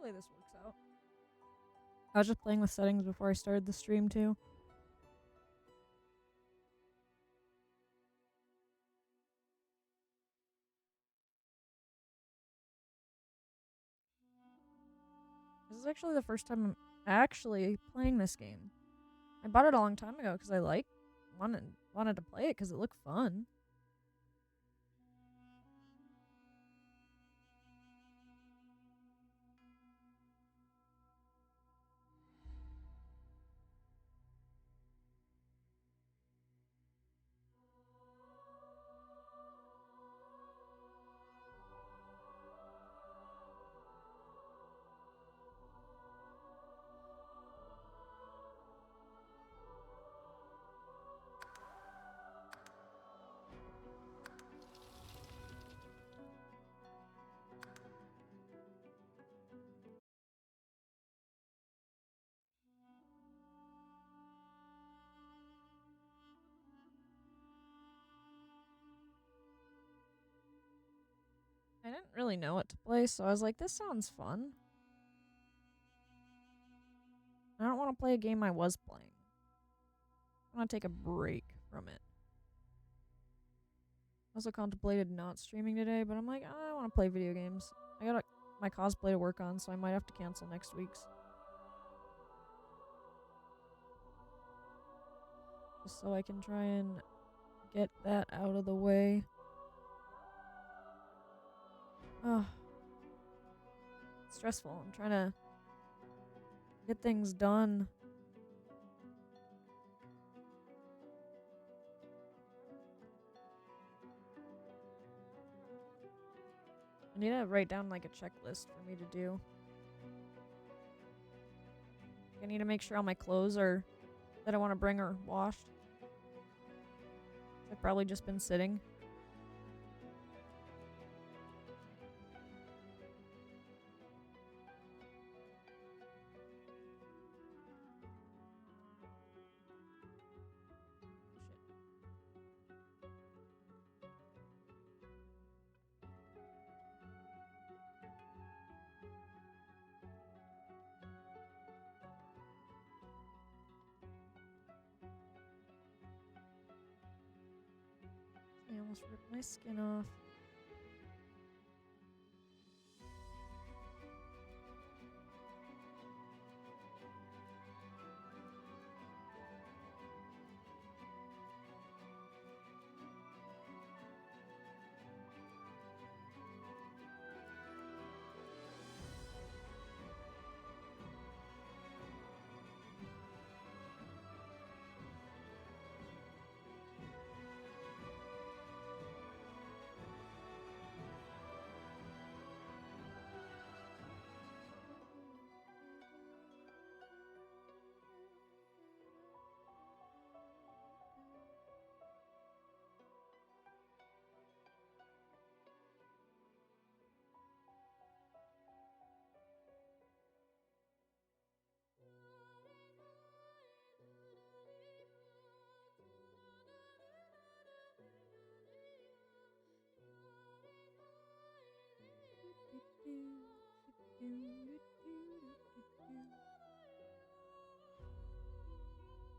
hopefully this works out. I was just playing with settings before I started the stream too. This is actually the first time I'm actually playing this game. I bought it a long time ago because I wanted to play it because it looked fun. I didn't really know what to play, so I was like, this sounds fun. I don't want to play a game I was playing. I want to take a break from it. Also contemplated not streaming today, but I'm like, I want to play video games. I got my cosplay to work on, so I might have to cancel next week's. Just so I can try and get that out of the way. Ugh. It's stressful. I'm trying to get things done. I need to write down like a checklist for me to do. I need to make sure all my clothes are that I want to bring are washed. They've probably just been sitting. I almost ripped my skin off.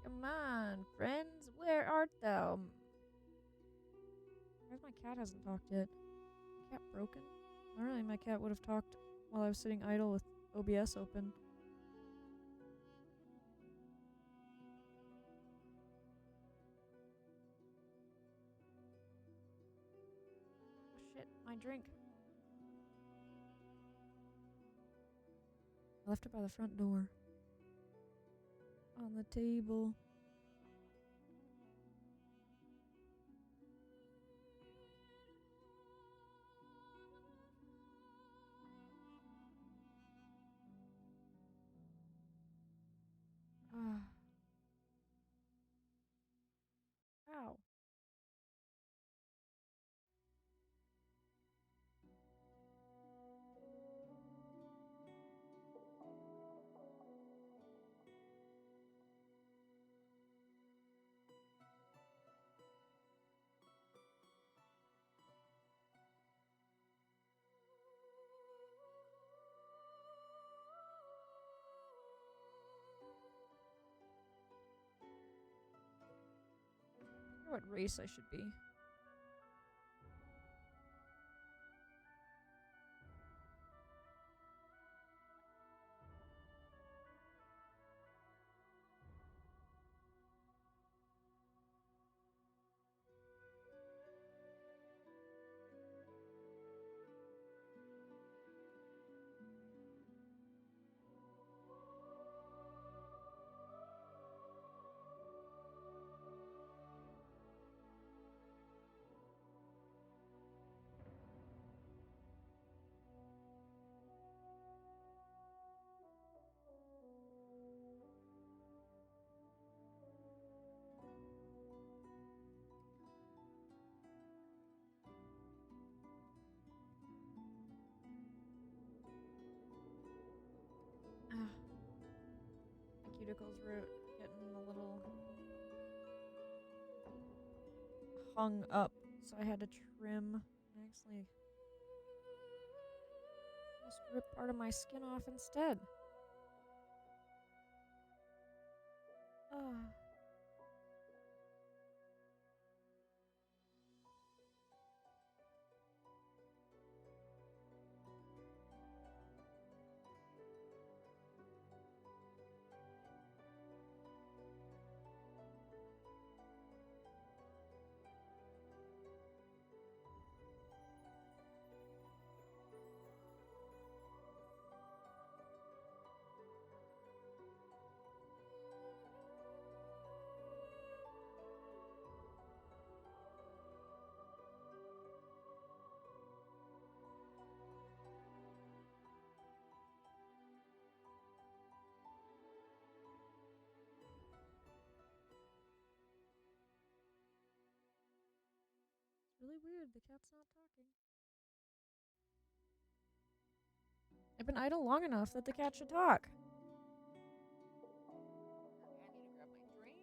Come on, friends, where art thou? Where's my cat hasn't talked yet? Cat broken? Normally my cat would have talked while I was sitting idle with OBS open. Oh, shit, my drink. I left it by the front door. On the table. Ah. Ow. what race I should be. Ah, my cuticles were getting a little hung up, so I had to trim. I actually just ripped part of my skin off instead. Ah. It's really weird. The cat's not talking. I've been idle long enough that the cat should talk. I need to grab my drink.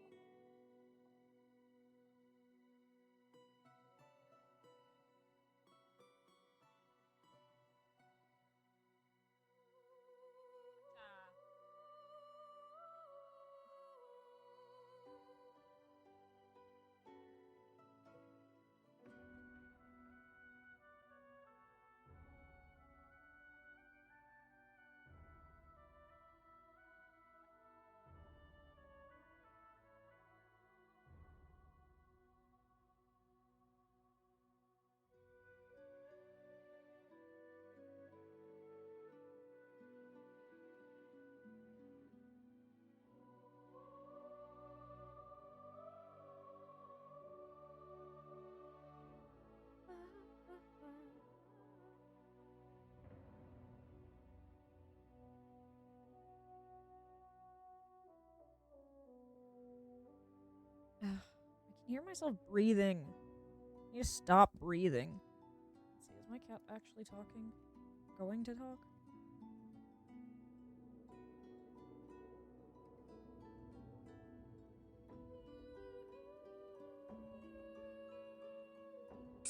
I can hear myself breathing. I need to stop breathing. Let's see, is my cat actually talking? Going to talk?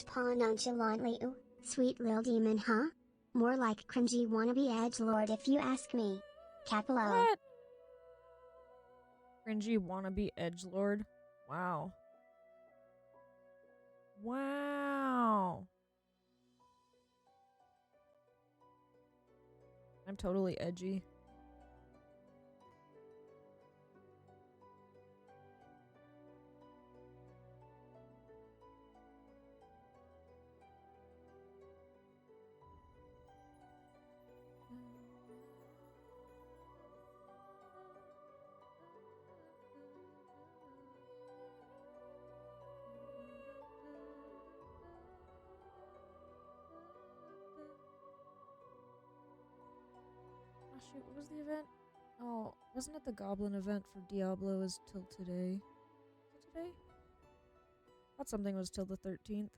Paw nonchalantly. Ooh, sweet little demon, huh? More like cringy wannabe edgelord if you ask me. Capital. What? Cringy wannabe edgelord? Wow. Wow. I'm totally edgy. Oh shoot, what was the event? Oh, wasn't it the Goblin event for Diablo is till today? Is it today? I thought something was till the 13th.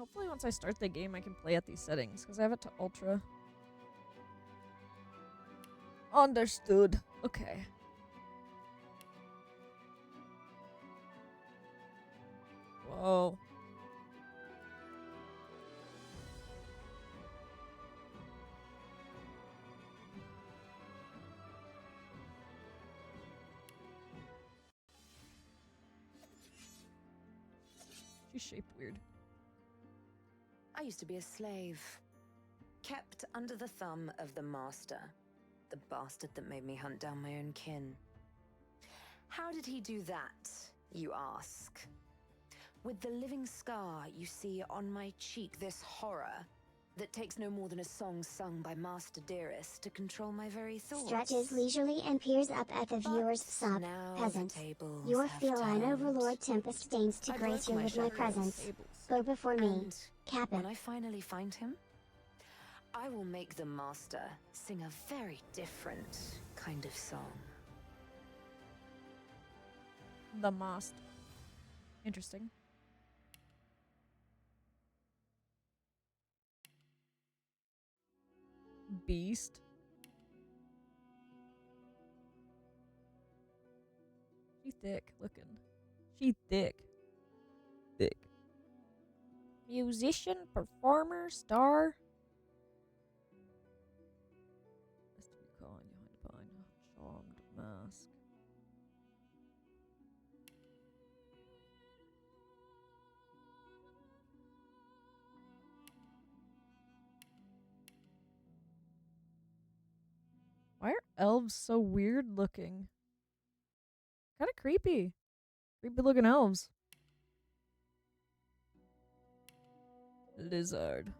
Hopefully once I start the game I can play at these settings, because I have it to ultra. Understood. Okay. Whoa. She's shaped weird. I used to be a slave, kept under the thumb of the master, the bastard that made me hunt down my own kin. How did he do that, you ask? With the living scar you see on my cheek, this horror that takes no more than a song sung by Master Dearest to control my very thoughts. Stretches leisurely and peers up at the viewer's sub. Peasants, your feline overlord Tempest deigns to grace you with my presence. Go before me, Captain. When I finally find him, I will make the Master sing a very different kind of song. The Most. Interesting. Beast. She thick looking. She thick. Thick. Musician, performer, star. Best to be calling behind a charmed mask. Why are elves so weird looking? Kind of creepy. Creepy looking elves. Lizard.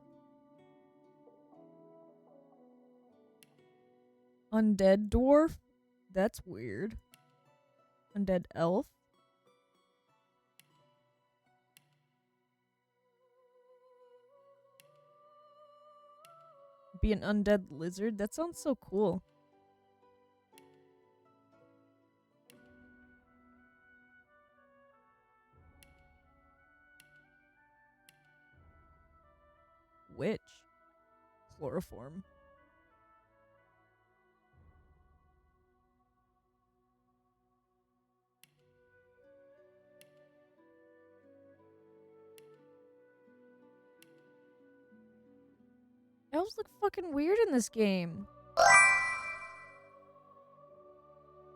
Undead dwarf? That's weird. Undead elf? Be an undead lizard? That sounds so cool. Witch. Chloroform. Elves look fucking weird in this game.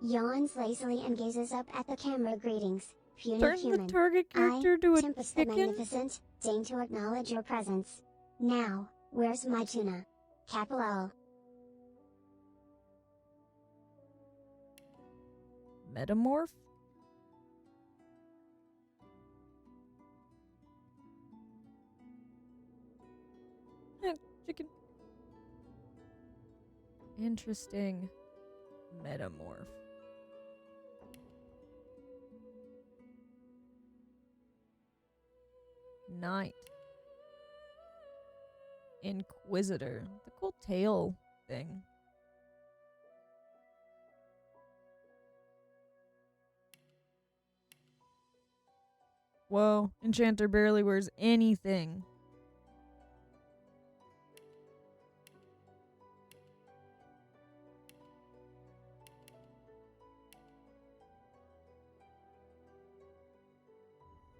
Yawns lazily and gazes up at the camera. Greetings, puny Turn human. the target character to a Tempest the chicken? Magnificent, deign to acknowledge your presence. Now, where's my tuna? Capital. Metamorph? Chicken. Interesting. Metamorph. Knight. Inquisitor. The cool tail thing. Whoa, Enchanter barely wears anything.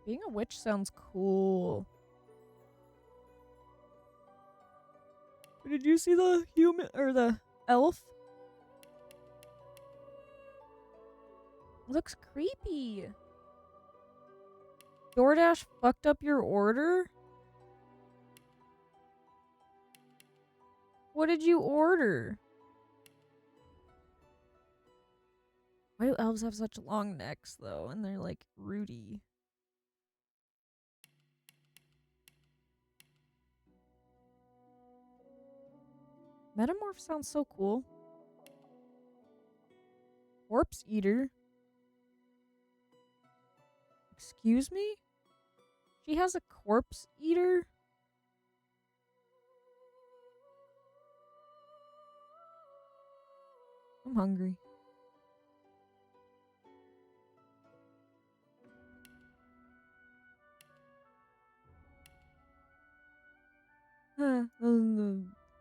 Being a witch sounds cool. Did you see the human or the elf? Looks creepy. DoorDash fucked up your order? What did you order? Why do elves have such long necks though? And they're like rooty. Metamorph sounds so cool. Corpse Eater. Excuse me? She has a Corpse Eater? I'm hungry.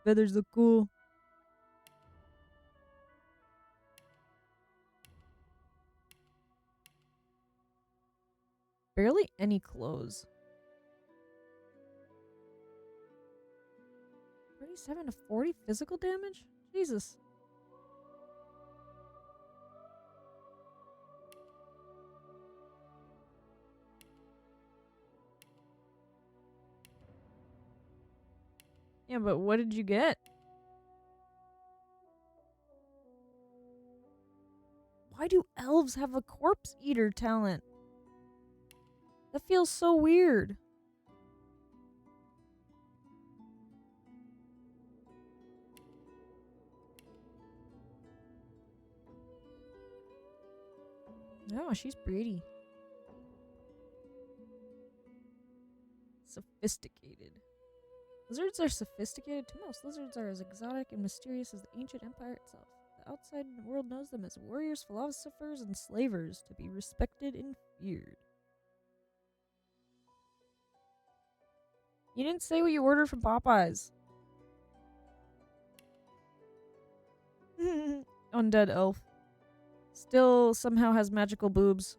Feathers look cool. Barely any clothes. 37 to 40 physical damage? Jesus. Yeah, but what did you get? Why do elves have a corpse eater talent? That feels so weird. No, she's pretty. Sophisticated. Lizards are sophisticated to most. Lizards are as exotic and mysterious as the ancient empire itself. The outside world knows them as warriors, philosophers, and slavers to be respected and feared. You didn't say what you ordered from Popeyes. Undead elf. Still somehow has magical boobs.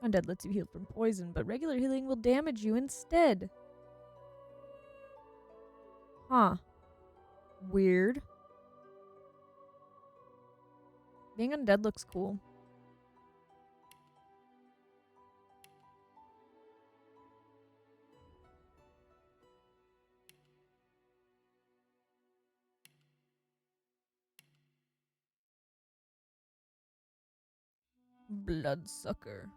Undead lets you heal from poison, but regular healing will damage you instead. Huh. Weird. Being undead looks cool. Bloodsucker.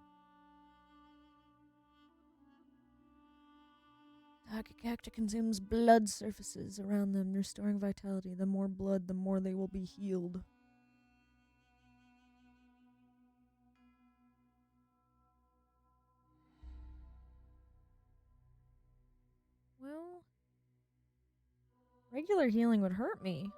Hakakakta consumes blood surfaces around them, restoring vitality. The more blood, the more they will be healed. Well, regular healing would hurt me.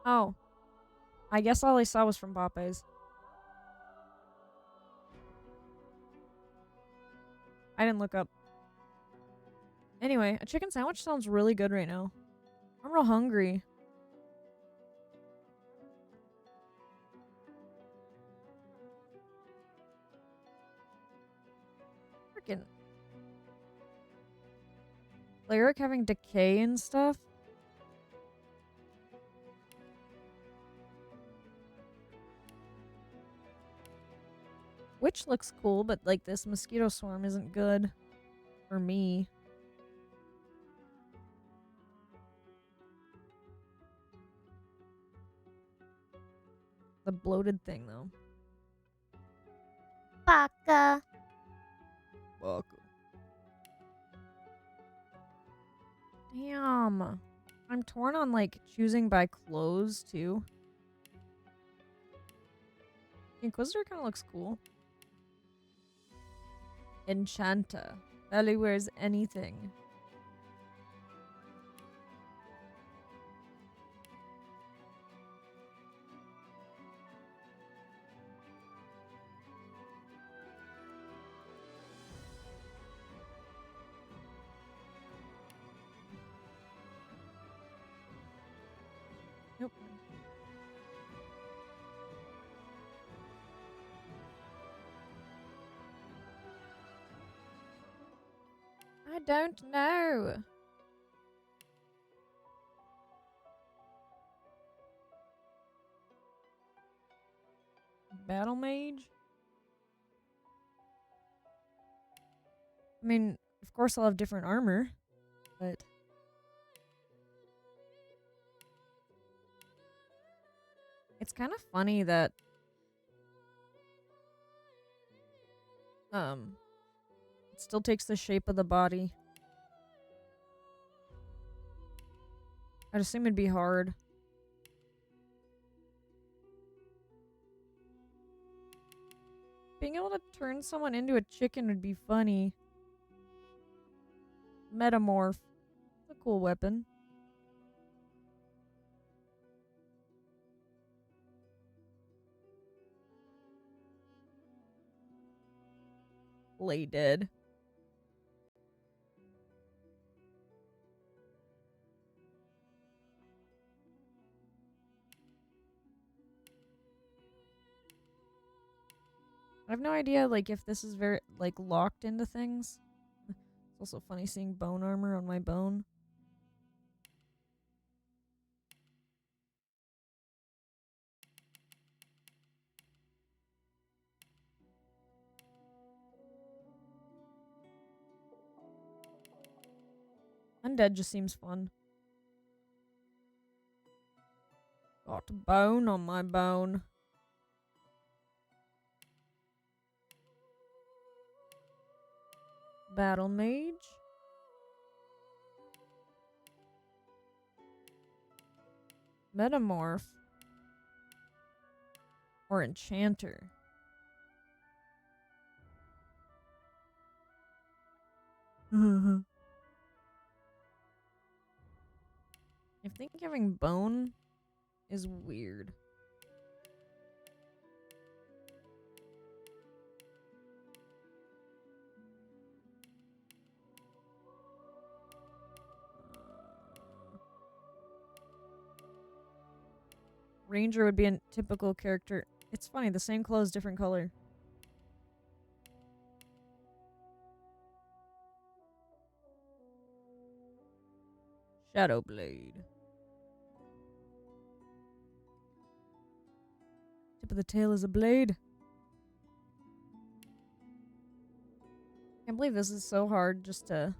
Oh. I guess all I saw was from Popeyes. I didn't look up. Anyway, a chicken sandwich sounds really good right now. I'm real hungry. Freaking Lyric having decay and stuff. Witch looks cool, but like this mosquito swarm isn't good for me. The bloated thing though. Baka. Baka. Damn. I'm torn on like choosing by clothes too. Inquisitor kind of looks cool. Enchanta. Barely wears anything. Nope. I don't know. Battle mage? I mean, of course I'll have different armor, but it's kind of funny that it still takes the shape of the body. I'd assume it'd be hard. Being able to turn someone into a chicken would be funny. Metamorph. cool weapon. Lay dead. I have no idea, like, if this is very, like, locked into things. It's also funny seeing bone armor on my bone. Undead just seems fun. Got a bone on my bone. Battle mage. Metamorph. Or enchanter. I think having bone is weird. Ranger would be a typical character. It's funny, the same clothes, different color. Shadowblade. Tip of the tail is a blade. Can't believe this is so hard just to...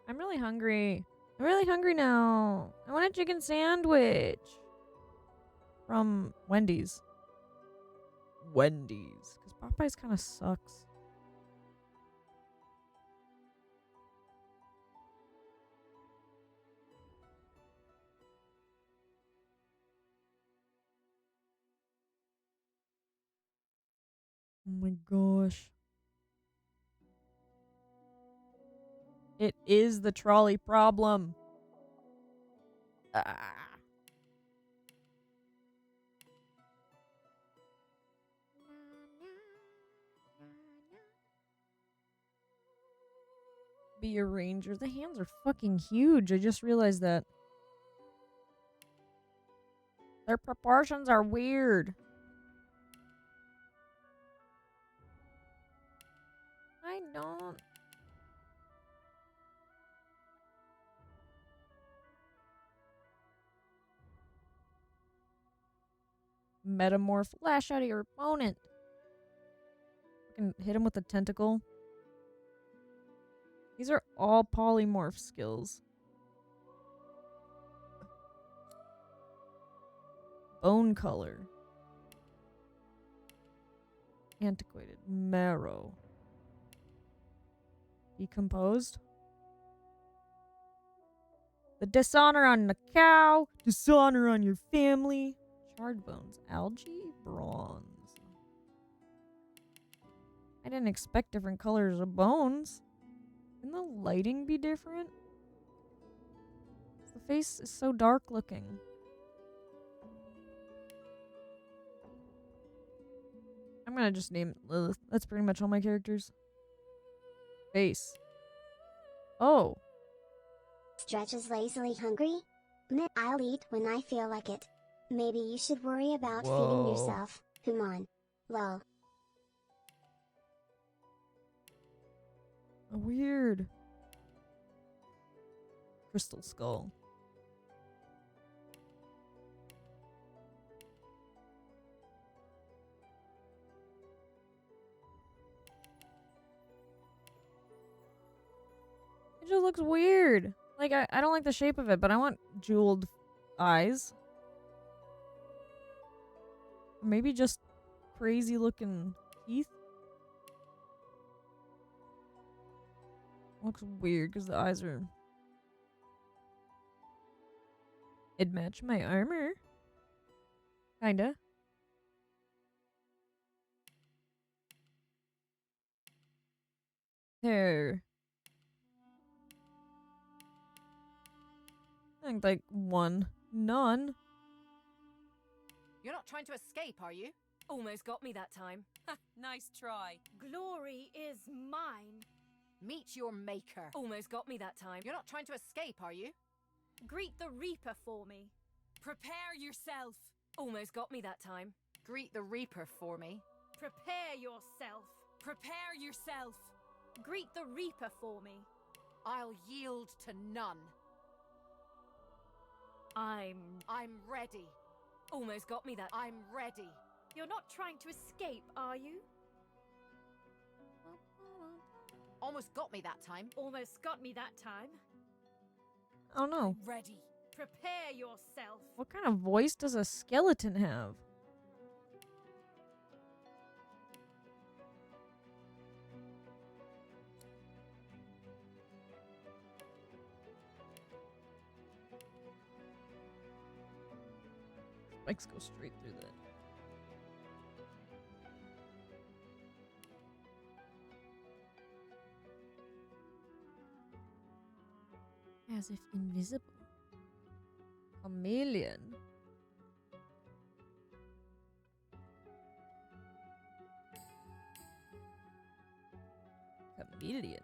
I'm really hungry. I'm really hungry now. I want a chicken sandwich. From Wendy's. Wendy's. Because Popeyes kind of sucks. Oh my gosh. It is the trolley problem. Ah. Be a ranger. The hands are fucking huge. I just realized that. Their proportions are weird. I don't. Metamorph. Lash out of your opponent. Fucking hit him with a tentacle. These are all polymorph skills. Bone color. Antiquated. Marrow. Decomposed. The dishonor on the cow. Dishonor on your family. Charred bones. Algae. Bronze. I didn't expect different colors of bones. Can the lighting be different? The face is so dark looking. I'm gonna just name Lilith. That's pretty much all my characters. Face. Oh. Stretches lazily hungry? Meh, I'll eat when I feel like it. Maybe you should worry about feeding yourself. Come on. Lol. Weird. Crystal skull. It just looks weird. Like, I don't like the shape of it, but I want jeweled eyes. Maybe just crazy looking teeth. Looks weird because the eyes are... It'd match my armor. Kinda. There. I think like one. None. You're not trying to escape, are you? Almost got me that time. Nice try. Glory is mine. Meet your maker. Almost got me that time. You're not trying to escape, are you? Greet the Reaper for me. Prepare yourself. Almost got me that time. Greet the Reaper for me. Prepare yourself. Prepare yourself. Greet the Reaper for me. I'll yield to none. I'm ready. Almost got me that. I'm ready. You're not trying to escape, are you? Almost got me that time. Almost got me that time. I don't know. Ready. Prepare yourself. What kind of voice does a skeleton have? Spikes go straight through that. As if invisible. Chameleon. Chameleon.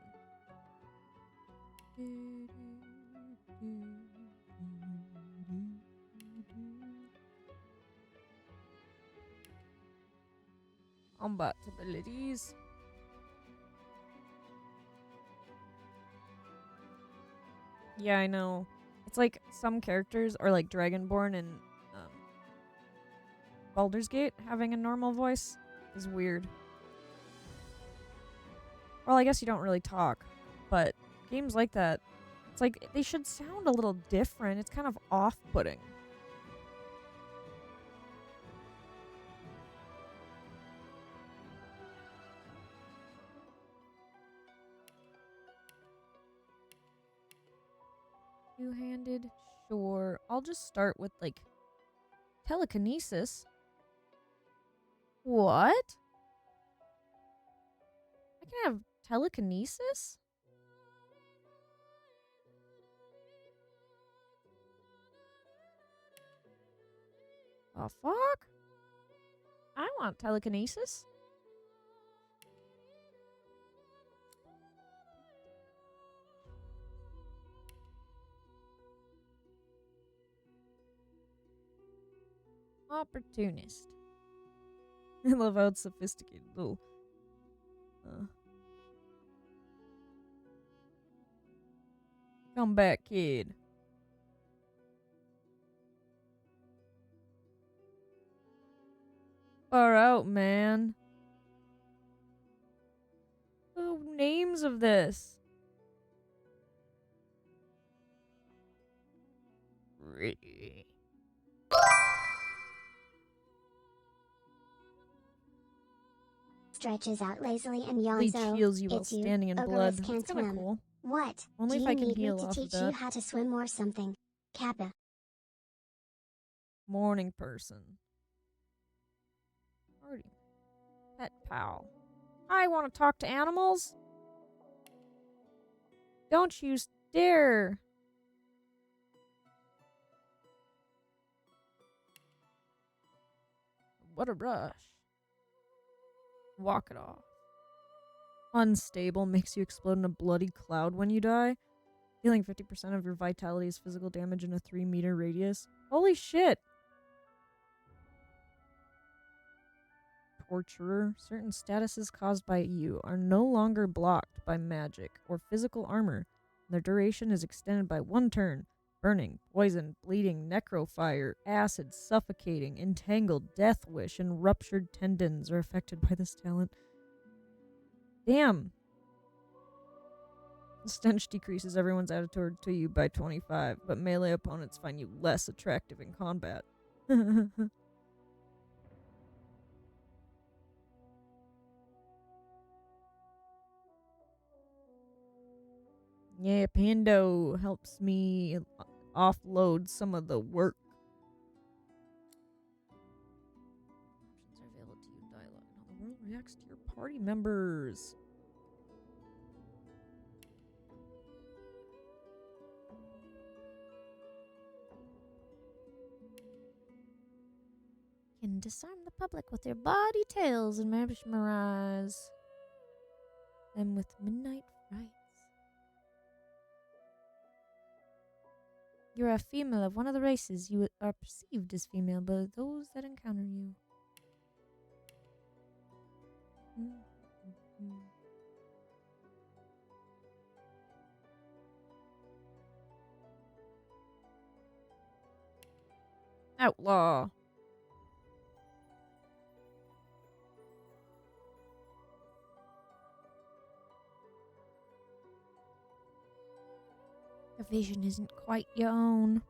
Combat abilities. Yeah, I know. It's like some characters are like Dragonborn and Baldur's Gate having a normal voice is weird. Well, I guess you don't really talk, but games like that, it's like they should sound a little different. It's kind of off-putting. Two-handed, sure. I'll just start with like telekinesis. What? I can have telekinesis? The fuck? I want telekinesis. Opportunist. I love how it's sophisticated. Little. Come back, kid. Far out, man. The names of this. Ready. Stretches out lazily and yawns. Leech Oh, heals you while it's you. standing in Ogres blood. can't That's kind of swim. cool. What? Only Do if you I can need me heal to off of teach you that. how to swim or something? Kappa. Morning person. Party. Pet pal. I want to talk to animals. Don't you dare. What a rush. Walk it off. Unstable makes you explode in a bloody cloud when you die. Dealing 50% of your vitality is physical damage in a 3-meter radius. Holy shit. Torturer. Certain statuses caused by you are no longer blocked by magic or physical armor. Their duration is extended by 1 turn. Burning, poison, bleeding, necrofire, acid, suffocating, entangled, death wish, and ruptured tendons are affected by this talent. Damn. The stench decreases everyone's attitude to you by 25, but melee opponents find you less attractive in combat. Yeah, Pando helps me offload some of the work. Options are available to you. Dialogue. How the world reacts to your party members. Can disarm the public with their body tails and mesmerize them with midnight frights. You're a female of one of the races. You are perceived as female by those that encounter you. Outlaw. Your vision isn't quite your own.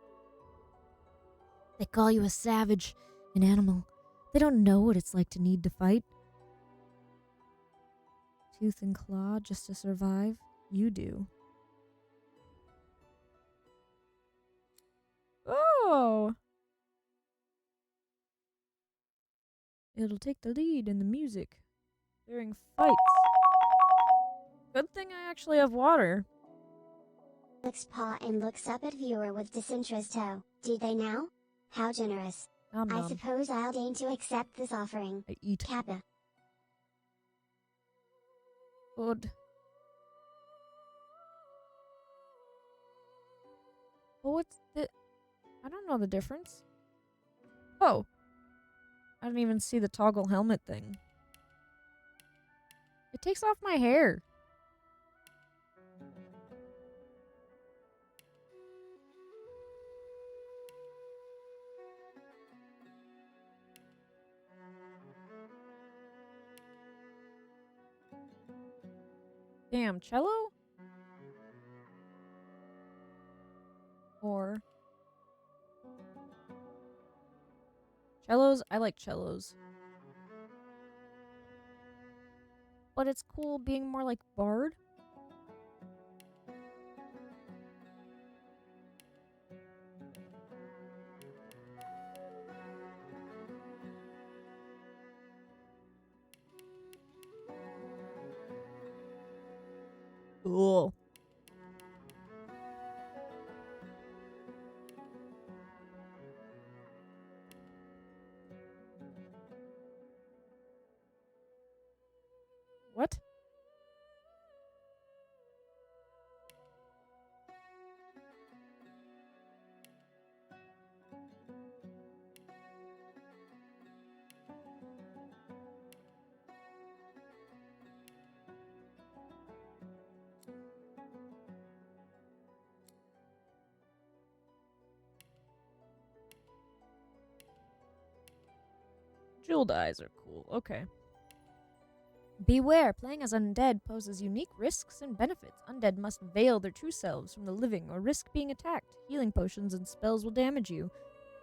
They call you a savage, an animal. They don't know what it's like to need to fight. Tooth and claw just to survive. You do. Oh! It'll take the lead in the music during fights. Good thing I actually have water. Licks paw and looks up at viewer with disinterest. Do they now? How generous. Nom nom. I suppose I'll deign to accept this offering. I eat. Kappa. Good. Well, what's the... I don't know the difference. Oh. I didn't even see the toggle helmet thing. It takes off my hair. Damn, cello? Or... cellos? I like cellos. But it's cool being more like Bard. Cool. What? Jeweled eyes are cool. Okay. Beware, playing as undead poses unique risks and benefits. Undead must veil their true selves from the living or risk being attacked. Healing potions and spells will damage you.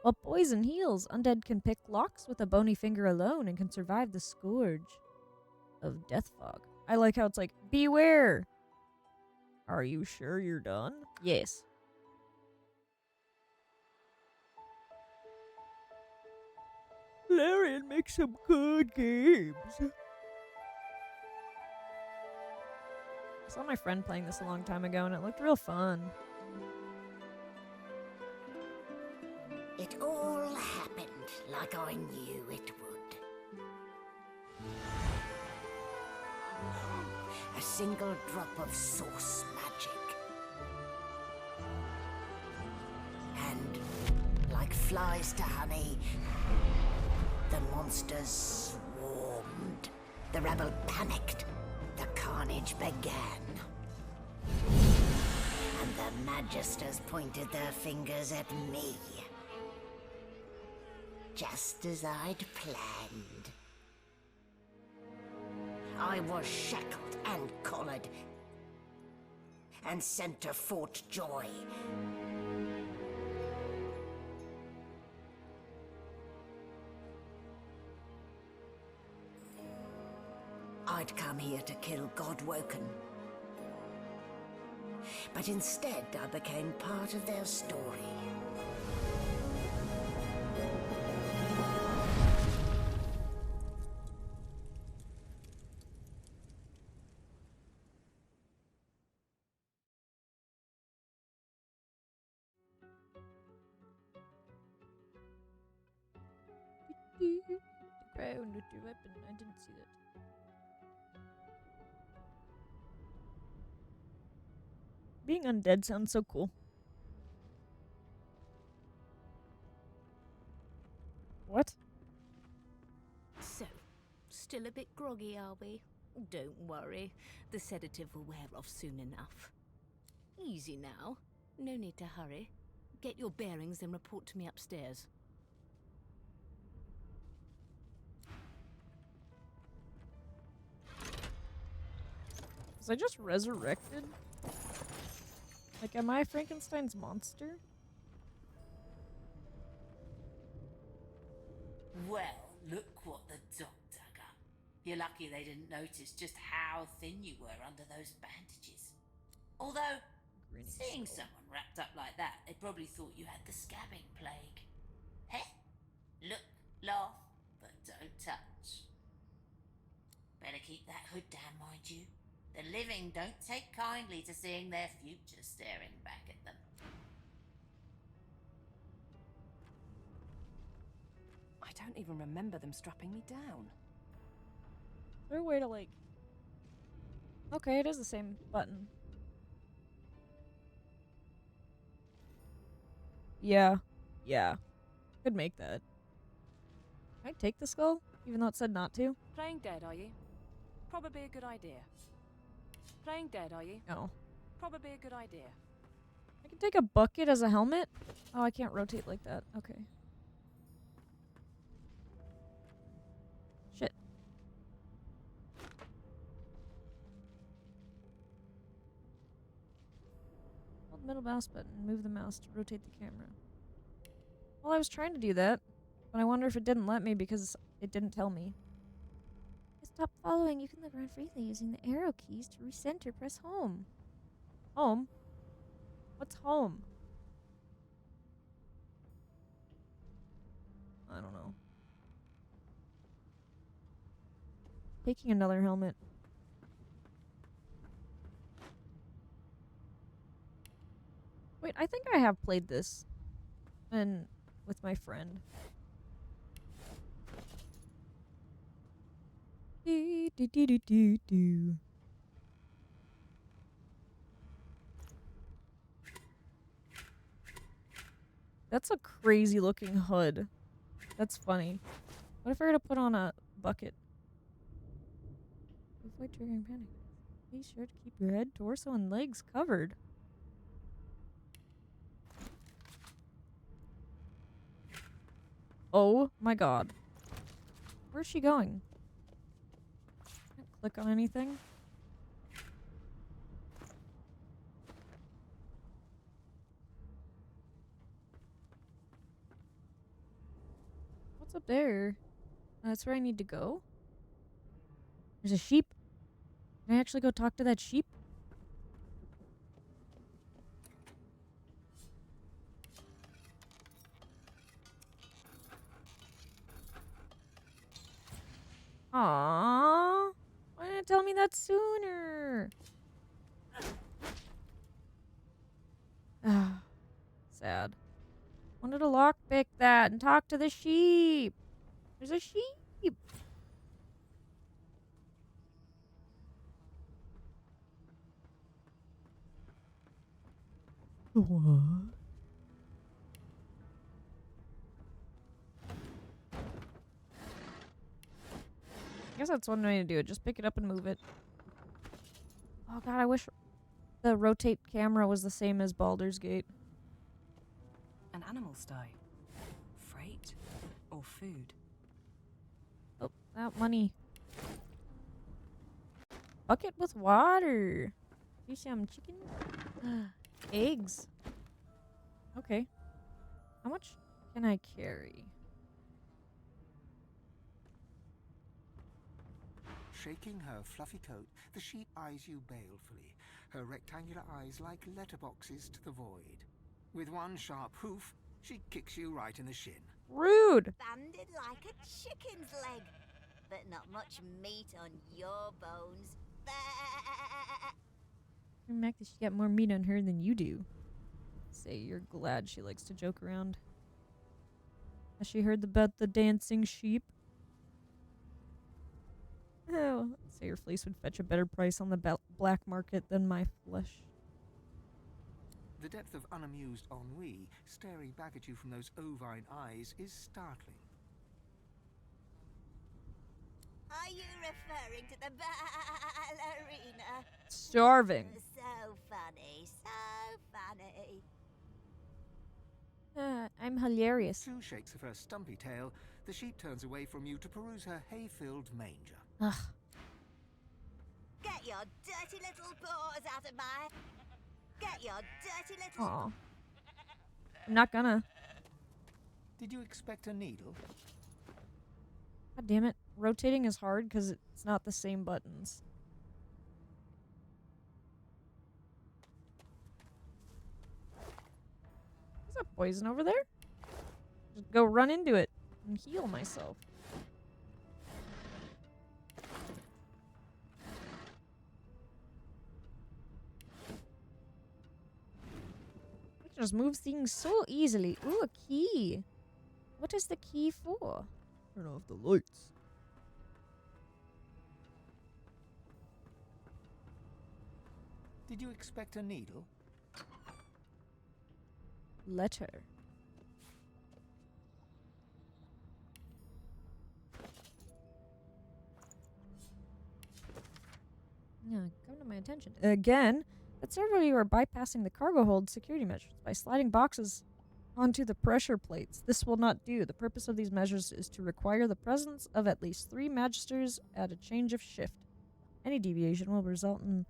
While poison heals, undead can pick locks with a bony finger alone and can survive the scourge of death fog. I like how it's like, beware! Are you sure you're done? Yes. Larian makes some good games. I saw my friend playing this a long time ago and it looked real fun. It all happened like I knew it would. A single drop of source magic. And like flies to honey, the monsters swarmed. The rabble panicked. The carnage began. the Magisters pointed their fingers at me. Just as I'd planned. I was shackled and collared, and sent to Fort Joy. I'd come here to kill Godwoken. But instead, I became part of their story. The ground with your weapon. I didn't see that. Being undead sounds so cool. What? So, still a bit groggy, are we? Don't worry. The sedative will wear off soon enough. Easy now. No need to hurry. Get your bearings and report to me upstairs. Was I just resurrected? Like, am I Frankenstein's monster? Well, look what the dog dug up. You're lucky they didn't notice just how thin you were under those bandages. Although, seeing someone wrapped up like that, they probably thought you had the scabbing plague. Heh? Look, laugh, but don't touch. Better keep that hood down, mind you. The living don't take kindly to seeing their future staring back at them. I don't even remember them strapping me down. Is there a way to, like... Okay, it is the same button. Yeah. Yeah. Could make that. Can I take the skull? Even though it said not to? Playing dead, are you? Probably a good idea. Playing dead, are you? No. Probably a good idea. I can take a bucket as a helmet? Oh, I can't rotate like that. Okay. Shit. Hold the middle mouse button and move the mouse to rotate the camera. Well, I was trying to do that, but I wonder if it didn't let me because it didn't tell me. To stop following, you can look around freely using the arrow keys to recenter. Press home. Home? What's home? I don't know. Taking another helmet. Wait, I think I have played this. And with my friend. Do, do, do, do, do, do. That's a crazy looking hood. That's funny. What if I were to put on a bucket? Avoid triggering panic. Be sure to keep your head, torso, and legs covered. Oh my god. Where's she going? Can't click on anything. What's up there? That's where I need to go? There's a sheep. Can I actually go talk to that sheep? Aww. Why didn't it tell me that sooner? Ah, sad. Wanted to lockpick that and talk to the sheep. There's a sheep. What? I guess that's one way to do it. Just pick it up and move it. Oh god, I wish the rotate camera was the same as Baldur's Gate. An animal sty. Freight or food? Oh, that money. Bucket with water. You some chicken? Eggs. Okay. How much can I carry? Shaking her fluffy coat, the sheep eyes you balefully, her rectangular eyes like letterboxes to the void. With one sharp hoof, she kicks you right in the shin. Rude! Banded like a chicken's leg, but not much meat on your bones. Mac, she's got more meat on her than you do. Say you're glad she likes to joke around. Has she heard about the dancing sheep? Oh, say your fleece would fetch a better price on the black market than my flesh. The depth of unamused ennui staring back at you from those ovine eyes is startling. Are you referring to the ballerina? Starving. So funny, so funny. I'm hilarious. Two shakes of her stumpy tail, the sheep turns away from you to peruse her hay-filled manger. Ugh. Get your dirty little paws out of my... Get your dirty little... Aw. I'm not gonna. Did you expect a needle? God damn it. Rotating is hard because it's not the same buttons. Is that poison over there? Just go run into it and heal myself. I can just move things so easily. Ooh, a key. What is the key for? Turn off the lights. Did you expect a needle? Letter. Yeah, come to my attention. Again, at several you are bypassing the cargo hold security measures by sliding boxes onto the pressure plates. This will not do. The purpose of these measures is to require the presence of at least 3 magisters at a change of shift. Any deviation will result in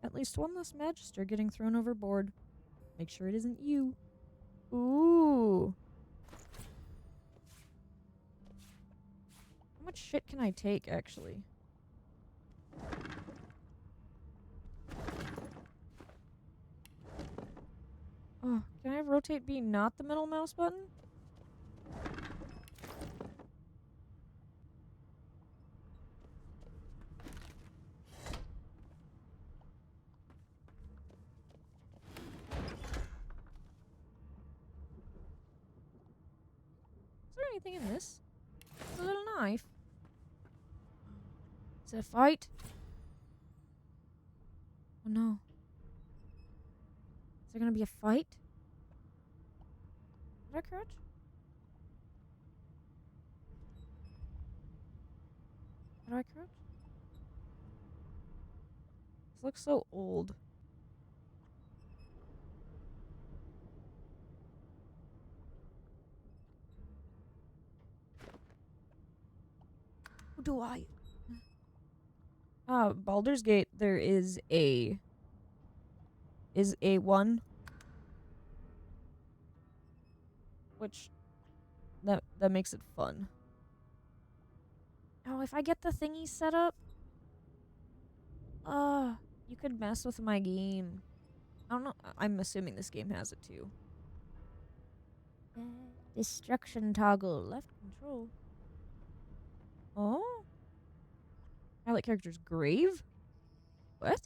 at least 1 less magister getting thrown overboard. Make sure it isn't you. Ooh. How much shit can I take, actually? Oh, can I have rotate be not the middle mouse button? Is there anything in this? It's a little knife. Is it a fight? Oh no. Is there gonna be a fight? Did I crouch? How do I crouch? This looks so old. Who do I? Baldur's Gate, there is a one, which that makes it fun. Oh, if I get the thingy set up, you could mess with my game. I don't know. I'm assuming this game has it too. Destruction toggle, left control. Oh, pilot character's grave. What?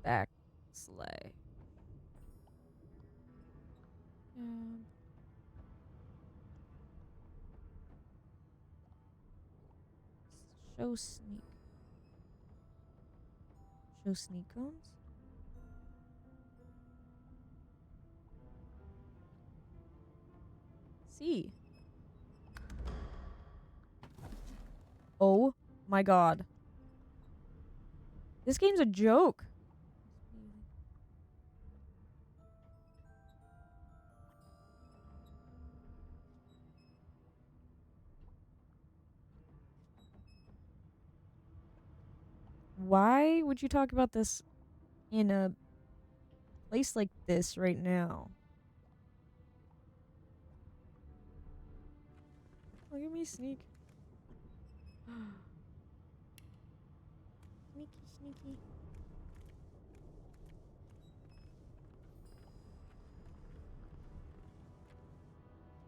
Back sleigh. Show sneak. Show sneak cones? See. Oh my god. This game's a joke. Why would you talk about this in a place like this right now? Look at me sneak. Sneaky, sneaky.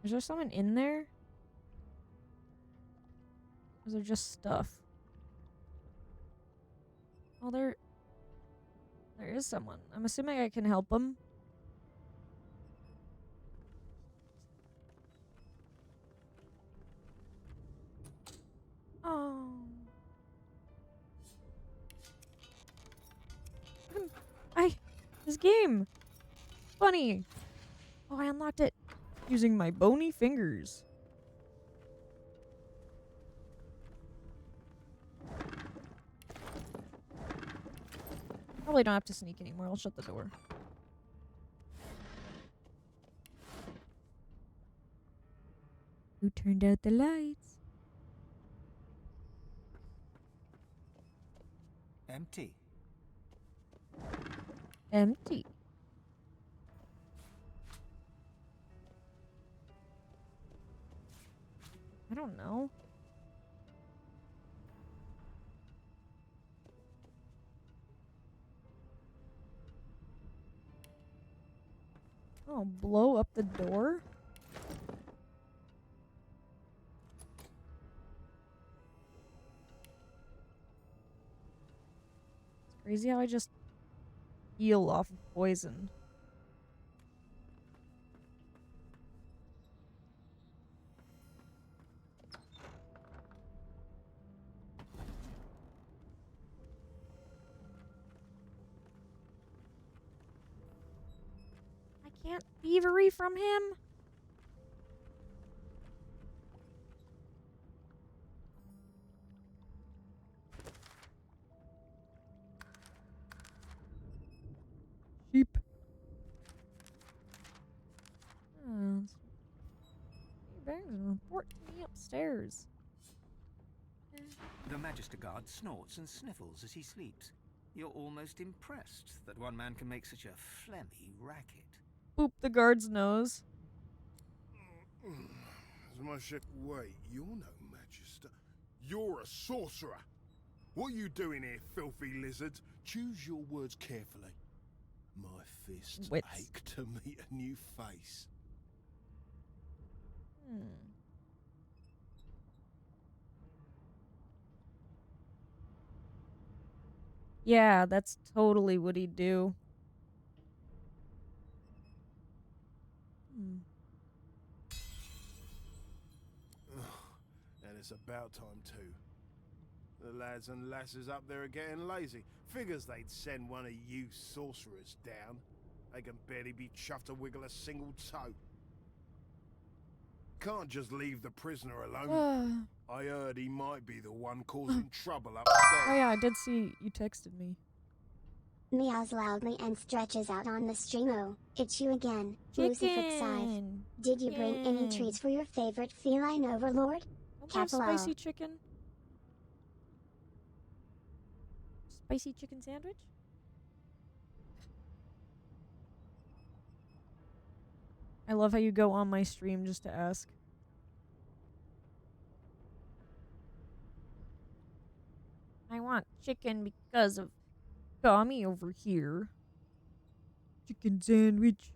Is there someone in there? Or is there just stuff? Oh, there is someone. I'm assuming I can help him. Oh. This game. Funny. Oh, I unlocked it using my bony fingers. Probably don't have to sneak anymore. I'll shut the door. Who turned out the lights? Empty. Empty. I don't know. Oh, blow up the door? It's crazy how I just heal off of poison. I can't thievery from him? Sheep. Oh, bags and report to me upstairs. The Magister Guard snorts and sniffles as he sleeps. You're almost impressed that one man can make such a phlegmy racket. Boop the guard's nose. Wait, you're no Magister. You're a sorcerer. What are you doing here, filthy lizards? Choose your words carefully. My fists ache to meet a new face. Yeah, that's totally what he'd do. And it's about time too. The lads and lasses up there are getting lazy. Figures they'd send one of you sorcerers down. They can barely be chuffed to wiggle a single toe. Can't just leave the prisoner alone. I heard he might be the one causing trouble upstairs. Oh yeah, I did see you texted me. Meows loudly and stretches out on the stream. Oh, it's you again, Lucifer Scythe. Did you bring any treats for your favorite feline overlord? Spicy chicken? Spicy chicken sandwich? I love how you go on my stream just to ask. I want chicken because of Tommy over here. Chicken sandwich.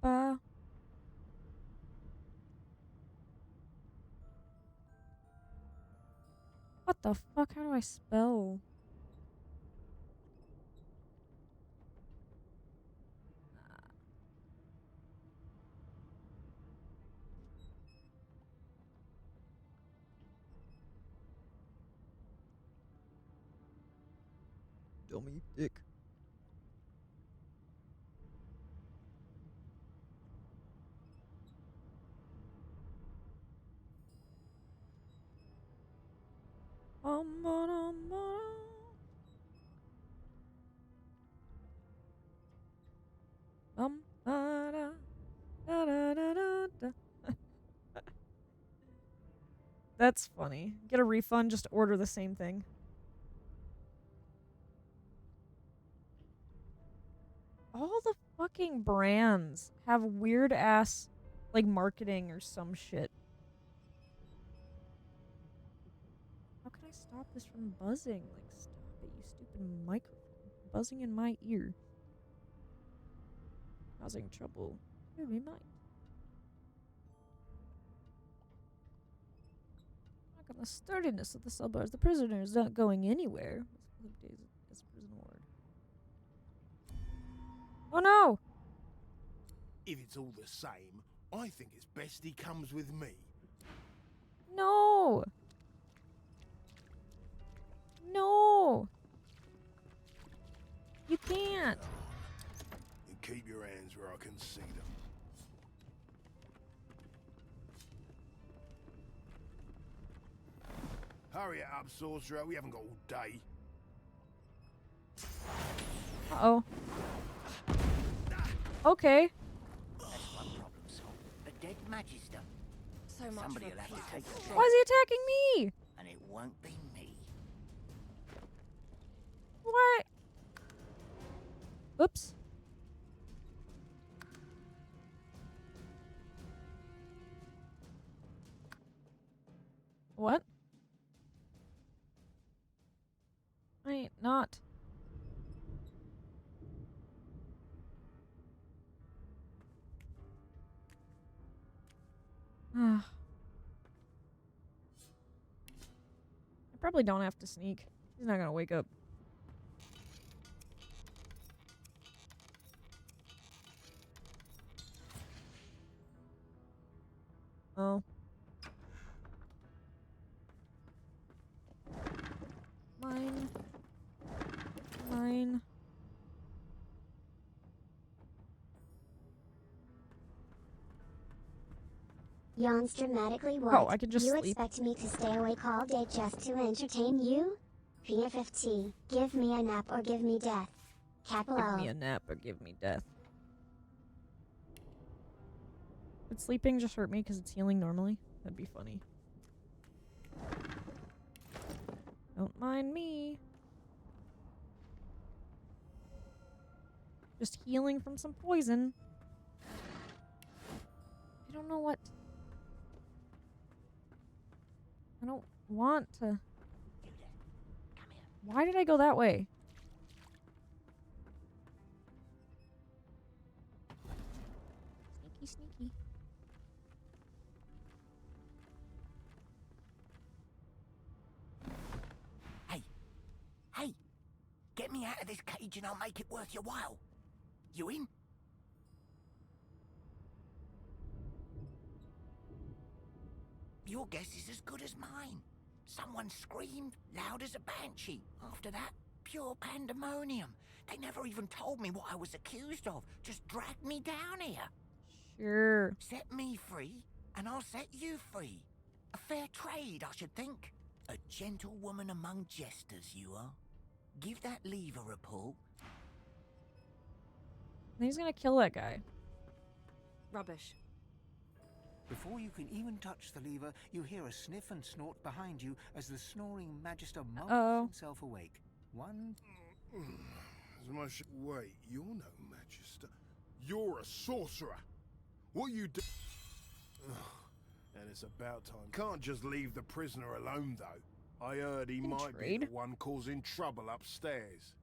Papa. What the fuck? How do I spell? dummy dick. That's funny. Get a refund, just order the same thing. All the fucking brands have weird ass, like, marketing or some shit. How can I stop this from buzzing? Like, stop it, you stupid microphone. Buzzing in my ear. Causing trouble. Here, we might. Look on the sturdiness of the cell bars. The prisoner is not going anywhere. As a prison ward. Oh no! If it's all the same, I think it's best he comes with me. No! No! You can't! And keep your hands where I can see them. Hurry it up, sorcerer. We haven't got all day. Uh-oh. Okay. That's one problem solved. A dead magister. So much Somebody for will have to take the Why is he attacking me? And it won't be me. What? Oops. What? I ain't not. I probably don't have to sneak. He's not gonna wake up. Oh. Mine. Mine. Yawns dramatically. What? Oh, I could just You sleep. expect me to stay awake all day just to entertain you? PFFT. Give me a nap or give me death. Capital Give L. me a nap or give me death. Would sleeping just hurt me because it's healing normally? That'd be funny. Don't mind me. Just healing from some poison. I don't know what... I don't want to... Why did I go that way? Sneaky, sneaky. Hey! Get me out of this cage and I'll make it worth your while. You in? Your guess is as good as mine. Someone screamed loud as a banshee. After that, pure pandemonium. They never even told me what I was accused of. Just dragged me down here. Sure. Set me free, and I'll set you free. A fair trade, I should think. A gentlewoman among jesters, you are. Give that lever a pull. And he's gonna kill that guy. Rubbish. Before you can even touch the lever, you hear a sniff and snort behind you as the snoring magister mumbles himself awake. One... As much... Wait, you're no magister. You're a sorcerer. What you do... And it's about time. Can't just leave the prisoner alone, though. I heard he might be the one causing trouble upstairs.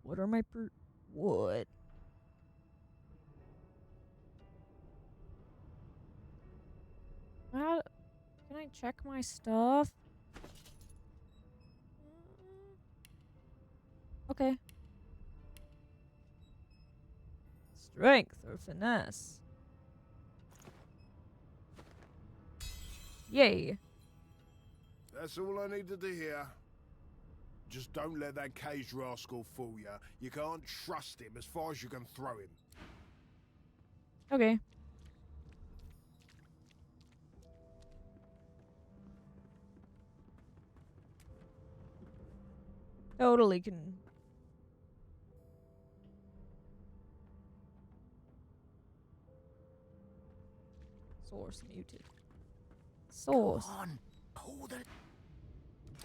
What are my what? How can I check my stuff? Okay. Strength or finesse. Yay. That's all I needed to hear. Just don't let that caged rascal fool you. You can't trust him as far as you can throw him. Okay. Totally can. Source muted. Source. Come on, pull the...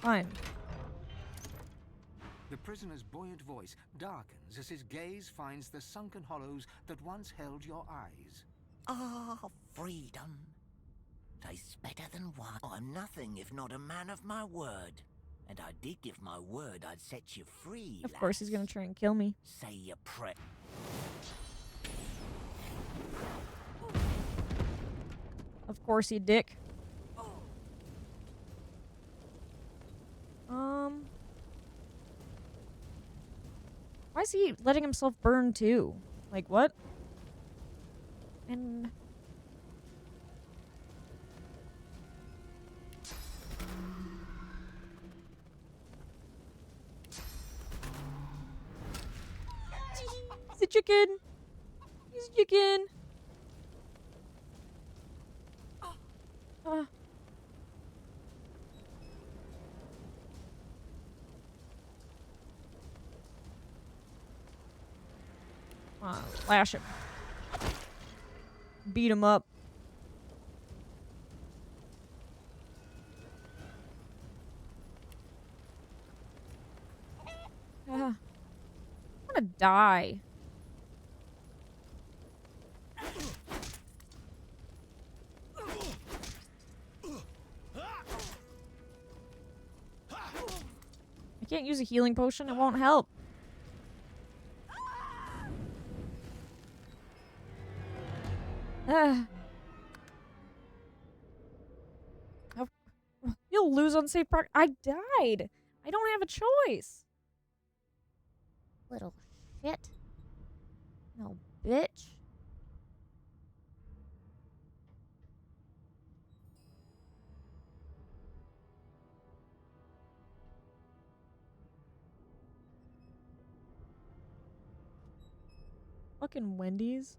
Fine. The prisoner's buoyant voice darkens as his gaze finds the sunken hollows that once held your eyes. Ah, freedom. Tastes better than wine. I'm nothing if not a man of my word. And I did give my word I'd set you free, Of course he's gonna try and kill me. Say your prayer. Of course he dick. Why is he letting himself burn too? Like what? And he's a chicken. He's a chicken. Lash him. Beat him up. I'm gonna die. I can't use a healing potion, it won't help. You'll lose on safe prog. I died. I don't have a choice. Little shit. No bitch. Fucking Wendy's.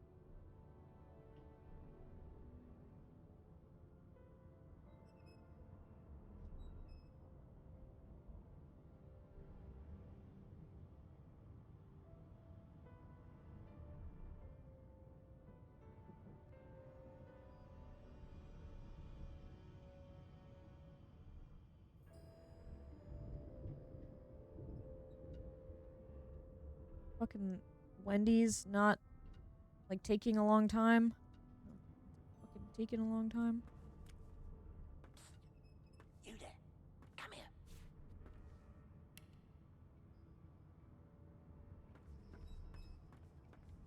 Fucking Wendy's not like taking a long time. Fucking taking a long time. You there. Come here.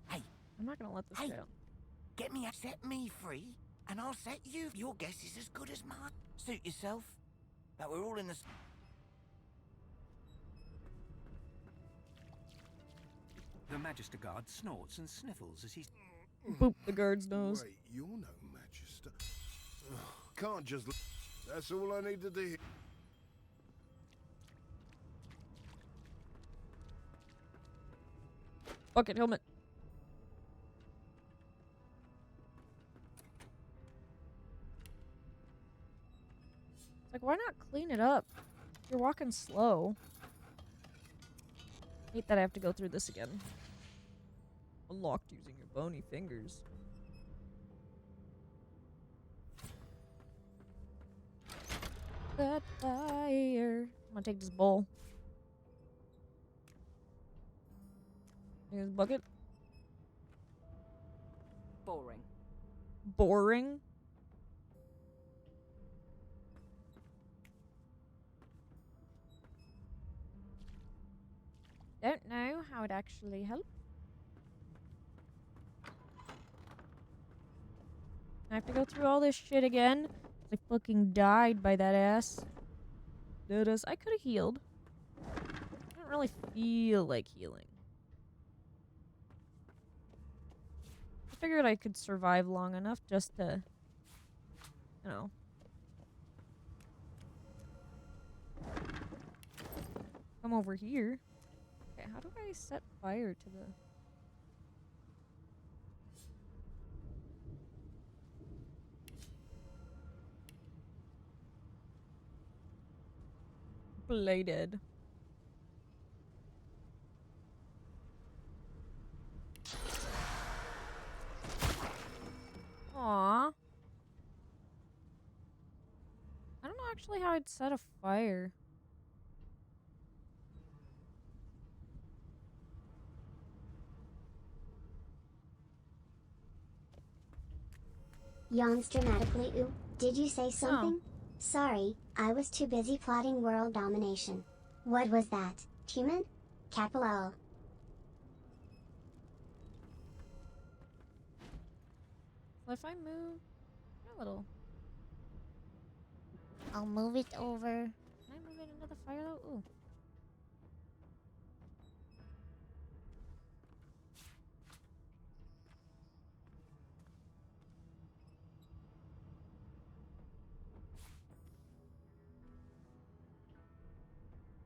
Hey. I'm not gonna let this go. Get me, set me free, and I'll set you. Your guess is as good as mine. Suit yourself. But we're all in the... The Magister Guard snorts and sniffles as he... Boop the guard's nose. Wait, you're no Magister. Ugh, can't just... That's all I need to do. Bucket helmet. It's like, why not clean it up? You're walking slow. Hate that I have to go through this again. Unlocked using your bony fingers. That fire. I'm gonna take this bowl. Here's bucket. Boring. Boring? Don't know how it actually helped. I have to go through all this shit again. I fucking died by that ass. Dead ass. I could have healed. I don't really feel like healing. I figured I could survive long enough just to, you know. come over here. Okay, how do I set fire to the... Bladed. Aww. I don't know actually how I'd set a fire. Yawns dramatically. Ooh, did you say something? Sorry, I was too busy plotting world domination. What was that? Human? Capital L. So if I move a little, I'll move it over. can I move it into the fire though? Ooh.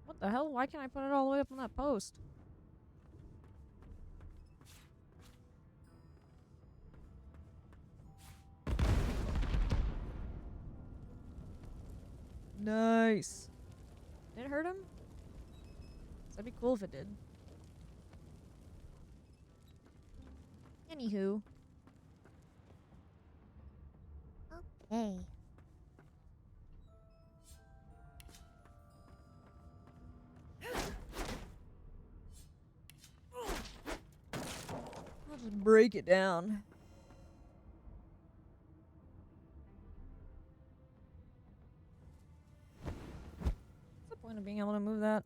What the hell? Why can't I put it all the way up on that post? Nice. Did it hurt him? That'd be cool if it did. Anywho. Okay. I'll just break it down. What's the point of being able to move that?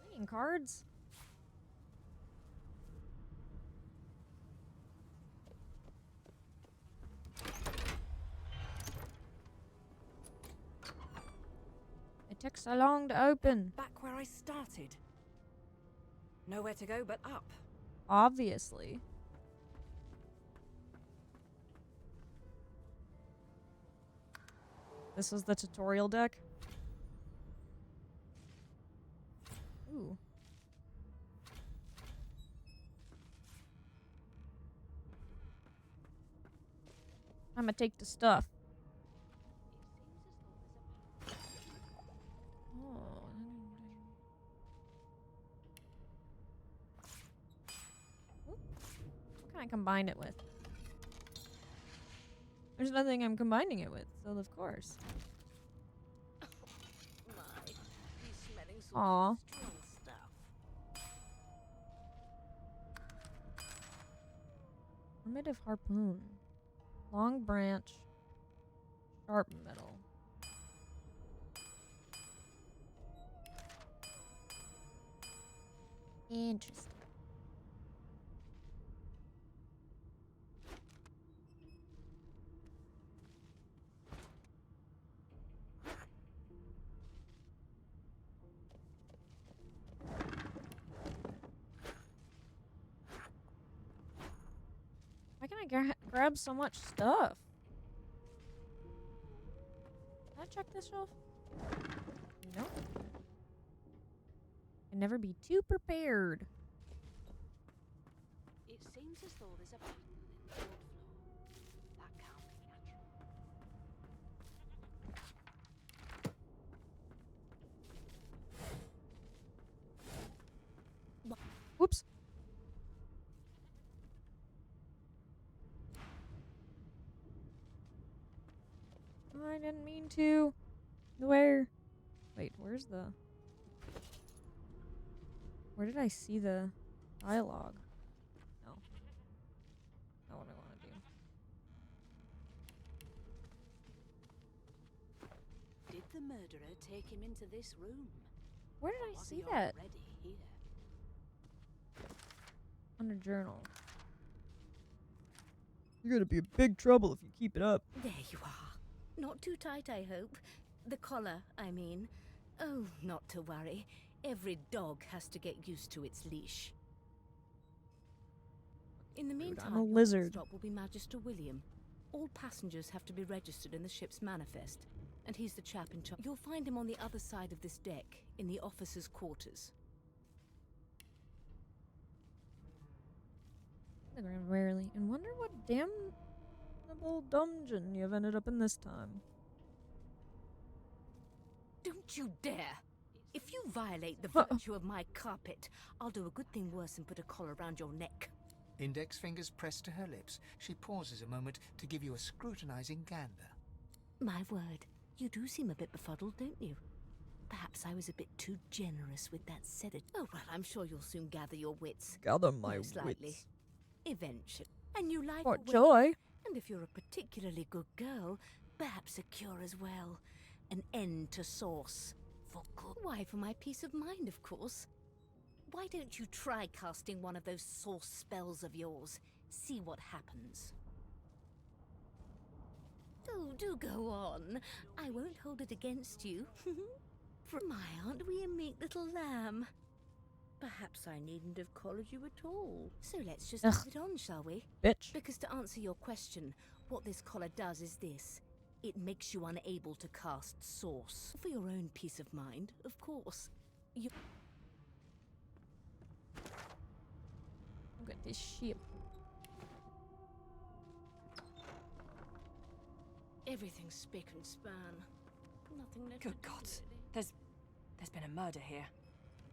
Playing cards? It took so long to open. Back where I started. Nowhere to go but up. Obviously. This is the tutorial deck. Ooh. I'ma take the stuff. What can I combine it with? There's nothing I'm combining it with, so of course. Aw. Primitive harpoon. Long branch. Sharp metal. Interesting. Why can I grab so much stuff? Can I check this shelf? No. Can never be too prepared. It seems as though there's a pattern in the wood floor. That can't be natural. Whoops. I didn't mean to. Where? Wait, where's the... Where did I see the dialogue? No. Not what I want to do. Did the murderer take him into this room? Where did I Was see he that? already here? Under journal. You're gonna be in big trouble if you keep it up. There you are. Not too tight, I hope. The collar, I mean. Oh, not to worry. Every dog has to get used to its leash. In the meantime, I'm a your lizard. stop will be Magister William. All passengers have to be registered in the ship's manifest. and he's the chap in charge. You'll find him on the other side of this deck, in the officers' quarters. Rarely. And wonder what damnable dungeon you've ended up in this time. Don't you dare! If you violate the virtue of my carpet, I'll do a good thing worse and put a collar around your neck. Index fingers pressed to her lips, she pauses a moment to give you a scrutinizing gander. My word, you do seem a bit befuddled, don't you? Perhaps I was a bit too generous with that sedative. Oh, well, I'm sure you'll soon gather your wits. Gather my Most likely. wits. Eventually. And you like What a joy. And if you're a particularly good girl, perhaps a cure as well. An end to sauce. For good. Why, for my peace of mind, of course. Why don't you try casting one of those sauce spells of yours? See what happens. Oh, do go on. I won't hold it against you. My, aren't we a meek little lamb? Perhaps I needn't have collared you at all. So let's just have it on, shall we? Bitch. Because to answer your question, what this collar does is this. It makes you unable to cast sauce. For your own peace of mind, of course. You... Look at this ship. Everything's spick and span. Nothing left. Good God. There's been a murder here.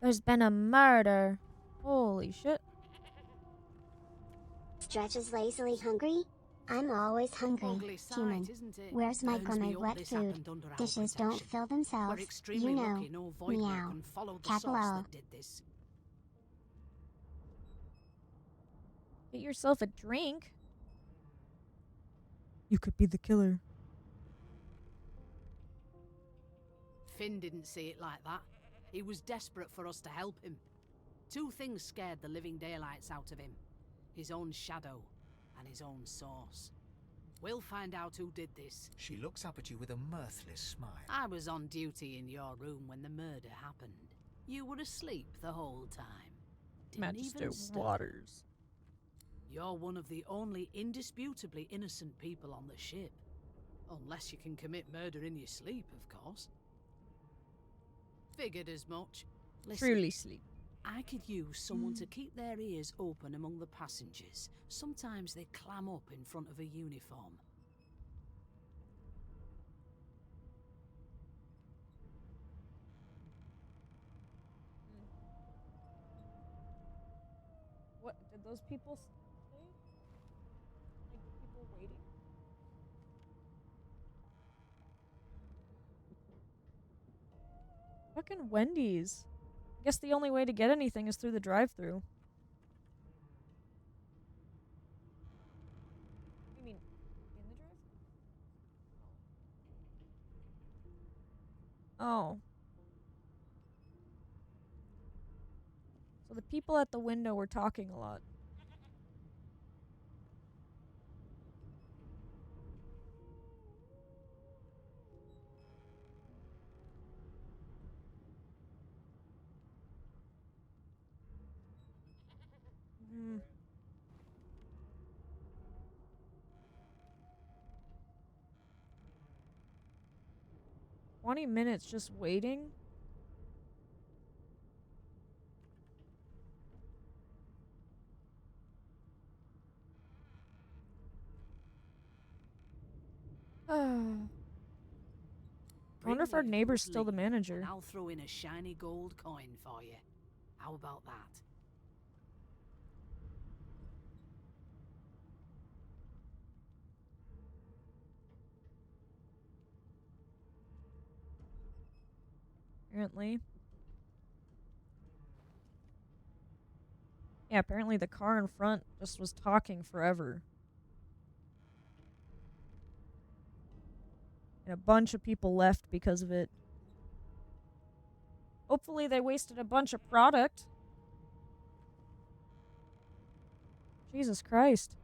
There's been a murder. Holy shit. Stretches lazily hungry? I'm always hungry, human. Where's my gourmet wet food? Dishes don't fill themselves, you know. Meow. Capital. Get yourself a drink. You could be the killer. Finn didn't see it like that. He was desperate for us to help him. Two things scared the living daylights out of him. His own shadow and his own source. We'll find out who did this. She looks up at you with a mirthless smile. I was on duty in your room when the murder happened. You were asleep the whole time. Magister Waters. You're one of the only indisputably innocent people on the ship. Unless you can commit murder in your sleep, of course. Figured as much. Listen, Truly sleep. I could use someone to keep their ears open among the passengers. Sometimes they clam up in front of a uniform. What did those people say? Like people waiting? Fucking Wendy's. I guess the only way to get anything is through the drive-thru. You mean in the drive-thru? Oh. So the people at the window were talking a lot. Mm. "20 minutes just waiting?" I wonder if our neighbor's still the manager. And I'll throw in a shiny gold coin for you. How about that? Apparently. Yeah, apparently the car in front just was talking forever. And a bunch of people left because of it. Hopefully they wasted a bunch of product. Jesus Christ.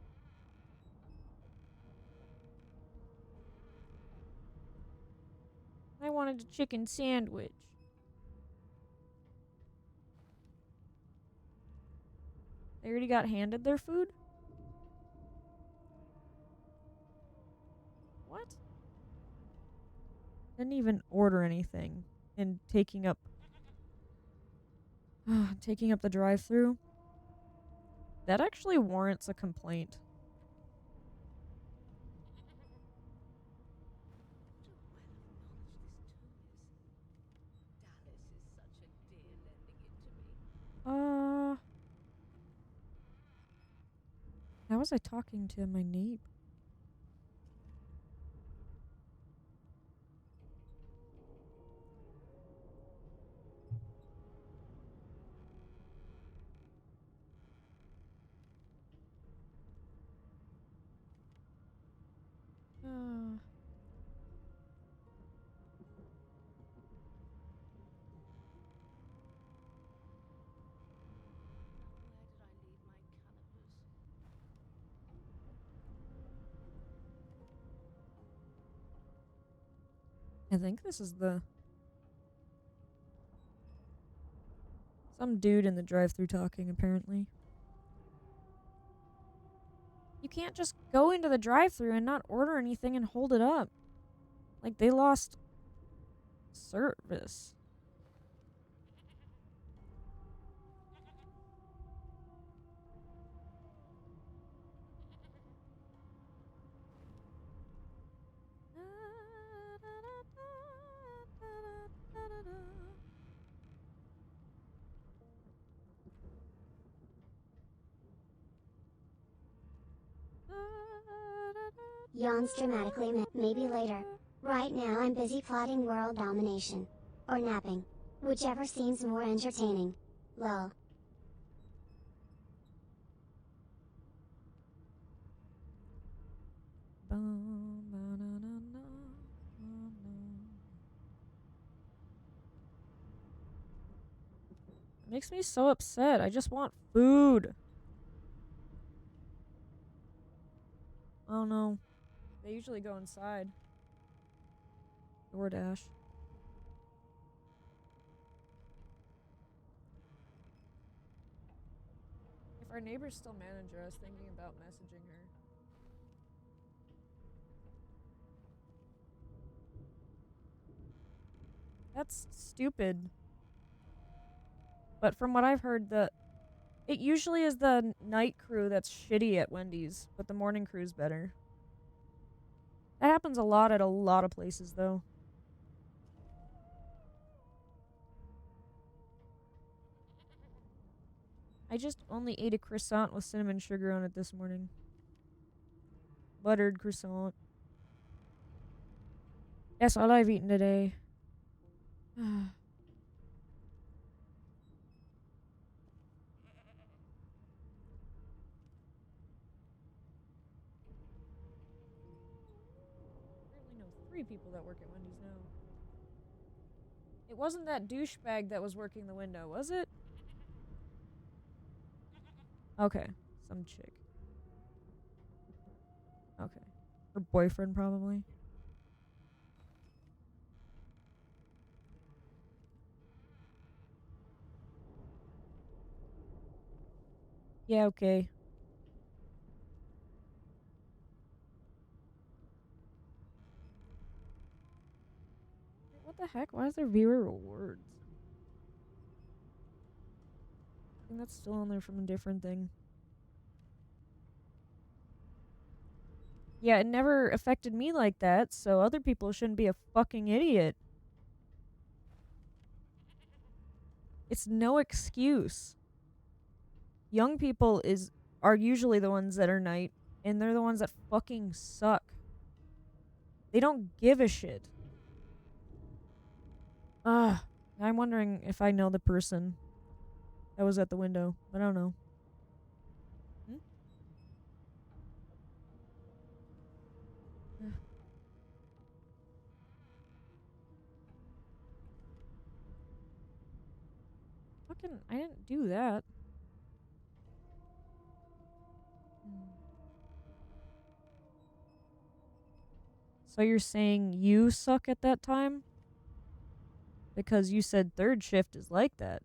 I wanted a chicken sandwich. They already got handed their food? What? didn't even order anything and taking up the drive-through. That actually warrants a complaint. How was I talking to my neighbor? I think this is some dude in the drive-thru talking, apparently. You can't just go into the drive-thru and not order anything and hold it up. Like, they lost service. Yawns dramatically. Maybe later. Right now I'm busy plotting world domination. Or napping. Whichever seems more entertaining. Lol. It makes me so upset. I just want food. Oh no. They usually go inside. DoorDash. If our neighbor's still manager, I was thinking about messaging her. That's stupid. But from what I've heard, it usually is the night crew that's shitty at Wendy's, but the morning crew's better. That happens a lot at a lot of places, though. I just only ate a croissant with cinnamon sugar on it this morning. Buttered croissant. That's all I've eaten today. People that work at Wendy's now. It wasn't that douchebag that was working the window, was it? Okay, some chick. Okay. Her boyfriend, probably. Yeah, okay. What the heck? Why is there viewer rewards? I think that's still on there from a different thing. Yeah, it never affected me like that, so other people shouldn't be a fucking idiot. It's no excuse. Young people are usually the ones that are night, and they're the ones that fucking suck. They don't give a shit. I'm wondering if I know the person that was at the window. I don't know. Fucking, I didn't do that. So you're saying you suck at that time? Because you said third shift is like that.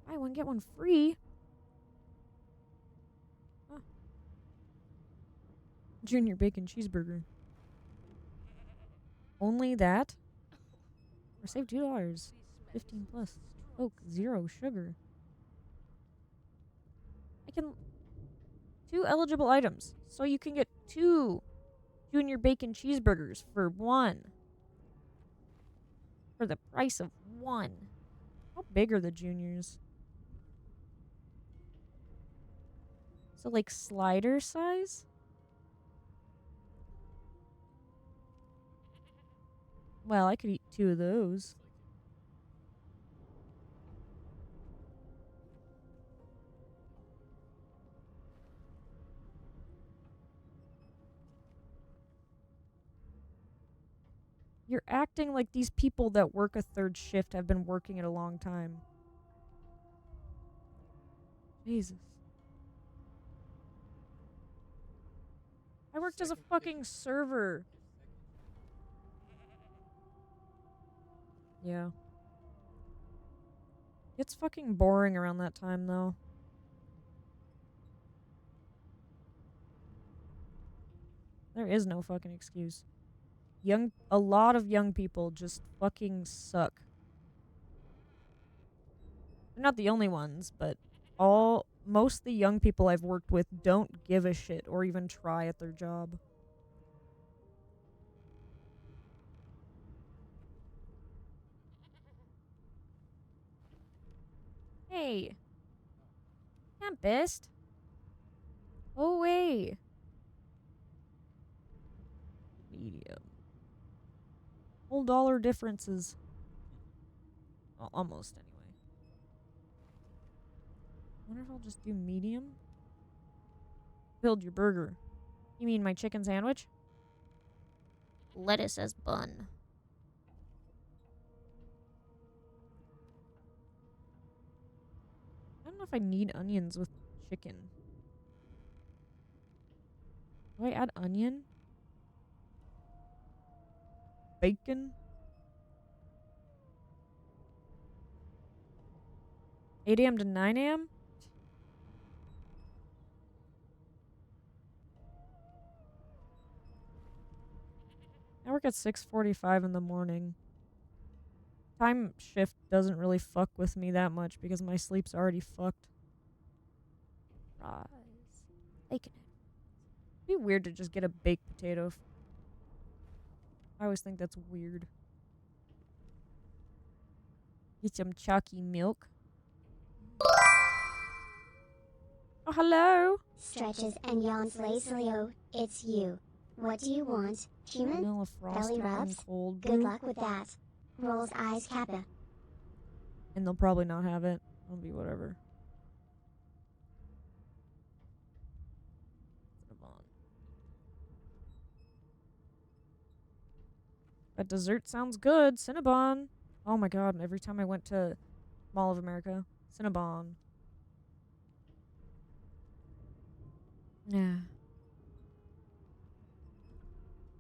Buy one, get one free? Huh. Junior bacon cheeseburger. Only that? Or save $2. 15 plus. Coke, 0 sugar. I can... 2 eligible items. So you can get 2 junior bacon cheeseburgers for 1. For the price of 1. How big are the juniors? So like slider size? Well, I could eat 2 of those. You're acting like these people that work a 3rd shift have been working it a long time. Jesus. I worked as a fucking server. Yeah. It's fucking boring around that time, though. There is no fucking excuse. A lot of young people just fucking suck. They're not the only ones, but most of the young people I've worked with don't give a shit or even try at their job. Hey. Tempest. Oh, wait. Medium. Whole dollar differences. Well, almost, anyway. I wonder if I'll just do medium. Build your burger. You mean my chicken sandwich? Lettuce as bun. I don't know if I need onions with chicken. Do I add onion? Bacon? 8 a.m. to 9 a.m.? I work at 6:45 in the morning. Time shift doesn't really fuck with me that much because my sleep's already fucked. Fries. Bacon. It'd be weird to just get a baked potato. I always think that's weird. Get some chalky milk. Oh, hello. Stretches and yawns lazily. Oh, it's you. What do you want? Human? Vanilla Belly frosting rubs? cold Good brew. luck with that. Rolls eyes Kappa. And they'll probably not have it. It'll be whatever. That dessert sounds good. Cinnabon. Oh my god, every time I went to Mall of America. Cinnabon. Yeah.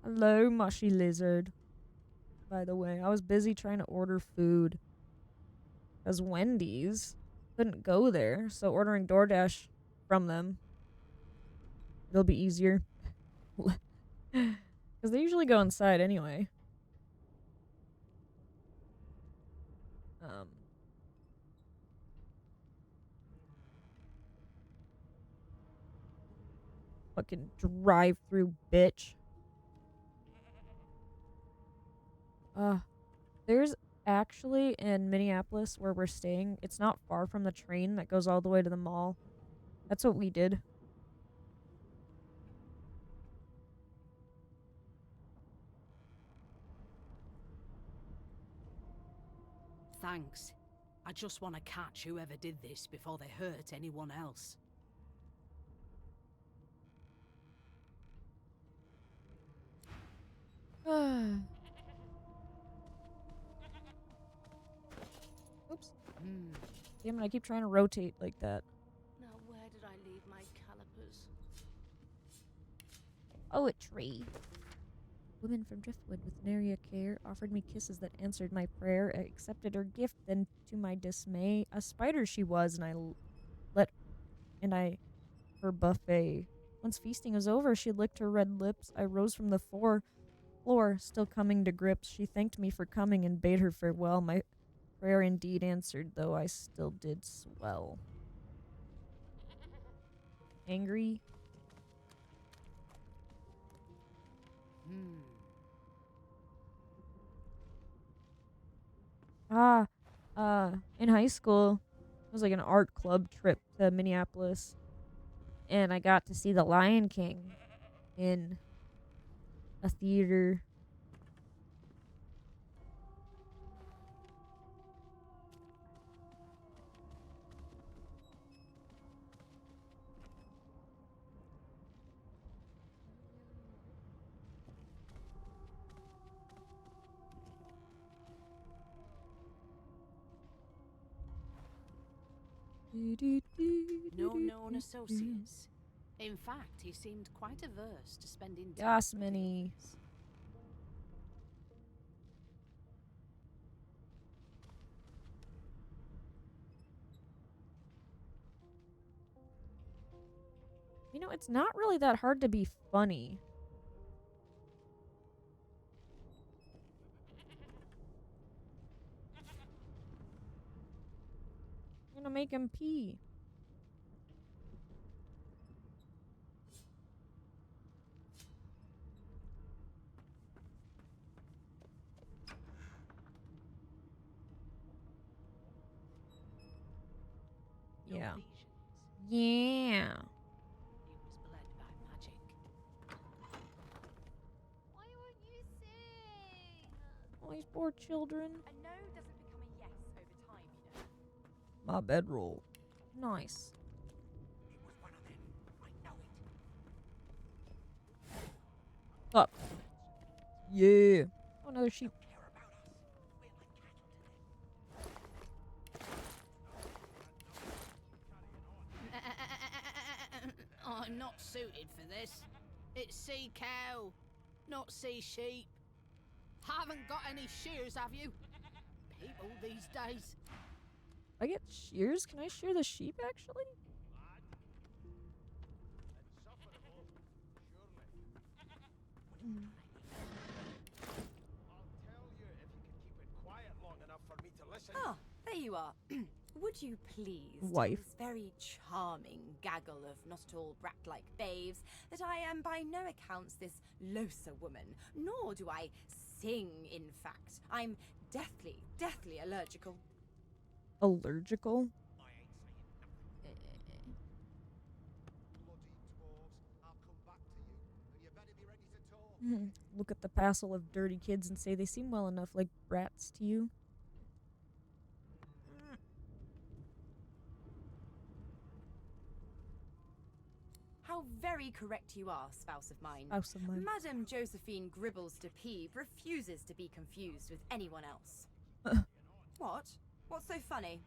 Hello, mushy lizard. By the way, I was busy trying to order food. Because Wendy's couldn't go there, so ordering DoorDash from them. It'll be easier. Because they usually go inside anyway. Fucking drive-through bitch. There's actually in Minneapolis where we're staying, it's not far from the train that goes all the way to the mall. That's what we did. Thanks. I just want to catch whoever did this before they hurt anyone else. Oops. Damn it, I keep trying to rotate like that. Now, where did I leave my calipers? Poetry. Women from Driftwood with nary a care offered me kisses that answered my prayer. I accepted her gift, then to my dismay, a spider she was, and her buffet Once feasting was over, she licked her red lips. I rose from the floor, still coming to grips. She thanked me for coming and bade her farewell. My prayer indeed answered, though I still did swell. Angry? In high school, it was like an art club trip to Minneapolis. And I got to see The Lion King in a theater. No known associates. In fact, he seemed quite averse to spending time. Yasmini. You know, it's not really that hard to be funny. I'm gonna make him pee. Yeah. Yeah. Why won't you sing? Oh, these poor children. A no doesn't become a yes over time, you know. My bedroll. Nice. Up. Yeah. Oh, another sheep. I'm not suited for this. It's sea cow, not sea sheep. Haven't got any shears, have you? People these days. I get shears? Can I shear the sheep, actually? Ah, there you are. Would you please Wife. tell this very charming gaggle of not at all brat-like babes that I am by no accounts this loser woman, nor do I sing, in fact. I'm deathly allergical. Allergical? Look at the passel of dirty kids and say they seem well enough like brats to you. How very correct you are, spouse of mine. Spouse of mine. Madame Josephine Gribbles de Peeve refuses to be confused with anyone else. What? What's so funny?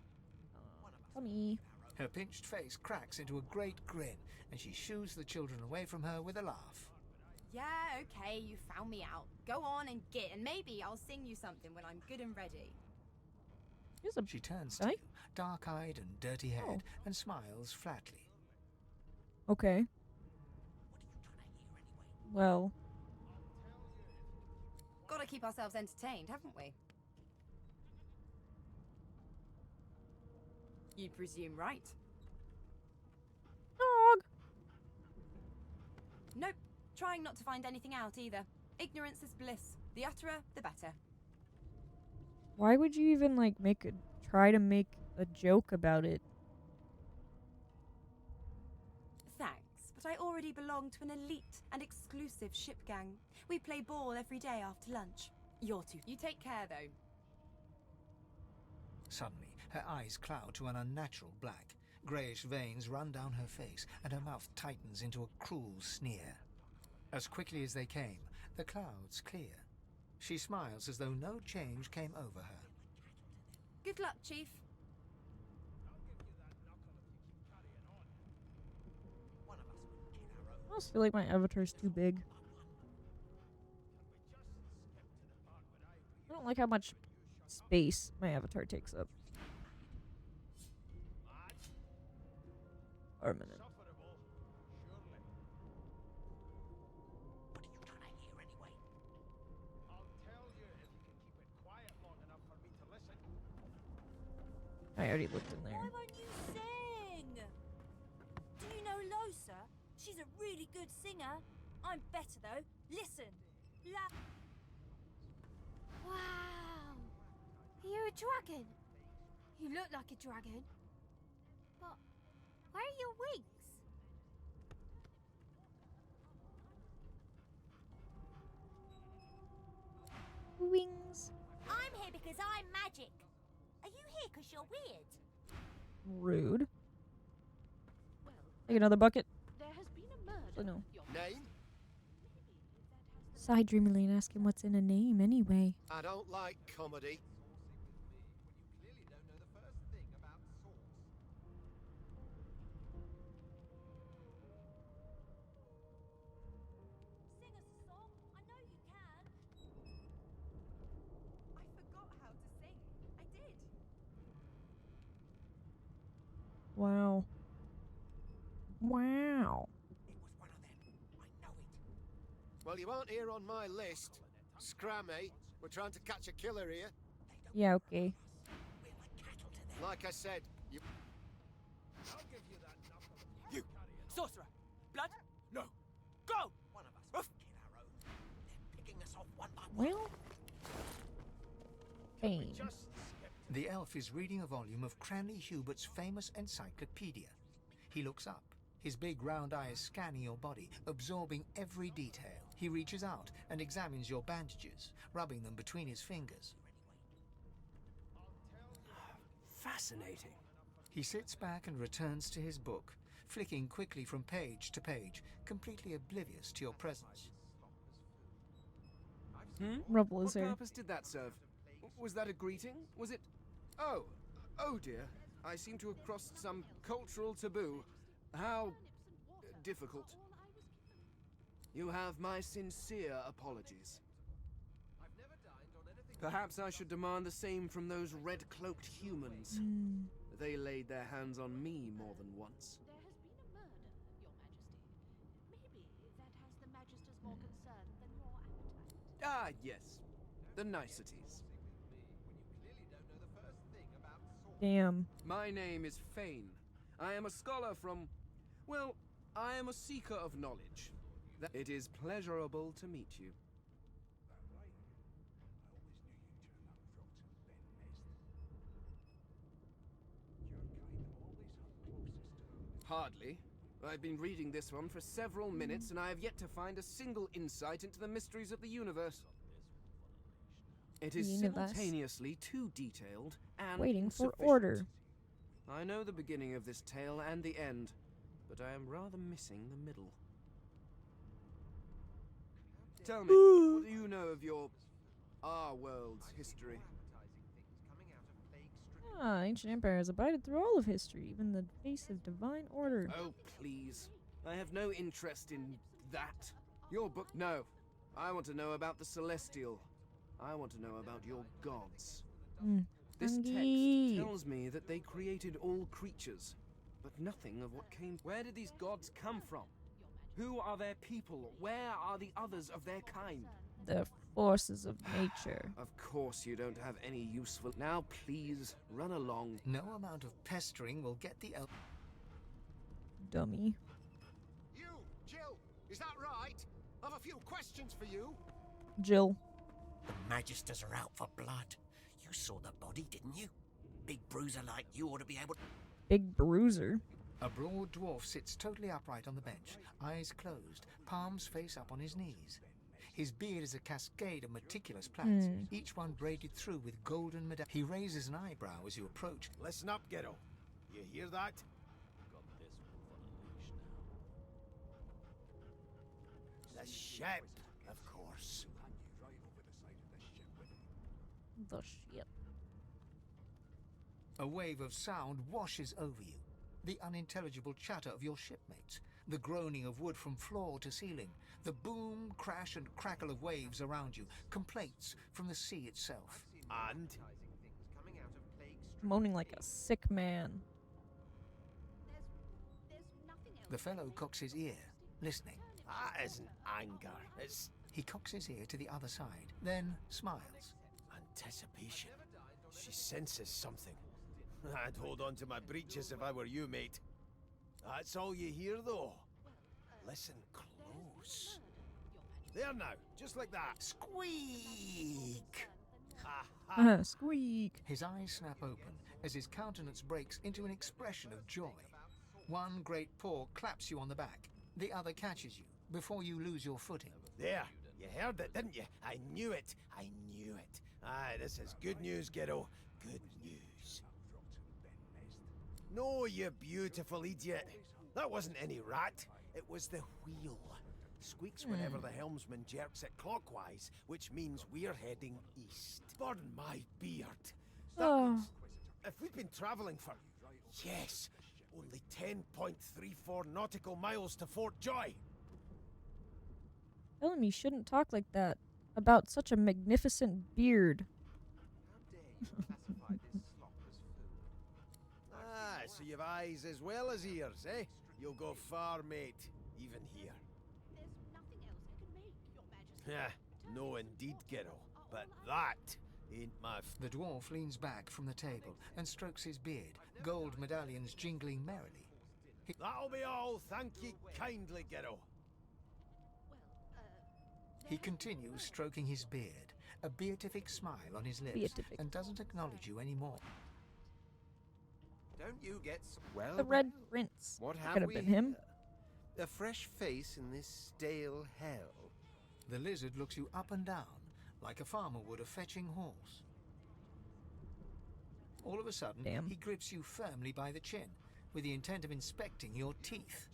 Funny. Her pinched face cracks into a great grin, and she shoos the children away from her with a laugh. Yeah, okay, you found me out. Go on and git, and maybe I'll sing you something when I'm good and ready. She turns to you, dark-eyed and dirty-haired, and smiles flatly. Okay. Well. Gotta keep ourselves entertained, haven't we? You presume right. Dog. Nope. Trying not to find anything out either. Ignorance is bliss. The utterer, the better. Why would you even, like, try to make a joke about it? Thanks, but I already belong to an elite and exclusive ship gang. We play ball every day after lunch. You're two. You take care, though. Suddenly, her eyes cloud to an unnatural black. Greyish veins run down her face, and her mouth tightens into a cruel sneer. As quickly as they came, the clouds clear. She smiles as though no change came over her. Good luck, Chief. I almost feel like my avatar's too big. I don't like how much space my avatar takes up. A minute. I already looked in there. Why won't you sing? Do you know Losa? She's a really good singer. I'm better though. Listen. Wow. You're a dragon. You look like a dragon. But where are your wings? Wings. I'm here because I'm magic. Are you here because you're weird? Rude. Take another bucket. There has been a murder. Oh, no. Name? Sigh dreamily and ask him what's in a name anyway. I don't like comedy. Sing us a song. I know you can. I forgot how to sing. I did. Wow. Wow. Well, you aren't here on my list. Scrammy, we're trying to catch a killer here. Yeah, okay. Like I said, you... You! Sorcerer! Blood? No! Go! One of us. They're picking us off one by one. Well. Fame. The elf is reading a volume of Cranley Hubert's famous encyclopedia. He looks up, his big round eyes scanning your body, absorbing every detail. He reaches out and examines your bandages, rubbing them between his fingers. Fascinating. He sits back and returns to his book, flicking quickly from page to page, completely oblivious to your presence. Ruffle his What hair. purpose did that serve? Was that a greeting? Was it... Oh dear. I seem to have crossed some cultural taboo. How... difficult. You have my sincere apologies. Perhaps I should demand the same from those red-cloaked humans. They laid their hands on me more than once. There has been a murder, Your Majesty. Maybe that has the Magisters more concerned than your appetite. Ah, yes. The niceties. Damn. My name is Fane. I am a scholar from... Well, I am a seeker of knowledge. It is pleasurable to meet you. Hardly. I've been reading this one for several minutes, and I have yet to find a single insight into the mysteries of the universe. It is simultaneously too detailed and Waiting for insufficient. order. I know the beginning of this tale and the end, but I am rather missing the middle. Tell me, what do you know of our world's history? Ah, ancient empire has abided through all of history, even the face of divine order. Oh, please. I have no interest in that. Your book... No. I want to know about the Celestial. I want to know about your gods. This text tells me that they created all creatures, but nothing of what came... Where did these gods come from? Who are their people? Where are the others of their kind? The forces of nature. Of course you don't have any useful... Now please, run along. No amount of pestering will get the elf... Dummy. You, Jill, is that right? I've a few questions for you. Jill. The Magisters are out for blood. You saw the body, didn't you? Big bruiser like you ought to be able to... Big bruiser. A broad dwarf sits totally upright on the bench, eyes closed, palms face up on his knees. His beard is a cascade of meticulous plaits, each one braided through with golden medallions. He raises an eyebrow as you approach. Listen up, Ghetto. You hear that? The ship, of course. The ship. A wave of sound washes over you. The unintelligible chatter of your shipmates, the groaning of wood from floor to ceiling, the boom, crash and crackle of waves around you, complaints from the sea itself. And? Moaning like a sick man. The fellow cocks his ear, listening. That isn't anger, it's... He cocks his ear to the other side, then smiles. Anticipation. She senses something. I'd hold on to my breeches if I were you, mate. That's all you hear, though. Listen close. There now, just like that. Squeak! Squeak. His eyes snap open as his countenance breaks into an expression of joy. One great paw claps you on the back. The other catches you before you lose your footing. There, you heard it, didn't you? I knew it. I knew it. Aye, this is good news, kiddo. Good news. No, you beautiful idiot. That wasn't any rat. It was the wheel. Squeaks whenever the helmsman jerks it clockwise, which means we're heading east. Burn my beard. That means if we've been travelling for, yes, only 10.34 nautical miles to Fort Joy. Bellamy shouldn't talk like that about such a magnificent beard. Ah, so you've eyes as well as ears, eh? You'll go far, mate, even here. Yeah, no indeed, kiddo. But that ain't my The dwarf leans back from the table and strokes his beard, gold medallions jingling merrily. That'll be all, thank ye kindly, kiddo. He continues stroking his beard, a beatific smile on his lips, Beatific. and doesn't acknowledge you anymore. Don't you get well? The Red Prince. What Could have we been him. here? A fresh face in this stale hell. The lizard looks you up and down, like a farmer would a fetching horse. All of a sudden, he grips you firmly by the chin, with the intent of inspecting your teeth.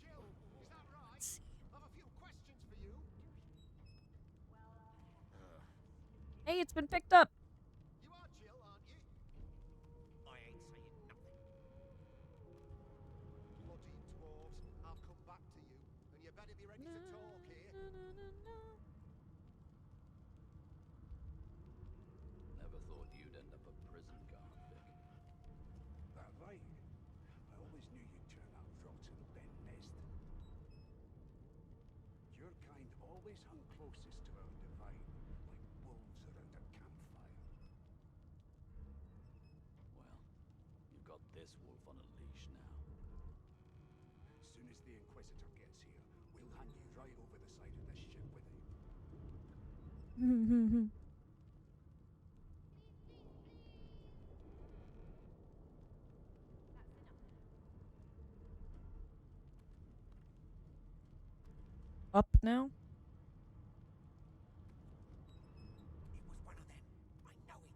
Hey, it's been picked up. I ain't saying nothing. Bloody dwarves, I'll come back to you, and you better be ready to talk here. Never thought you'd end up a prison guard, Vic. That right. I always knew you'd turn out rotten, Ben Nest. Your kind always hung closest to our divine, like wolves around a campfire. Well, you've got this wolf on a leash now. As soon as the Inquisitor gets here, we'll hand you right over the side of this ship with him. Up now? It was one of them. I know it.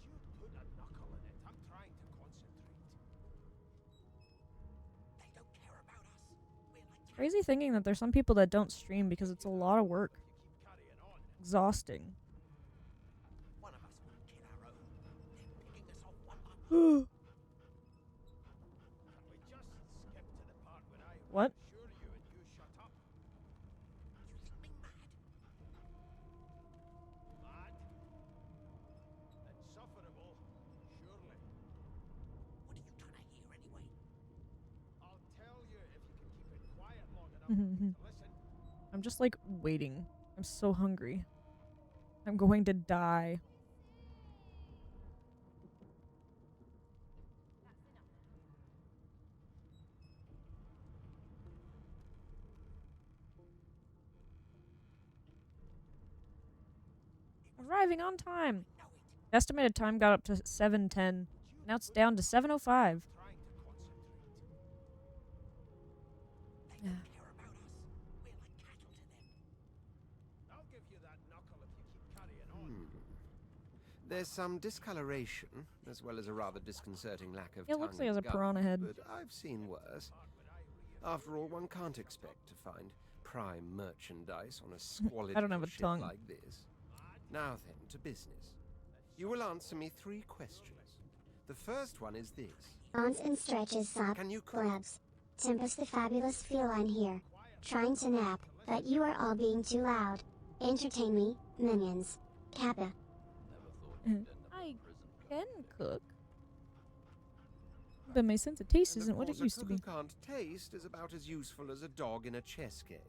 You put a knuckle in it. I'm trying to concentrate. They don't care about us. We're like Crazy thinking that there's some people that don't stream because it's a lot of work. Exhausting. one of us will kill our own. They're picking us off one by one. Can we just skip to the part when I What? assure you and you shut up? You think me mad? Mad? Insufferable, surely. What are you trying to hear anyway? I'll tell you if you can keep it quiet long enough to listen. I'm just like waiting. I'm so hungry. I'm going to die. Arriving on time. Estimated time got up to 7:10. Now it's down to 7:05. They don't care about us. We're like cattle to them. I'll give you that knuckle if you keep carrying on. There's some discoloration, as well as a rather disconcerting lack of It looks tongue like it has a and gum, piranha head. But I've seen worse. After all, one can't expect to find prime merchandise on a squalid I don't have a ship tongue. like this. Now then, to business. You will answer me 3 questions. The first one is this. Bounce and stretches sob Can you blabs. Tempest the fabulous feline here. Trying to nap, but you are all being too loud. Entertain me, minions. Kappa. I can cook. But my sense of taste And isn't of what it course, used a to cook be. who can't taste is about as useful as a dog in a chess game.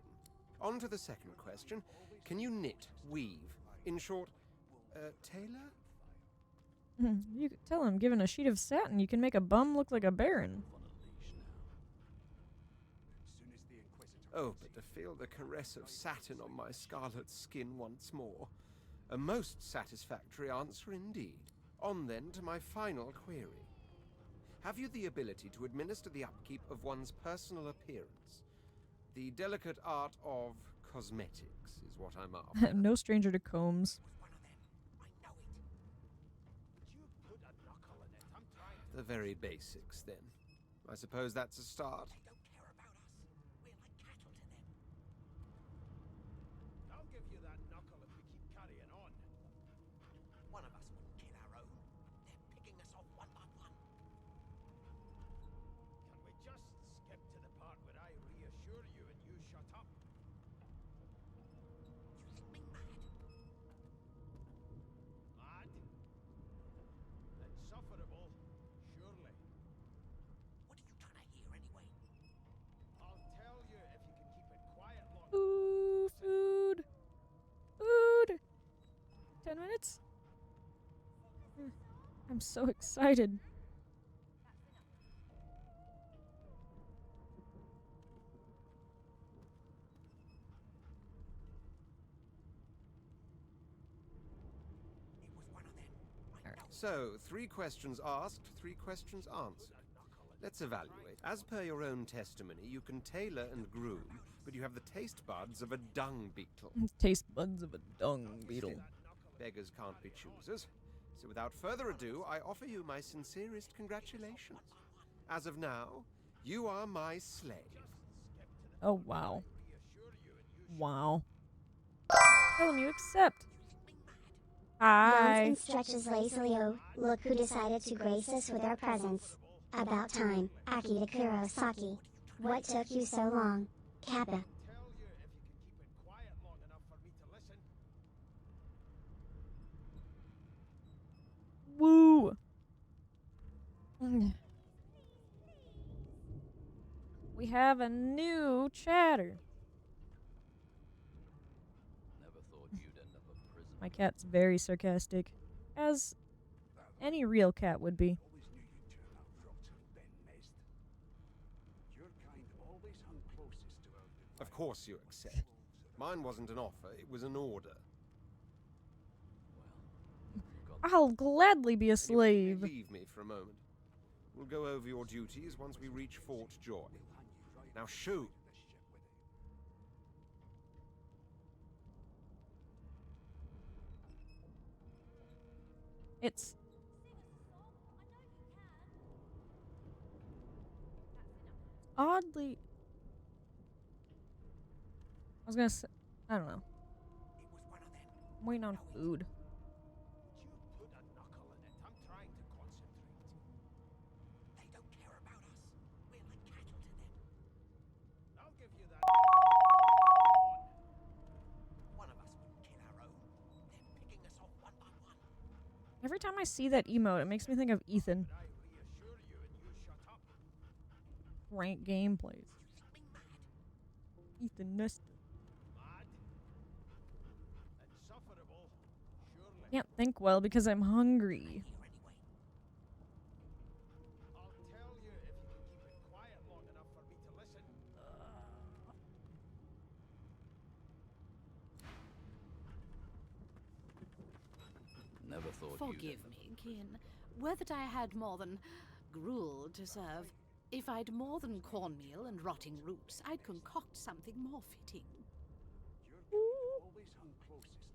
On to the second question. Can you knit, weave? In short, tailor? You could tell him, given a sheet of satin, you can make a bum look like a baron. Oh, but to feel the caress of satin on my scarlet skin once more. A most satisfactory answer indeed. On then to my final query. Have you the ability to administer the upkeep of one's personal appearance? The delicate art of cosmetics is what I'm after. No stranger to combs. The very basics, then. I suppose that's a start. I'll give you that knuckle if we keep carrying on. One of us wouldn't kill our own. They're picking us off one by one. Can we just skip to the part where I reassure you and you shut up? You think me mad? Mad? Insufferable, surely. What are you trying to hear anyway? I'll tell you if you can keep it quiet long. Ooh, food. Food. 10 minutes? I'm so excited. So, 3 questions asked, 3 questions answered. Let's evaluate. As per your own testimony, you can tailor and groom, but you have the taste buds of a dung beetle. Taste buds of a dung beetle. Beggars can't be choosers. So without further ado, I offer you my sincerest congratulations. As of now, you are my slave. Oh, wow. Wow. Tell him you accept. Hi. Yawns and stretches lazily. Oh, look who decided to grace us with our presence. About time, Akita Kurosaki. What took you so long, Kappa? Woo. We have a new chatter. Never thought you'd end up a prisoner. My cat's very sarcastic, as any real cat would be. Of course you accept. Mine wasn't an offer, it was an order. I'll gladly be a slave. Leave me for a moment. We'll go over your duties once we reach Fort Joy. Now shoot! It's... oddly... I was gonna say... I don't know. I'm waiting on food. Every time I see that emote, it makes me think of Ethan. Rank gameplays. Ethan Nestor. Can't think well because I'm hungry. Never thought Forgive me, Kin. Were that I had more than gruel to serve. If I'd more than cornmeal and rotting roots, I'd concoct something more fitting.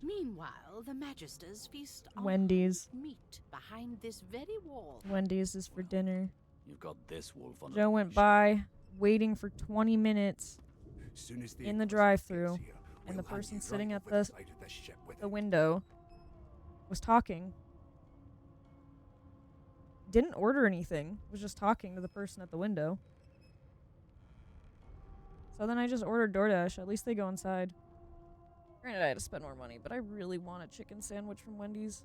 Meanwhile, the Magisters feast on Wendy's. meat behind this very wall. Wendy's is for dinner. You've got this wolf on Joe went by, waiting for 20 minutes in the drive-thru, and the person sitting at the window was talking. Didn't order anything. Was just talking to the person at the window. So then I just ordered DoorDash. At least they go inside. Granted, I had to spend more money, but I really want a chicken sandwich from Wendy's.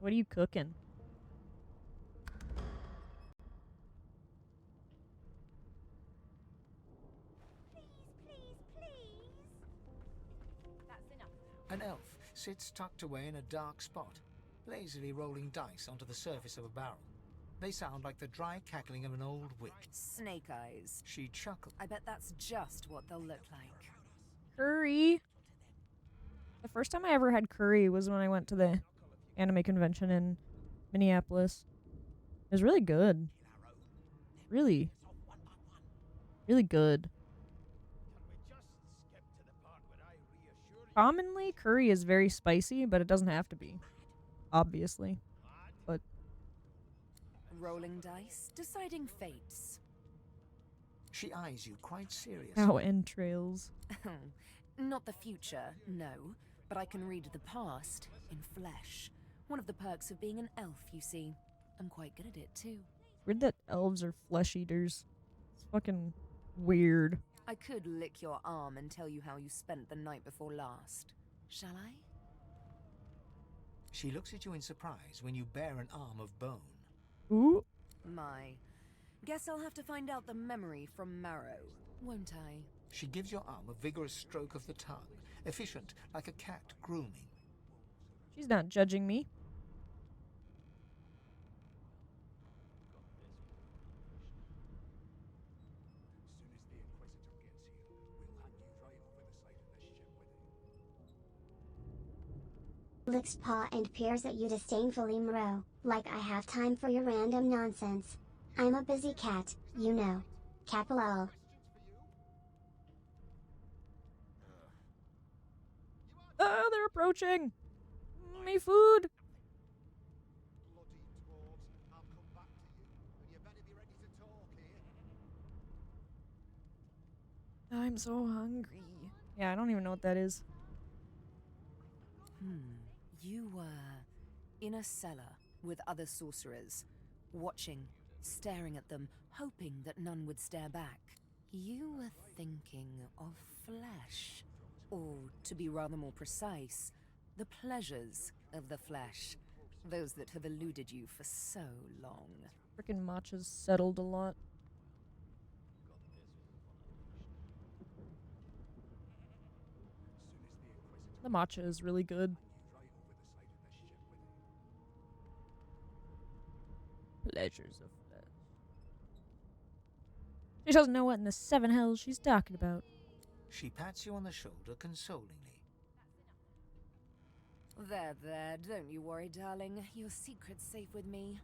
What are you cooking? sits tucked away in a dark spot, lazily rolling dice onto the surface of a barrel. They sound like the dry cackling of an old wick. Snake eyes. She chuckled. I bet that's just what they'll look like. Curry. The first time I ever had curry was when I went to the anime convention in Minneapolis. It was really good. Really. Really good. Commonly, curry is very spicy, but it doesn't have to be. Obviously. But rolling dice, deciding fates. She eyes you quite seriously. How entrails. Not the future, no, but I can read the past in flesh. One of the perks of being an elf, you see. I'm quite good at it, too. Weird that elves are flesh eaters. It's fucking weird. I could lick your arm and tell you how you spent the night before last. Shall I? She looks at you in surprise when you bare an arm of bone. Ooh. My. Guess I'll have to find out the memory from Marrow, won't I? She gives your arm a vigorous stroke of the tongue, efficient like a cat grooming. She's not judging me. Licks paw and peers at you disdainfully, Moreau, like I have time for your random nonsense. I'm a busy cat, you know. Capital. Oh, they're approaching! Me food! I'm so hungry. Yeah, I don't even know what that is. You were in a cellar with other sorcerers, watching, staring at them, hoping that none would stare back. You were thinking of flesh. Or, to be rather more precise, the pleasures of the flesh. Those that have eluded you for so long. Frickin' matcha's settled a lot. The matcha is really good. Pleasures of flesh. She doesn't know what in the seven hells she's talking about. She pats you on the shoulder consolingly. There, don't you worry, darling. Your secret's safe with me.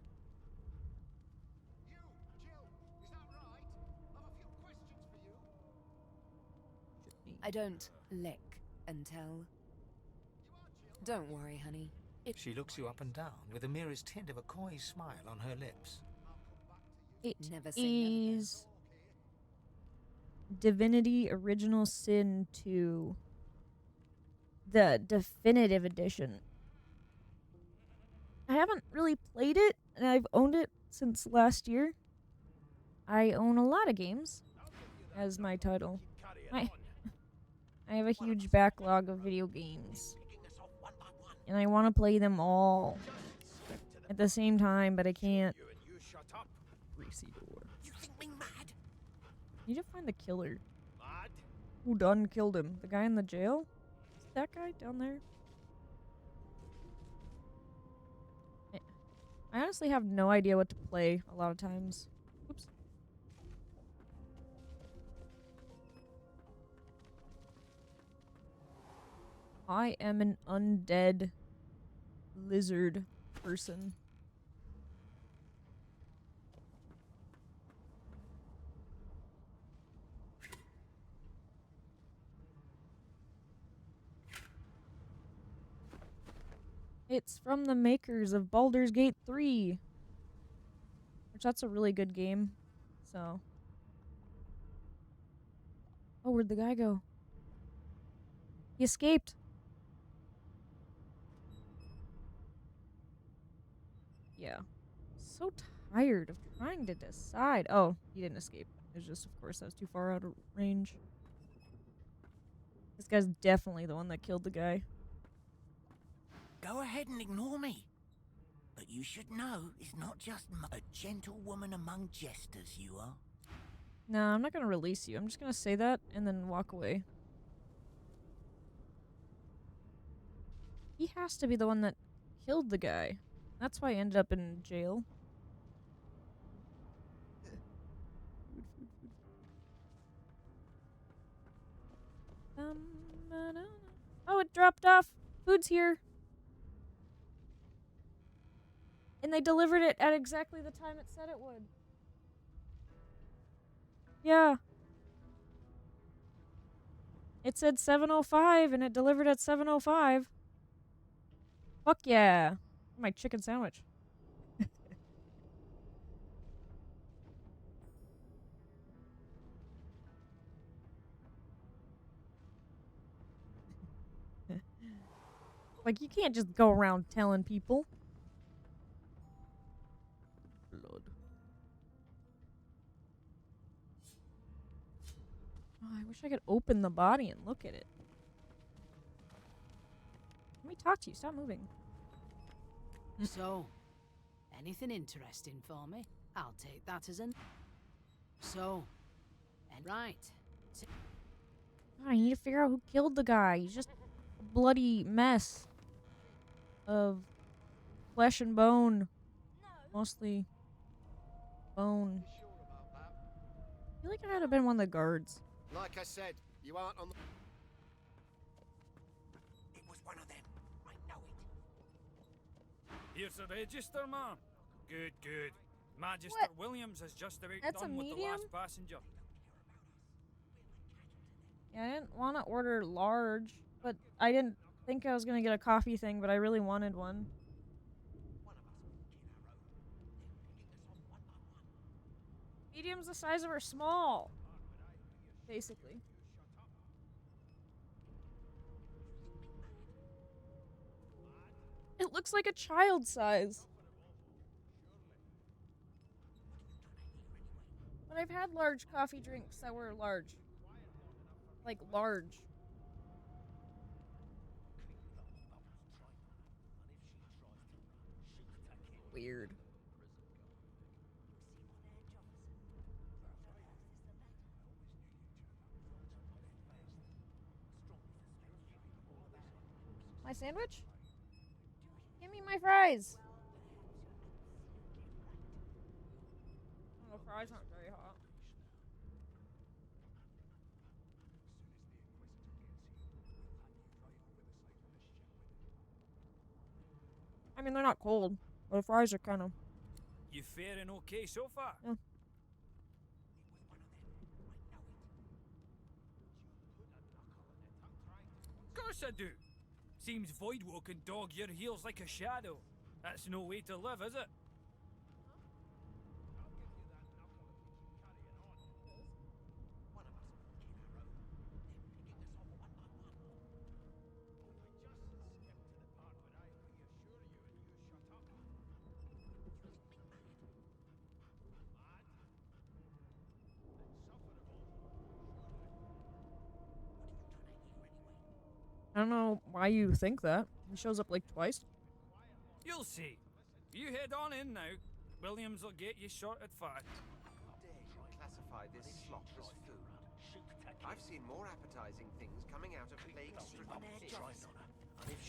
I don't lick and tell. Don't worry, honey. She looks you up and down with the merest hint of a coy smile on her lips. It never say is Divinity Original Sin 2. The definitive edition. I haven't really played it, and I've owned it since last year. I own a lot of games as my title. I have a huge backlog of video games. And I want to play them all at the same time, but I can't. Greasy door. You think me mad? Need to find the killer. Who done killed him? The guy in the jail? Is it that guy down there? I honestly have no idea what to play a lot of times. Oops. I am an undead lizard person. It's from the makers of Baldur's Gate 3. Which that's a really good game. So. Oh, where'd the guy go? He escaped. Yeah. So tired of trying to decide. Oh, he didn't escape. It's just, of course, I was too far out of range. This guy's definitely the one that killed the guy. Go ahead and ignore me. But you should know it's not just a gentlewoman among jesters, you are. No, I'm not going to release you. I'm just going to say that and then walk away. He has to be the one that killed the guy. That's why I ended up in jail. Oh, it dropped off. Food's here. And they delivered it at exactly the time it said it would. Yeah. It said 7:05 and it delivered at 7:05. Fuck yeah. My chicken sandwich. Like, you can't just go around telling people. Blood. Oh, I wish I could open the body and look at it. Let me talk to you. Stop moving. So, anything interesting for me? I'll take that as an... So, and right. God, I need to figure out who killed the guy. He's just a bloody mess of flesh and bone. Mostly bone. I feel like it had to have been one of the guards. Like I said, you aren't on the... It was one of them. I know it. Here's the register, ma'am. Good, good. Magister What? Williams has just about That's a done with the medium? last passenger. Yeah, I didn't want to order large, but I didn't think I was going to get a coffee thing, but I really wanted one. Medium's the size of her small, basically. It looks like a child size. But I've had large coffee drinks that were large. Like, large. Weird. My sandwich? Give me my fries. Oh, fries aren't very hot. I mean, they're not cold, but the fries are kind of... You faring okay so far? Yeah. Of course I do. Seems Voidwalk can dog your heels like a shadow. That's no way to live, is it? I don't know why you think that. He shows up like twice. You'll see. You head on in now. Williams will get you sorted fast. Classify this slop as food. I've seen more appetizing things coming out of plague-stricken fish. What's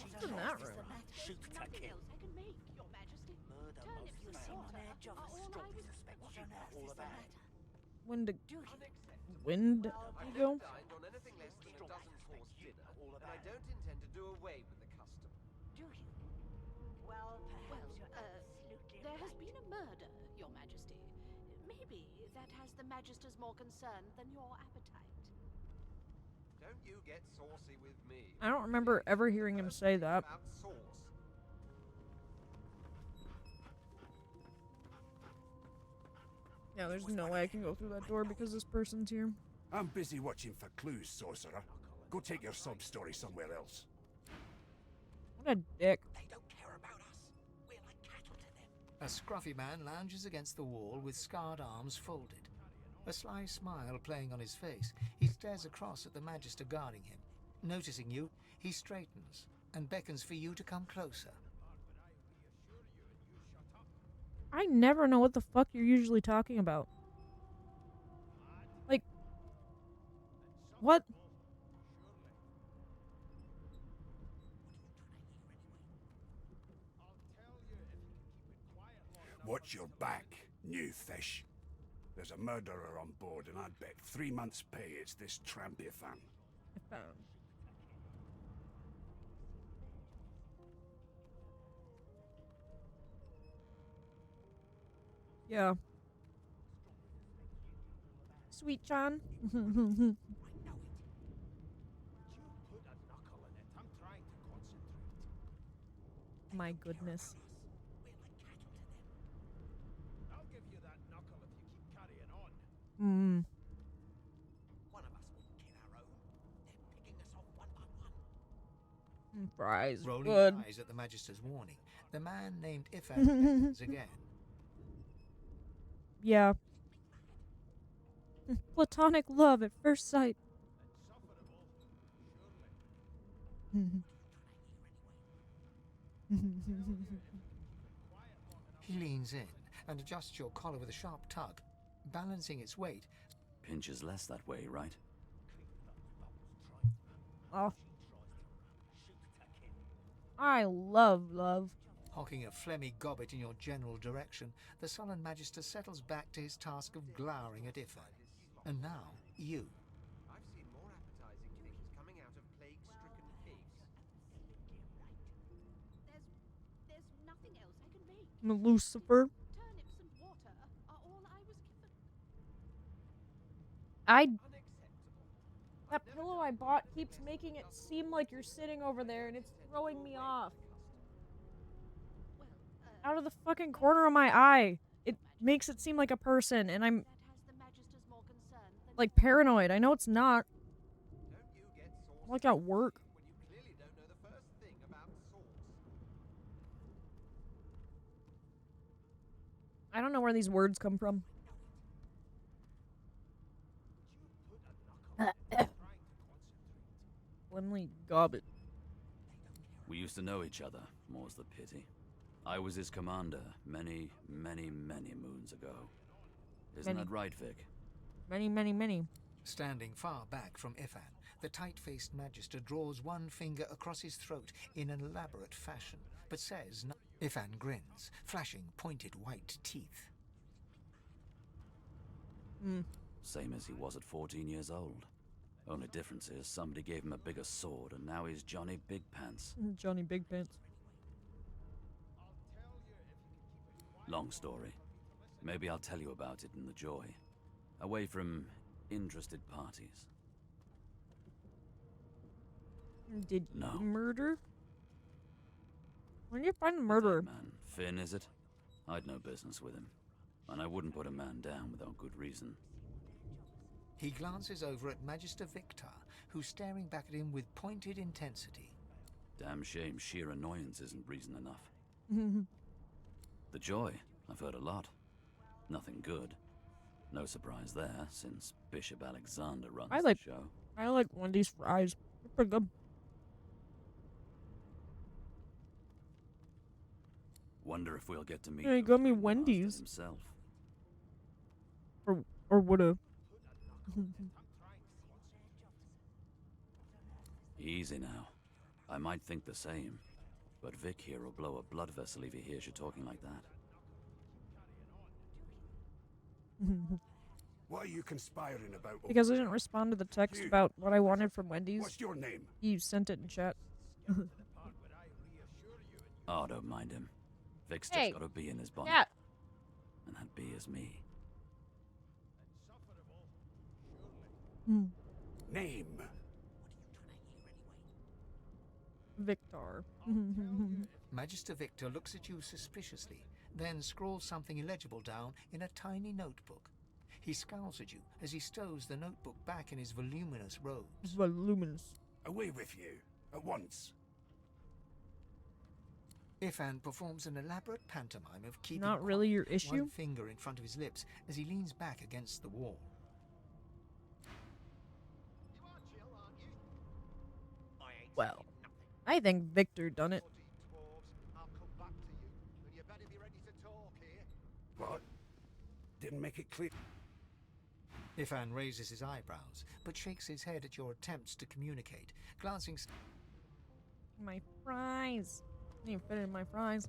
in that room? Shoot to kill. I can make, Your Majesty. Turn if you slaughter. Are all I all of that. Wind go? Dined on anything less than a dozen-course dinner, and I don't intend to do away with the custom. Do you? Well, there has been a murder, Your Majesty. Maybe that has the Magisters more concerned than your appetite. Don't you get saucy with me. I don't remember ever hearing him say that. About sauce. Yeah, there's no way I can go through that door because this person's here. I'm busy watching for clues, sorcerer. Go take your sub-story somewhere else. What a dick. They don't care about us. We're like cattle to them. A scruffy man lounges against the wall with scarred arms folded. A sly smile playing on his face, he stares across at the Magister guarding him. Noticing you, he straightens and beckons for you to come closer. I never know what the fuck you're usually talking about. Like, what? Watch your back, new fish. There's a murderer on board, and I'd bet 3 months' pay it's this tramp Ifan. Yeah. Sweet John. My goodness. I'll give you that knuckle if you keep carrying on. Mm. One of us wouldn't kill our own. They're picking us off one by one. Fries. Rolling Good. eyes at the Magister's warning, the man named Ifan beckons again. Yeah. Platonic love at first sight. He leans in and adjusts your collar with a sharp tug, balancing its weight. Pinches less that way, right? Oh. I love love. Hocking a phlegmy gobbet in your general direction, the sullen Magister settles back to his task of glowering at Ifan. And now, you. I've seen more appetizing things coming out of plague-stricken pigs. There's nothing else I can make. Lucifer. Turnips and water are all I was given. That pillow I bought keeps making it seem like you're sitting over there, and it's throwing me off. Out of the fucking corner of my eye, it makes it seem like a person, and I'm like paranoid. I know it's not. I'm like at work. I don't know where these words come from. Lemley Gobbet. We used to know each other, more's the pity. I was his commander many, many, many moons ago. Isn't that right, Vic? Many, many, many. Standing far back from Ifan, the tight-faced Magister draws one finger across his throat in an elaborate fashion, but says no. Ifan grins, flashing pointed white teeth. Same as he was at 14 years old. Only difference is somebody gave him a bigger sword, and now he's Johnny Big Pants. Johnny Big Pants. Long story. Maybe I'll tell you about it in the Joy. Away from interested parties. Did No. you murder? When did you find the murderer? Man, Finn, is it? I'd no business with him. And I wouldn't put a man down without good reason. He glances over at Magister Victor, who's staring back at him with pointed intensity. Damn shame sheer annoyance isn't reason enough. The Joy, I've heard a lot. Nothing good. No surprise there, since Bishop Alexander runs the show. I like Wendy's fries. They're pretty good. Wonder if we'll get to meet Yeah, he got me Wendy's. himself. Or would've. Easy now. I might think the same, but Vic here will blow a blood vessel if he hears you talking like that. What are you conspiring about? Because I didn't respond to the text about what I wanted from Wendy's. What's your name? You sent it in chat. Oh, don't mind him. Vic's Hey, just got a bee in his bonnet. cat. And that bee is me. Name. Victor. Magister Victor looks at you suspiciously, then scrawls something illegible down in a tiny notebook. He scowls at you as he stows the notebook back in his voluminous robes. Voluminous. Away with you. At once. Ifan performs an elaborate pantomime of keeping Not really your issue? one finger in front of his lips as he leans back against the wall. Well, I think Victor done it. What? Didn't make it clear. Ifan raises his eyebrows, but shakes his head at your attempts to communicate, glancing... My fries. I need to fit in my fries.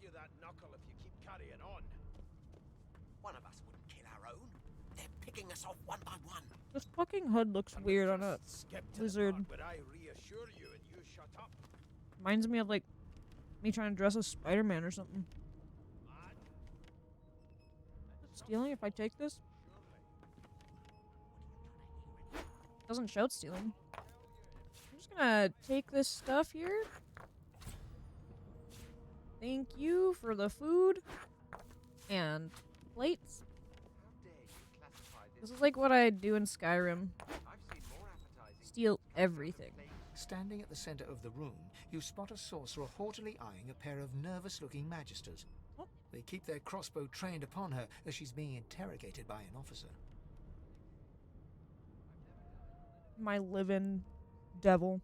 you that knuckle if you keep carrying on. One of us wouldn't kill our own. They're picking us off one by one. This fucking hood looks weird on a lizard. But I reassure you and you shut up. Reminds me of like me trying to dress as Spider-Man or something. Stealing if I take this? Doesn't show it's stealing. I'm just gonna take this stuff here. Thank you for the food and plates. This is like what I do in Skyrim. Steal everything. Standing at the center of the room, you spot a sorcerer haughtily eyeing a pair of nervous-looking magisters. They keep their crossbow trained upon her as she's being interrogated by an officer. My live-in devil.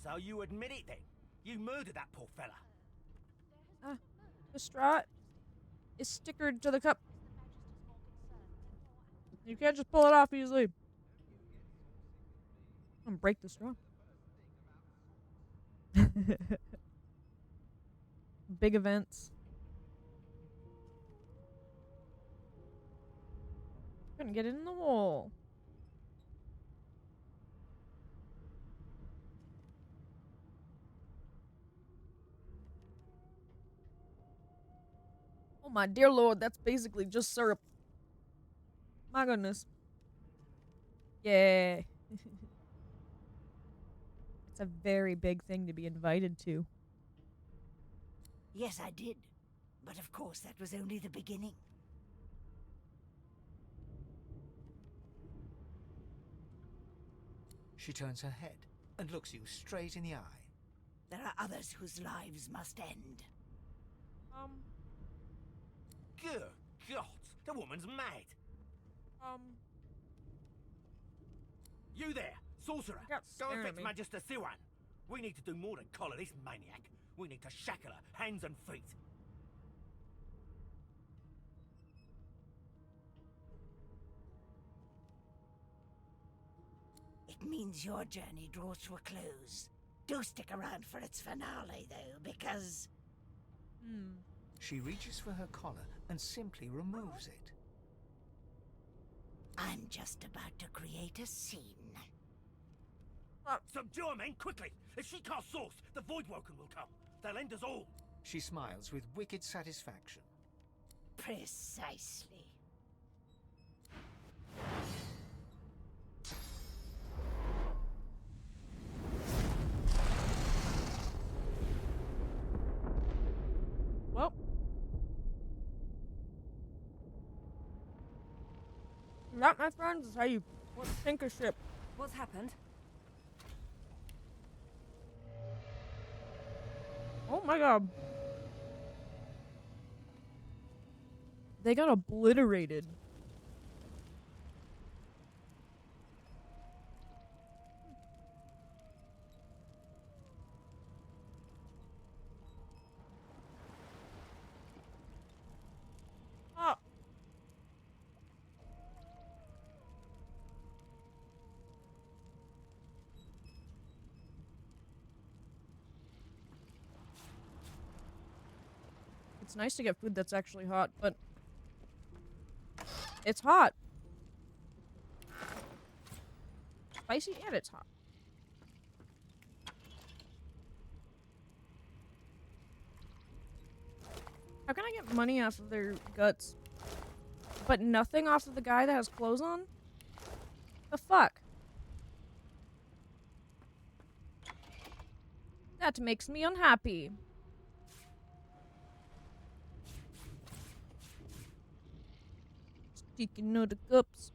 So you admit it then? You murdered that poor fella? The straw is stickered to the cup. You can't just pull it off easily. I'm gonna break the straw. Big events. Couldn't get it in the hole. Oh my dear lord, that's basically just syrup. My goodness. Yeah. It's a very big thing to be invited to. Yes, I did. But of course, that was only the beginning. She turns her head and looks you straight in the eye. There are others whose lives must end. Good God, the woman's mad. You there, sorcerer. Go and fetch Magister Siwan. We need to do more than collar this maniac. We need to shackle her, hands and feet. It means your journey draws to a close. Do stick around for its finale, though, because... She reaches for her collar and simply removes it. I'm just about to create a scene. Subdue her, men, quickly! If she casts Source, the Voidwoken will come. They'll end us all. She smiles with wicked satisfaction. Precisely. Well. That, my friends, is how you sink a ship. What's happened? Oh my god. They got obliterated. Oh. It's nice to get food that's actually hot, but it's hot. Spicy and it's hot. How can I get money off of their guts, but nothing off of the guy that has clothes on? The fuck? That makes me unhappy. Speaking of the cups.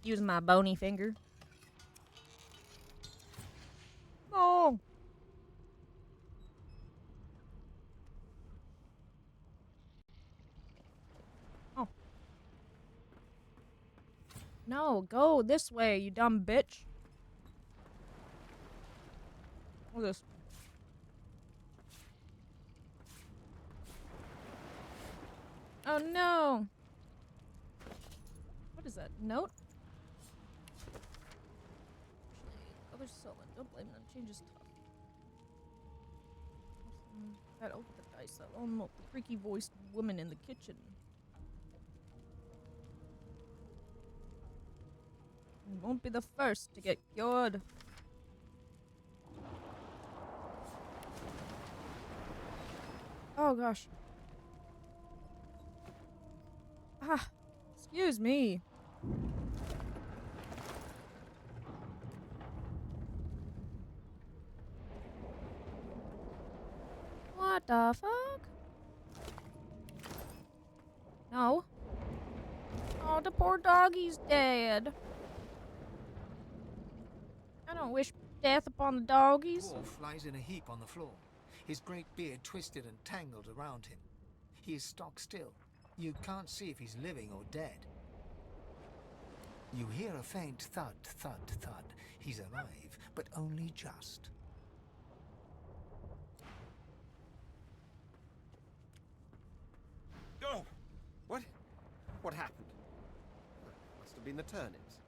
Use my bony finger. Oh. Oh. No, go this way, you dumb bitch. Look at this. Oh no! What is that? Note? Others sullen. Don't blame them. Change is tough. That opened the dice. That almost the freaky voiced woman in the kitchen. You won't be the first to get cured. Oh gosh. Ah, excuse me. What the fuck? No. Oh, the poor doggy's dead. I don't wish death upon the doggies. Wolf lies in a heap on the floor, his great beard twisted and tangled around him. He is stock still. You can't see if he's living or dead. You hear a faint thud, thud, thud. He's alive, but only just. Oh! What happened? Must have been the turnips.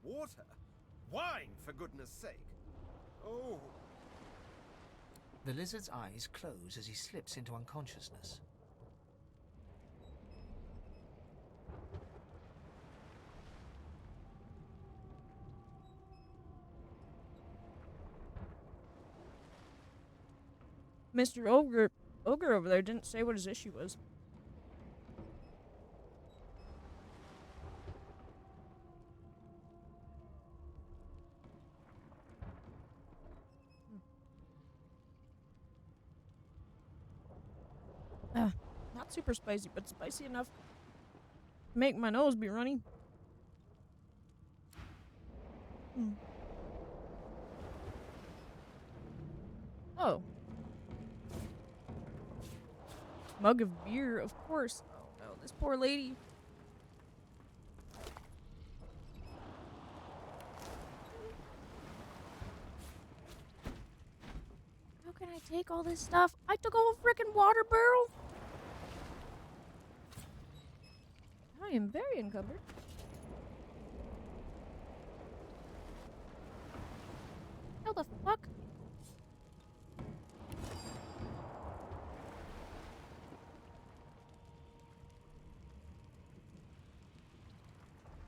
Water? Wine, for goodness sake! Oh! The lizard's eyes close as he slips into unconsciousness. Mr. Ogre over there didn't say what his issue was. Not super spicy, but spicy enough to make my nose be runny. Oh. Mug of beer, of course. Oh no, this poor lady. How can I take all this stuff? I took a whole frickin' water barrel. I am very encumbered. How the fuck?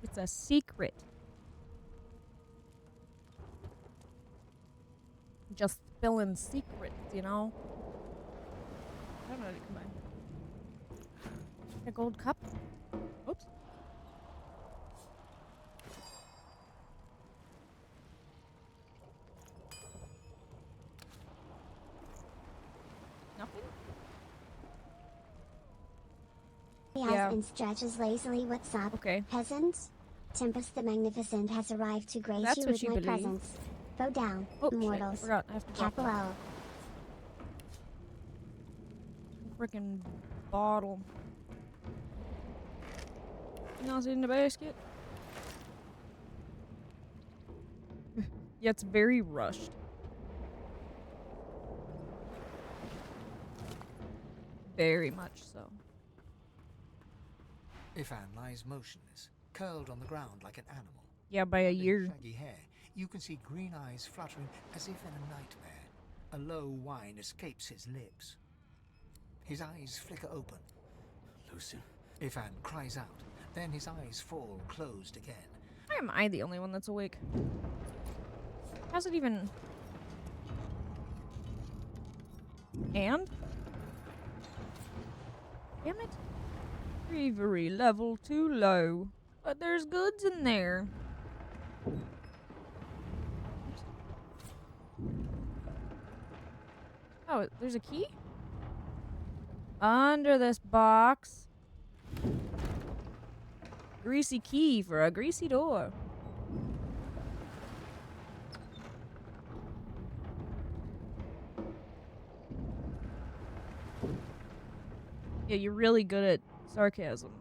It's a secret. Just spilling secrets, you know? I don't know how to combine. A gold cup? Oops. Nothing? Yeah. And stretches lazily. What's up, peasants? Tempest the Magnificent has arrived to grace you with my presence. Bow down, mortals. Shit, I forgot. I have to drop Capo. Frickin' bottle. Not in the basket. Yeah, it's very rushed. Very much so. Ifan lies motionless, curled on the ground like an animal. Yeah, by a year. Shaggy hair, you can see green eyes fluttering as if in a nightmare. A low whine escapes his lips. His eyes flicker open. Lucien. Ifan cries out. Then his eyes fall closed again. Why am I the only one that's awake? How's it even... And? Damn it. Bravery level too low. But there's goods in there. Oh, there's a key? Under this box. Greasy key for a greasy door. Yeah, you're really good at sarcasm.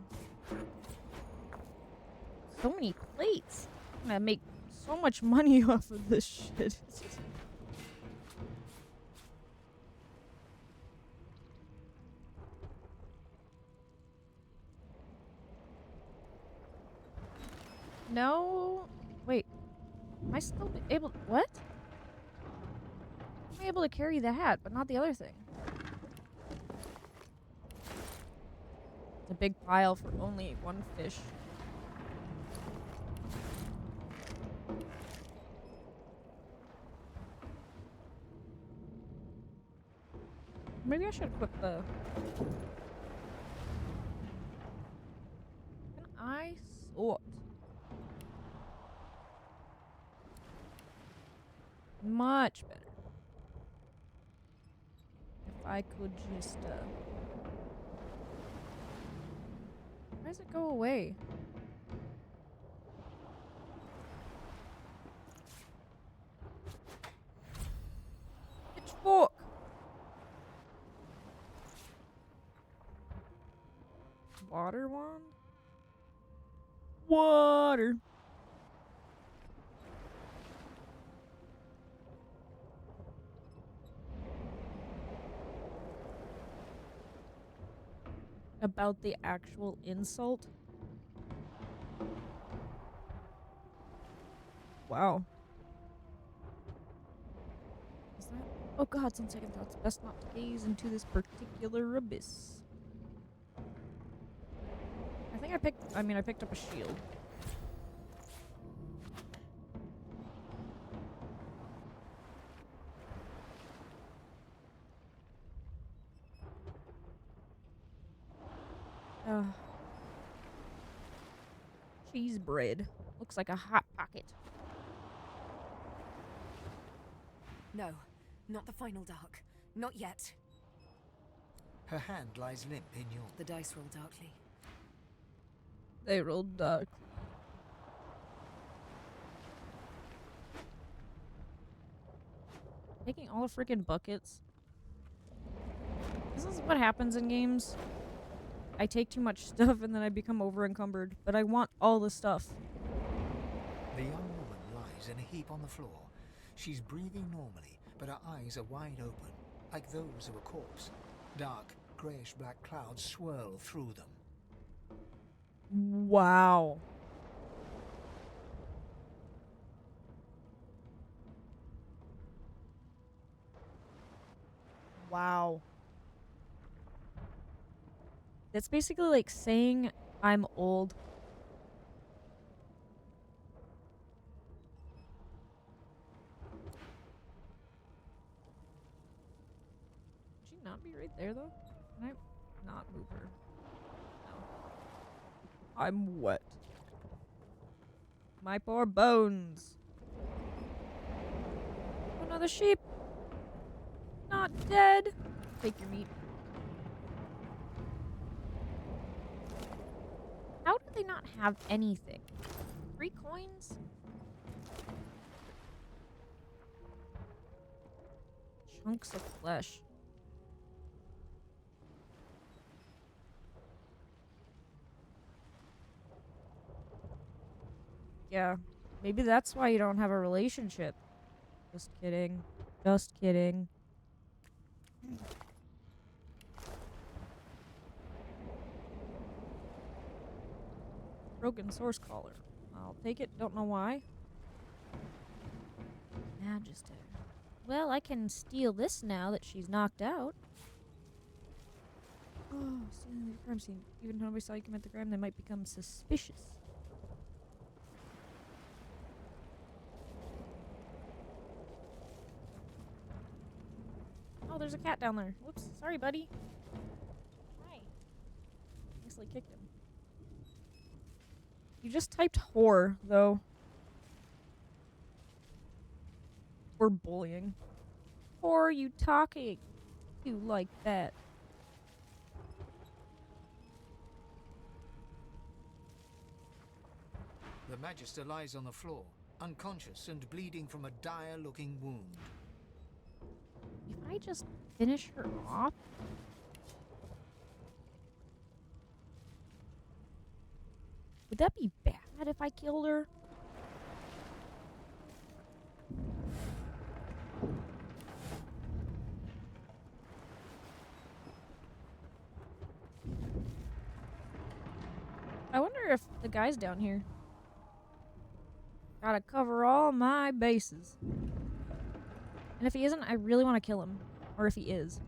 So many plates. I'm gonna make so much money off of this shit. No. Wait. Am I still able? What? I'm able to carry the hat, but not the other thing. It's a big pile for only one fish. Maybe I should equip the... Can I sort? Much better. If I could just, why does it go away? Pitchfork! Water wand? Water! About the actual insult? Wow. Is that? Oh god, on second thoughts, best not to gaze into this particular abyss. I think I picked up a shield. Cheese bread. Looks like a hot pocket. No, not the final dark. Not yet. Her hand lies limp in yours. The dice roll darkly. They rolled dark. Taking all the freaking buckets. This is what happens in games. I take too much stuff and then I become over-encumbered, but I want all the stuff. The young woman lies in a heap on the floor. She's breathing normally, but her eyes are wide open, like those of a corpse. Dark, greyish-black clouds swirl through them. Wow. Wow. That's basically like saying I'm old. Should she not be right there though? Can I not move her? No. I'm wet. My poor bones. Another sheep. Not dead. Take your meat. How do they not have anything? 3 coins? Chunks of flesh. Yeah, maybe that's why you don't have a relationship. Just kidding. Just kidding. Broken source collar. I'll take it. Don't know why. Magister. Well, I can steal this now that she's knocked out. Oh, stealing the crime scene. Even though nobody saw you commit the crime, they might become suspicious. Oh, there's a cat down there. Whoops. Sorry, buddy. Hi. Nicely kicked him. You just typed whore, though. Or bullying. Whore, you talking to like that? The Magister lies on the floor, unconscious and bleeding from a dire-looking wound. If I just finish her off? Would that be bad if I killed her? the guy's down here. Gotta cover all my bases. And if he isn't, I really want to kill him. Or if he is.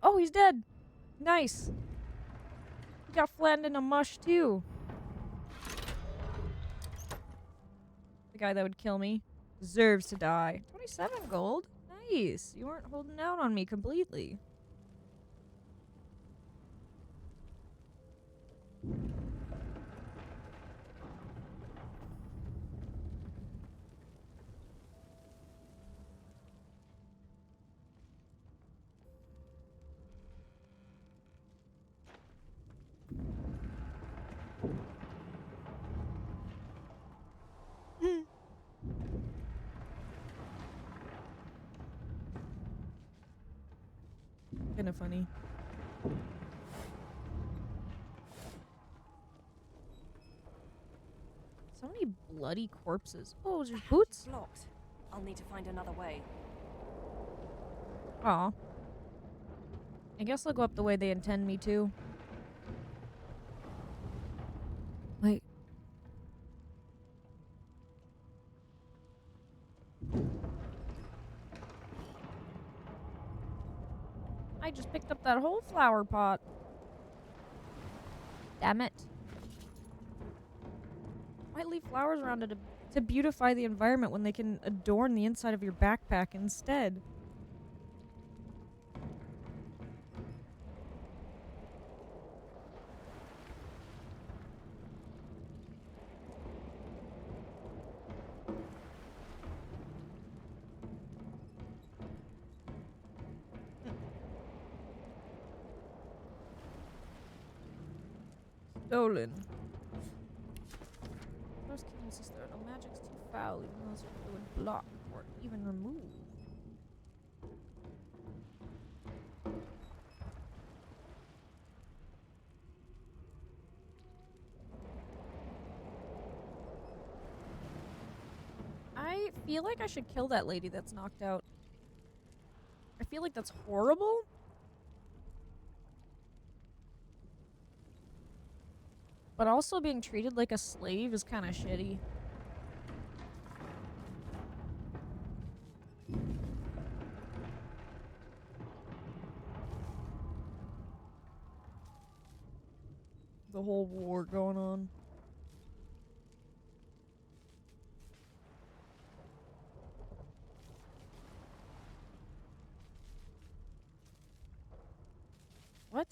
Oh, he's dead! Nice! He got flattened in a mush, too. The guy that would kill me deserves to die. 27 gold? Nice! You weren't holding out on me completely. Kinda funny. So many bloody corpses. Oh, those are boots? Blocked. I'll need to find another way. Aw. I guess I'll go up the way they intend me to. Wait. I just picked up that whole flower pot. Damn it. Why leave flowers around it to beautify the environment when they can adorn the inside of your backpack instead? Stolen. First king insists there are no magics too foul, even those who would block or even remove. I feel like I should kill that lady that's knocked out. I feel like that's horrible. But also being treated like a slave is kind of shitty. The whole war going on. What?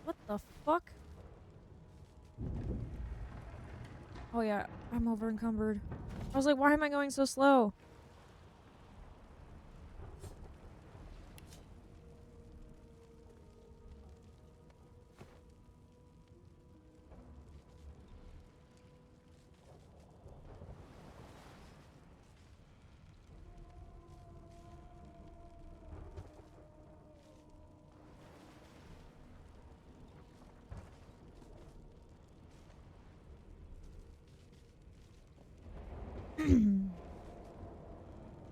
What the fuck? Oh yeah, I'm over encumbered. I was like, why am I going so slow?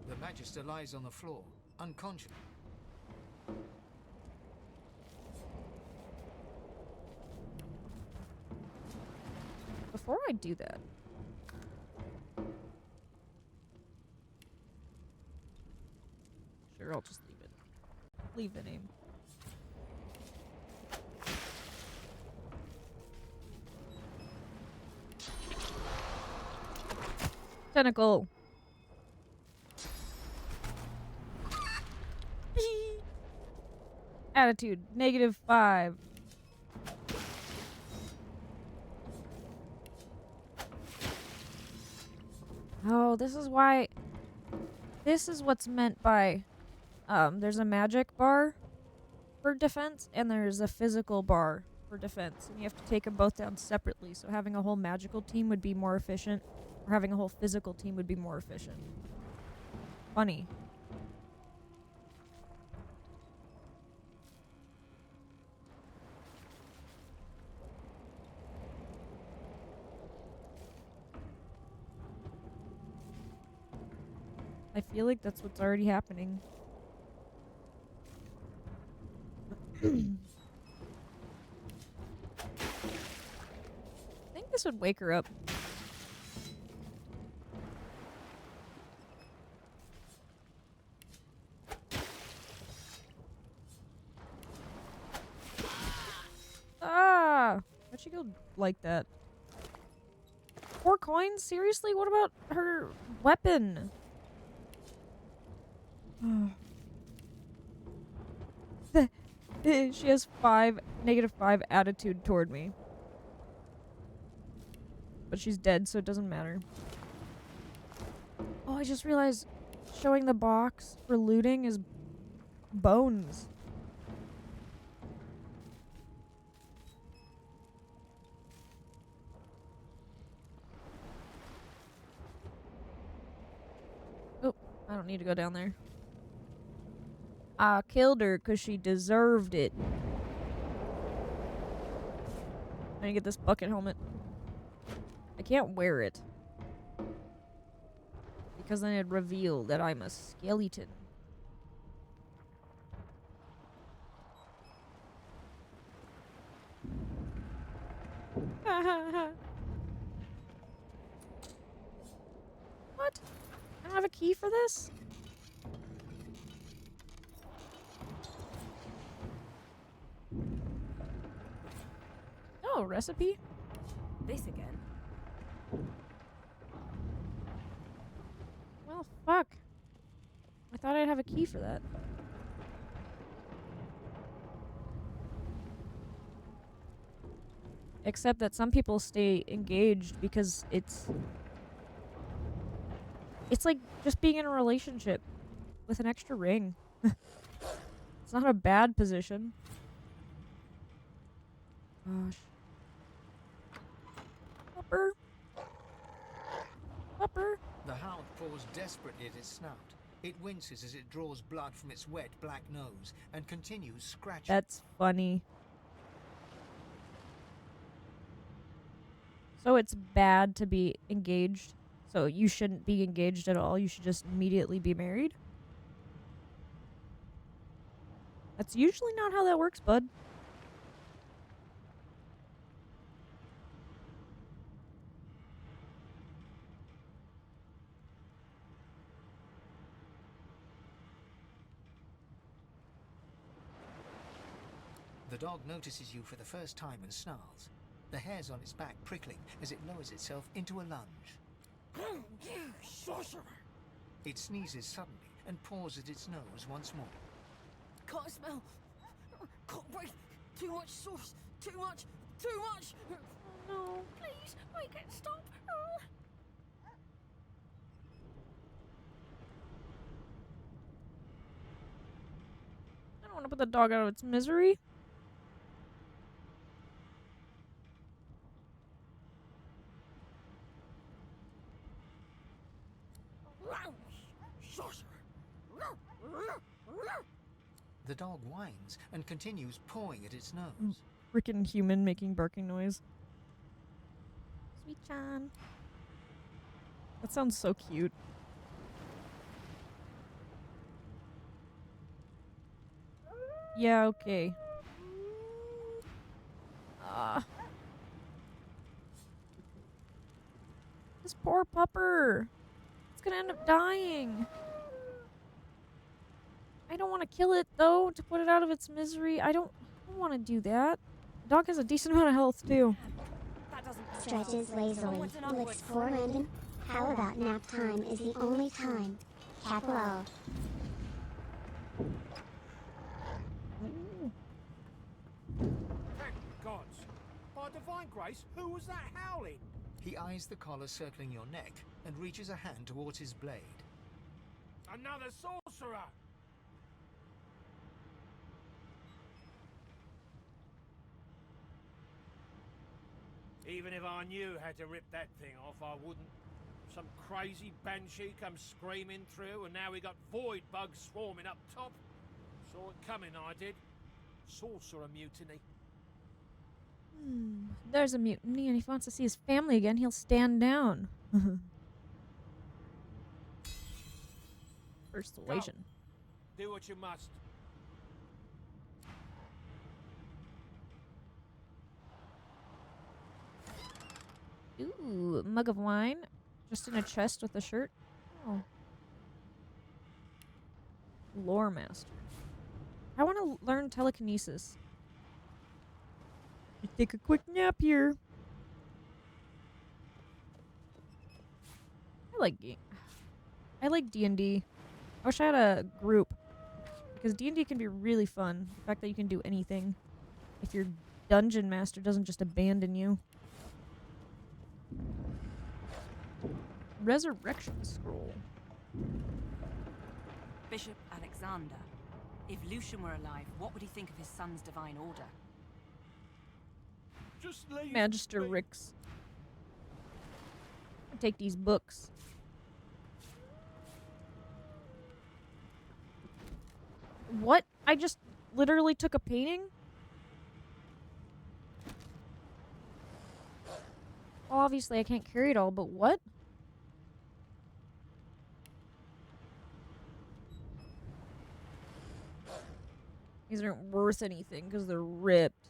The Magister lies on the floor, unconscious. Before I do that, sure, I'll just leave it. Leave the name. Tentacle. Attitude, -5. Oh, this is why... This is what's meant by... there's a magic bar for defense, and there's a physical bar for defense. And you have to take them both down separately, so having a whole magical team would be more efficient, or having a whole physical team would be more efficient. Funny. I feel like that's what's already happening. I think this would wake her up. Ah! Why'd she go like that? 4 coins? Seriously? What about her weapon? She has -5 attitude toward me. But she's dead, so it doesn't matter. Oh, I just realized showing the box for looting is bones. Oh, I don't need to go down there. I killed her because she deserved it. I need to get this bucket helmet. I can't wear it. Because then it'd reveal that I'm a skeleton. What? I don't have a key for this? Oh, recipe? This again. Well, fuck. I thought I'd have a key for that. Except that some people stay engaged because it's like just being in a relationship with an extra ring. It's not a bad position. Gosh. Upper. Upper. The hound paws desperately at its snout. It winces as it draws blood from its wet black nose and continues scratching. That's funny. So it's bad to be engaged. So you shouldn't be engaged at all. You should just immediately be married. That's usually not how that works, bud. The dog notices you for the first time and snarls, the hairs on its back prickling as it lowers itself into a lunge. You sorcerer! It sneezes suddenly and paws at its nose once more. Can't smell. Can't breathe. Too much sauce. Too much. Too much. No, please, make it stop. I don't want to put the dog out of its misery. The dog whines and continues pawing at its nose. Frickin' human making barking noise. Sweet John. That sounds so cute. Yeah, okay. This poor pupper. It's gonna end up dying. I don't want to kill it, though, to put it out of its misery. I don't want to do that. The dog has a decent amount of health, too. Stretches lazily, licks forehanded. How about nap time is the only time? Capital. Thank gods! By divine grace, who was that howling? He eyes the collar circling your neck and reaches a hand towards his blade. Another sorcerer! Even if I knew how to rip that thing off, I wouldn't. Some crazy banshee comes screaming through, and now we got void bugs swarming up top. Saw it coming, I did. Sorcerer mutiny. There's a mutiny, and if he wants to see his family again, he'll stand down. Persuasion. Do what you must. Ooh, mug of wine. Just in a chest with a shirt. Oh. Lore master. I want to learn telekinesis. Take a quick nap here. I like D&D. I wish I had a group, because D&D can be really fun. The fact that you can do anything if your dungeon master doesn't just abandon you. Resurrection scroll. Bishop Alexander. If Lucian were alive, what would he think of his son's divine order? Just leave Magister me. Rix. I'll take these books. What? I just literally took a painting? Well, obviously I can't carry it all, but what? These aren't worth anything because they're ripped.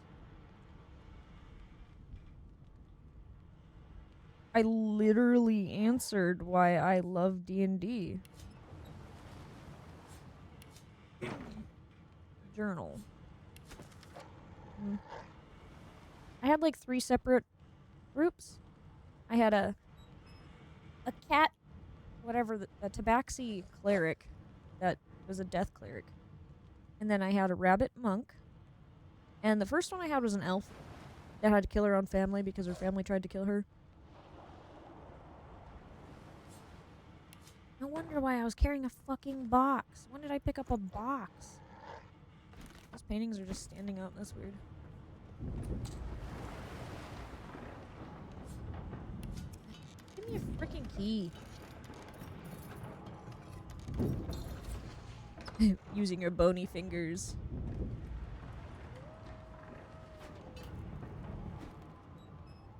I literally answered why I love D&D. Journal. I had like 3 separate groups. I had a cat, whatever, a tabaxi cleric that was a death cleric. And then I had a rabbit monk. And the first one I had was an elf that had to kill her own family because her family tried to kill her. No wonder why I was carrying a fucking box. When did I pick up a box? Those paintings are just standing up. That's weird. Give me a freaking key. Using her bony fingers.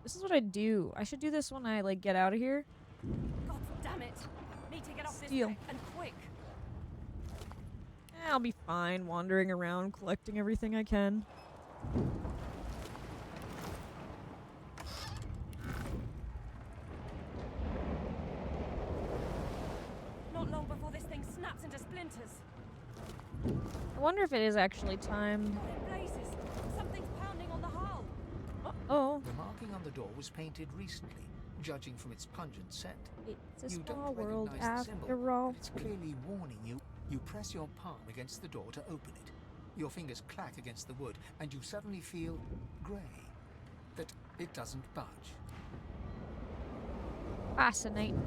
This is what I do. I should do this when I like get out of here. God damn it! Need to get off this Steal. wreck, and quick. I'll be fine wandering around collecting everything I can. Not long before this thing snaps into splinters. I wonder if it is actually timed. In blazes. Something's pounding on the hull. Oh. The marking on the door was painted recently, judging from its pungent scent. It's a You small don't world recognize the symbol, after all. but it's clearly warning you. You press your palm against the door to open it. Your fingers clack against the wood, and you suddenly feel grey. That it doesn't budge. Fascinating.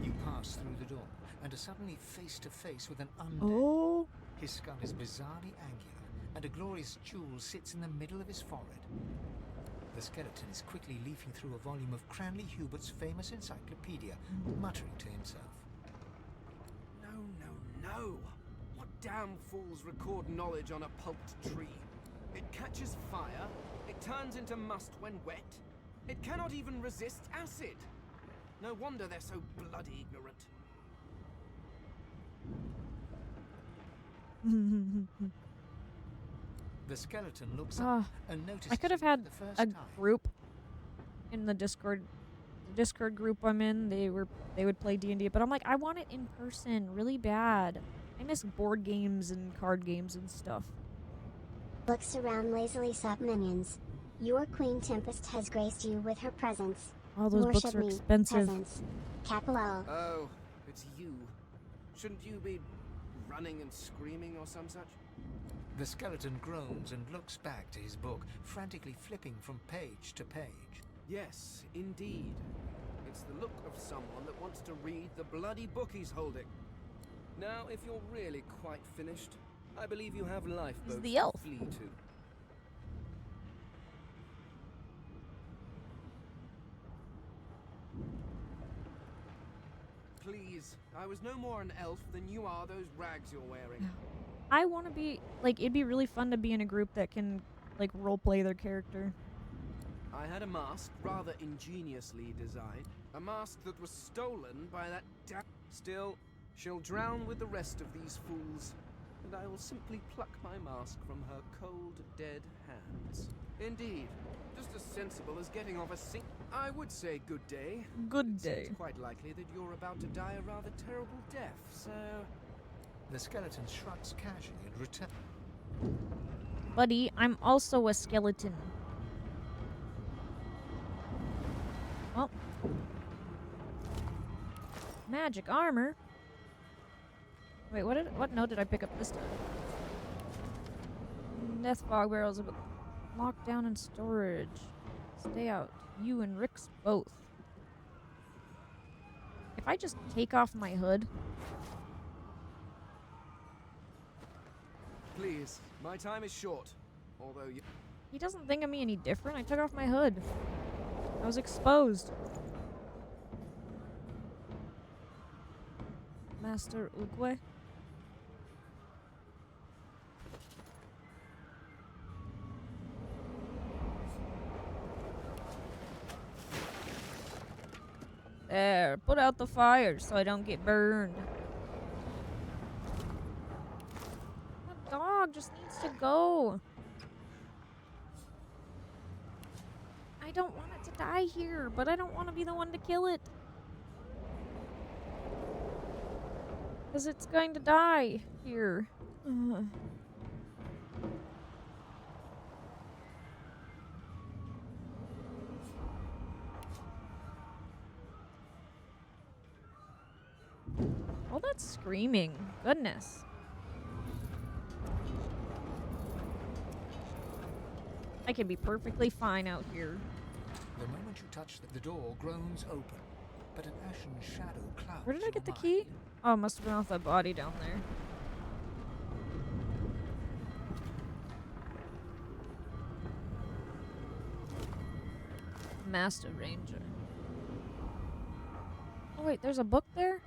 You pass through the door and are suddenly face to face with an undead. Oh. His skull is bizarrely angular, and a glorious jewel sits in the middle of his forehead. The skeleton is quickly leafing through a volume of Cranley Hubert's famous encyclopedia, muttering to himself. No. What damn fools record knowledge on a pulped tree? It catches fire, it turns into must when wet, it cannot even resist acid. No wonder they're so bloody ignorant. The skeleton looks up and notices I could have you had for the first a time. group in the Discord group I'm in. They would play D&D, but I'm like, I want it in person really bad. I miss board games and card games and stuff. Looks around lazily, sub-minions. Your Queen Tempest has graced you with her presence. All those books Worship are me, expensive. peasants. Capital. Oh, it's you. Shouldn't you be running and screaming or some such? The skeleton groans and looks back to his book, frantically flipping from page to page. Yes, indeed. It's the look of someone that wants to read the bloody book he's holding. Now, if you're really quite finished, I believe you have lifeboats the elf. to flee to. Please, I was no more an elf than you are those rags you're wearing. I want to be, like, it'd be really fun to be in a group that can, like, roleplay their character. I had a mask, rather ingeniously designed. A mask that was stolen by that Still, she'll drown with the rest of these fools, and I will simply pluck my mask from her cold, dead hands. Indeed, just as sensible as getting off a sink. I would say good day. Good day. It's quite likely that you're about to die a rather terrible death, so... The skeleton shrugs casually and returns. Buddy, I'm also a skeleton. Well. Magic armor. Wait, what note did I pick up this time? Death fog barrels are locked down in storage. Stay out. You and Rix both. If I just take off my hood. Please, my time is short. Although you... He doesn't think of me any different. I took off my hood. I was exposed. Master Ugwe. There, put out the fire so I don't get burned. That dog just needs to go. I don't want it to die here, but I don't want to be the one to kill it. Because it's going to die here. Oh, that's screaming. Goodness. I can be perfectly fine out here. The moment you touch the door groans open, but an ashen shadow clouds. Where did I get the key? Oh, it must have been off that body down there. Master Ranger. Oh wait, there's a book there?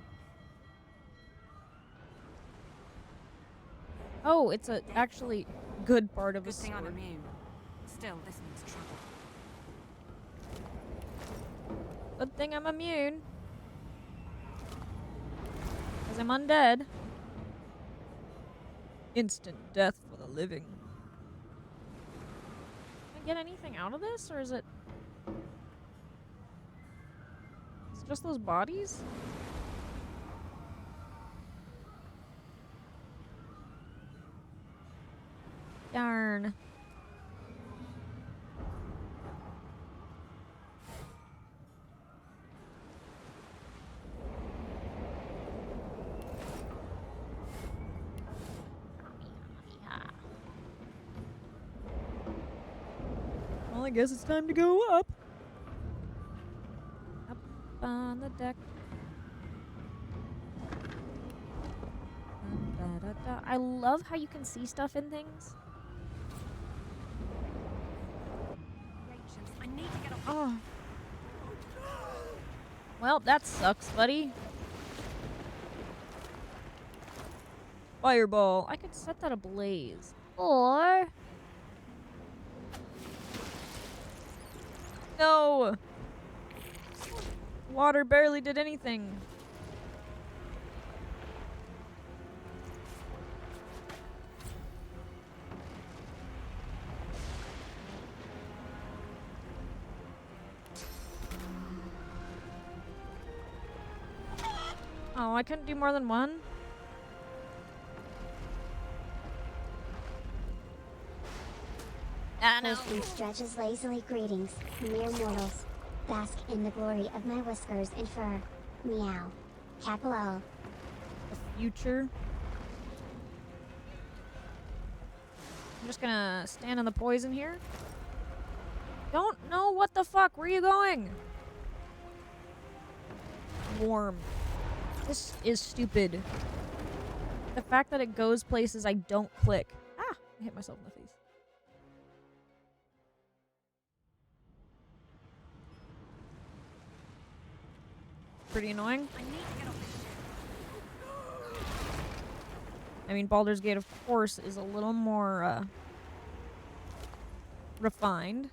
Oh, it's a actually good part of a sword. Good thing I'm immune. Still, this means trouble. Good thing I'm immune. Because I'm undead. Instant death for the living. Can I get anything out of this, or is it... It's just those bodies? Darn. Well, I guess it's time to go up. Up on the deck. I love how you can see stuff in things. I need to get away. Oh. Well, that sucks, buddy. Fireball. I could set that ablaze. Or... No! Water barely did anything. Oh, I couldn't do more than one? Ghostly stretches lazily. Greetings, mere mortals. Bask in the glory of my whiskers and fur. Meow. Capital. The future. I'm just gonna stand in the poison here. Don't know what the fuck. Where are you going? Warm. This is stupid. The fact that it goes places I don't click. Ah! I hit myself in the face. Pretty annoying. I mean, Baldur's Gate, of course, is a little more refined.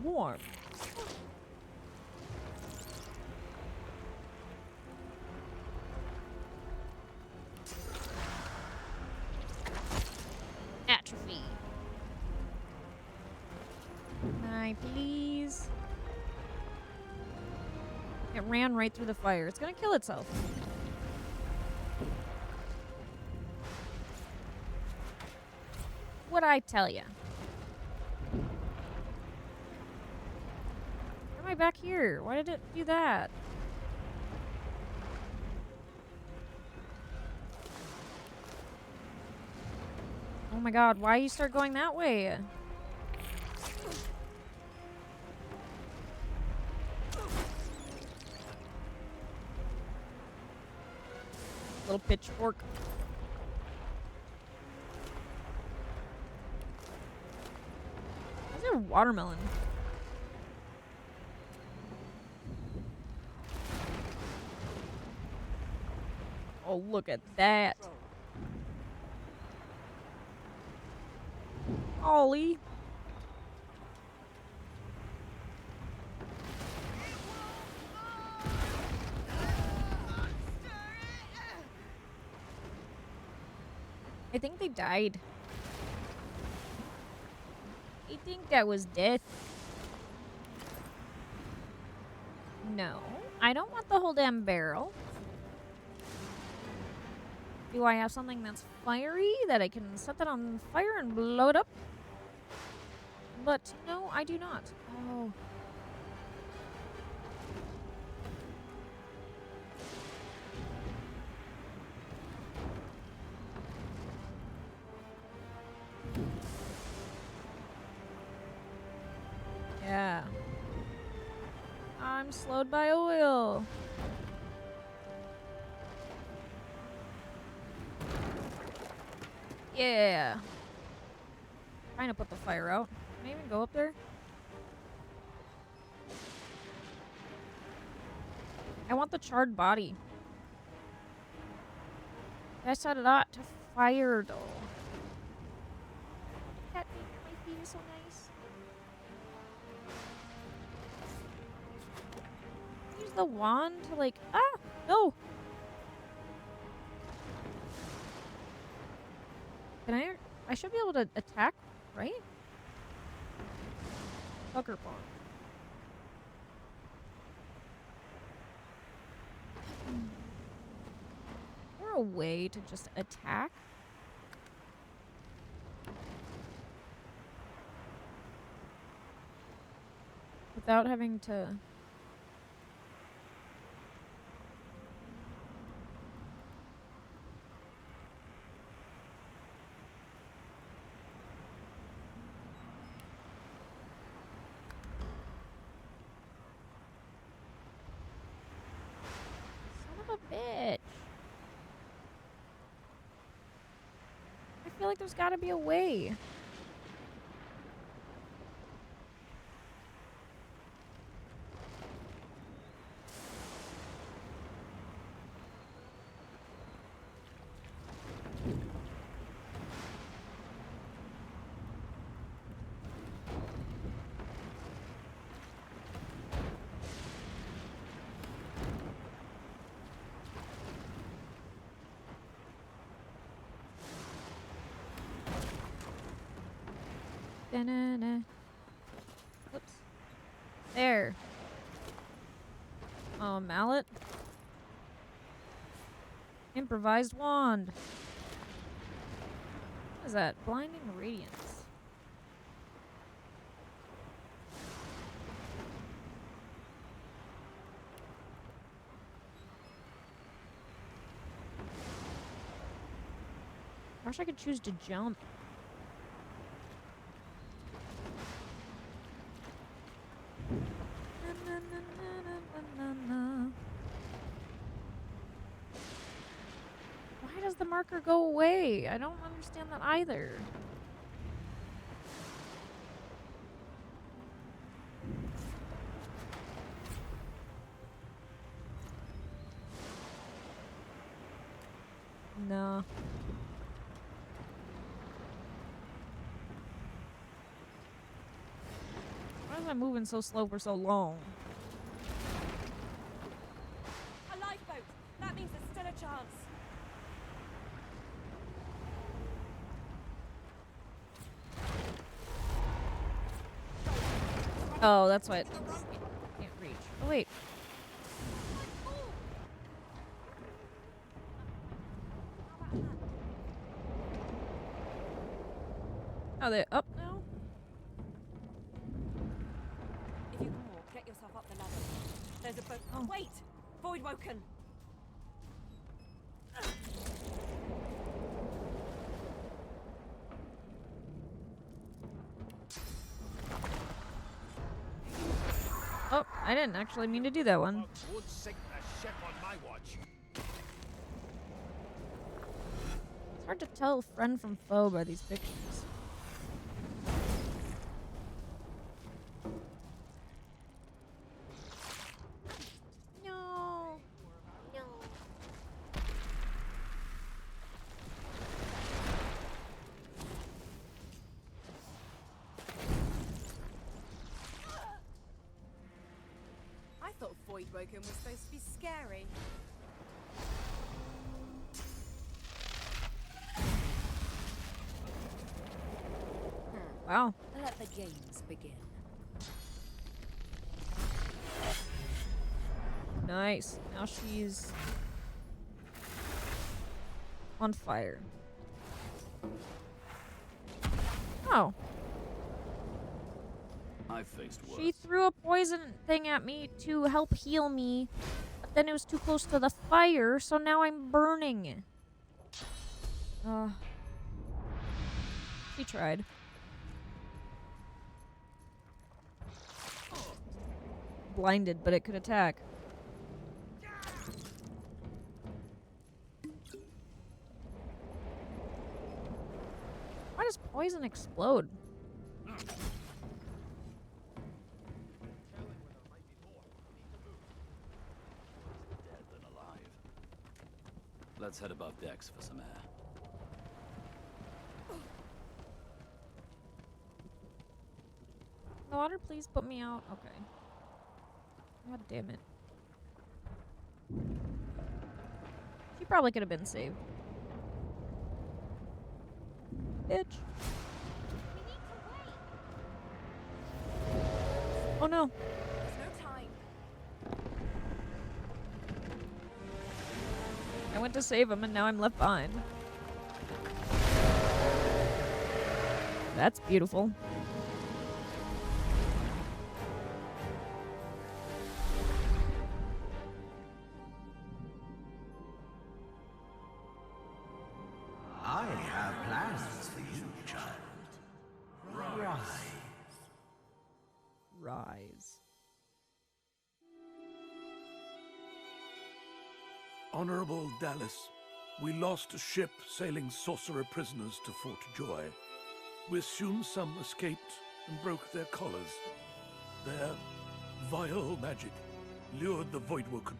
warm. Atrophy. Can I please? It ran right through the fire. It's gonna kill itself. What'd I tell ya? Why am I back here? Why did it do that? Oh my god, why you start going that way? Little pitchfork. How's there watermelon? Oh, look at that. Ollie. I think they died. I think that was death. No, I don't want the whole damn barrel. Do I have something that's fiery that I can set that on fire and blow it up? But no, I do not. Oh. Yeah. I'm slowed by oil. Yeah. Trying to put the fire out. Can I even go up there? I want the charred body. I set it out to fire though. That might be so nice. Use the wand to like no. Can I should be able to attack, right? Sucker Punch. Is there a way to just attack? Without having to... bitch. I feel like there's gotta be a way. Da-na-na. Oops. There. Oh, mallet. Improvised wand. What is that? Blinding radiance. I wish I could choose to jump. Why does the marker go away? I don't understand that either. No. Why does am I moving so slow for so long? A lifeboat! That means there's still a chance. Oh, that's what. Can't reach. Oh, wait. Oh, they're up now? If you can walk, get yourself up the ladder. There's a boat. Oh. Wait! Voidwoken! Oh, I didn't actually mean to do that one. Won't sink the ship on my watch. It's hard to tell friend from foe by these pictures. No. No. I thought Voidwoken was supposed to be scary. Wow. Let the games begin. Nice. Now she's on fire. Oh. I've faced worse. She threw a poison thing at me to help heal me, but then it was too close to the fire, so now I'm burning. She tried. Blinded, but it could attack. Why does poison explode? Let's head above decks for some air. The water, please put me out. Okay. God damn it. She probably could have been saved. Bitch. Oh no. There's no time. I went to save him and now I'm left behind. That's beautiful. I have plans for you, child. Rise. Rise. Honorable Dallas, we lost a ship sailing sorcerer prisoners to Fort Joy. We assume some escaped and broke their collars. Their vile magic lured the Voidwoken.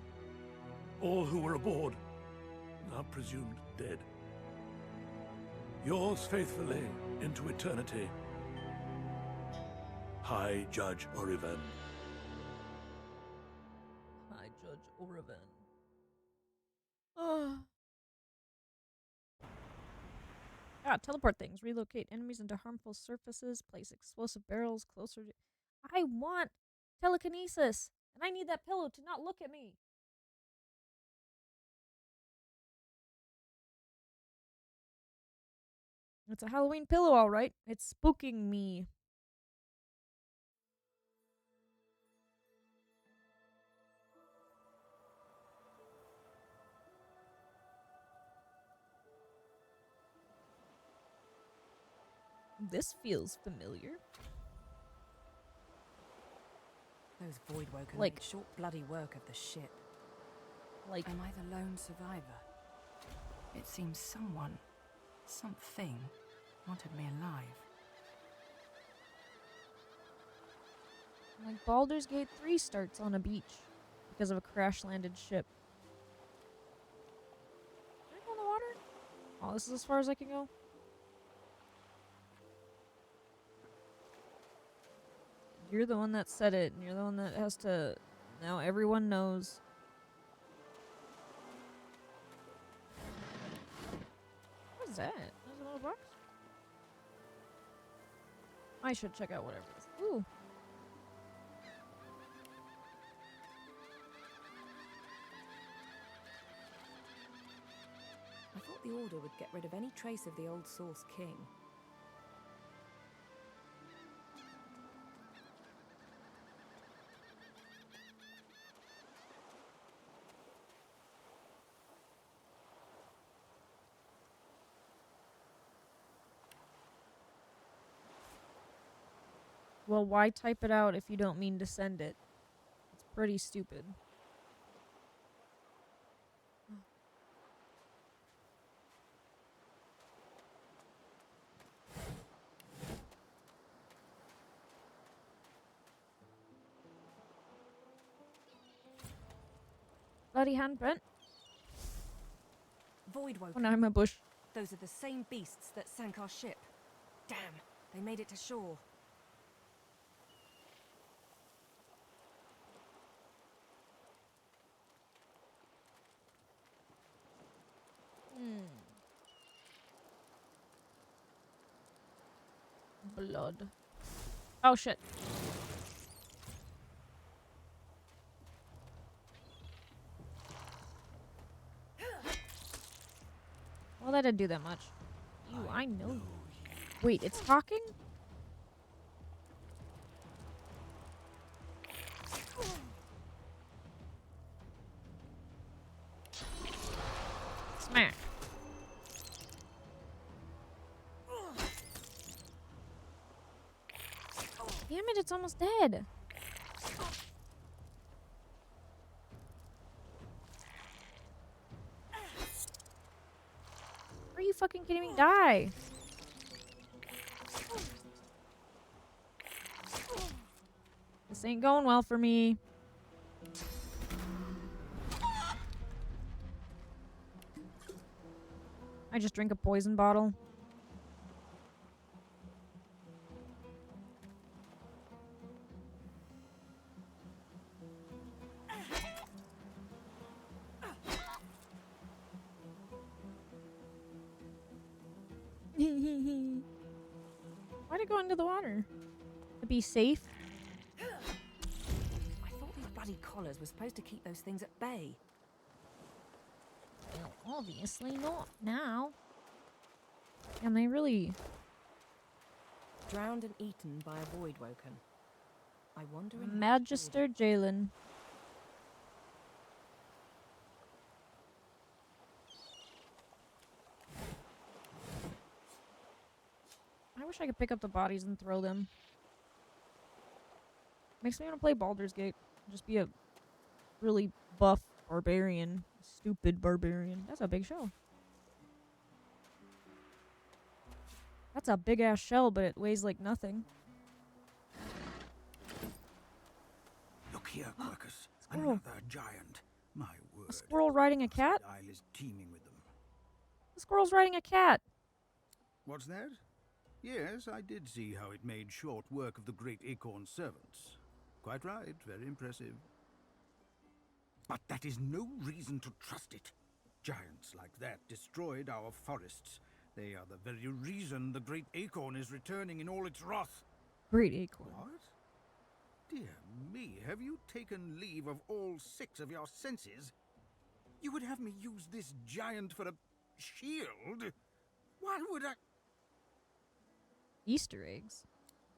All who were aboard are presumed dead. Yours faithfully into eternity, High Judge Oriven. High Judge Oriven. Oh. Teleport things. Relocate enemies into harmful surfaces. Place explosive barrels closer to... I want telekinesis! And I need that pillow to not look at me! It's a Halloween pillow, alright. It's spooking me. This feels familiar. Those Voidwoken Like- make short bloody work of the ship. Like, am I the lone survivor? It seems someone, something, wanted me alive. like Baldur's Gate 3 starts on a beach because of a crash-landed ship. Can I go in the water? Oh, this is as far as I can go. You're the one that said it, and you're the one that has to... Now everyone knows. What is that? There's a little box? I should check out whatever it is. Ooh. I thought the Order would get rid of any trace of the old Source King. Well, why type it out if you don't mean to send it? It's pretty stupid. Bloody handprint. Voidwoken. Oh, now I'm a bush. Those are the same beasts that sank our ship. Damn, they made it to shore. Blood. Oh shit. Well, that didn't do that much. Ew, I know. Wait, it's talking? Smack. Damn it, it's almost dead. Are you fucking kidding me? Die. This ain't going well for me. I just drink a poison bottle. Why'd it go into the water? To be safe? I thought these bloody collars were supposed to keep those things at bay. Well, obviously not now. And they really... Drowned and eaten by a Voidwoken. I wonder... Magister Jalen. I wish I could pick up the bodies and throw them. Makes me want to play Baldur's Gate. Just be a really buff barbarian. Stupid barbarian. That's a big shell. That's a big ass shell, but it weighs like nothing. Look here, Quercus. Another giant. My word. A squirrel riding a cat? The isle is teeming with them. The squirrel's riding a cat. What's that? Yes, I did see how it made short work of the great acorn servants. Quite right, very impressive. But that is no reason to trust it. Giants like that destroyed our forests. They are the very reason the great acorn is returning in all its wrath. Great acorn. What? Dear me, have you taken leave of all 6 of your senses? You would have me use this giant for a shield? Why would I... Easter eggs.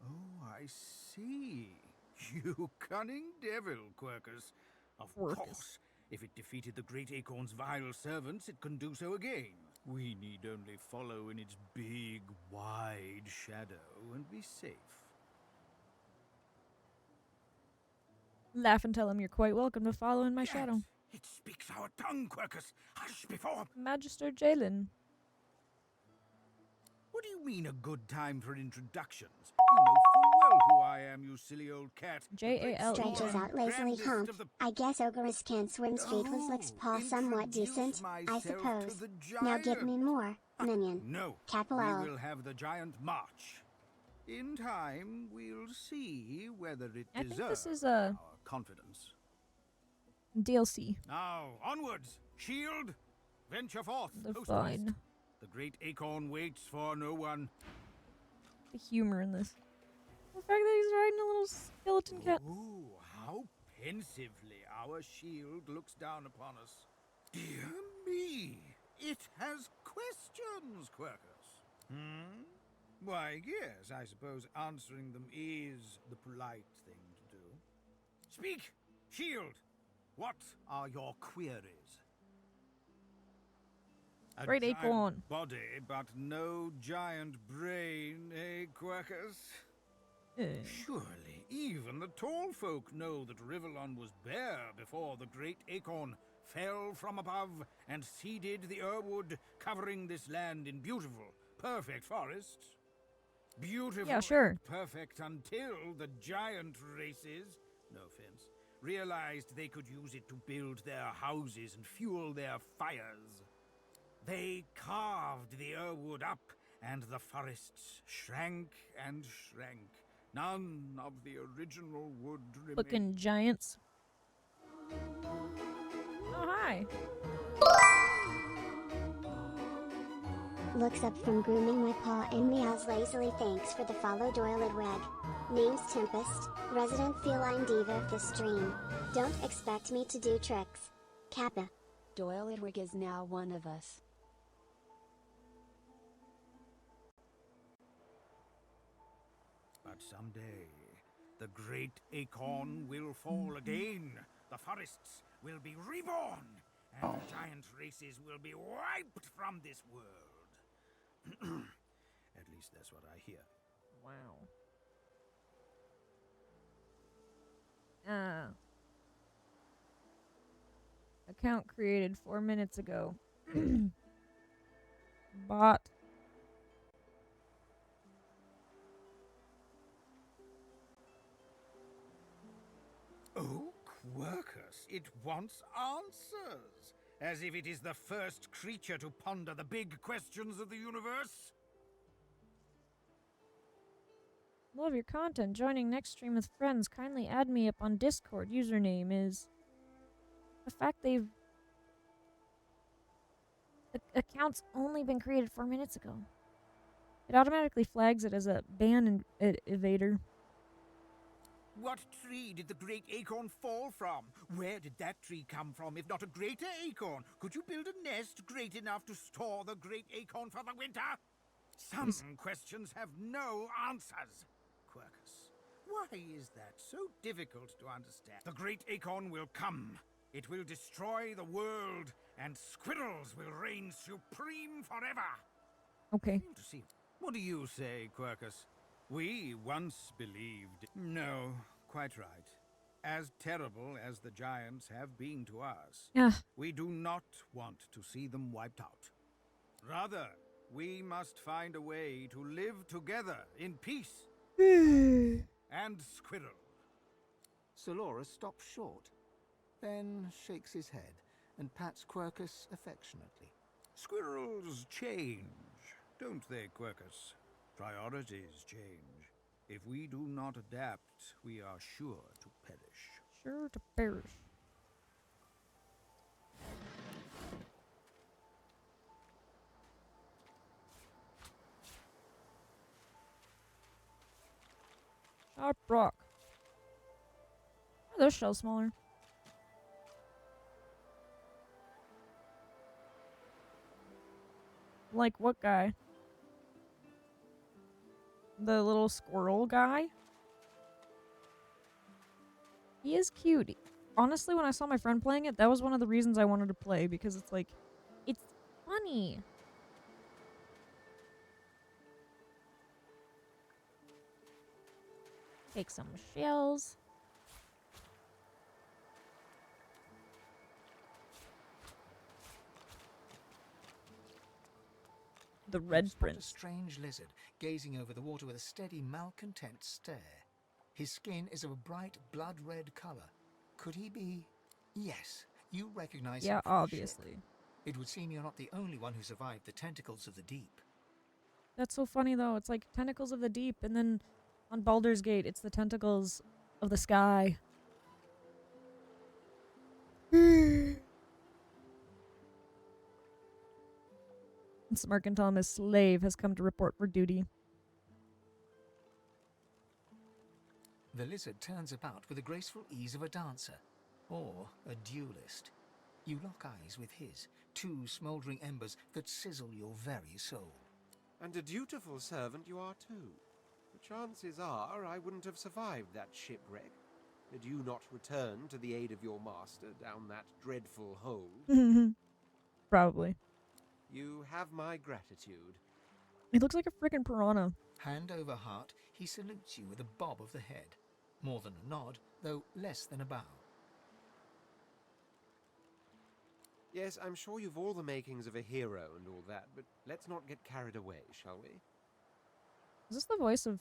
Oh, I see. You cunning devil, Quercus. Of course, if it defeated the great acorn's vile servants, it can do so again. We need only follow in its big, wide shadow and be safe. Laugh and tell him you're quite welcome to follow in my Yes, shadow. It speaks our tongue, Quercus. Hush before... Magister Jalen. What do you mean a good time for introductions? You know full well who I am, you silly old cat. J-A-L. Stretches out lazily humped. I guess Ogres can't swim straight with Lick's paw somewhat decent, I suppose. Now give me more, minion. No, Cat below. we will have the giant march. In time, we'll see whether it I think deserves this is our confidence. DLC. Now, onwards! Shield! Venture forth! The Host fine. west. The great acorn waits for no one. The humor in this. The fact that he's riding a little skeleton cat. Ooh, how pensively our shield looks down upon us. Dear me! It has questions, Quercus. Hmm? Why, yes, I suppose answering them is the polite thing to do. Speak, shield! What are your queries? A Great giant acorn. body, but no giant brain, eh, Quercus? Surely, even the tall folk know that Rivellon was bare before the great acorn fell from above and seeded the Irwood, covering this land in beautiful, perfect forests. Beautiful, Yeah, sure. and perfect until the giant races, no offense, realized they could use it to build their houses and fuel their fires. They carved the Irwood up, and the forests shrank and shrank. None of the original wood remained. Fucking giants. Oh, hi. Looks up from grooming my paw and meows lazily. Thanks for the follow, Doyle at Reg. Name's Tempest, resident feline diva of the stream. Don't expect me to do tricks. Kappa. Doyle Edwig is now one of us. But someday, the great acorn will fall again. The forests will be reborn, and the giant races will be wiped from this world. At least that's what I hear. Wow. Account created 4 minutes ago. Bot. Oh, Quercus, it wants answers. As if it is the first creature to ponder the big questions of the universe. Love your content. Joining next stream with friends. Kindly add me up on Discord. Username is... The fact they've... The account's only been created 4 minutes ago. It automatically flags it as a ban evader. What tree did the great acorn fall from? Where did that tree come from, if not a greater acorn? Could you build a nest great enough to store the great acorn for the winter? Some questions have no answers. Quercus, why is that so difficult to understand? The great acorn will come. It will destroy the world, and squirrels will reign supreme forever. Okay. To see. What do you say, Quercus? We once believed... No, quite right. As terrible as the giants have been to us, we do not want to see them wiped out. Rather, we must find a way to live together in peace. And squirrel. Solora stops short, then shakes his head and pats Quercus affectionately. Squirrels change, don't they, Quercus? Priorities change. If we do not adapt, we are sure to perish. Sure to perish. Sharp rock. Are those shells smaller? Like what guy? The little squirrel guy? He is cute. Honestly, when I saw my friend playing it, that was one of the reasons I wanted to play, because it's like, it's funny. Take some shells. The red prince. A strange lizard, gazing over the water with a steady, malcontent stare. His skin is of a bright, blood-red color. Could he be... Yes, you recognize him. Yeah, from the obviously. ship. It would seem you're not the only one who survived the tentacles of the deep. That's so funny though. It's like tentacles of the deep, and then on Baldur's Gate, it's the tentacles of the sky. Smirk Thomas' slave has come to report for duty. The lizard turns about with the graceful ease of a dancer, or a duelist. You lock eyes with his, two smouldering embers that sizzle your very soul. And a dutiful servant you are too. The chances are I wouldn't have survived that shipwreck had you not returned to the aid of your master down that dreadful hole. Probably. You have my gratitude. It looks like a frickin' piranha. Hand over heart, he salutes you with a bob of the head. More than a nod, though less than a bow. Yes, I'm sure you've all the makings of a hero and all that, but let's not get carried away, shall we? Is this the voice of...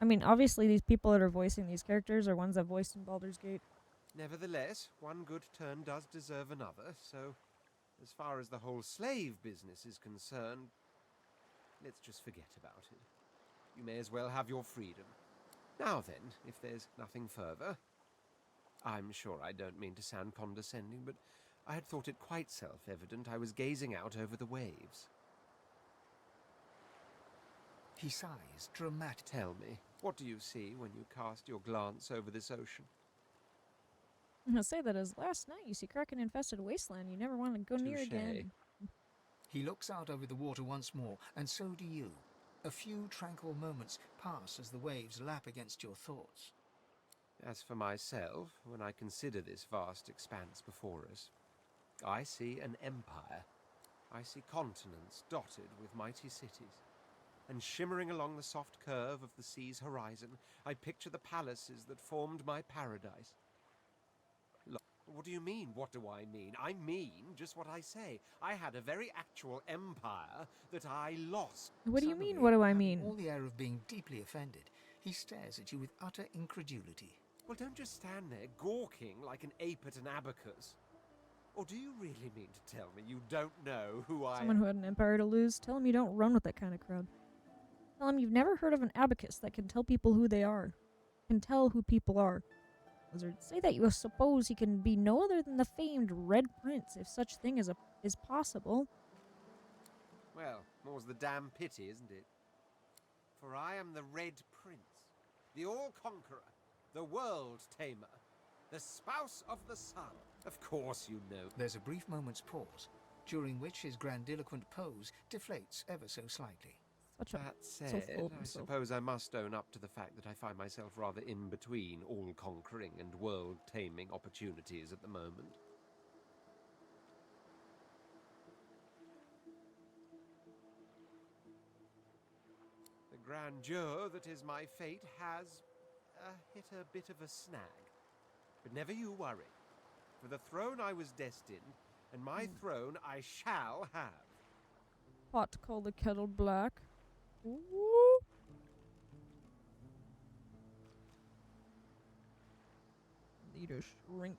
I mean, obviously these people that are voicing these characters are ones that voiced in Baldur's Gate. Nevertheless, one good turn does deserve another, so as far as the whole slave business is concerned, let's just forget about it. You may as well have your freedom. Now then, if there's nothing further... I'm sure I don't mean to sound condescending, but I had thought it quite self-evident I was gazing out over the waves. He sighs, dramatic. Tell me, what do you see when you cast your glance over this ocean? I'll say that as last night you see Kraken-infested wasteland you never want to go near again. He looks out over the water once more, and so do you. A few tranquil moments pass as the waves lap against your thoughts. As for myself, when I consider this vast expanse before us, I see an empire. I see continents dotted with mighty cities. And shimmering along the soft curve of the sea's horizon, I picture the palaces that formed my paradise. Look, what do you mean, what do I mean? I mean just what I say. I had a very actual empire that I lost. What do you mean, what do I mean? All the air of being deeply offended, he stares at you with utter incredulity. Well, don't just stand there gawking like an ape at an abacus. Or do you really mean to tell me you don't know who I am? Someone who had an empire to lose, tell him you don't run with that kind of crowd. Tell him you've never heard of an abacus that can tell people who they are. Can tell who people are. Wizard, say that you suppose he can be no other than the famed Red Prince, if such thing is possible. Well, more's the damn pity, isn't it? For I am the Red Prince, the All-Conqueror, the World Tamer, the Spouse of the Sun. Of course you know. There's a brief moment's pause, during which his grandiloquent pose deflates ever so slightly. That said, I suppose I must own up to the fact that I find myself rather in between all-conquering and world-taming opportunities at the moment. The grandeur that is my fate has hit a bit of a snag. But never you worry. For the throne I was destined, and my throne I shall have. Hot to call the kettle black. Ooh. Need a shrink.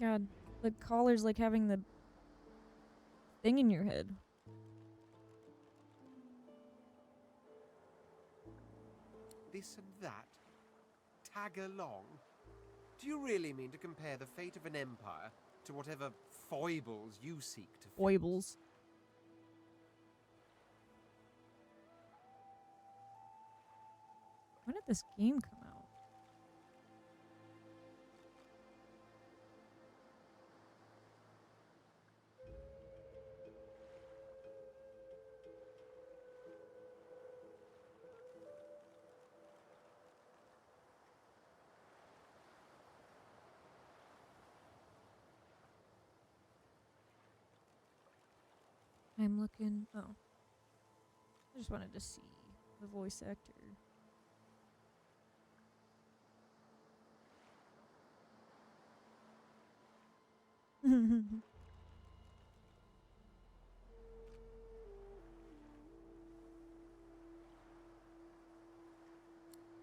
God, the collar's like having the thing in your head. This and that? Tag along? Do you really mean to compare the fate of an empire to whatever foibles you seek to fix? Foibles. When did this game come out? I'm looking. Oh. I just wanted to see the voice actor.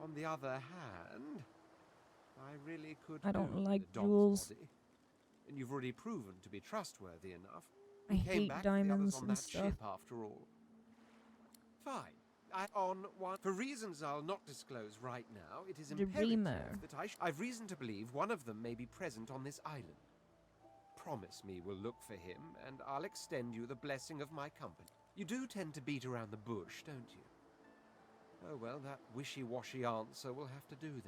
On the other hand, I really could I don't do with like a dog's jewels. body. And you've already proven to be trustworthy enough. I You came hate back with the others diamonds on and that stuff. ship after all. Fine. On one, for reasons I'll not disclose right now, it is imperative that I've reason to believe one of them may be present on this island. Promise me we'll look for him, and I'll extend you the blessing of my company. You do tend to beat around the bush, don't you? Oh well, that wishy-washy answer will have to do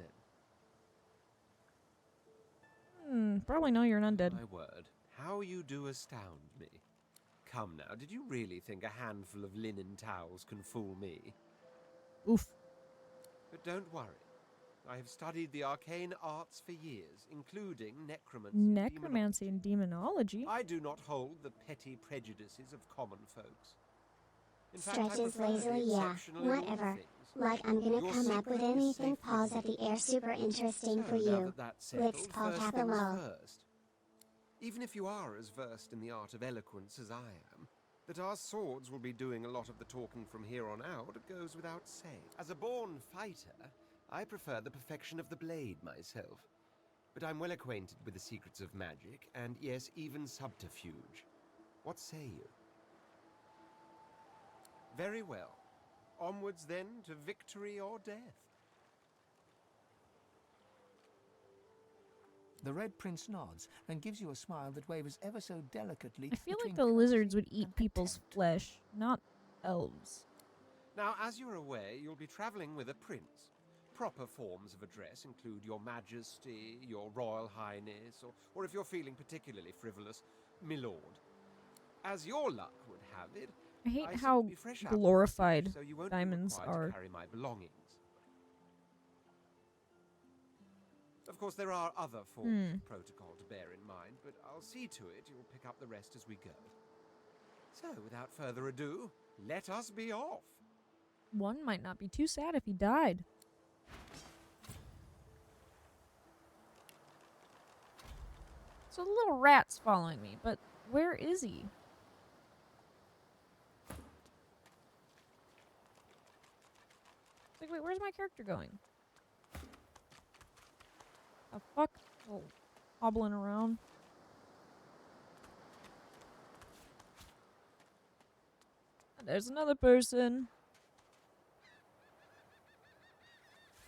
then. Probably know you're an undead. My word, how you do astound me. Come now, did you really think a handful of linen towels can fool me? Oof. But don't worry. I have studied the arcane arts for years, including necromancy. Necromancy and demonology. I do not hold the petty prejudices of common folks. In fact, I Stretches prefer the lazily, yeah. exceptional in all Whatever. things. Like I'm gonna Your come up with secret is anything safe pause with at me. the air super interesting for So, now you. that that's settled, Lips called first half a things lull. first. Even if you are as versed in the art of eloquence as I am, that our swords will be doing a lot of the talking from here on out goes without saying. As a born fighter, I prefer the perfection of the blade myself. But I'm well acquainted with the secrets of magic, and yes, even subterfuge. What say you? Very well. Onwards then to victory or death. The Red Prince nods and gives you a smile that wavers ever so delicately. I feel like between the lizards would eat people's flesh, not elves. Now, as you're aware, you'll be traveling with a prince. Proper forms of address include Your Majesty, Your Royal Highness, or if you're feeling particularly frivolous, Milord. As your luck would have it, I hate I seem how to be fresh out, glorified so you won't diamonds be required are. to carry my belongings. Of course, there are other forms of protocol to bear in mind, but I'll see to it you'll pick up the rest as we go. So, without further ado, let us be off. One might not be too sad if he died. So the little rat's following me, but where is he? It's like, wait, where's my character going? The fuck? Oh, hobbling around. And there's another person.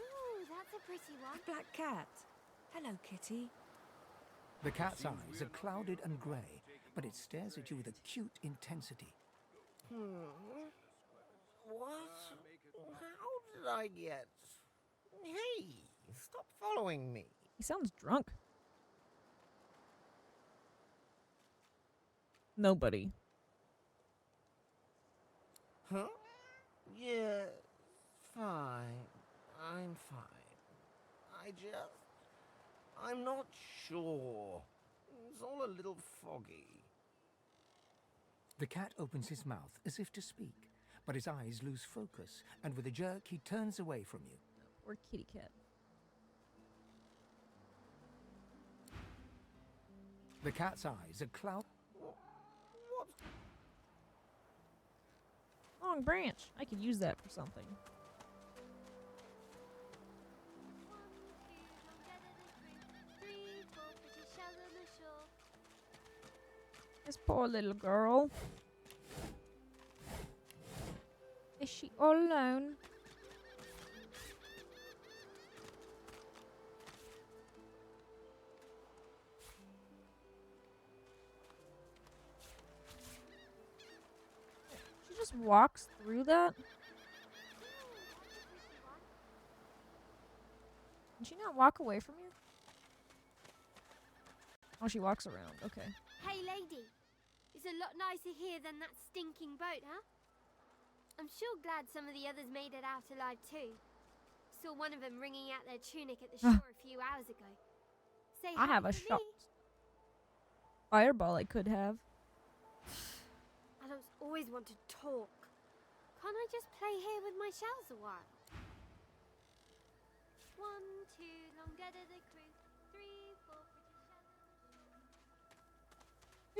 Ooh, that's a pretty one. Black cat. Hello, kitty. The cat's eyes are clouded and grey, but it stares at you with acute intensity. What? How did I get... Hey, stop following me. He sounds drunk. Nobody. Huh? Yeah, fine. I'm fine. I'm not sure. It's all a little foggy. The cat opens his mouth as if to speak, but his eyes lose focus, and with a jerk he turns away from you. Poor kitty cat. The cat's eyes are cloud... Long branch. I could use that for something. This poor little girl. Is she all alone? She just walks through that? Did she not walk away from you? Oh, she walks around. Okay. Hey, lady. It's a lot nicer here than that stinking boat, huh? I'm sure glad some of the others made it out alive too. Saw one of them wringing out their tunic at the shore a few hours ago. Say I hi have a for shot. me. Fireball I could have. Adults always want to talk. Can't I just play here with my shells a while? 1, 2, long get the crew. 3, 4, pretty shells.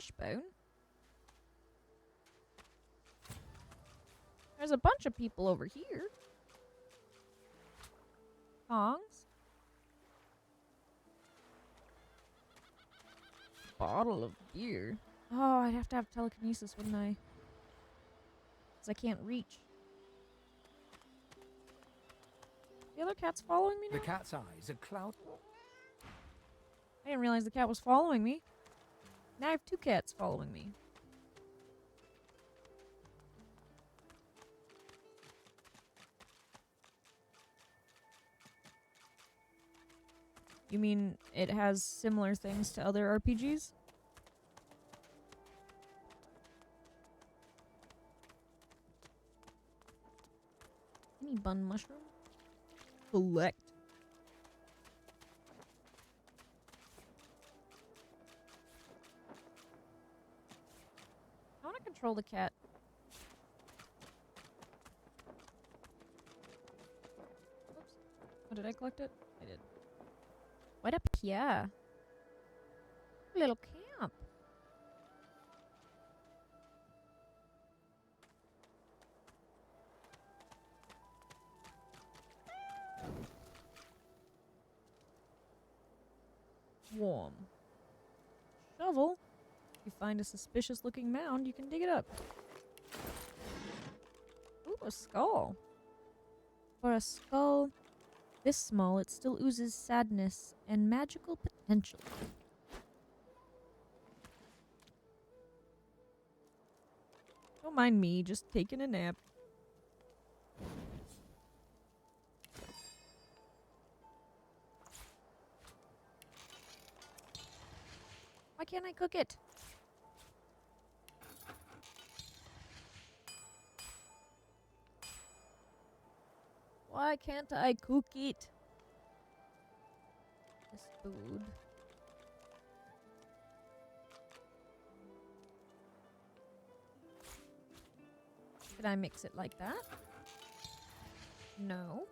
Fishbone? There's a bunch of people over here. Tongs. Bottle of beer. Oh, I'd have to have telekinesis, wouldn't I? Because I can't reach. The other cat's following me now? The cat's eyes are cloud. I didn't realize the cat was following me. Now I have two cats following me. You mean it has similar things to other RPGs? Any bun mushroom? Collect. I want to control the cat. Oops. Oh, did I collect it? I did. What up here? Little camp. Warm. Shovel. If you find a suspicious looking mound, you can dig it up. Ooh, a skull. For a skull this small, it still oozes sadness and magical potential. Don't mind me, just taking a nap. Why can't I cook it? Why can't I cook it? This food. Could I mix it like that? No.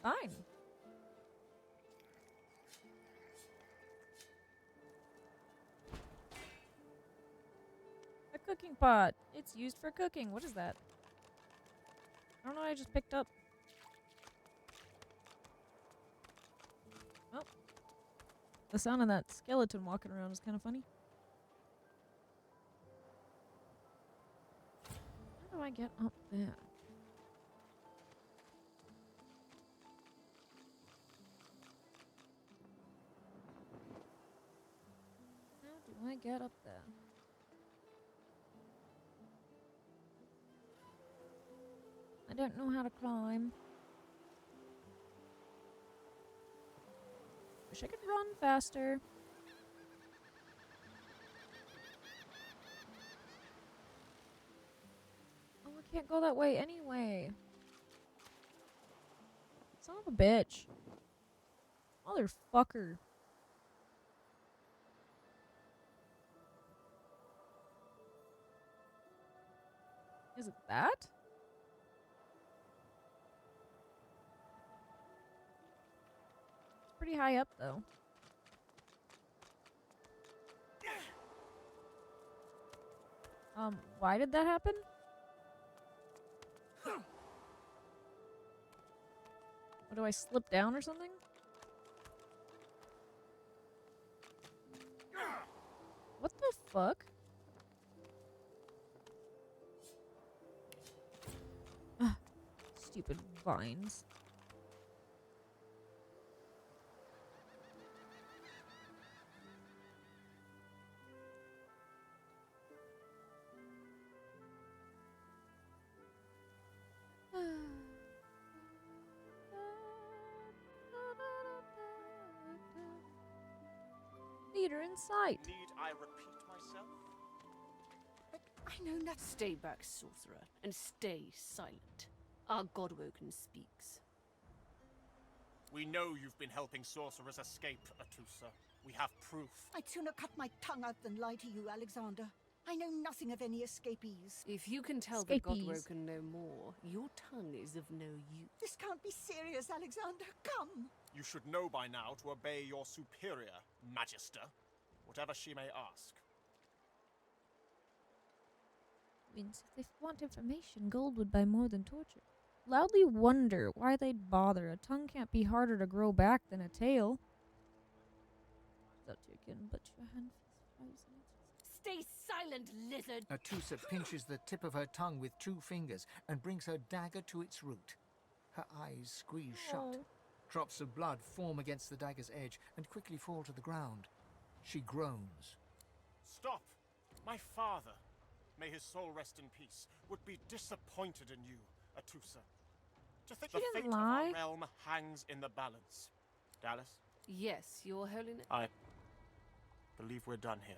Fine. A cooking pot. It's used for cooking. What is that? I don't know what I just picked up. Oh. The sound of that skeleton walking around is kind of funny. How do I get up there? How do I get up there? I don't know how to climb. Wish I could run faster. Oh, I can't go that way anyway. Son of a bitch. Motherfucker. Is it that? It's pretty high up, though. Why did that happen? What, do I slip down or something? What the fuck? Stupid vines. Leader in sight. Need I repeat myself? I know not. Stay back, sorcerer, and stay silent. Our Godwoken speaks. We know you've been helping sorcerers escape, Atusa. We have proof. I'd sooner cut my tongue out than lie to you, Alexander. I know nothing of any escapees. If you can tell the Godwoken no more, your tongue is of no use. This can't be serious, Alexander. Come. You should know by now to obey your superior, Magister, whatever she may ask. Means if they want information, gold would buy more than torture. Loudly wonder why they'd bother. A tongue can't be harder to grow back than a tail. But your hand feels frozen. Stay silent, lizard! Atusa pinches the tip of her tongue with 2 fingers and brings her dagger to its root. Her eyes squeeze shut. Drops of blood form against the dagger's edge and quickly fall to the ground. She groans. Stop! My father, may his soul rest in peace, would be disappointed in you, Atusa. To think the fate of our realm hangs in the balance. Dallas? Yes, Your Holiness. I believe we're done here.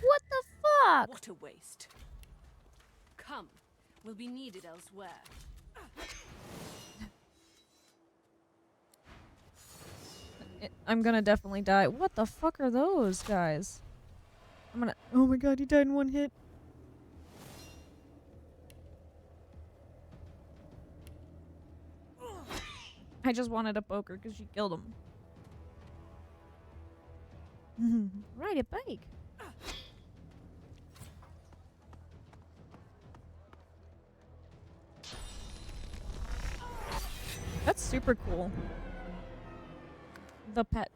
What the fuck? What a waste. Come, we'll be needed elsewhere. I'm gonna definitely die. What the fuck are those guys? I'm gonna. Oh my god, he died in 1 hit. I just wanted to poke her because she killed him. Ride a bike. That's super cool. The pet.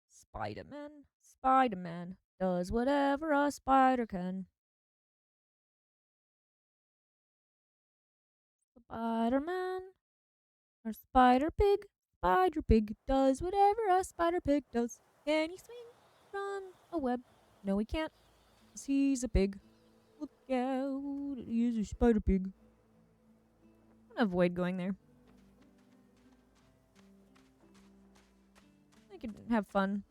Spider-Man. Spider-Man does whatever a spider can. Spider-Man. Or Spider-Pig. Spider-Pig does whatever a spider-pig does. Can he swing from a web? No, he can't. 'Cause he's a pig. Look out. He is a spider-pig. I'm gonna avoid going there. I can have fun.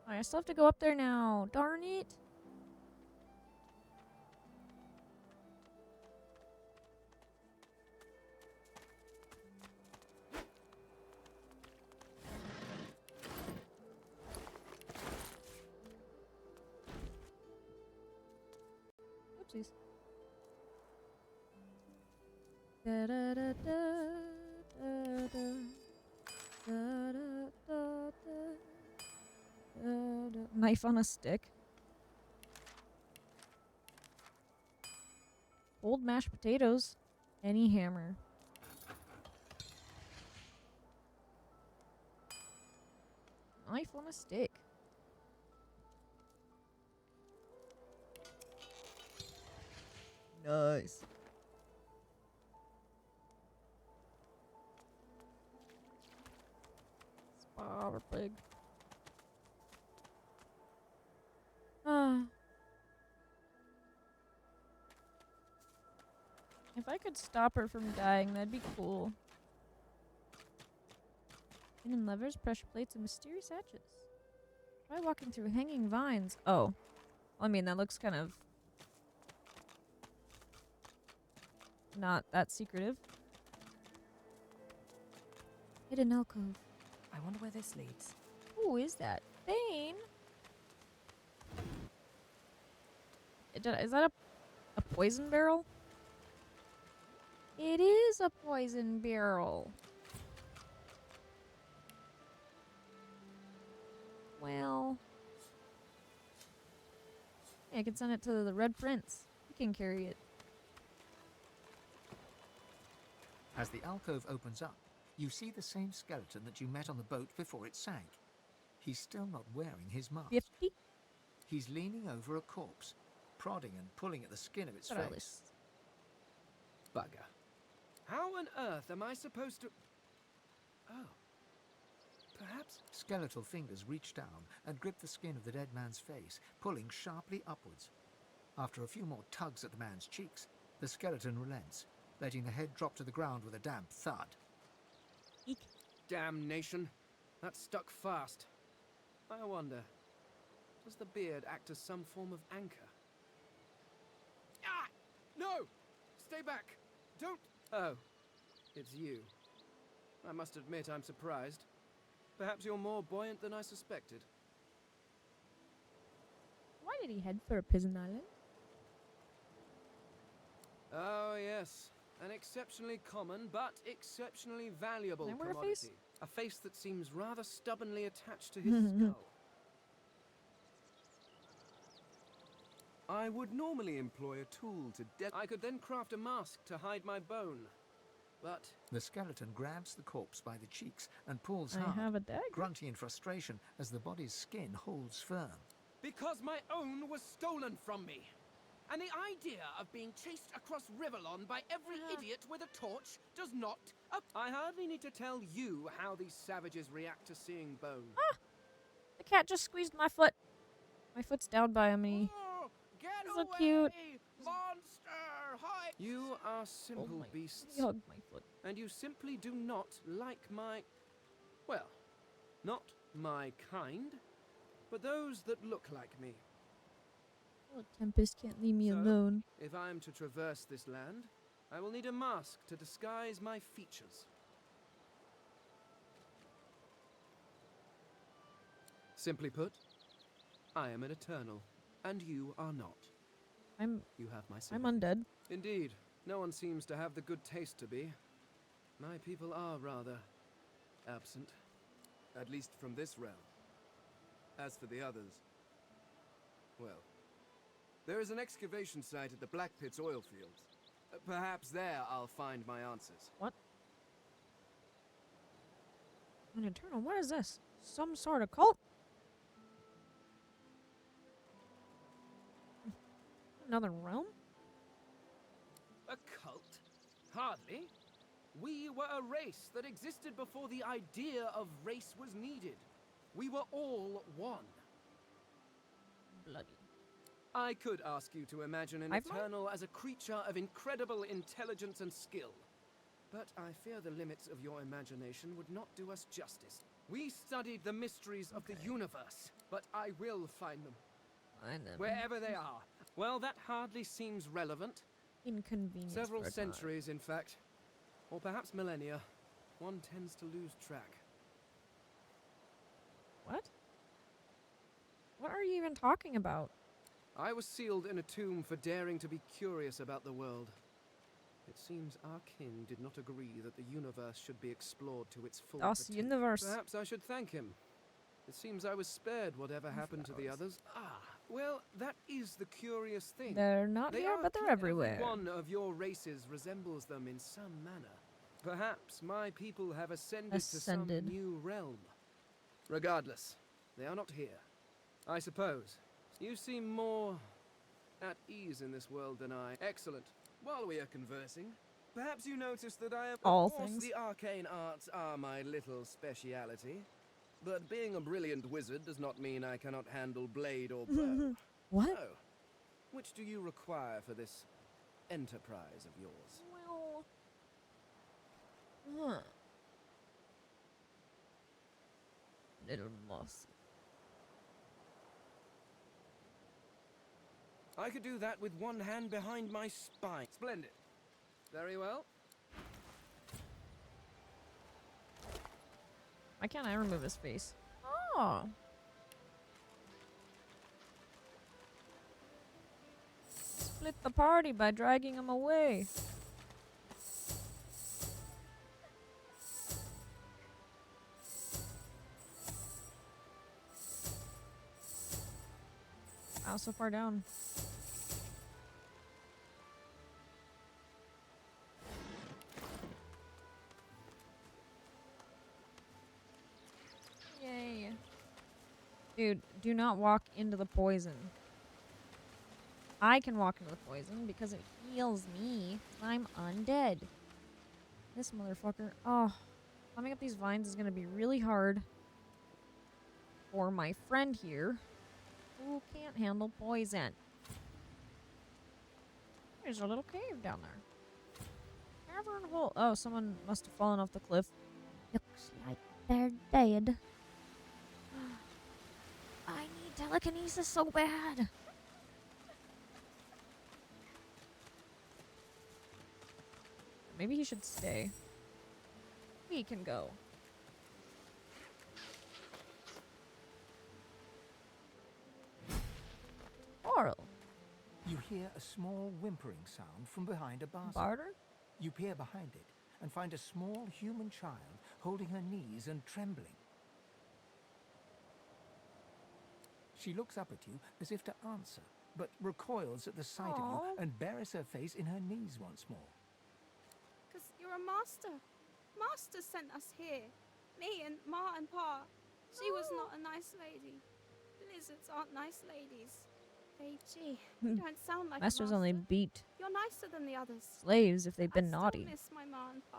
I still have to go up there now. Darn it. Oopsies. Da da da da da da da da da da. Knife on a stick. Old mashed potatoes. Any hammer. Knife on a stick. Nice. Spider pig. If I could stop her from dying, that'd be cool. Hidden levers, pressure plates, and mysterious hatches. Try walking through hanging vines. Oh. Well, I mean, that looks kind of not that secretive. Hidden alcove. I wonder where this leads. Who is that? Thane? Is that a poison barrel? It is a poison barrel. Well, yeah, I can send it to the Red Prince. He can carry it. As the alcove opens up, you see the same skeleton that you met on the boat before it sank. He's still not wearing his mask. 50? He's leaning over a corpse, prodding and pulling at the skin of its face. Bugger. How on earth am I supposed to... Oh. Perhaps... Skeletal fingers reach down and grip the skin of the dead man's face, pulling sharply upwards. After a few more tugs at the man's cheeks, the skeleton relents, letting the head drop to the ground with a damp thud. Eek. Damnation. That stuck fast. I wonder, does the beard act as some form of anchor? Ah! No! Stay back! Don't... Oh, it's you. I must admit I'm surprised. Perhaps you're more buoyant than I suspected. did he head for a prison island? Oh, yes. An exceptionally common, but exceptionally valuable Can I wear a commodity. face? A face that seems rather stubbornly attached to his skull. I would normally employ a tool to I could then craft a mask to hide my bone. But the skeleton grabs the corpse by the cheeks and pulls I hard, have a dagger. grunting in frustration as the body's skin holds firm. because my own was stolen from me. And the idea of being chased across Rivellon by every idiot with a torch does not... I hardly need to tell you how these savages react to seeing bone. Ah! The cat just squeezed my foot. My foot's down by me. Oh, get He's so away, cute. monster! Hi! You are simple beasts. He hugged my foot. And you simply do not like my... Well, not my kind, but those that look like me. Oh, Tempest can't leave me alone. If I am to traverse this land, I will need a mask to disguise my features. Simply put, I am an eternal, and you are not. You have my sympathy. I'm undead. Indeed, no one seems to have the good taste to be. My people are rather absent, at least from this realm. As for the others, well, there is an excavation site at the Black Pits oil fields. Perhaps there I'll find my answers. What? An eternal? What is this? Some sort of cult? Another realm? A cult? Hardly. We were a race that existed before the idea of race was needed. We were all one. Bloody. I could ask you to imagine an eternal as a creature of incredible intelligence and skill. But I fear the limits of your imagination would not do us justice. We studied the mysteries of the universe, but I will find them. Find them. Wherever they are. Well, that hardly seems relevant. Inconvenient. Several centuries, in fact. Or perhaps millennia. One tends to lose track. What? What are you even talking about? I was sealed in a tomb for daring to be curious about the world. It seems our king did not agree that the universe should be explored to its full potential. Universe. Perhaps I should thank him. It seems I was spared whatever happened to the others. Ah, well, that is the curious thing. They're not here, but they're everywhere. One of your races resembles them in some manner. Perhaps my people have ascended to some new realm. Regardless, they are not here. I suppose. You seem more at ease in this world than I. Excellent. While we are conversing, perhaps you noticed that I am... Of course, the arcane arts are my little speciality. But being a brilliant wizard does not mean I cannot handle blade or bow. What? So, which do you require for this enterprise of yours? Well... Little moss. I could do that with one hand behind my spine. Splendid. Very well. Why can't I remove his face? Oh. Split the party by dragging him away. Wow, so far down. Yay. Dude, do not walk into the poison. I can walk into the poison because it heals me. I'm undead. This motherfucker. Oh, climbing up these vines is going to be really hard for my friend here who can't handle poison. There's a little cave down there. Cavern hole. Oh, someone must have fallen off the cliff. Looks like they're dead. I need telekinesis so bad. Maybe he should stay. We can go. hear a small whimpering sound from behind a basket. Barter? You peer behind it and find a small human child holding her knees and trembling. She looks up at you as if to answer, but recoils at the sight of you and buries her face in her knees once more. Because you're a master. Master sent us here. Me and Ma and Pa. She was not a nice lady. Lizards aren't nice ladies. Gee, you don't sound like Masters a master. only beat You're nicer than the others. slaves if they've been I naughty. still miss my Ma and Pa.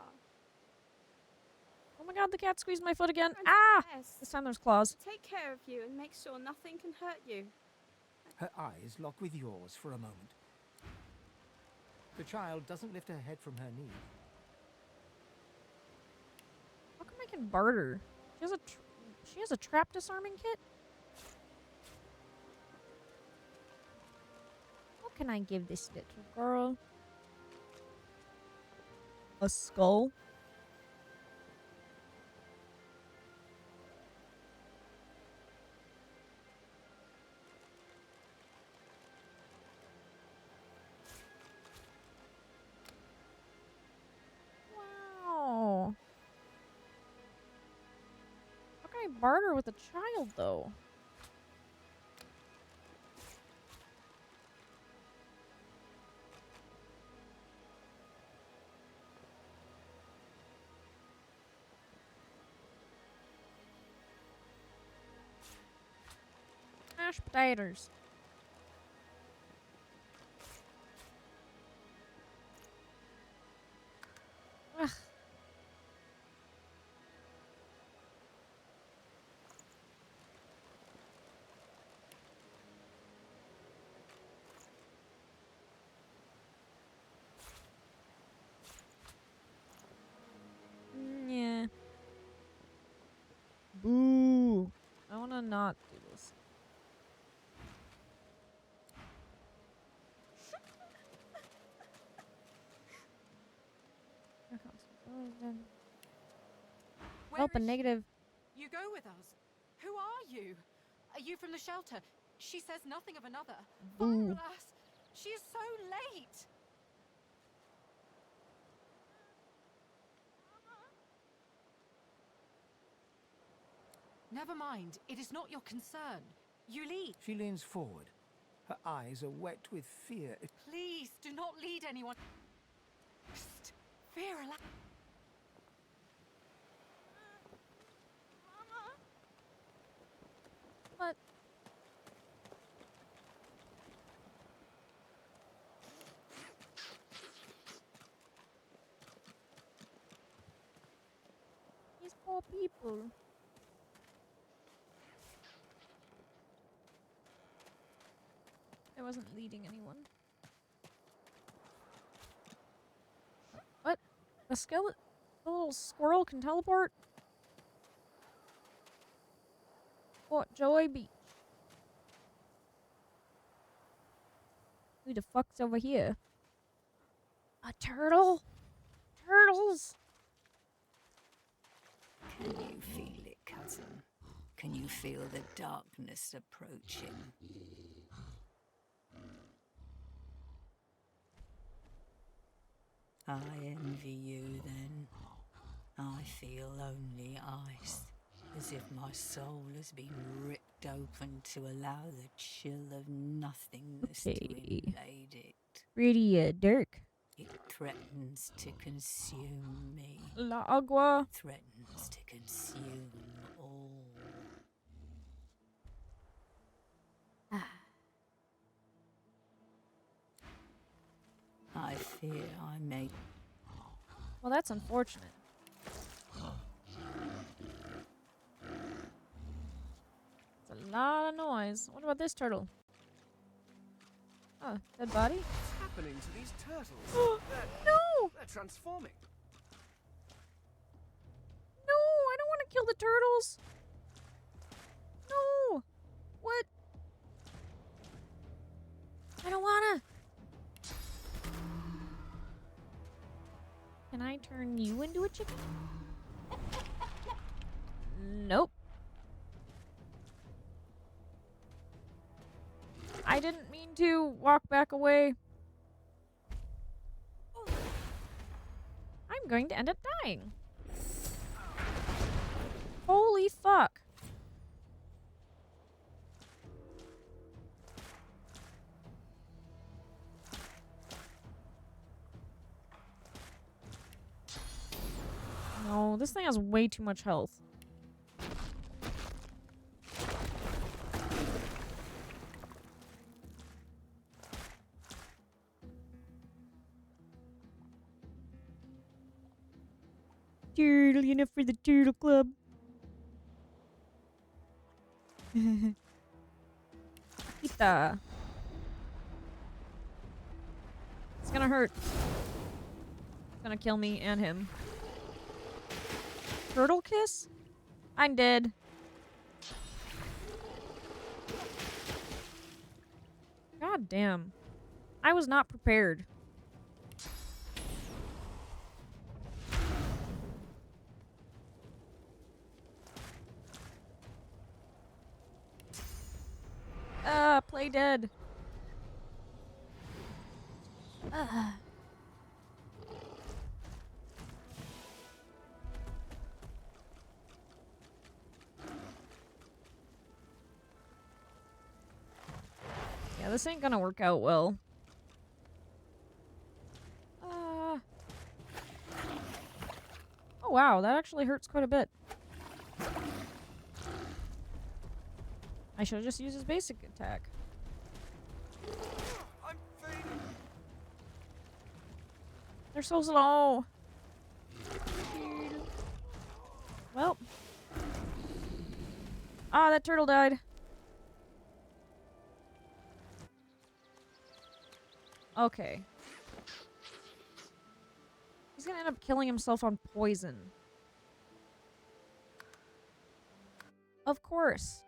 Oh my god, the cat squeezed my foot again. And Ah! yes, This time there's claws. take care of you and make sure nothing can hurt you. Her eyes lock with yours for a moment. The child doesn't lift her head from her knee. How come I can barter? She has a trap disarming kit? What can I give this little girl? A skull? Wow. How can I barter with a child, though? Mashed potatoes. Ugh. Yeah. Boo. I wanna not do this. Help a negative. You go with us. Who are you? Are you from the shelter? She says nothing of another. Boo. Alas, she is so late. Never mind. It is not your concern. You lead. She leans forward. Her eyes are wet with fear. Please do not lead anyone. Psst. Fear allow. What? These poor people. I wasn't leading anyone. What? The skeleton? The little squirrel can teleport? What? Joy Beach. Who the fuck's over here? A turtle? Turtles! Can you feel it, cousin? Can you feel the darkness approaching? I envy you then. I feel only ice, as if my soul has been ripped open to allow the chill of nothingness to invade it. Pretty, Dirk. It threatens to consume me. La agua. Threatens to consume all. I fear I may. Well, that's unfortunate. It's a lot of noise. What about this turtle? Oh, dead body? What's happening to these turtles? No! They're transforming. No, I don't want to kill the turtles. No! What? I don't wanna. Can I turn you into a chicken? Nope. I didn't mean to walk back away. I'm going to end up dying. Holy fuck. No, this thing has way too much health. Turtle, enough for the Turtle Club. Kita. It's gonna hurt. It's gonna kill me and him. Turtle kiss? I'm dead. God damn. I was not prepared. Play dead. Yeah, this ain't gonna work out well. Oh wow, that actually hurts quite a bit. I should have just used his basic attack. They're so slow. Well. Ah, that turtle died. Okay. He's gonna end up killing himself on poison. Of course.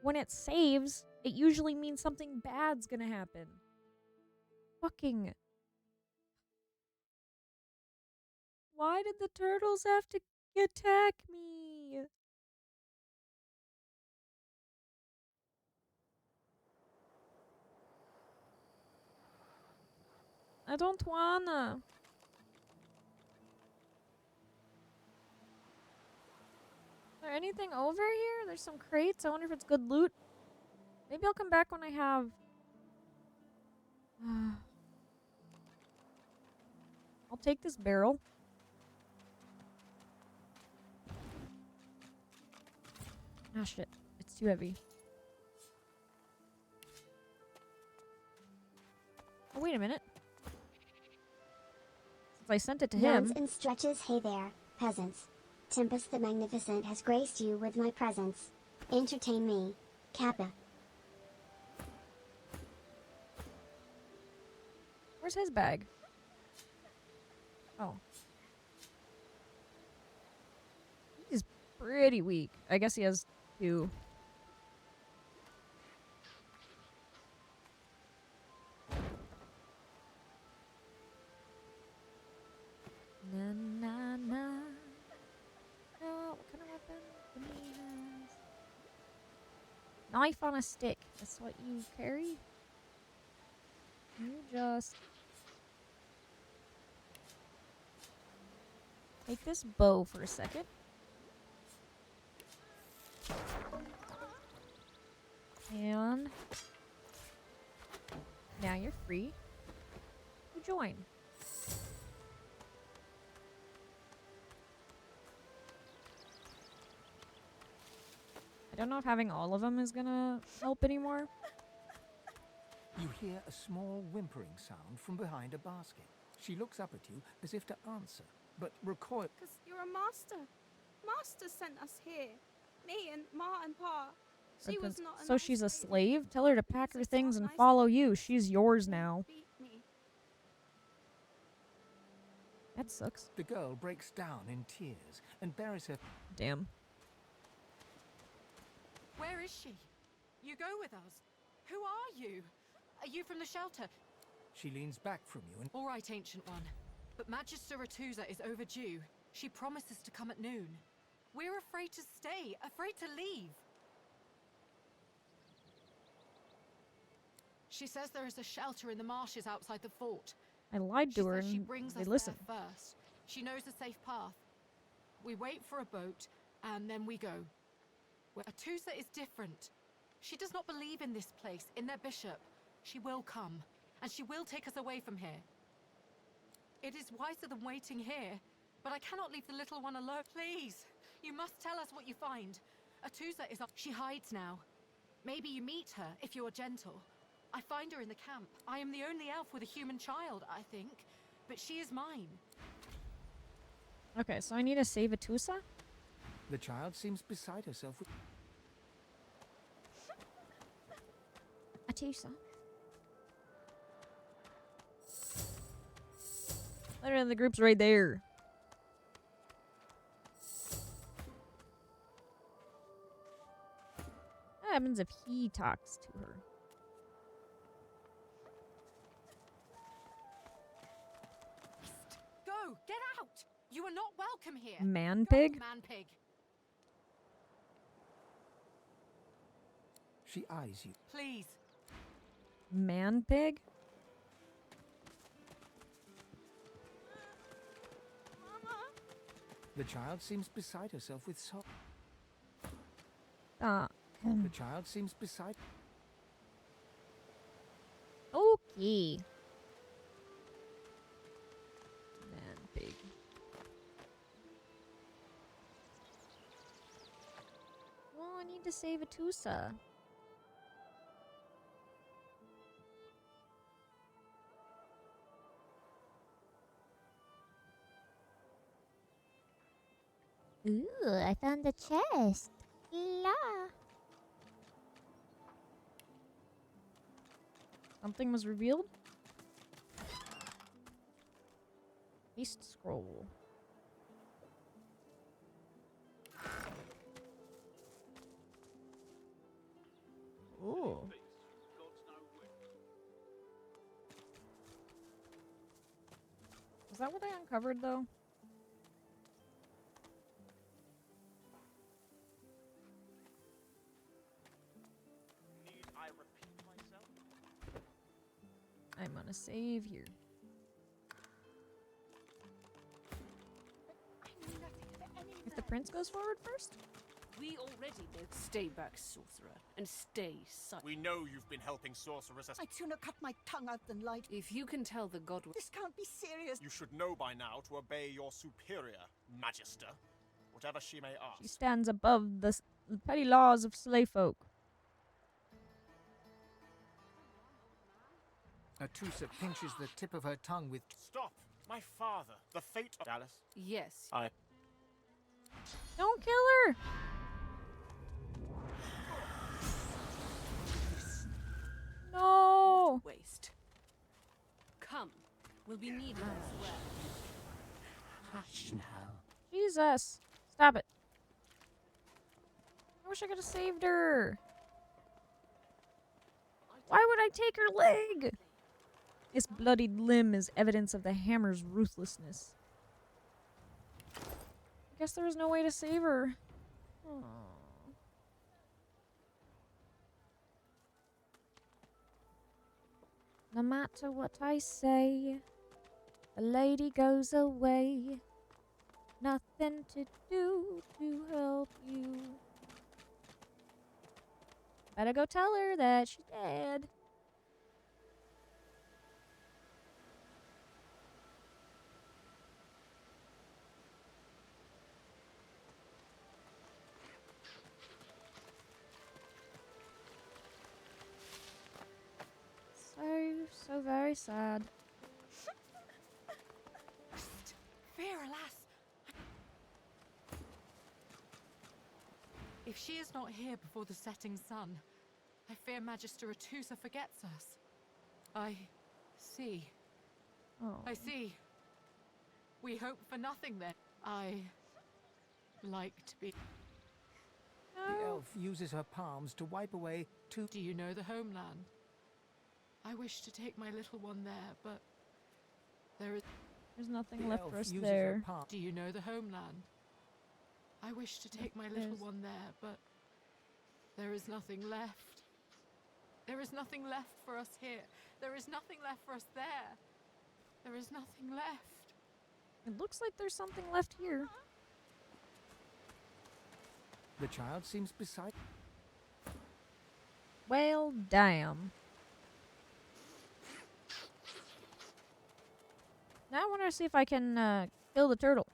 When it saves, it usually means something bad's gonna happen. Fucking. Why did the turtles have to attack me? I don't wanna. Is there anything over here? There's some crates. I wonder if it's good loot. Maybe I'll come back when I have... I'll take this barrel. Ah, shit. It's too heavy. Oh, wait a minute. Since I sent it to him... Yawns and stretches. Hey there, peasants. Tempest the Magnificent has graced you with my presence. Entertain me, Kappa. Where's his bag? Oh. He's pretty weak. I guess he has two. Na na na. What kind of weapon? Bananas. Knife on a stick. That's what you carry? You just take this bow for a second. And now you're free to join. I don't know if having all of them is gonna help anymore. You hear a small whimpering sound from behind a basket. She looks up at you as if to answer, but recoils. Because you're a master. Master sent us here. Me and Ma and Pa. She was not a So she's a slave? Tell her to pack her things and follow you. She's yours now. That sucks. The girl breaks down in tears and buries her. Damn. Where is she? You go with us. Who are you? Are you from the shelter? She leans back from you and... All right, Ancient One. But Magister Ratusa is overdue. She promises to come at noon. We're afraid to stay, afraid to leave. She says there is a shelter in the marshes outside the fort. I lied to her She and brings they us listened. there first. She knows the safe path. We wait for a boat, and then we go. Atusa is different. She does not believe in this place, in their bishop. She will come, and she will take us away from here. It is wiser than waiting here, but I cannot leave the little one alone. Please, you must tell us what you find. Atusa is up. She hides now. Maybe you meet her, if you are gentle. I find her in the camp. I am the only elf with a human child, I think. But she is mine. Okay, so I need to save Atusa? The child seems beside herself with... Atusa. Literally, the group's right there. What happens if he talks to her? Go! Get out! You are not welcome here! Man pig? Man pig! She eyes you. Please. Man pig? The child seems beside herself with sorrow. The child seems beside... Okay. Man pig. Well, I need to save Atusa. Ooh, I found the chest. La. Something was revealed? Beast scroll. Ooh. Is that what I uncovered, though? I'm gonna save here. If the prince goes forward first? We already know. Stay back, sorcerer, and stay silent. We know you've been helping sorcerers as... I'd sooner cut my tongue out than lie. If you can tell the god... This can't be serious. You should know by now to obey your superior, Magister, whatever she may ask. She stands above the petty laws of slave folk. Atusa pinches the tip of her tongue with... Stop! My father, the fate of Dallas. Yes. Don't kill her! No! Waste. Come. We'll be needed elsewhere. Hush now. Jesus. Stop it. I wish I could have saved her. Why would I take her leg? This bloodied limb is evidence of the hammer's ruthlessness. I guess there was no way to save her. Aww. No matter what I say, the lady goes away. Nothing to do to help you. Better go tell her that she's dead. So very sad. Fear, alas! If she is not here before the setting sun, I fear Magister Atusa forgets us. I see. Oh. I see. We hope for nothing then. I like to be... The elf uses her palms to wipe away two... Do you know the homeland? I wish to take my little one there, but there's nothing left for us there. Do you know the homeland? I wish to take my little one there, but there is nothing left. There is nothing left for us here. There is nothing left for us there. There is nothing left. It looks like there's something left here. The child seems beside. Well, damn. Now I want to see if I can kill the turtle.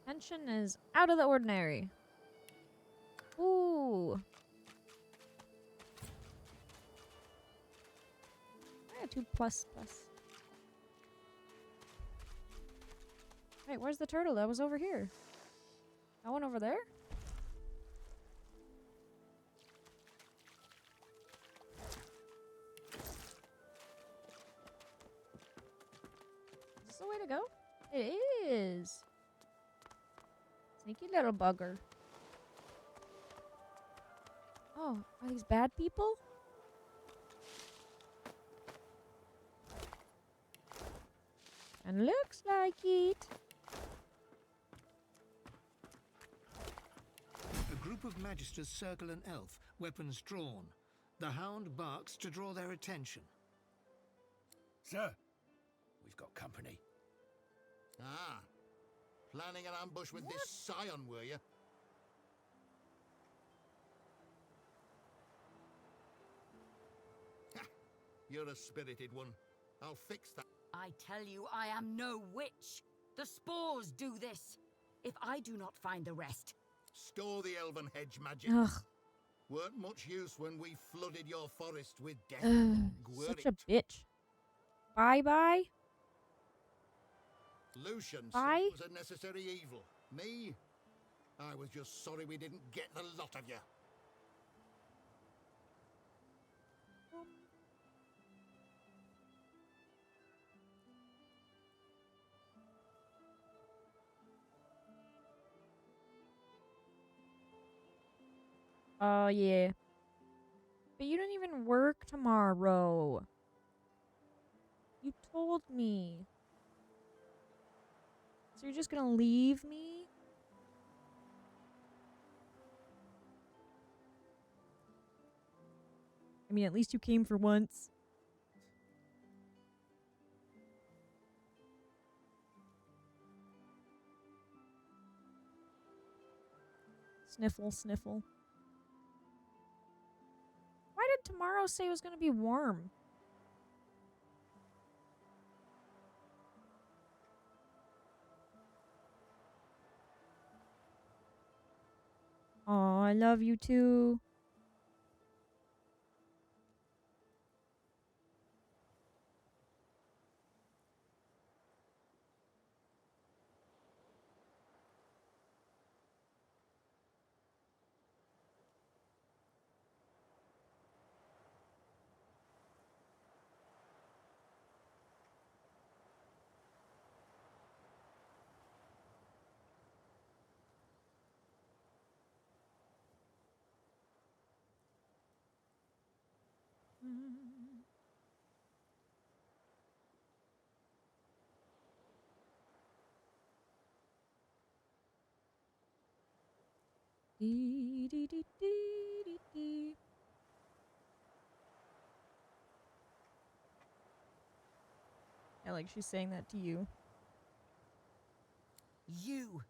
Tension is out of the ordinary. Ooh. I got 2++. Wait, where's the turtle? That was over here. That one over there? Is this the way to go? It is. Sneaky little bugger. Oh, are these bad people? And looks like it. A group of magisters circle an elf, weapons drawn. The hound barks to draw their attention. Sir, we've got company. Ah, planning an ambush with this scion, were you? Ha, you're a spirited one. I'll fix that. I tell you, I am no witch. The spores do this. If I do not find the rest. Store the elven hedge magic. Ugh. Weren't much use when we flooded your forest with death. Such a bitch. Bye-bye. Lucian Bye? was a necessary evil. Me? I was just sorry we didn't get the lot of you. Oh, yeah. But you don't even work tomorrow. You told me. So you're just gonna leave me? I mean, at least you came for once. Sniffle, sniffle. Why did tomorrow say it was going to be warm? Aw, I love you too. Dee, dee, dee, dee, dee, dee. Yeah, like she's saying that to you. You.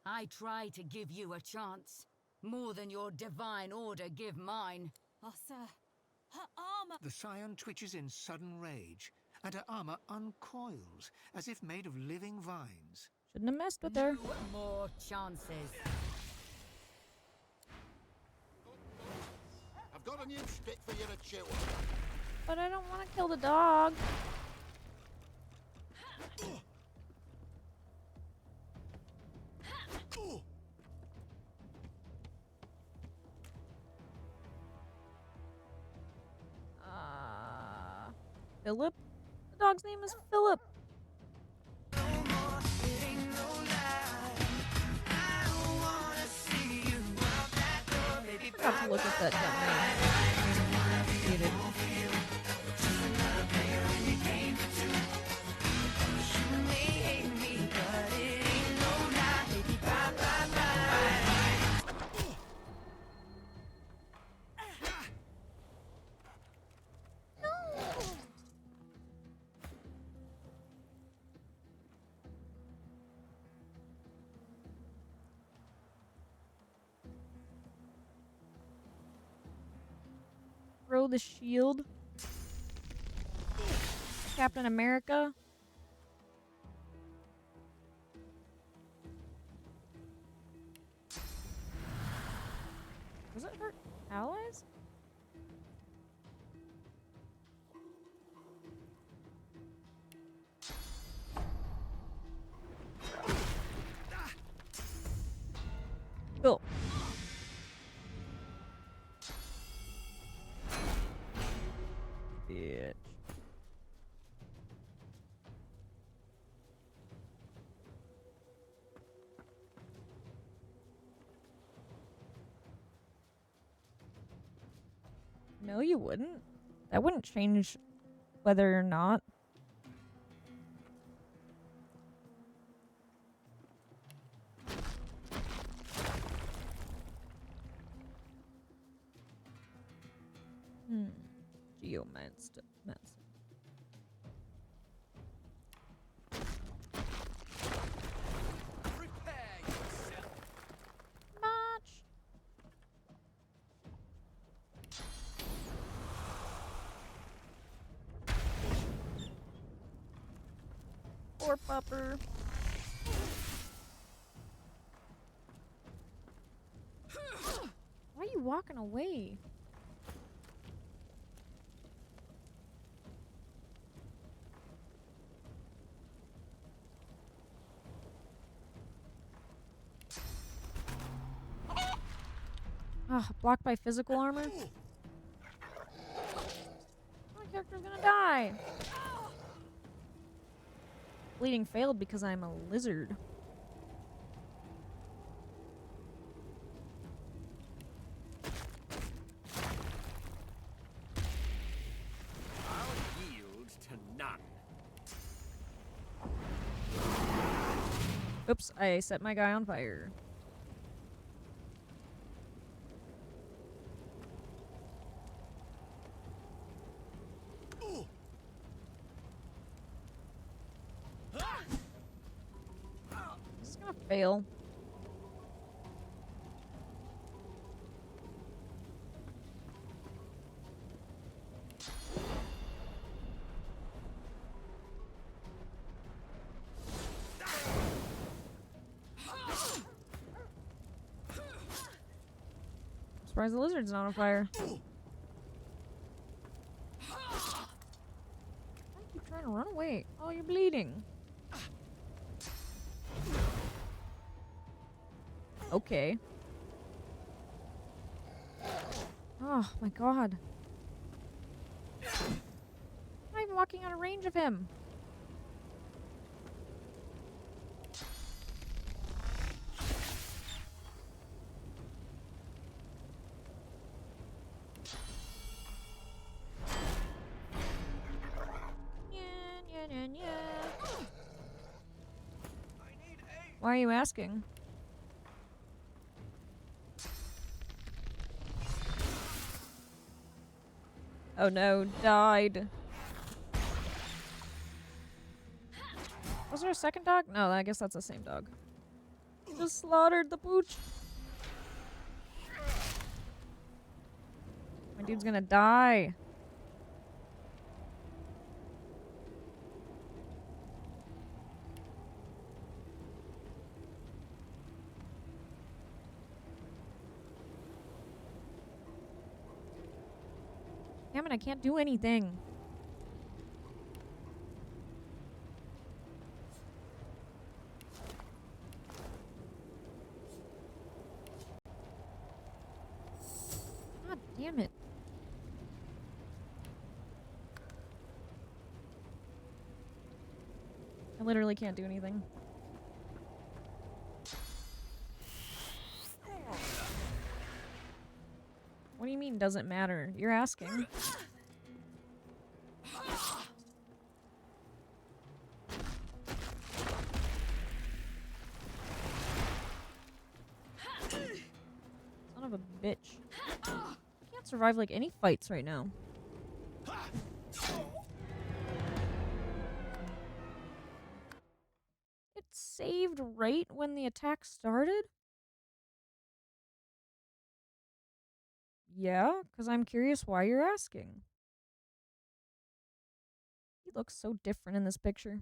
I try to give you a chance. More than your divine order give mine. Oh, sir. Her armor. The scion twitches in sudden rage, and her armor uncoils as if made of living vines. Shouldn't have messed with her. No more chances. I've got a new stick for you to chew on. But I don't want to kill the dog. Philip? The dog's name is Philip. I forgot to look at that dumb name. Muted. throw the shield. Captain America. Does it hurt allies? Cool. Bitch. No, you wouldn't. That wouldn't change whether or not. Geomancer. Prepare yourself. March. Poor pupper. Why are you walking away? Ah, blocked by physical armor? My character's gonna die. Bleeding failed because I'm a lizard. I'll yield to none. Oops, I set my guy on fire. This is gonna fail. I'm surprised the lizard's not on fire. I keep trying to run away. Oh, you're bleeding. Okay. Oh my god. I'm not even walking out of range of him. Why are you asking? Oh no, died. Was there a second dog? No, I guess that's the same dog. Just slaughtered the pooch. My dude's gonna die. Damn it, I can't do anything. God damn it. I literally can't do anything. What do you mean doesn't matter? You're asking. Son of a bitch. I can't survive like any fights right now. It saved right when the attack started? Yeah, because I'm curious why you're asking. He looks so different in this picture.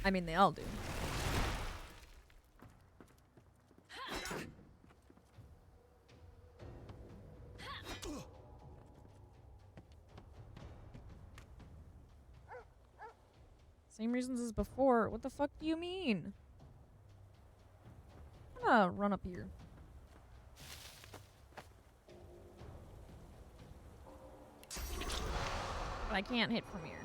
I mean, they all do. Same reasons as before. What the fuck do you mean? I'm gonna run up here. But I can't hit from here.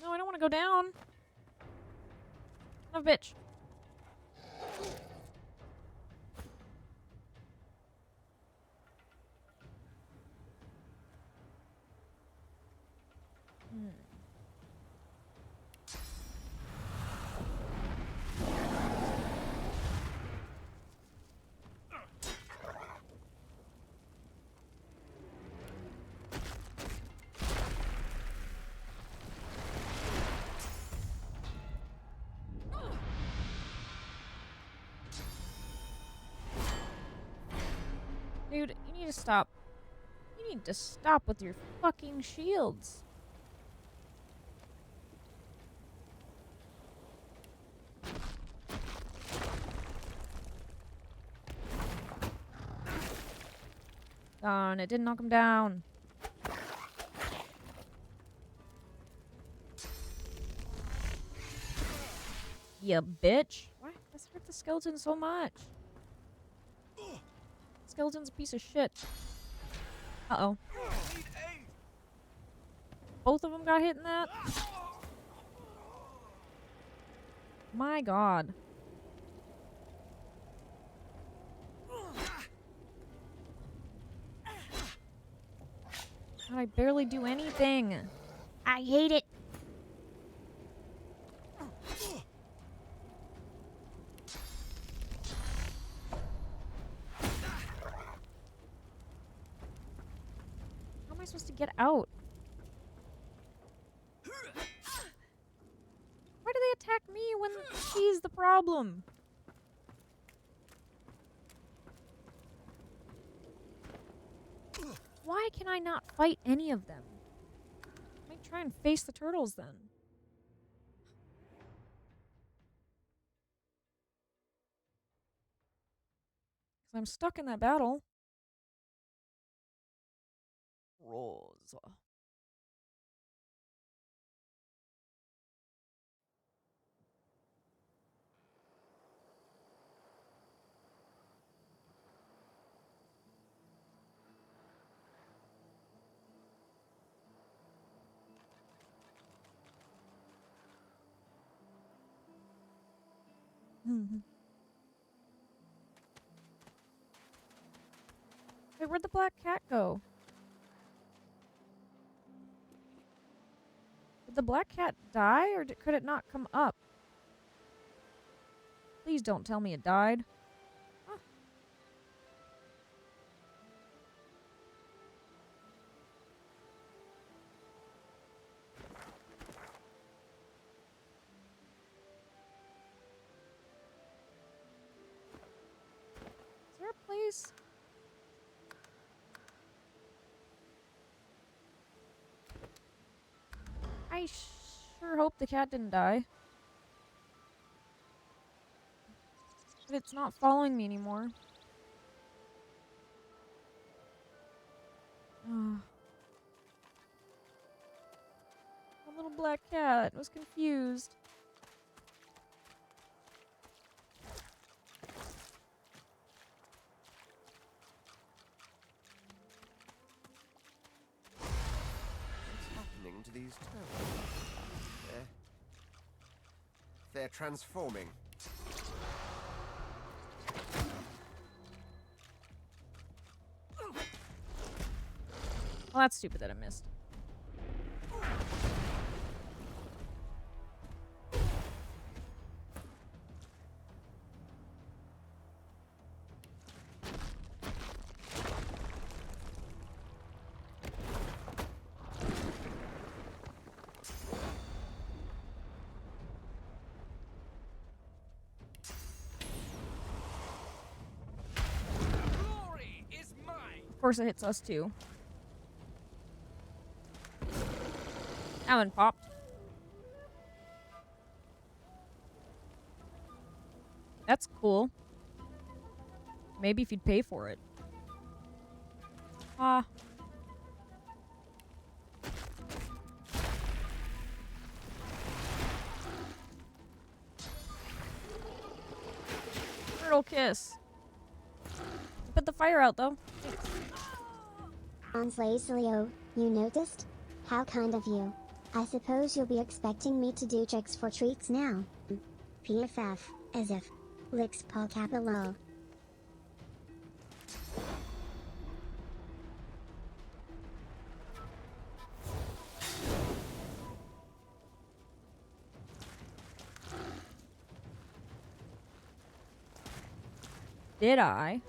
No, I don't want to go down. No, bitch. Dude, you need to stop. You need to stop with your fucking shields. Darn, it didn't knock him down. You bitch. Why? This hurt the skeleton so much. Skeleton's a piece of shit. Uh-oh. Both of them got hit in that? My god. God, I barely do anything. I hate it. How am I supposed to get out? Why do they attack me when she's the problem? Why can I not fight any of them? I might try and face the turtles then. 'Cause I'm stuck in that battle. Rose. Wait, where'd the black cat go? Did the black cat die, or could it not come up? Please don't tell me it died. Huh. Is there a place? I sure hope the cat didn't die. But it's not following me anymore. The little black cat was confused. To these turtles. They're transforming. Well, that's stupid that I missed. course it hits us too. That one popped. That's cool. Maybe if you'd pay for it. Ah. Turtle kiss. Put the fire out though. Leo, you noticed? How kind of you. I suppose you'll be expecting me to do tricks for treats now. PFF, as if. Licks Paul Capello. Did I?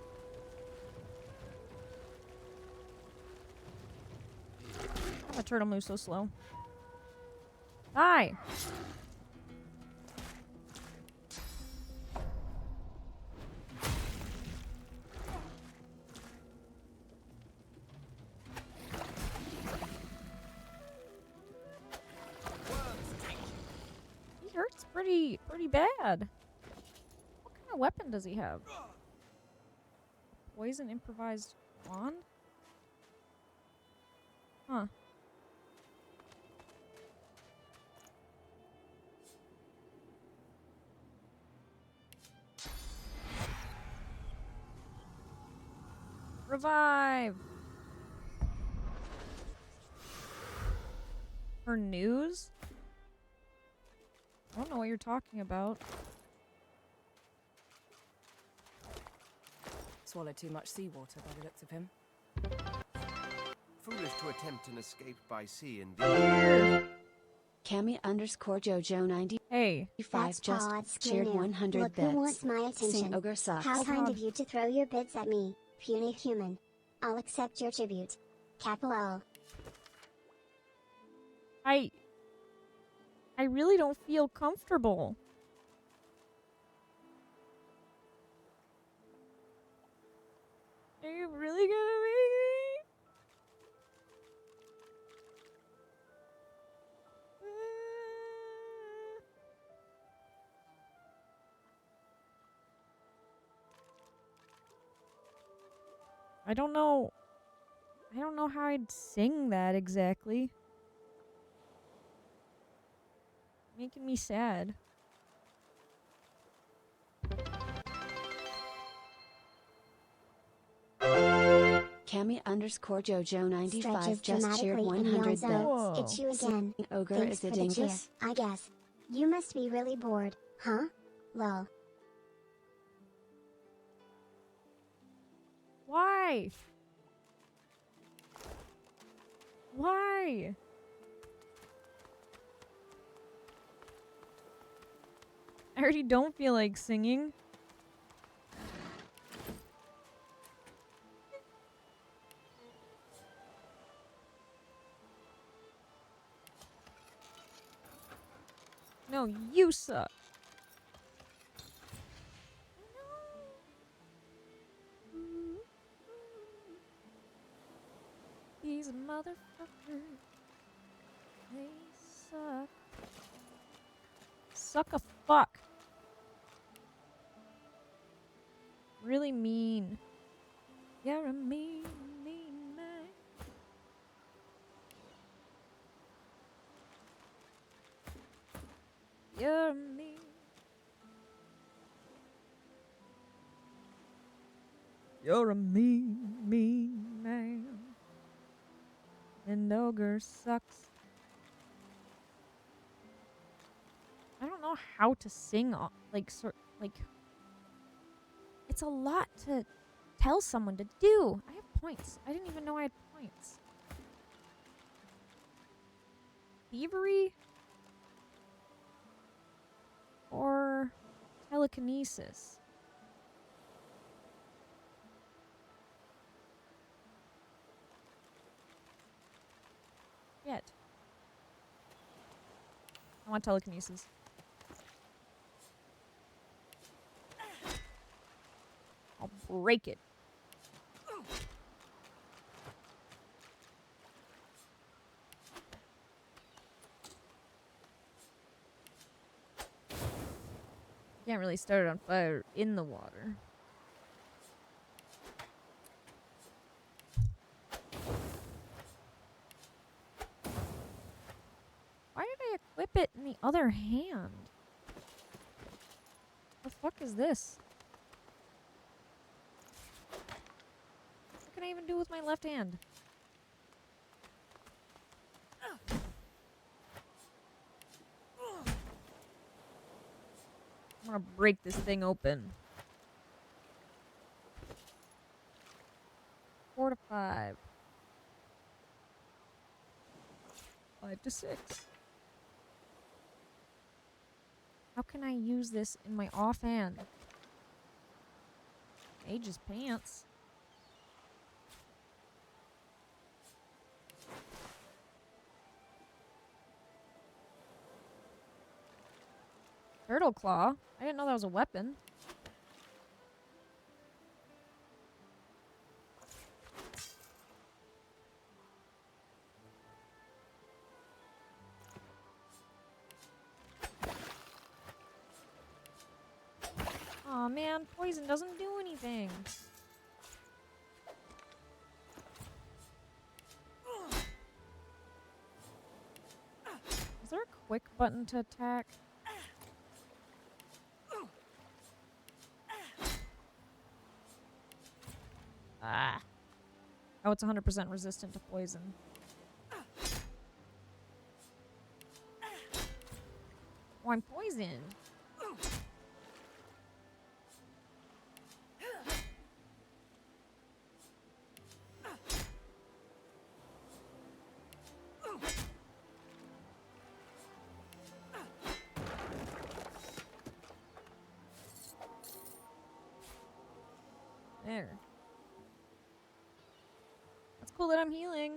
How a turtle move so slow? Die! He hurts pretty bad. What kind of weapon does he have? Poison improvised wand? Huh. Revive! For news? I don't know what you're talking about. Swallowed too much seawater by the looks of him. Foolish to attempt an escape by sea indeed. Cammy_JoJo90. Hey. That's just Pod's cheered Skinner. 100 Look bits. who wants my attention. Sing Ogre sucks. How kind of you to throw your bits at me, puny human. I'll accept your tribute. Capital. I really don't feel comfortable. Are you really gonna make me? I don't know how I'd sing that exactly. Making me sad. Cammy_JoJo95 just cheered 100 bits. It's you again. Ogre Thanks is a for the cheer, dingus. I guess. You must be really bored, huh? Lol. Why? Why? I already don't feel like singing. No, you suck. These motherfuckers, they suck. Suck a fuck. Really mean. You're a mean, mean man. You're a mean. You're a mean, mean man. And ogre sucks. I don't know how to sing, it's a lot to tell someone to do. I have points. I didn't even know I had points. Thievery? Or telekinesis? Yet. I want telekinesis. I'll break it. Can't really start it on fire in the water. Why did I equip it in the other hand? The fuck is this? What can I even do with my left hand? I'm gonna break this thing open. 4 to 5. 5 to 6. How can I use this in my offhand? Mage's pants. Turtle claw? I didn't know that was a weapon. Aw, man, poison doesn't do anything. Is there a quick button to attack? Ah. Oh, it's 100% resistant to poison. Oh, I'm poisoned. There. That's cool that I'm healing.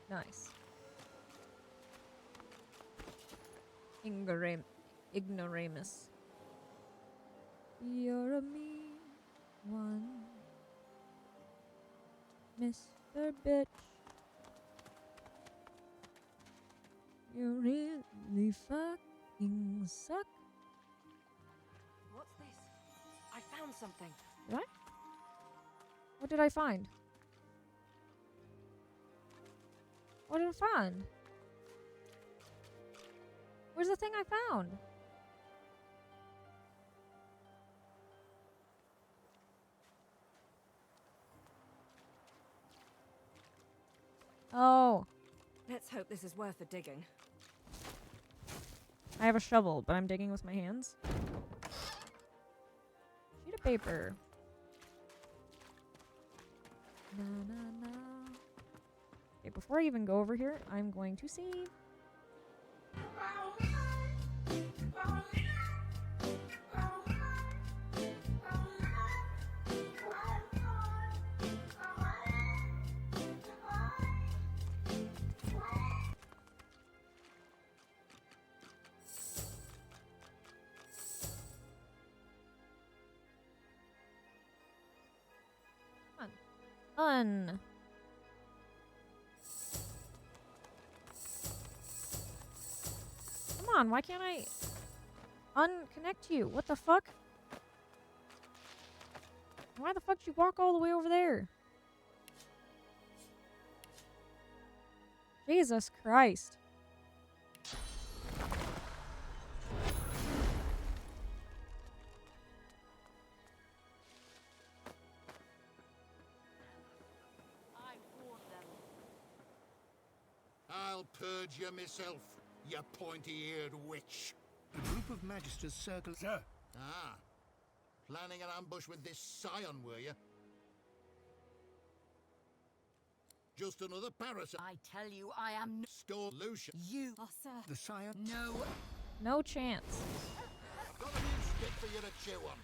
Nice. Ignoramus. You're a mean one, Mr. Bitch. You really fucking suck. What's this? I found something. Did I? What did I find? What did I find? Where's the thing I found? Oh. Let's hope this is worth the digging. I have a shovel, but I'm digging with my hands. Sheet of paper. Na, na, na. Okay, before I even go over here, I'm going to save. Fun. Come on, why can't I unconnect you? What the fuck? Why the fuck did you walk all the way over there? Jesus Christ. I'll purge you myself, you pointy-eared witch. A group of magisters circle... Sir. Ah. Planning an ambush with this scion, were you? Just another parasite. I tell you, I am... Store Lucian. You... Oh, sir. The scion... No. No chance. I've got a new stick for you to chew on.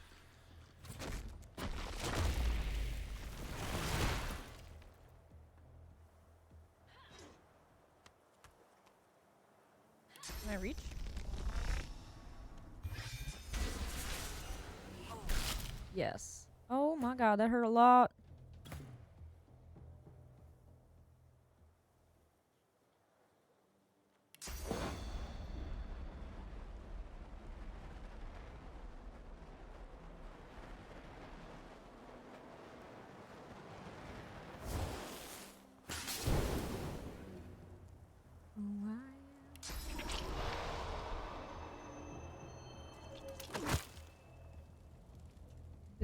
Can I reach? Yes. Oh my god, that hurt a lot.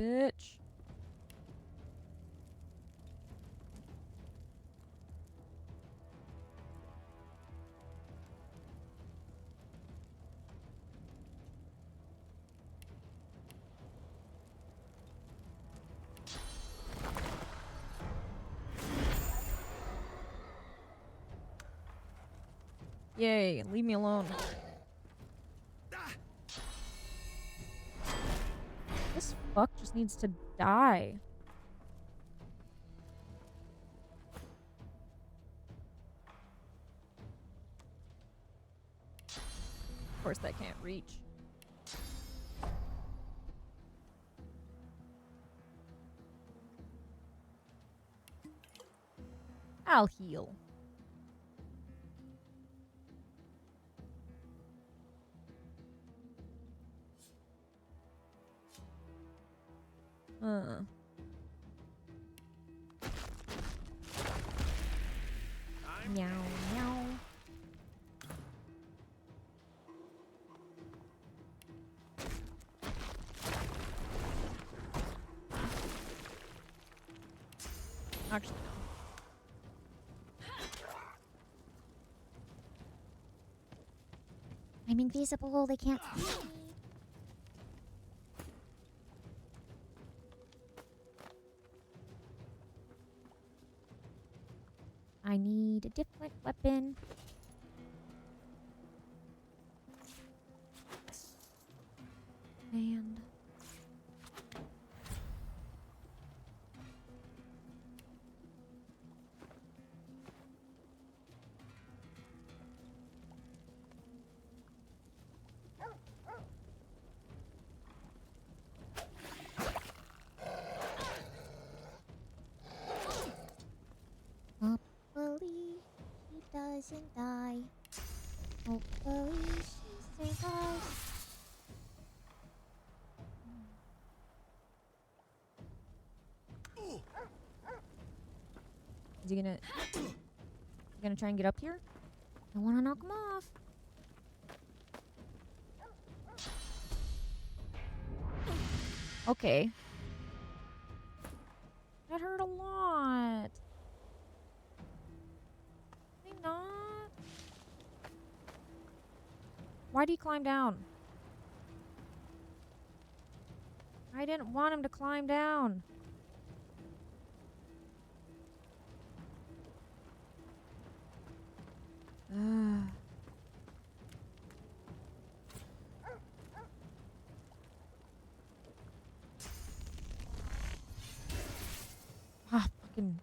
bitch. Yay, leave me alone. This fuck just needs to die. Of course that can't reach. I'll heal. Meow, meow. Actually, no. I'm invisible, they can't see me. I need a different weapon. And hopefully he doesn't die. Hopefully she survives. Is he gonna try and get up here? I wanna knock him off. Okay. That hurt a lot. Maybe not. Why'd he climb down? I didn't want him to climb down. Fucking.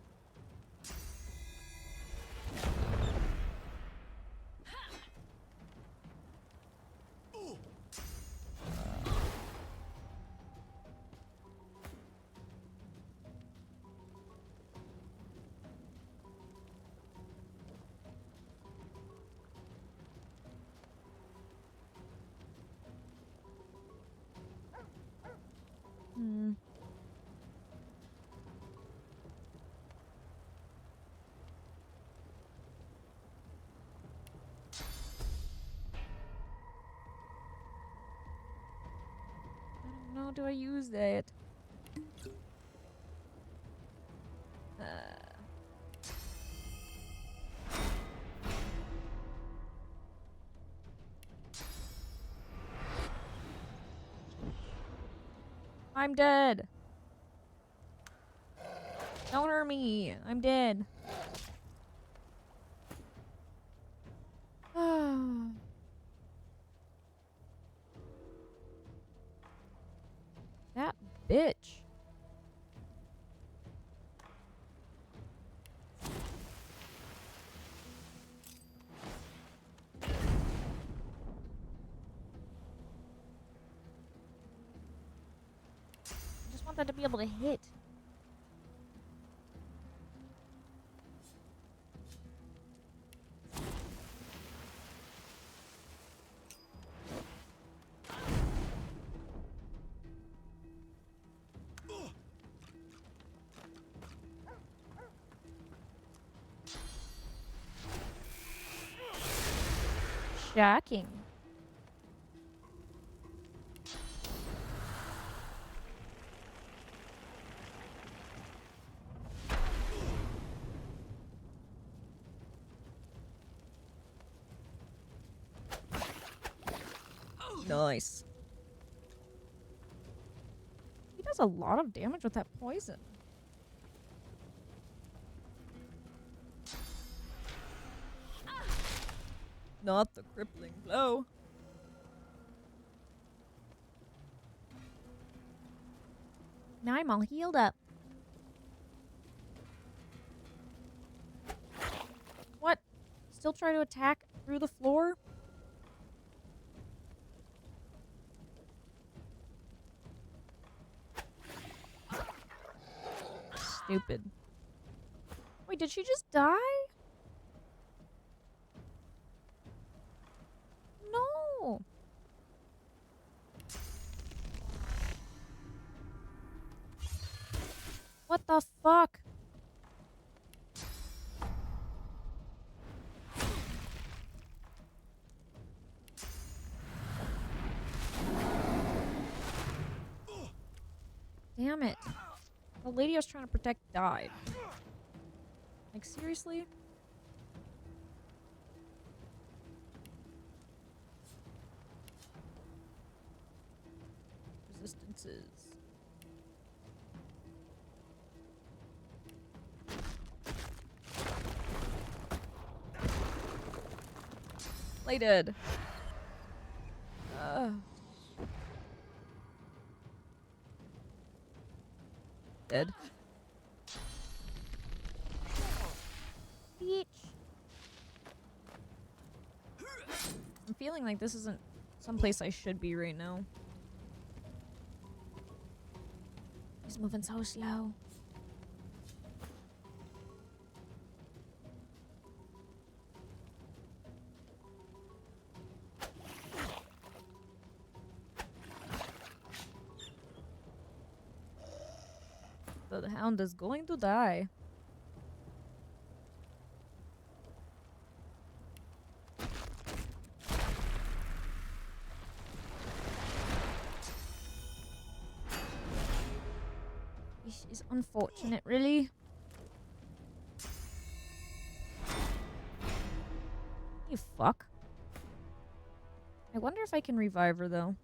How do I use that? I'm dead. Don't hurt me. I'm dead. That bitch. I just want that to be able to hit. Shocking. Nice. He does a lot of damage with that poison. Not the crippling blow. Now I'm all healed up. What? Still try to attack through the floor? Stupid. Wait, did she just die? No. What the fuck? Damn it. The lady I was trying to protect died. Like, seriously? Resistances. Plated. Dead. Bitch. I'm feeling like this isn't someplace I should be right now. He's moving so slow. The hound is going to die. This is unfortunate, really. You fuck. I wonder if I can revive her, though.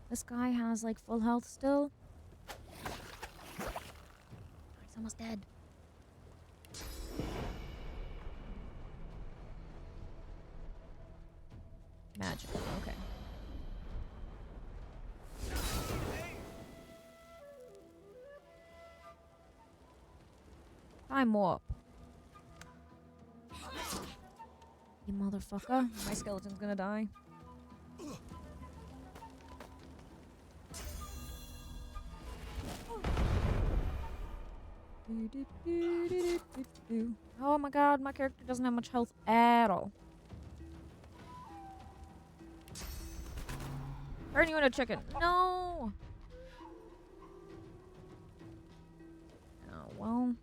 This guy has, like, full health still. He's almost dead. Magical, okay. Time warp. You motherfucker. My skeleton's gonna die. Oh my god, my character doesn't have much health at all. Turn you into a chicken. No! Oh, well.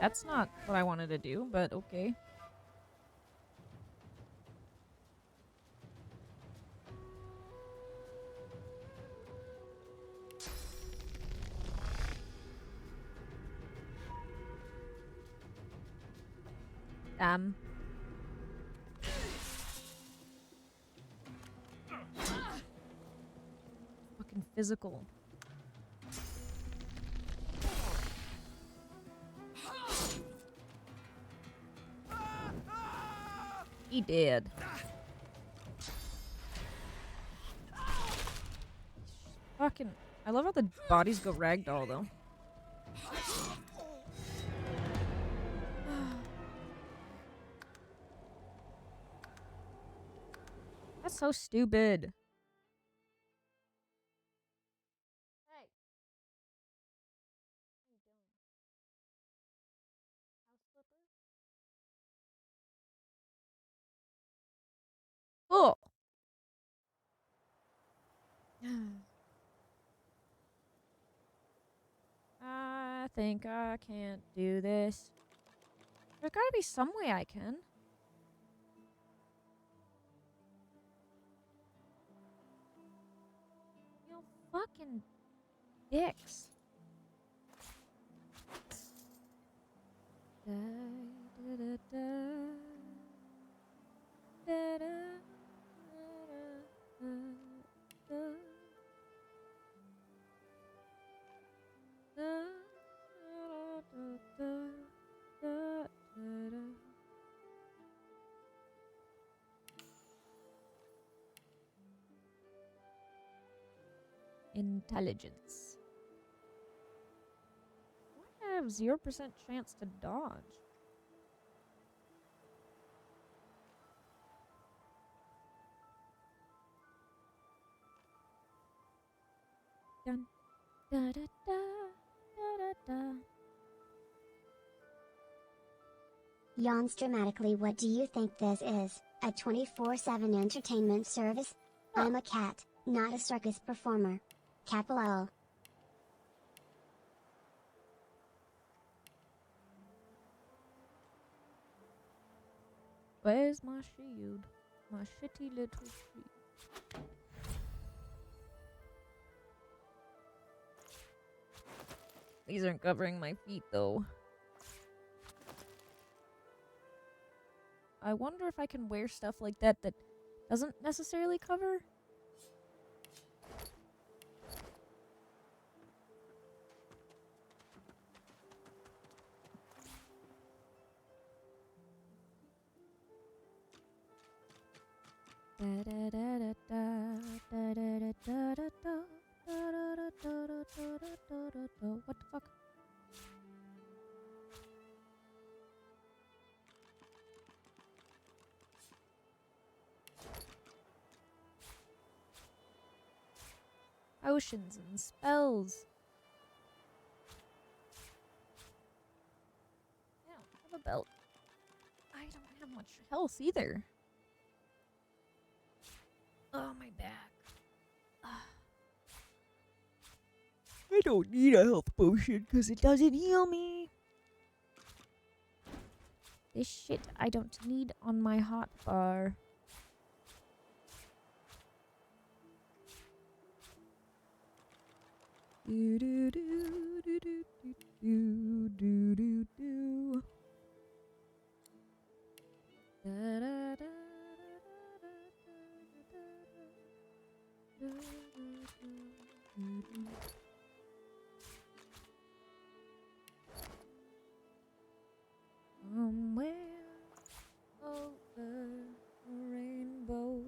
That's not what I wanted to do, but okay. Fucking physical. He did. Fucking. I love how the bodies go ragdoll, though. That's so stupid. Hey. What are you doing? House flipper? Oh. I think I can't do this. There's gotta be some way I can. You fucking dicks. Intelligence. I have 0% chance to dodge. Dun, da, da, da, da, da, da. Yawns dramatically. What do you think this is? A 24/7 entertainment service? I'm a cat, not a circus performer. Capital. Where's my shield? My shitty little shield. These aren't covering my feet though. I wonder if I can wear stuff like that that doesn't necessarily cover. What the fuck? Potions and spells. I don't have a belt. I don't have much health either. Oh, my back. I don't need a health potion because it doesn't heal me. This shit I don't need on my hot bar. Do do do do do do do do do. Da da da. Somewhere over a rainbow,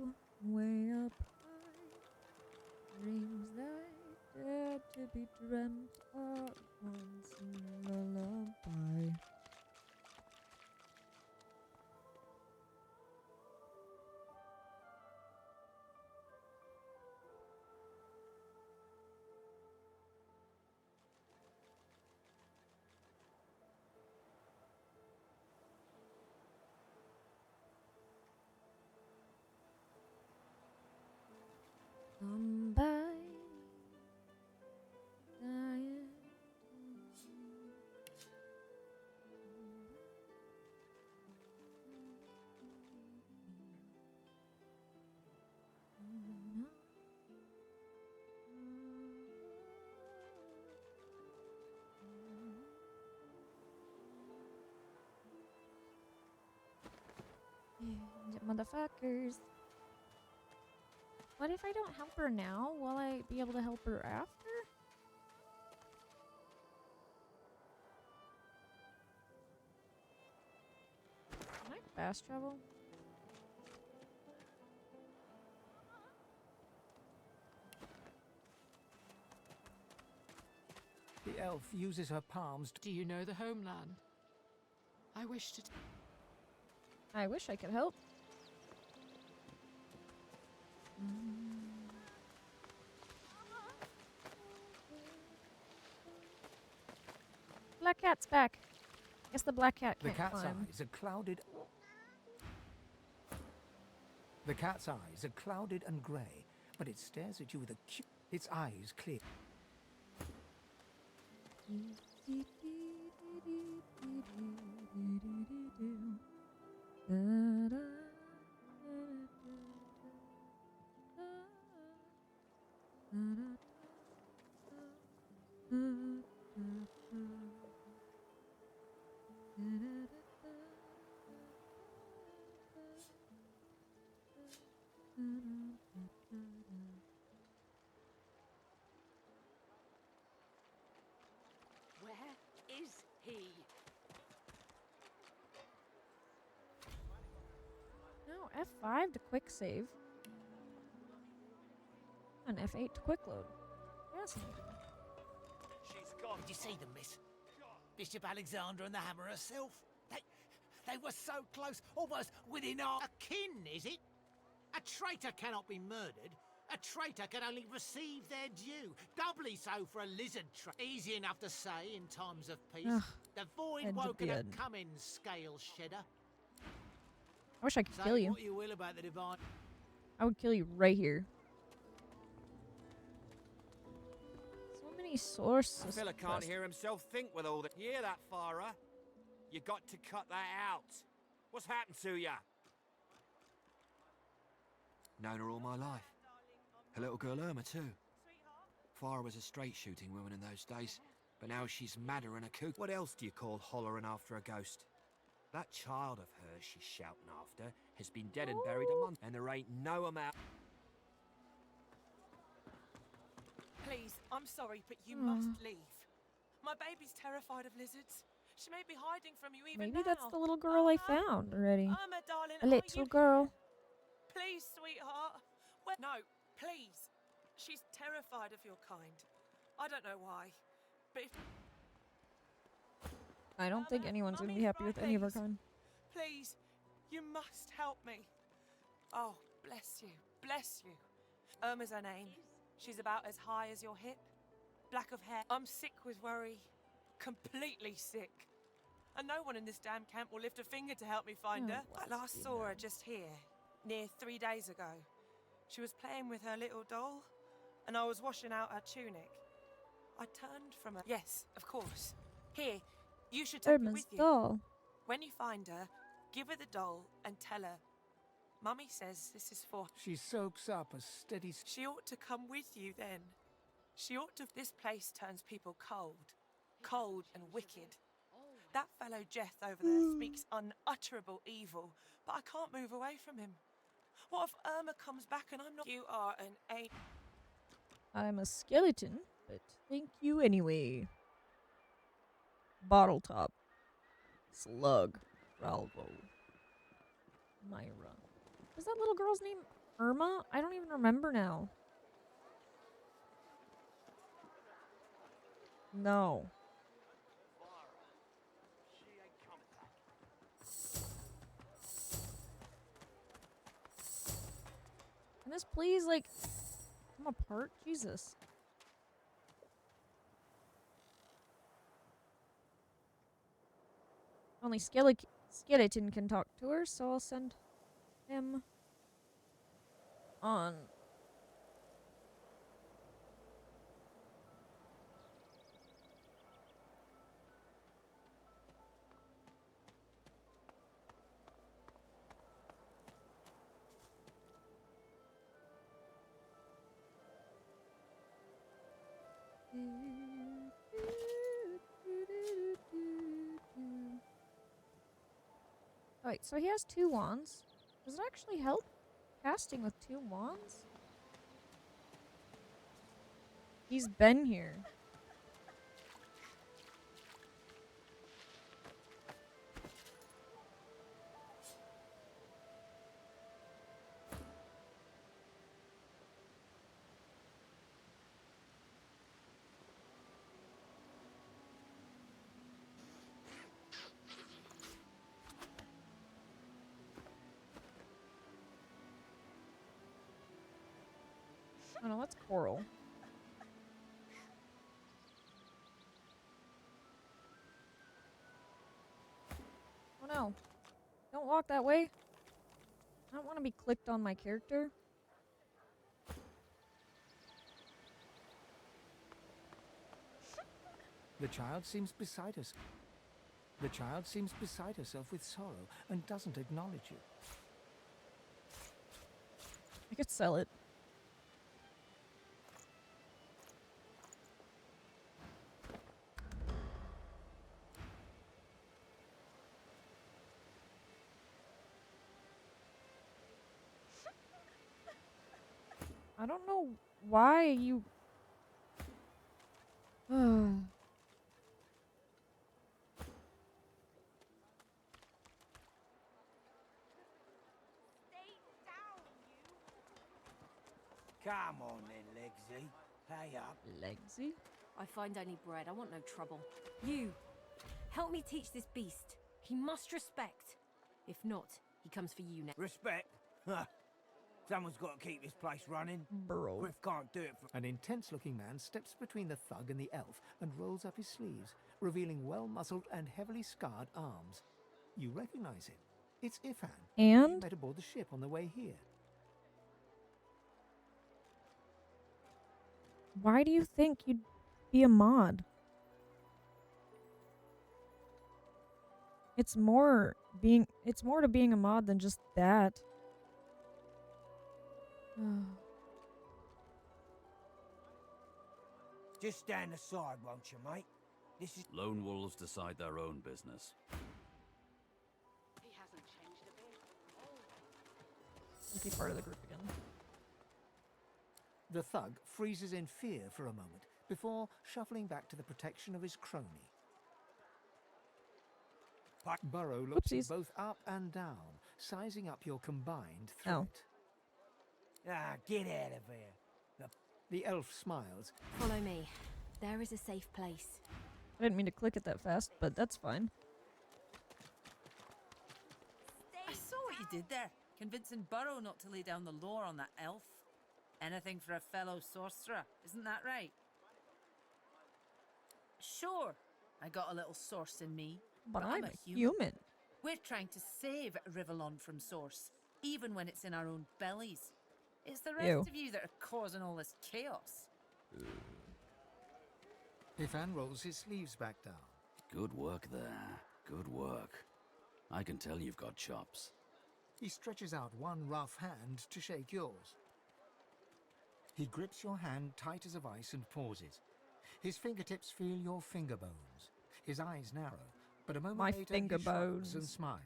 way up high, dreams that dare to be dreamt are once in a lullaby. Somebody dying. Motherfuckers. What if I don't help her now? Will I be able to help her after? Can I fast travel? The elf uses her palms. Do you know the homeland? I wish to. I wish I could help. Black cat's back. Guess the black cat can't The cat's climb. eyes are clouded. The cat's eyes are clouded and grey, but it stares at you with a its eyes clear. No, F5 to quick save. And F8 to quick load. Fascinating. Did you see them, miss? Bishop Alexander and the Hammer herself. They were so close, almost within our kin, is it? A traitor cannot be murdered. A traitor can only receive their due. Doubly so for a lizard traitor. Easy enough to say in times of peace. Ugh, The void woken a coming, scale shedder. I wish I could Say kill you. what you will about the divine. I would kill you right here. So many sources. A fella can't hear himself think with all that. Hear that, Farah? You got to cut that out. What's happened to ya? Known her all my life. Her little girl Irma too. Farah was a straight shooting woman in those days, but now she's madder than a kook. What else do you call hollering after a ghost? That child of hers she's shouting after has been dead and buried a month, and there ain't no amount. Please, I'm sorry, but you must leave. My baby's terrified of lizards. She may be hiding from you even Maybe now. that's the little girl I found already. Irma, darling, A little girl. Please, sweetheart. No, please. She's terrified of your kind. I don't know why, but if... I don't think anyone's going to be happy with any of our kind. Please, you must help me. Oh, bless you, bless you. Irma's her name. She's about as high as your hip, black of hair. I'm sick with worry, completely sick. And no one in this damn camp will lift a finger to help me find her. I last saw her just here, near 3 days ago. She was playing with her little doll, and I was washing out her tunic. I turned from her. Yes, of course. Here, you should take her Irma's with you. doll. When you find her, give her the doll and tell her. Mummy says this is for... She soaks up a steady... She ought to come with you then. She ought to... This place turns people cold. Cold and wicked. That fellow Jeth over there speaks unutterable evil, but I can't move away from him. What if Irma comes back and I'm not... You are an ain't... I'm a skeleton, but thank you anyway. Bottle top. Slug. Ralvo. Myra. Was that little girl's name Irma? I don't even remember now. No. Can this please, like, come apart? Jesus. Only skeleton can talk to her, so I'll send him on. Alright, so he has 2 wands. Does it actually help casting with 2 wands? He's been here. Oh no, that's Coral. Oh no. Don't walk that way. I don't want to be clicked on my character. The child seems beside us. The child seems beside herself with sorrow and doesn't acknowledge you. I could sell it. I don't know why you... Come on then, Legsy. Pay up. Legsy? I find only bread. I want no trouble. You, help me teach this beast. He must respect. If not, he comes for you now. Respect? Huh. Someone's got to keep this place running. Bro. Griff can't do it for... An intense-looking man steps between the thug and the elf and rolls up his sleeves, revealing well-muscled and heavily scarred arms. You recognize him. It's Ifan. And? He met aboard the ship on the way here. Why do you think you'd be a mod? It's more to being a mod than just that. Just stand aside, won't you, mate? This is... Lone wolves decide their own business. He hasn't changed a bit. Let's be part of the group again. The thug freezes in fear for a moment before shuffling back to the protection of his crony. Burrow looks you both up and down, sizing up your combined threat. Oh. Ah, get out of here. The elf smiles. Follow me. There is a safe place. I didn't mean to click it that fast, but that's fine. I saw what you did there, convincing Burrow not to lay down the law on that elf. Anything for a fellow sorcerer, isn't that right? Sure, I got a little source in me. But I'm a human. human. We're trying to save Rivellon from source, even when it's in our own bellies. It's the rest Ew. of you that are causing all this chaos. Ifan rolls his sleeves back down. Good work there. Good work. I can tell you've got chops. He stretches out one rough hand to shake yours. He grips your hand tight as a vice and pauses. His fingertips feel your finger bones. His eyes narrow, but a moment My later finger he shrugs bones. and smiles.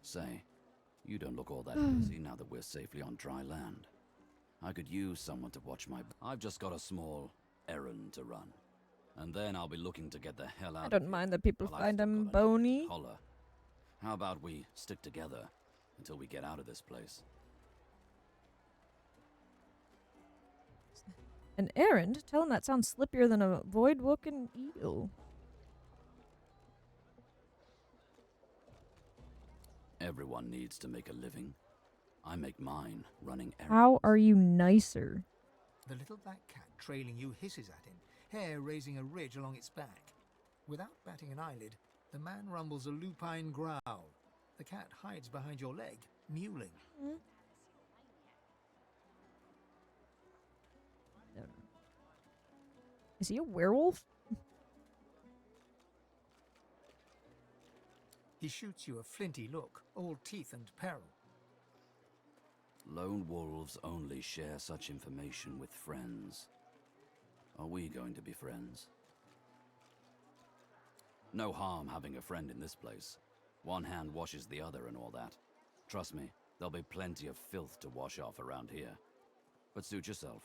Say, you don't look all that busy now that we're safely on dry land. I could use someone to watch my... I've just got a small errand to run. And then I'll be looking to get the hell out I of don't here. mind that people Well, I've find still him got bony. Holler. How about we stick together until we get out of this place? An errand? Tell him that sounds slippier than a void-woken eel. Everyone needs to make a living. I make mine running errands. How are you nicer? The little black cat trailing you hisses at him, hair raising a ridge along its back. Without batting an eyelid, the man rumbles a lupine growl. The cat hides behind your leg, mewling. Is he a werewolf? He shoots you a flinty look, all teeth and peril. Lone wolves only share such information with friends. Are we going to be friends? No harm having a friend in this place. One hand washes the other and all that. Trust me, there'll be plenty of filth to wash off around here. But suit yourself.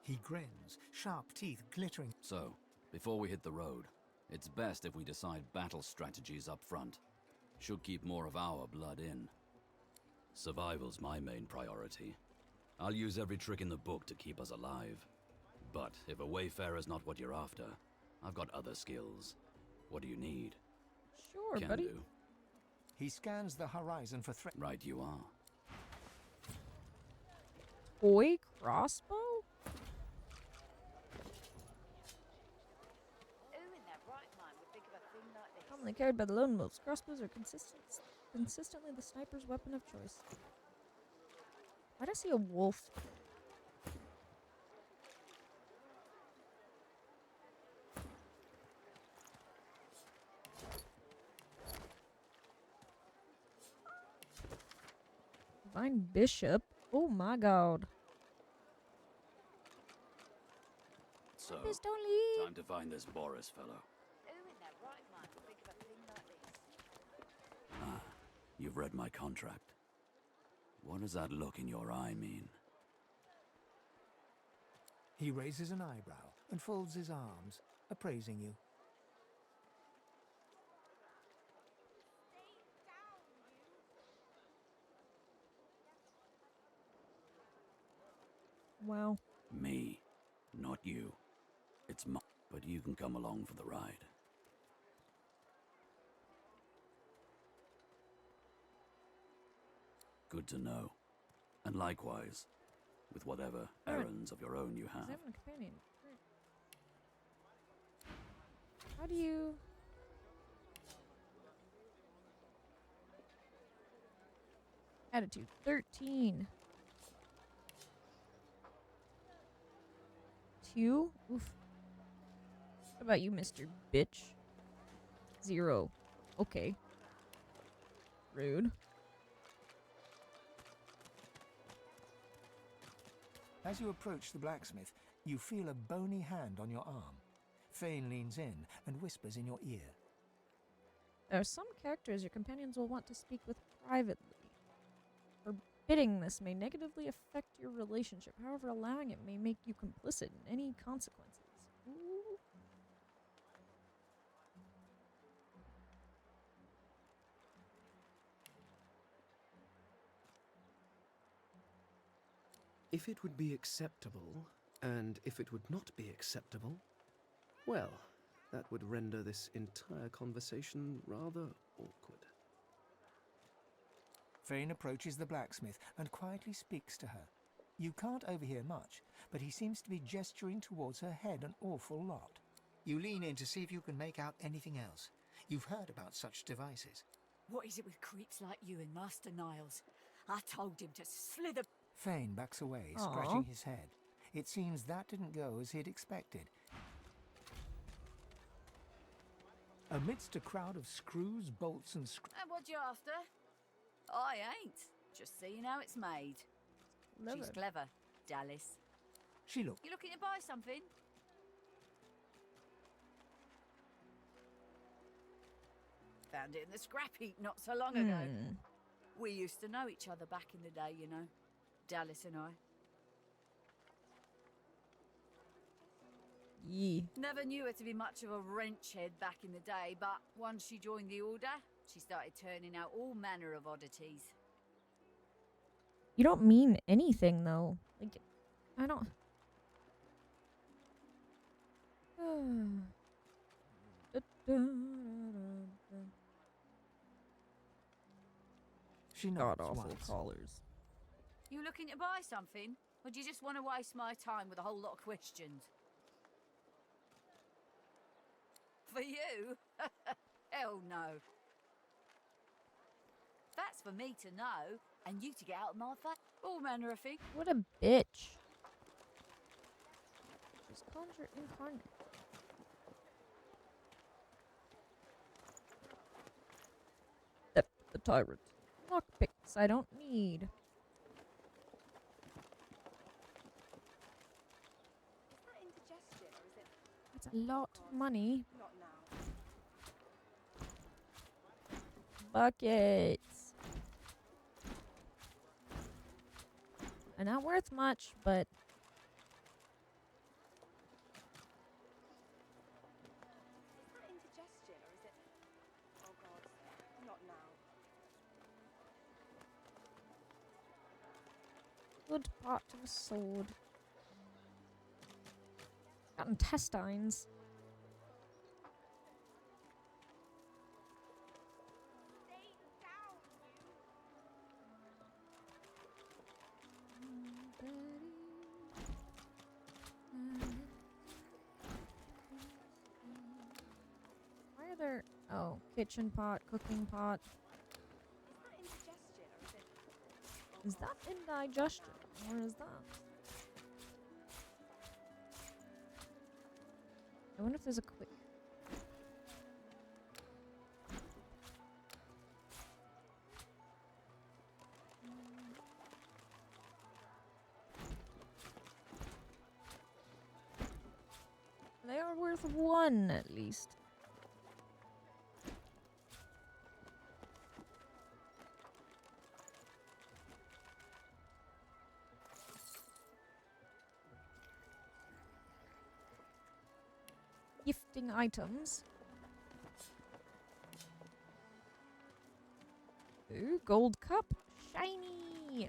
He grins, sharp teeth glittering. So, before we hit the road, it's best if we decide battle strategies up front. Should keep more of our blood in. Survival's my main priority. I'll use every trick in the book to keep us alive. But if a wayfarer's not what you're after, I've got other skills. What do you need? Sure, Can buddy. do. He scans the horizon for threat. Right you are. Toy crossbow? Commonly carried by the lone wolves, crossbows are consistently the sniper's weapon of choice. Why do I see a wolf? Divine Bishop? Oh my god. So, Please don't leave. time to find this Boris fellow. Ah, you've read my contract. What does that look in your eye mean? He raises an eyebrow and folds his arms, appraising you. Wow. Me, not you. It's my... But you can come along for the ride. Good to know. And likewise, with whatever errands of your own you have. Examine a companion. Great. How do you... Attitude 13. 2? Oof. What about you, Mr. Bitch? 0. Okay. Rude. As you approach the blacksmith, you feel a bony hand on your arm. Fane leans in and whispers in your ear. There are some characters your companions will want to speak with privately. Forbidding this may negatively affect your relationship. However, allowing it may make you complicit in any consequences. Ooh. If it would be acceptable, and if it would not be acceptable, well, that would render this entire conversation rather awkward. Fane approaches the blacksmith and quietly speaks to her. You can't overhear much, but he seems to be gesturing towards her head an awful lot. You lean in to see if you can make out anything else. You've heard about such devices. What is it with creeps like you and Master Niles? I told him to slither... Fane backs away, scratching his head. It seems that didn't go as he'd expected. Amidst a crowd of screws, bolts and And what you after? I ain't. Just seeing how it's made. She's clever, Dallis. She looked. You looking to buy something? Found it in the scrap heap not so long ago. We used to know each other back in the day, you know. Dallis and I. Yee. Never knew her to be much of a wrench head back in the day, but once she joined the Order, she started turning out all manner of oddities. You don't mean anything, though. Like, I don't... She nods God-awful once. callers. You looking to buy something? Or do you just want to waste my time with a whole lot of questions? For you? Hell no. That's for me to know, and you to get out of my face. All manner of things. What a bitch. Just conjure incarnate. The tyrant. Lockpicks I don't need. That's a lot of money. Buckets. Are not worth much, but good part of a sword. Got intestines. Why are there... Oh, kitchen pot, cooking pot. Is that indigestion? Or is that? I wonder if there's a quick... They are worth 1 at least. Gifting items. Ooh, gold cup. Shiny.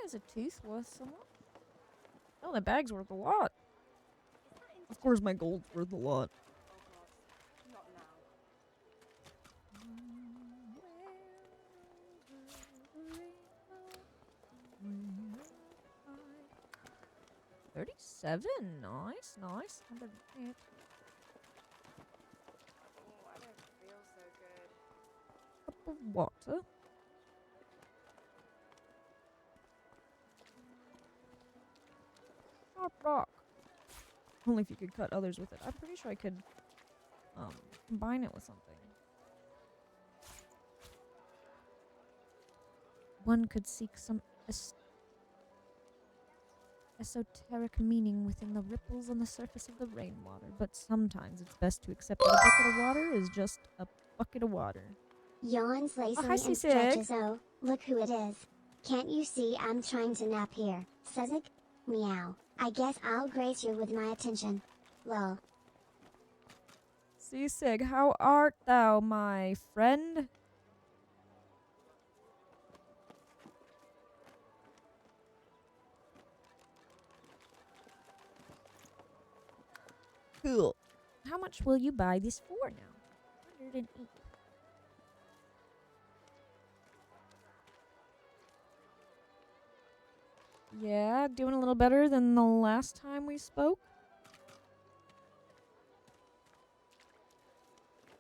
is a tooth worth somewhat? Oh, the bag's worth a lot. Of course, my gold's worth a lot. $37. Nice, nice. Not bad. Yeah. Oh, I don't feel so good. Cup of water. Sharp rock. Only if you could cut others with it. I'm pretty sure I could combine it with something. One could seek some esoteric meaning within the ripples on the surface of the rainwater, but sometimes it's best to accept that a bucket of water is just a bucket of water. Yawns hi, lazily and Seasick. stretches. Oh, look who it is. Can't you see I'm trying to nap here? Says it. Meow. I guess I'll grace you with my attention. Lol. Seasick, how art thou, my friend? Cool. How much will you buy this for now? 108. Yeah, doing a little better than the last time we spoke.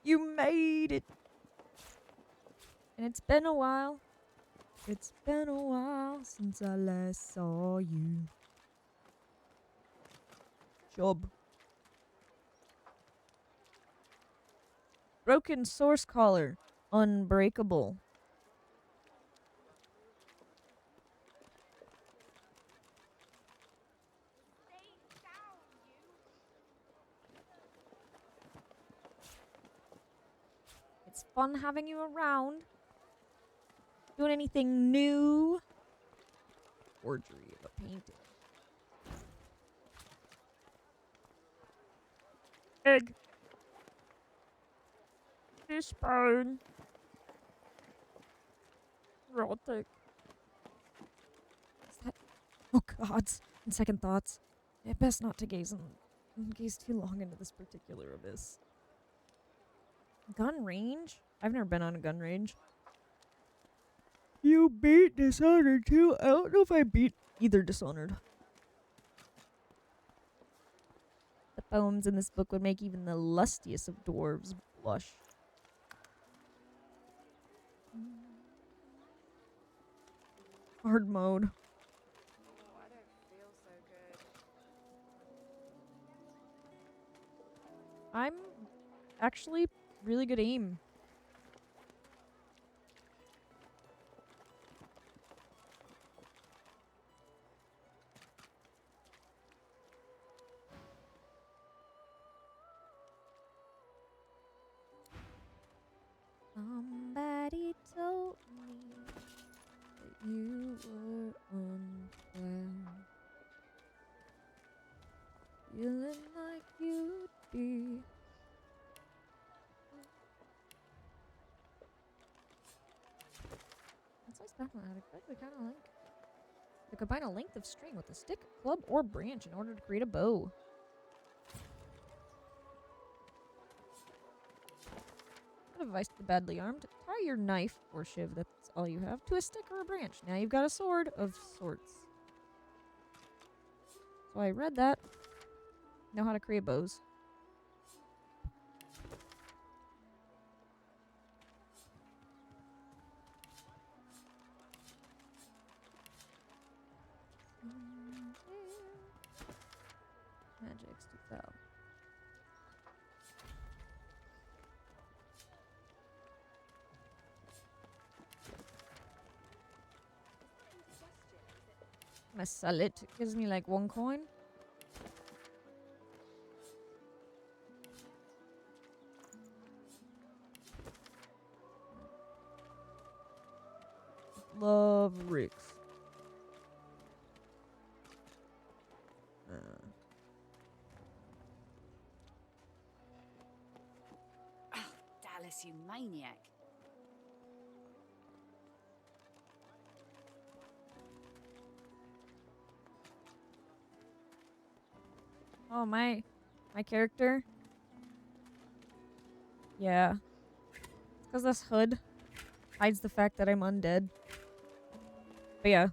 You made it. And it's been a while. It's been a while since I last saw you. Job. Broken source collar. Unbreakable. It's fun having you around. Doing anything new? Forgery of a painting. Egg. Fish bone. Erotic. Is that? Oh God! On second thoughts, best not to gaze too long into this particular abyss. Gun range? I've never been on a gun range. You beat Dishonored too? I don't know if I beat either Dishonored. The poems in this book would make even the lustiest of dwarves blush. Hard mode. Oh, I don't feel so good. I'm actually really good aim. Somebody told me that you were unfair. Feeling like you'd be. That's nice background. I kind of like. To combine a length of string with a stick, club, or branch in order to create a bow. Advice to the badly armed: tie your knife or shiv, that's all you have, to a stick or a branch. Now you've got a sword of sorts. So I read that. Know how to create bows. Magic's too foul. I'm gonna sell it. It gives me like 1 coin. Love Ricks. Dallas, you maniac. Oh, my character. Yeah. It's because this hood hides the fact that I'm undead. But yeah.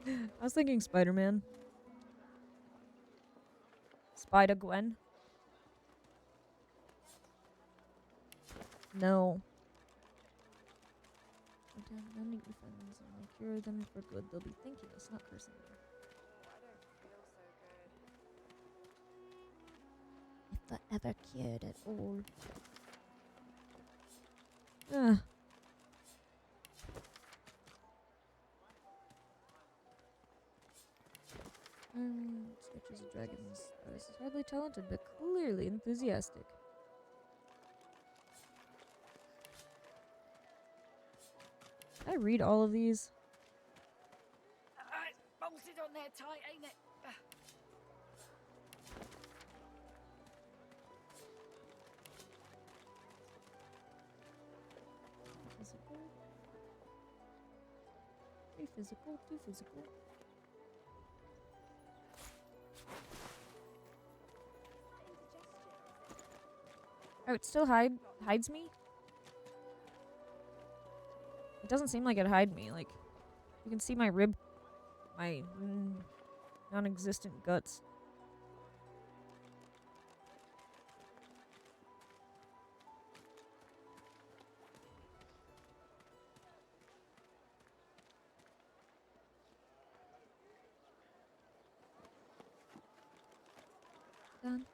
I was thinking Spider-Man. Spider-Gwen. No. I'll meet your friends and I cure them for good. They'll be thanking us, not cursing me. If I ever cured at all. Ugh. Sketches of dragons. I was hardly talented, but clearly enthusiastic. Did I read all of these? It's bolted on there tight, ain't it? Physical. Too physical, too physical. Oh, it still hides me? It doesn't seem like it hide me. Like, you can see my non-existent guts. Done.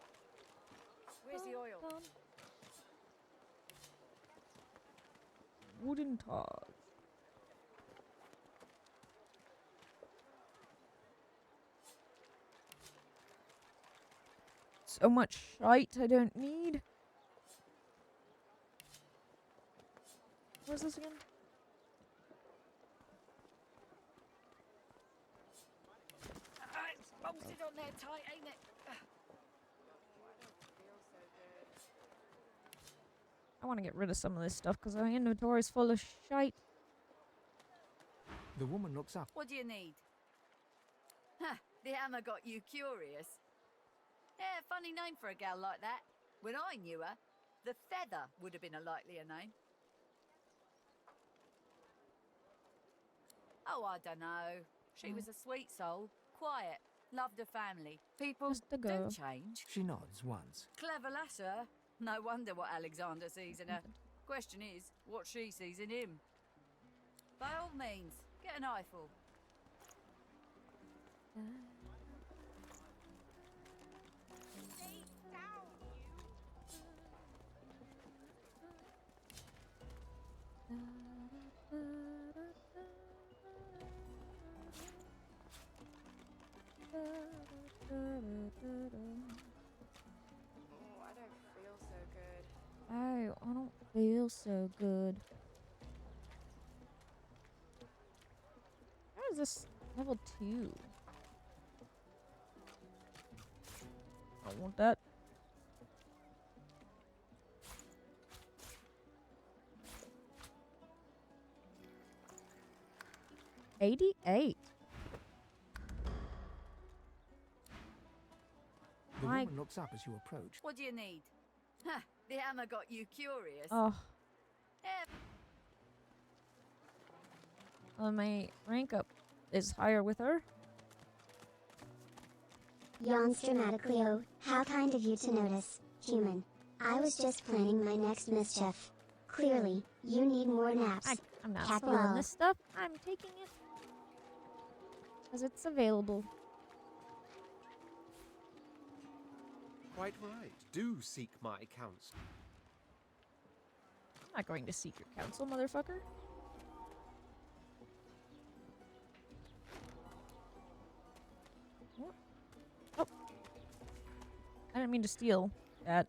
Where's the oil? Done. Wooden tar. So much shite I don't need. Where's this again? It's bolted on there tight, ain't it? I want to get rid of some of this stuff because my inventory's full of shite. The woman looks up. What do you need? Huh, the hammer got you curious. Yeah, funny name for a gal like that. When I knew her, the Feather would have been a likelier name. Oh, I don't know. She was a sweet soul, quiet, loved her family. People do change. She nods once. Clever lass, her. No wonder what Alexander sees in her. Question is, what she sees in him. By all means, get an eyeful. I don't feel so good. How is this level 2? I don't want that. $88. The woman looks up as you approach. What do you need? Huh, the hammer got you curious. Oh. Yeah. Well, my rank up is higher with her. Yawns dramatically. Oh, how kind of you to notice, human. I was just planning my next mischief. Clearly, you need more naps. I'm not Cat stealing lol. this stuff. I'm taking it. Because it's available. Quite right. Do seek my counsel. I'm not going to seek your counsel, motherfucker. What? Oh. I didn't mean to steal that.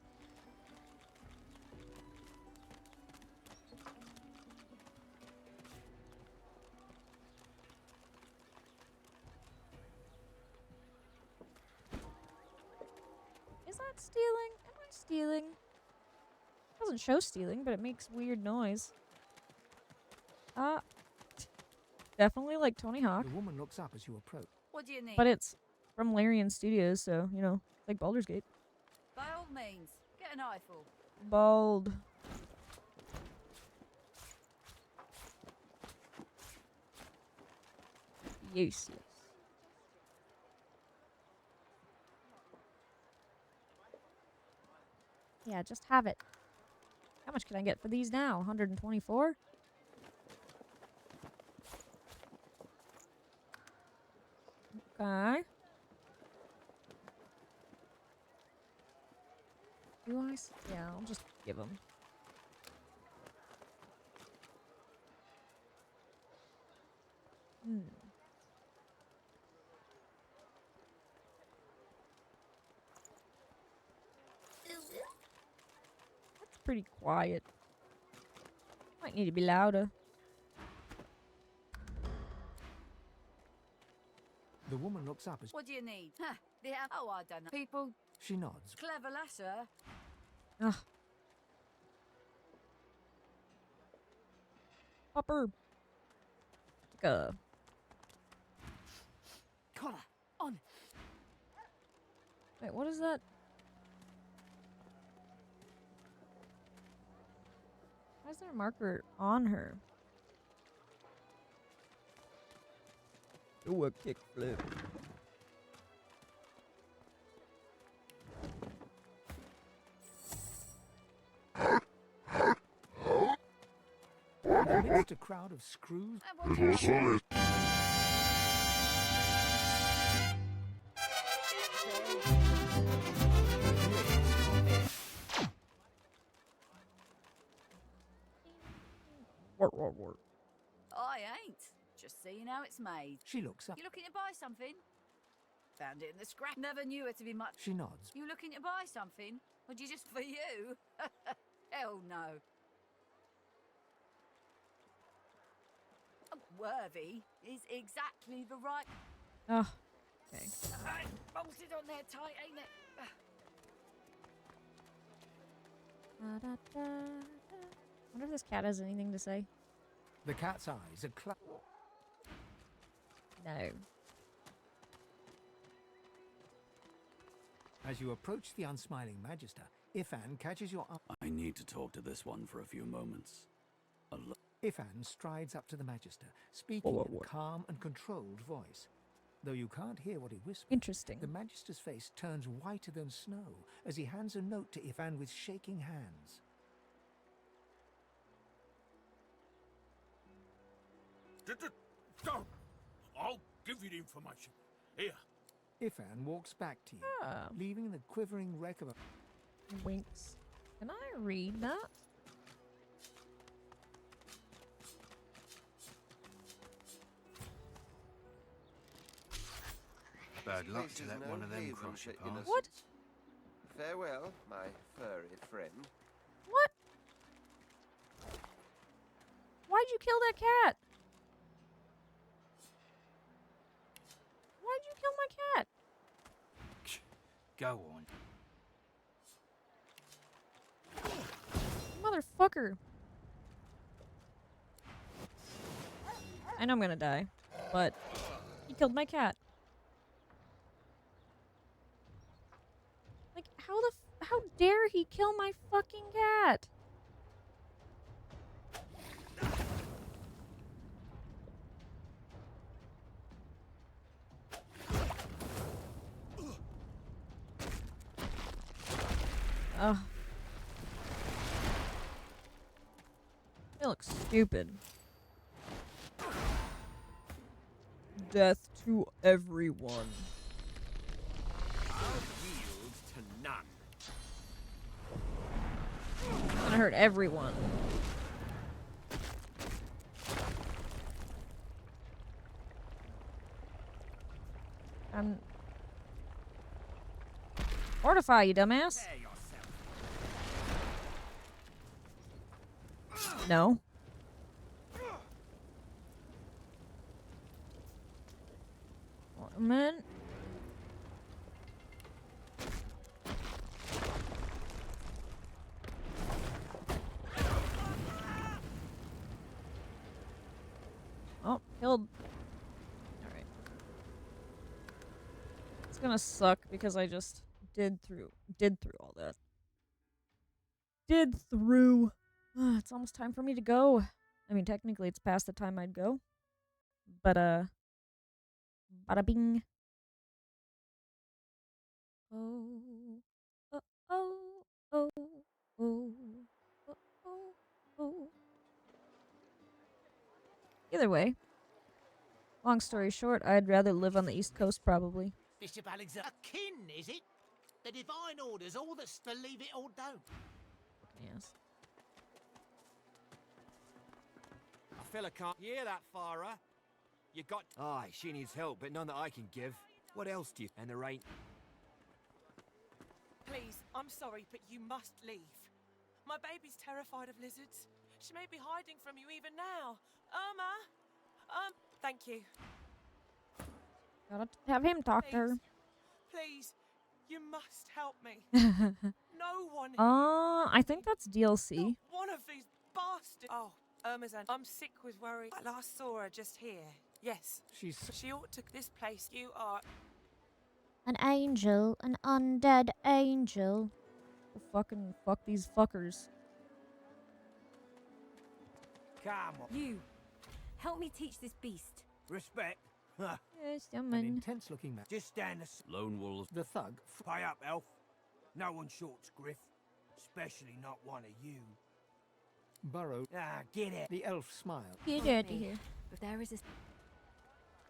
Is that stealing? Am I stealing? It doesn't show stealing, but it makes weird noise. Definitely like Tony Hawk. The woman looks up as you approach. What do you need? But it's from Larian Studios, so, you know, like Baldur's Gate. By all means, get an eyeful. Bald. Yes, yes. Yeah, just have it. How much can I get for these now? 124? Okay. Do I? Yeah, I'll just give them. That's pretty quiet. Might need to be louder. The woman looks up as What do you need? Huh, oh, I don't know. People. she nods. Clever lasser. Ugh. Popper. Collar, on. Wait, what is that? Why is there a marker on her? Do a kickflip. Amidst a crowd of screws. Work. I ain't. Just seeing how it's made. She looks up. You looking to buy something? Found it in the scrap. Never knew her to be much. She nods. You looking to buy something? Or do you just for you? Hell no. Worthy is exactly the right. Oh, okay. Bolted on there tight, ain't it? Wonder if this cat has anything to say. The cat's eyes are No. As you approach the unsmiling Magister, Ifan catches your eye. I need to talk to this one for a few moments. Ifan strides up to the Magister, speaking in a calm and controlled voice. Though you can't hear what he whispers, interesting. The Magister's face turns whiter than snow as he hands a note to Ifan with shaking hands. I'll give you the information. Here. Ifan walks back to you, leaving the quivering wreck of a... Winks. Can I read that? Bad luck to let one of them cross your path. What? Farewell, my furry friend. What? Why'd you kill that cat? Why'd you kill my cat? Go on. Motherfucker. I know I'm gonna die, but he killed my cat. Like, how dare he kill my fucking cat? Ugh. It looks stupid. Death to everyone. I'll yield to none. It's gonna hurt everyone. Fortify, you dumbass. No. One minute. Oh, killed. Alright. Let's gonna suck because I just did through all that. It's almost time for me to go. I mean, technically, it's past the time I'd go. But bada bing. Oh, oh, oh, oh, oh, oh, oh, oh. Either way, long story short, I'd rather live on the East Coast probably. Bishop Alexander. A kin, is it? The divine orders all that's to leave it all down. Yes. I feel I can't hear that, Farah. You got... Aye, she needs help, but none that I can give. What else do you... And there ain't... Please, I'm sorry, but you must leave. My baby's terrified of lizards. She may be hiding from you even now. Irma! Thank you. Gotta have him talk to her. Please, you must help me. No one... I think that's DLC. One of these bastards... Oh, Irma's and I'm sick with worry. I last saw her just here. Yes. She ought to... This place, you are... An angel, an undead angel. Fuck these fuckers. Come on. You, help me teach this beast. Respect. Huh. Yes, An intense-looking man. Just stand Lone wolf. The thug. Pay up, elf. No one shorts Griff. Especially not one of you. Burrow. Ah, get it. The elf smiled. Get out of here. But there is a...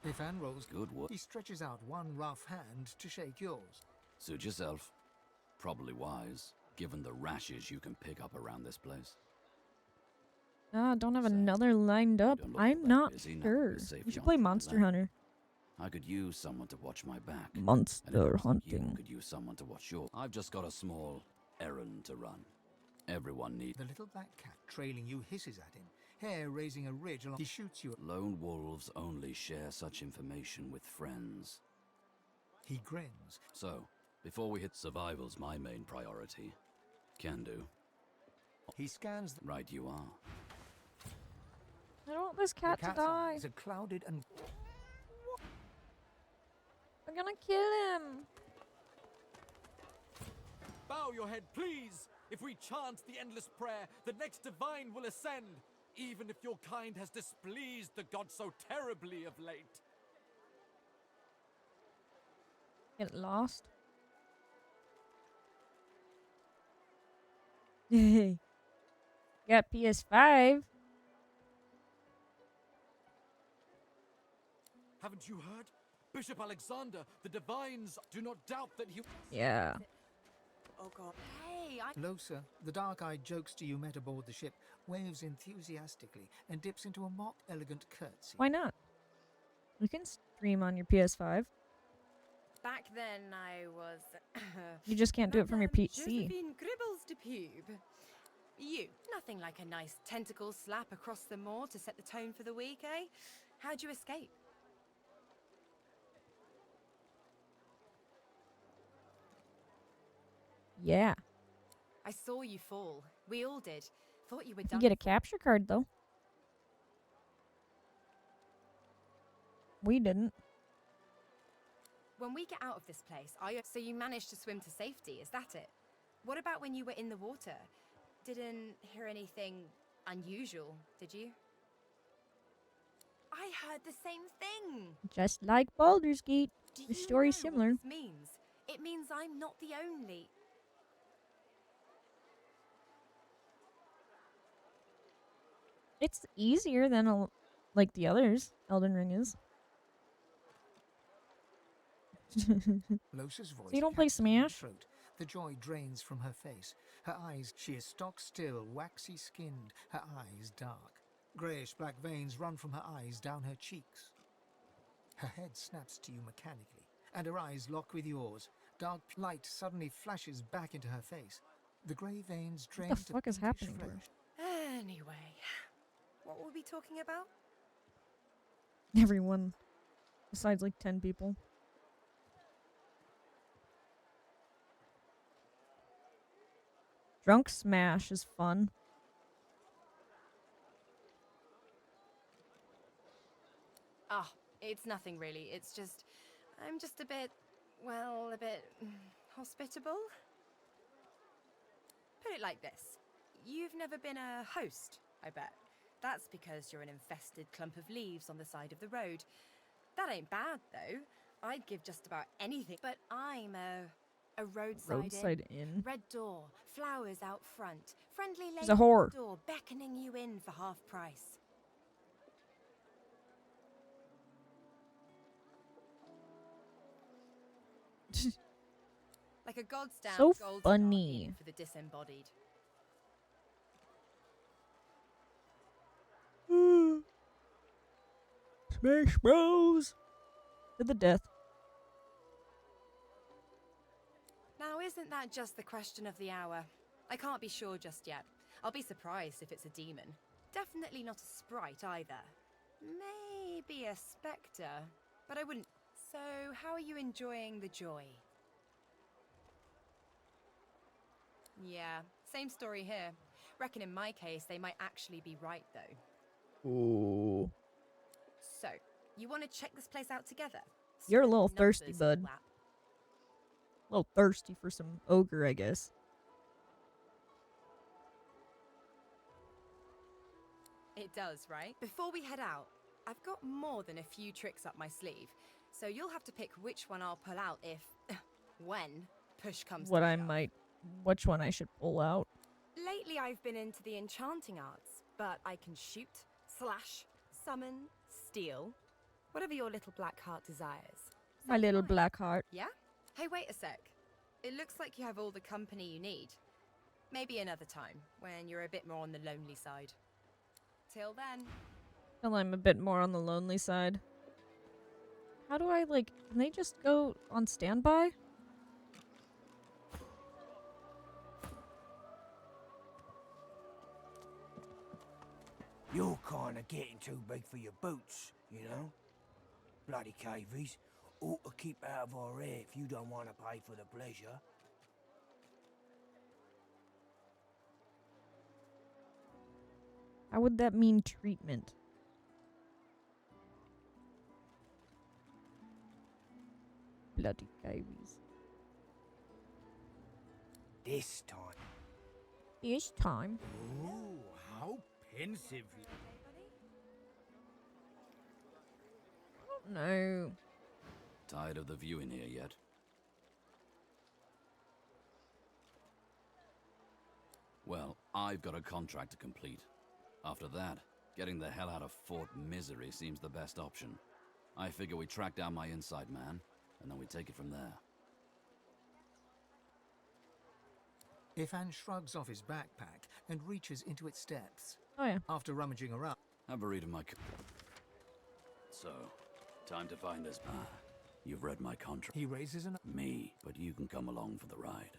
If Anne rolls good work, he stretches out one rough hand to shake yours. Suit yourself. Probably wise, given the rashes you can pick up around this place. Don't have another lined up. I'm not sure. We should play Monster Hunter. I could use someone to watch my back. Monster hunting. You could use someone to watch your... I've just got a small errand to run. Everyone needs... The little black cat trailing you hisses at him, hair raising a ridge along... He shoots you. Lone wolves only share such information with friends. He grins. So, before we hit survival's my main priority. Can do. He scans... Right you are. I don't want this cat to die. Eyes are clouded and... I'm gonna kill him. Bow your head, please. If we chant the endless prayer, the next divine will ascend, even if your kind has displeased the god so terribly of late. Get lost. Yay. Got PS5. Haven't you heard? Bishop Alexander, the divines do not doubt that he... Yeah. Oh god. Hey, Losa, the dark-eyed jokester you met aboard the ship, waves enthusiastically and dips into a mock elegant curtsy. Why not? You can stream on your PS5. Back then I was... You just can't do it from your PC. Josephine Gribbles de Pube. You. Nothing like a nice tentacle slap across the moor to set the tone for the week, eh? How'd you escape? Yeah. I saw you fall. We all did. Thought you were You done. get a capture card, though. We didn't. When we get out of this place, so you managed to swim to safety, is that it? What about when you were in the water? Didn't hear anything unusual, did you? I heard the same thing. Just like Baldur's Gate. Do The you story's know similar. What this means? It means I'm not the only. It's easier than like the others. Elden Ring is. Losa's voice So you don't play catches in her Smash? throat. The joy drains from her face. Her eyes, she is stock still, waxy skinned, her eyes dark. Greyish black veins run from her eyes down her cheeks. Her head snaps to you mechanically, and her eyes lock with yours. Dark light suddenly flashes back into her face. The grey veins drain What the to fuck is pinkish happening to her? flesh. Anyway, what were we talking about? Everyone. Besides like 10 people. Drunk Smash is fun. Ah, it's nothing really. It's just, I'm just a bit well, a bit hospitable? Put it like this. You've never been a host, I bet. That's because you're an infested clump of leaves on the side of the road. That ain't bad, though. I'd give just about anything. But I'm a roadside inn. Red door, flowers out front. Friendly lady She's a whore. at the door beckoning you in for half price. Like a god stamp So gold funny. star in for the disembodied. Smash Bros. To the death. Now, isn't that just the question of the hour? I can't be sure just yet. I'll be surprised if it's a demon. Definitely not a sprite either. Maybe a spectre, but I wouldn't. So, how are you enjoying the joy? Yeah, same story here. Reckon in my case, they might actually be right, though. Ooh. So, you want to check this place out together? You're a little Numbers thirsty, and bud. all that. A little thirsty for some ogre, I guess. It does, right? Before we head out, I've got more than a few tricks up my sleeve, so you'll have to pick which one I'll pull out if, when, push comes to shove. Which one I should pull out. Lately I've been into the enchanting arts, but I can shoot, slash, summon, steal, whatever your little black heart desires. My little black heart. Yeah? Hey, wait a sec. It looks like you have all the company you need. Maybe another time, when you're a bit more on the lonely side. Till then. Well, I'm a bit more on the lonely side. How do I, can they just go on standby? You're kinda getting too big for your boots, you know? Bloody cavies. Ought to keep out of our hair if you don't want to pay for the pleasure. How would that mean treatment? Bloody cavies. This time. This time. Oh, how pensive. No. Tired of the view in here yet? Well, I've got a contract to complete. After that, getting the hell out of Fort Misery seems the best option. I figure we track down my inside man, and then we take it from there. Ifan shrugs off his backpack and reaches into its depths. Oh yeah. After rummaging around. Have a read of my... So, time to find this... You've read my contract. He raises an... Me, but you can come along for the ride.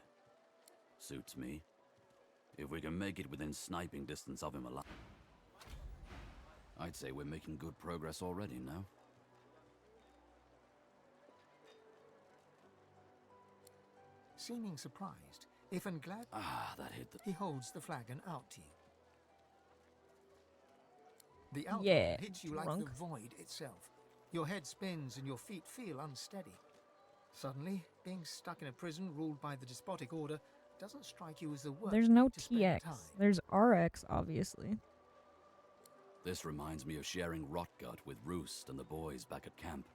Suits me. If we can make it within sniping distance of him alive... I'd say we're making good progress already, no? Seeming surprised, Ifan glad... that hit the... He holds the flagon out to you. The alcohol Yeah, hits you like drunk. the void itself. Your head spins and your feet feel unsteady. Suddenly, being stuck in a prison ruled by the despotic order doesn't strike you as the worst. There's no to spend TX. time. There's RX, obviously. This reminds me of sharing Rotgut with Roost and the boys back at camp.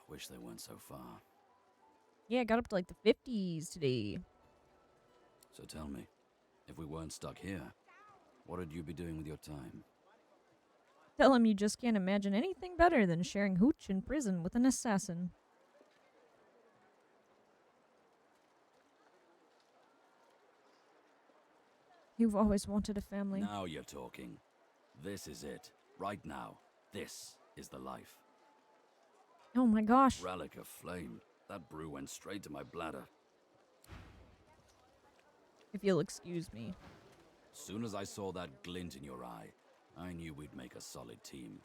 Wish they weren't so far. Yeah, I got up to the 50s today. So tell me, if we weren't stuck here, what would you be doing with your time? Tell him you just can't imagine anything better than sharing hooch in prison with an assassin. You've always wanted a family. Now you're talking. This is it. Right now. This is the life. Oh my gosh. Relic of flame. That brew went straight to my bladder. If you'll excuse me. Soon as I saw that glint in your eye, I knew we'd make a solid team.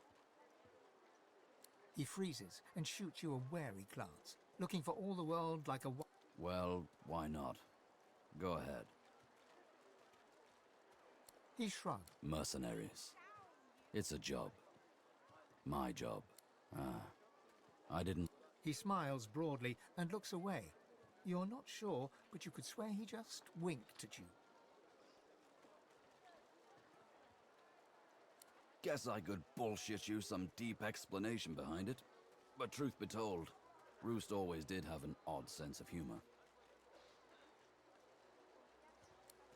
He freezes and shoots you a wary glance, looking for all the world like a... Well, why not? Go ahead. He shrugged. Mercenaries. It's a job. My job. I didn't... He smiles broadly and looks away. You're not sure, but you could swear he just winked at you. Guess I could bullshit you some deep explanation behind it. But truth be told, Roost always did have an odd sense of humor.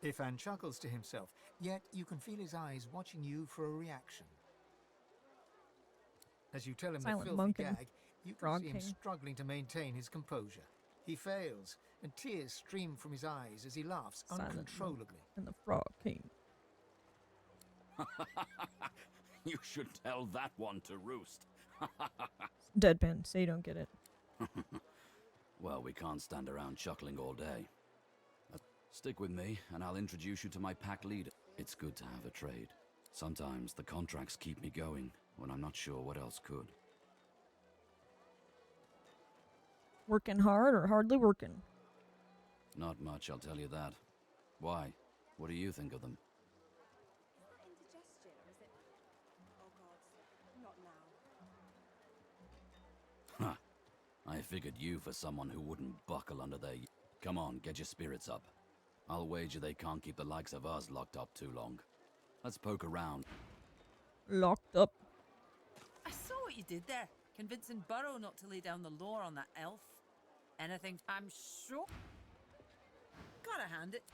Ifan chuckles to himself, yet you can feel his eyes watching you for a reaction. As you tell him Silent the filthy monk and gag, you can Frog see him King. struggling to maintain his composure. He fails, and tears stream from his eyes as he laughs Silent monk uncontrollably. and the Frog King. You should tell that one to Roost. Deadpan, say you don't get it. Well, we can't stand around chuckling all day. Stick with me, and I'll introduce you to my pack leader. It's good to have a trade. Sometimes the contracts keep me going when I'm not sure what else could. Working hard or hardly working? Not much, I'll tell you that. Why? What do you think of them? Is that indigestion or is it... Oh god, not now. Ha! I figured you for someone who wouldn't buckle under their... Come on, get your spirits up. I'll wager they can't keep the likes of us locked up too long. Let's poke around. Locked up. I saw what you did there, convincing Burrow not to lay down the law on that elf. Anything, I'm sure. Gotta hand it.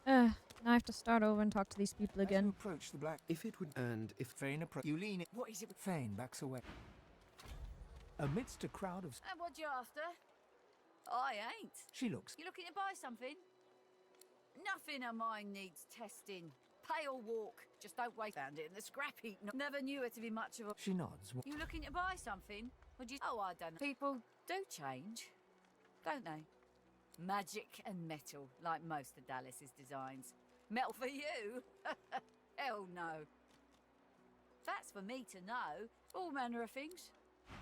Now I have to start over and talk to these people As you again. approach the black, if it would, and if Fane approach, you lean it. What is it? Fane backs away. Amidst a crowd of, And what you after? I ain't. she looks. You looking to buy something? Nothing of mine needs testing. Pay or walk. Just don't waste. Found it in the scrap heap. Never knew her to be much of a... She nods. You looking to buy something? Would you... Oh, I don't know. People do change, don't they? Magic and metal, like most of Dallas's designs. Metal for you? Hell no. That's for me to know. All manner of things.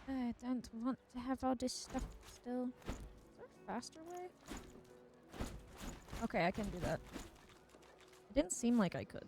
I don't want to have all this stuff still. Is there a faster way? Okay, I can do that. It didn't seem like I could.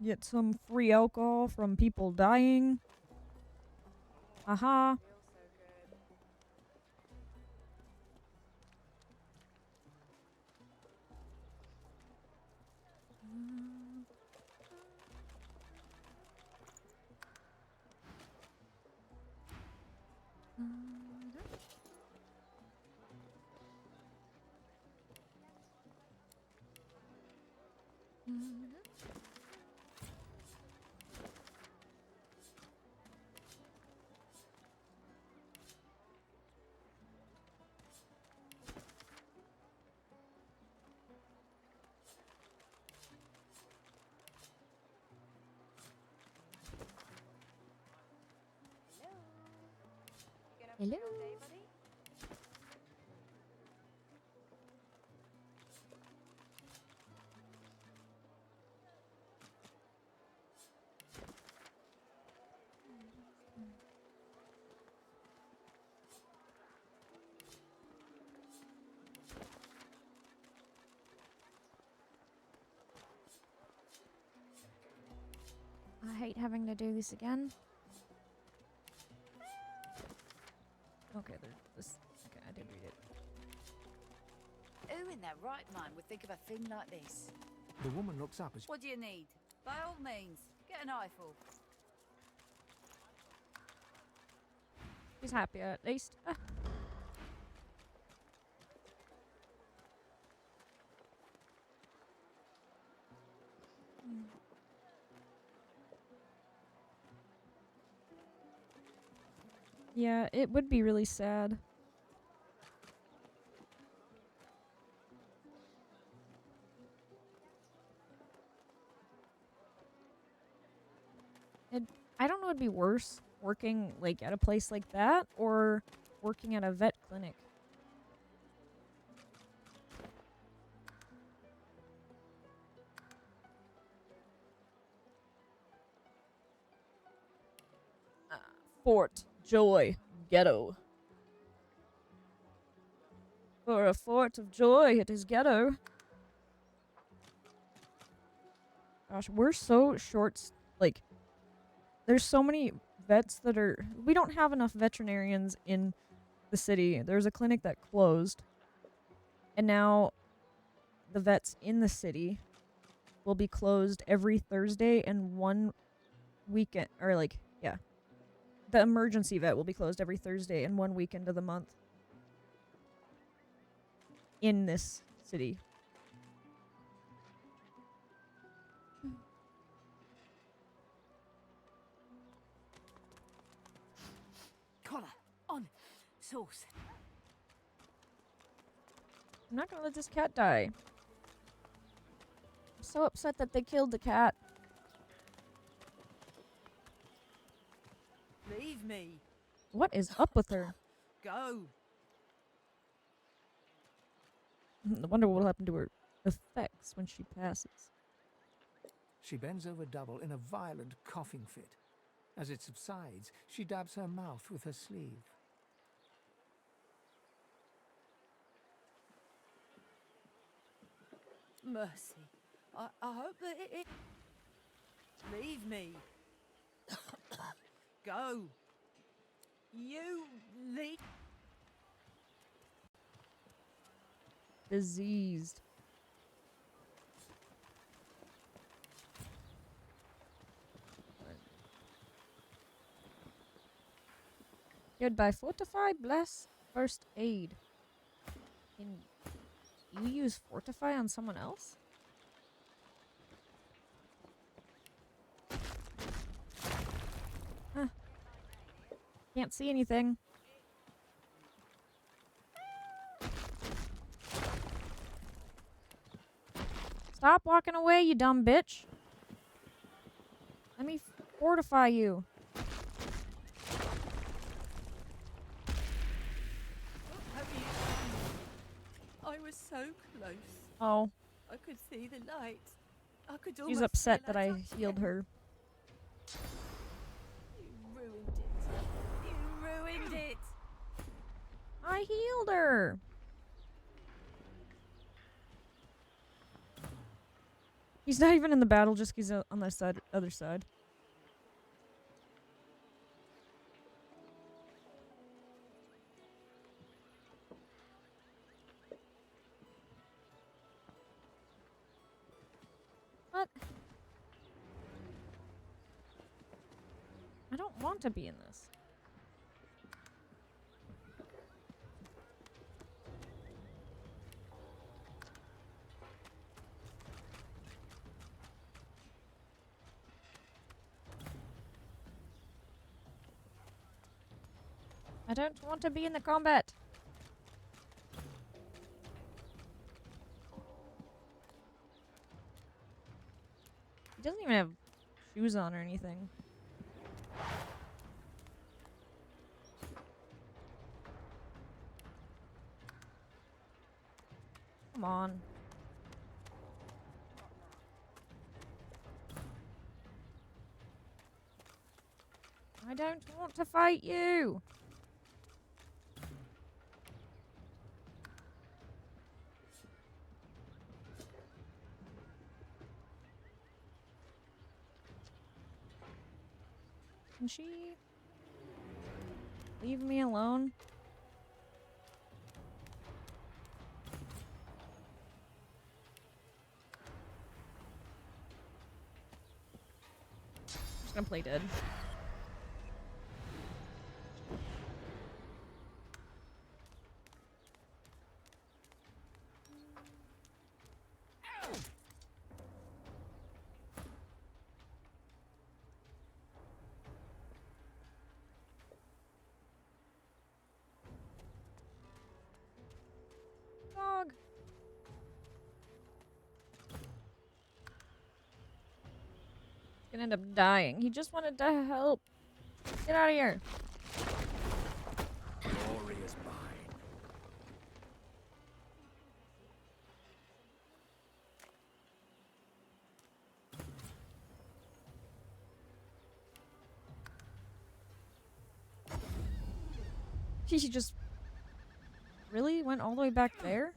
Get some free alcohol from people dying. Aha. Hello. hate having to do this again. Okay, okay, I did read it. Who in their right mind would think of a thing like this? The woman looks up as... What do you need? By all means, get an eyeful. He's happy at least. Yeah, it would be really sad. I don't know, it'd be worse working like at a place like that or working at a vet clinic. Fort Joy Ghetto. For a fort of joy, it is ghetto. Gosh, we're so short. Like, there's so many vets that are... We don't have enough veterinarians in the city. There's a clinic that closed. And now the vets in the city will be closed every Thursday and one weekend. Or, like, yeah. The emergency vet will be closed every Thursday and one weekend of the month. In this city. Collar, on, sauce. I'm not gonna let this cat die. I'm so upset that they killed the cat. Leave me. What is up with her? Go. I wonder what will happen to her effects when she passes. She bends over double in a violent coughing fit. As it subsides, she dabs her mouth with her sleeve. Mercy. I hope that it... Leave me. Go. You leave... Diseased. Goodbye. Fortify, bless, first aid. Can you use fortify on someone else? Huh. Can't see anything. Stop walking away, you dumb bitch. Let me fortify you. I was so close. Oh. I could see the light. I could She's almost upset feel that I touch healed again. her. You ruined it. You ruined it. I healed her. He's not even in the battle, just 'cause he's on the side, other side. What? I don't want to be in this. I don't want to be in the combat. He doesn't even have shoes on or anything. Come on. I don't want to fight you. Can she leave me alone? I'm just gonna play dead. Dog. He's gonna end up dying. He just wanted to help. Get out of here. Glory is mine. She just really went all the way back there?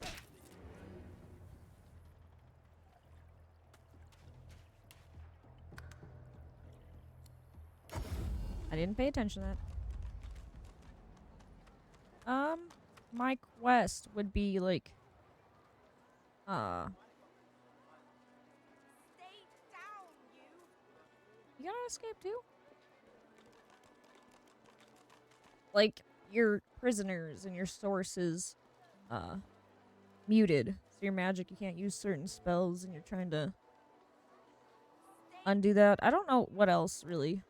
I didn't pay attention to that. My quest would be like, you gotta escape too? Like, your prisoners and your sources, muted. So your magic, you can't use certain spells and you're trying to undo that. I don't know what else, really.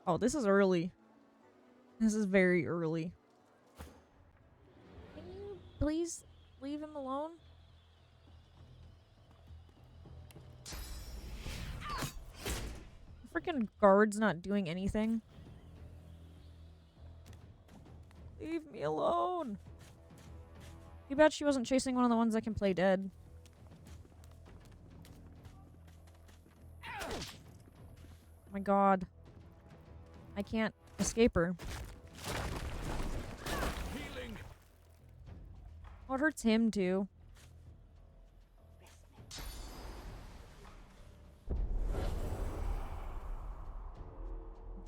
Oh, this is early. This is very early. Can you please leave him alone? Freaking guard's not doing anything. Leave me alone. Too bad she wasn't chasing one of the ones that can play dead. Oh my god. I can't escape her. Healing. Oh, it hurts him too.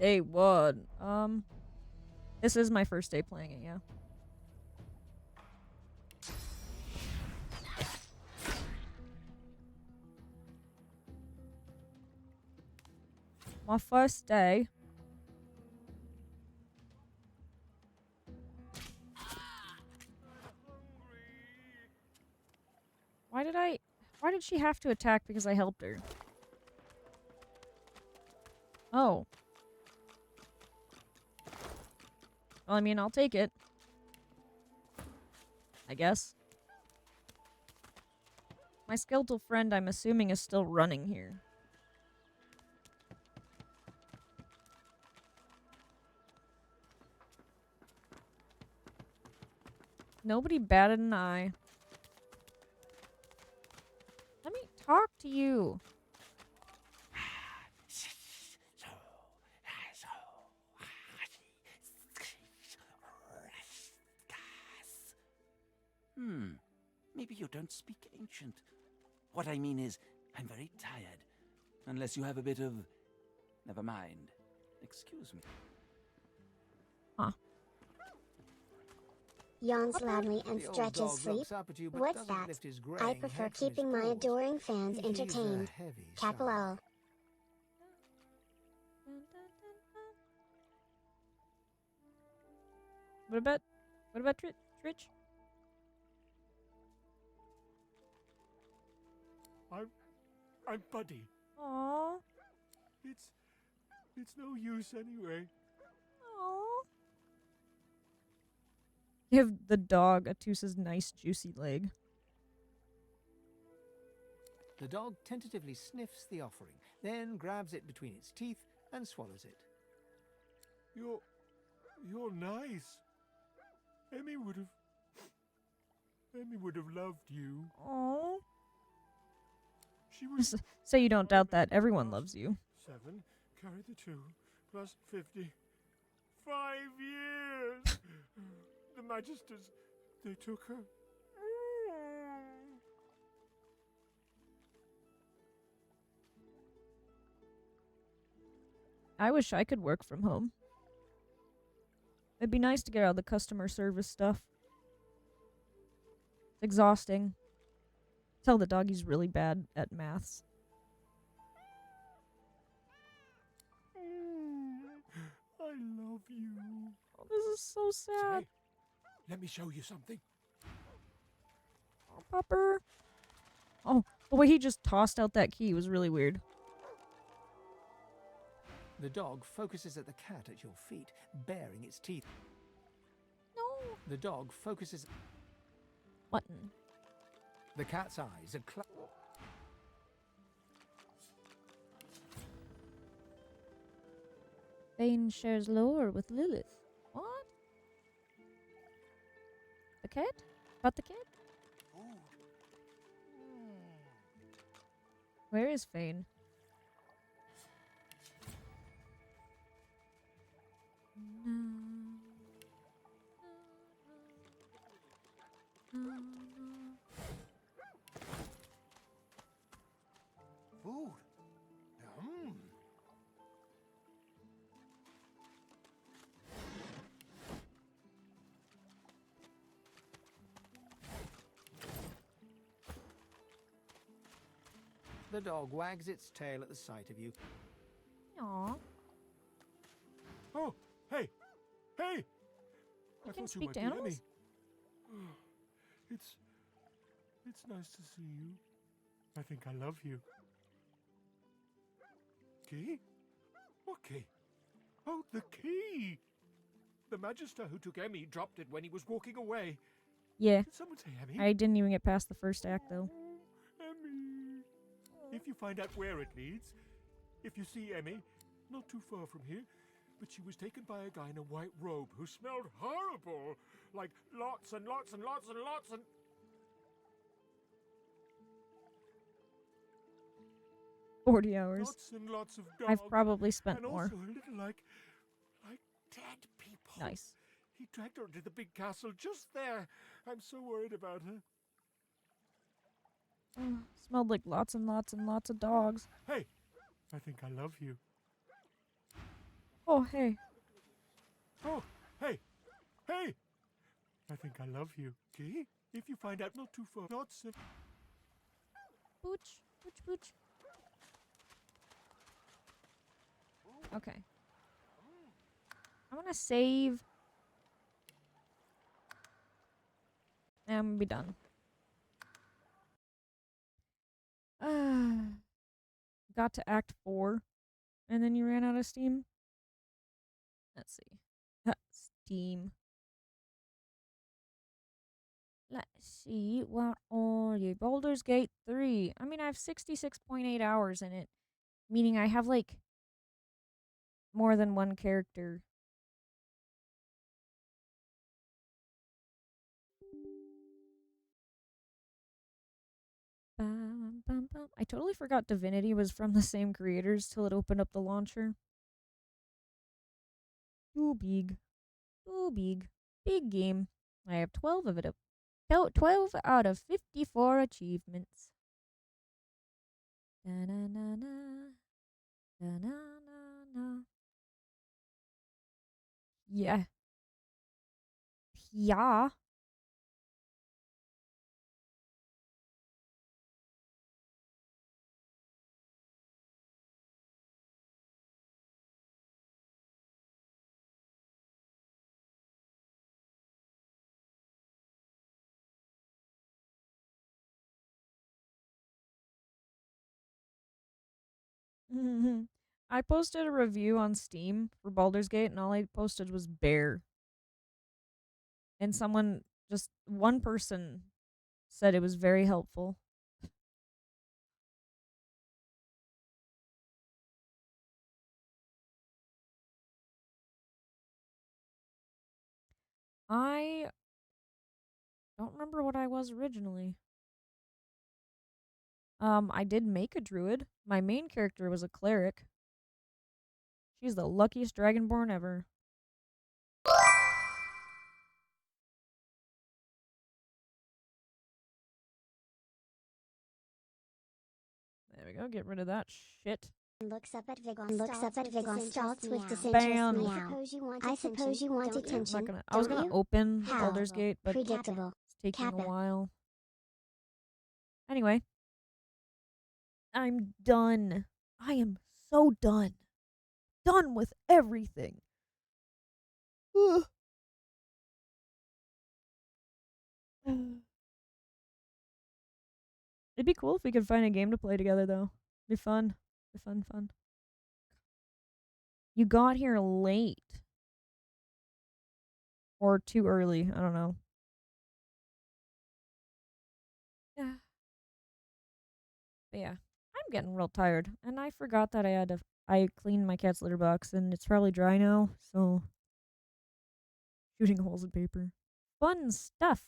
Day one. This is my first day playing it, yeah. My first day. Why did she have to attack because I helped her? Oh. Well, I mean, I'll take it. I guess. My skeletal friend, I'm assuming, is still running here. Nobody batted an eye. Let me talk to you. Maybe you don't speak ancient. What I mean is, I'm very tired. Unless you have a bit of... Never mind. Excuse me. Huh. Yawns loudly and stretches sleep. What's that? I prefer keeping my adoring fans entertained. Capital. What about Trich? I'm Buddy. Aww. It's no use anyway. Aww. Give the dog Atusa's nice juicy leg. The dog tentatively sniffs the offering, then grabs it between its teeth and swallows it. You're nice. Emmy would have loved you. Aww. She was so you don't doubt that everyone loves you. 7, carry the 2, plus 50. 5 years! The Magisters They took her. I wish I could work from home. It'd be nice to get out of the customer service stuff. It's exhausting. Tell the dog he's really bad at maths. I love you. Oh, this is so sad. Say, let me show you something. Oh, Pupper. Oh, the way he just tossed out that key was really weird. The dog focuses at the cat at your feet, baring its teeth. No. The dog focuses... Button. The cat's eyes are Vane shares lore with Lilith. What? The cat? About the cat? Where is Vane? Food. The dog wags its tail at the sight of you. Aww. Oh, hey! Hey! You I can thought speak you might to be animals? Emmy. It's nice to see you. I think I love you. Key? What key? Oh, the key! The Magister who took Emmy dropped it when he was walking away. Yeah. Did someone say Emmy? I didn't even get past the first act, though. Emmy. If you find out where it leads, if you see Emmy, not too far from here, but she was taken by a guy in a white robe who smelled horrible. Like lots and lots and lots and lots and... 40 hours. Lots and lots of dogs. I've probably spent and more. also a little like dead people. Nice. He dragged her to the big castle just there. I'm so worried about her. Smelled like lots and lots and lots of dogs. Hey, I think I love you. Oh, hey. Oh, hey, hey. I think I love you. Key? If you find out not too far, not so... Booch, booch, booch. Okay. I'm gonna save. And I'm gonna be done. Got to Act 4, and then you ran out of steam? Let's see. Steam. Let's see. What are you? Baldur's Gate 3. I mean, I have 66.8 hours in it. Meaning I have, like, more than one character. I totally forgot Divinity was from the same creators till it opened up the launcher. Too big. Too big. Big game. I have 12 of it. 12 out of 54 achievements. Da-na-na-na. Da-na-na-na. Yeah. Yeah. I posted a review on Steam for Baldur's Gate, and all I posted was bear. And someone, just one person, said it was very helpful. I don't remember what I was originally. I did make a druid. My main character was a cleric. She's the luckiest dragonborn ever. we go. Get rid of that shit. Looks up at Vigon Staltz with disinterest Bam. meow. I suppose you want attention. I was gonna open How? Baldur's Gate, but Predictable. it's taking Kappa. a while. Anyway, I'm done. I am so done. Done with everything. Ugh. It'd be cool if we could find a game to play together, though. Be fun. Be fun. You got here late. Or too early. I don't know. Yeah. But yeah. I'm getting real tired. And I forgot that I cleaned my cat's litter box, and it's probably dry now, so shooting holes in paper. Fun stuff.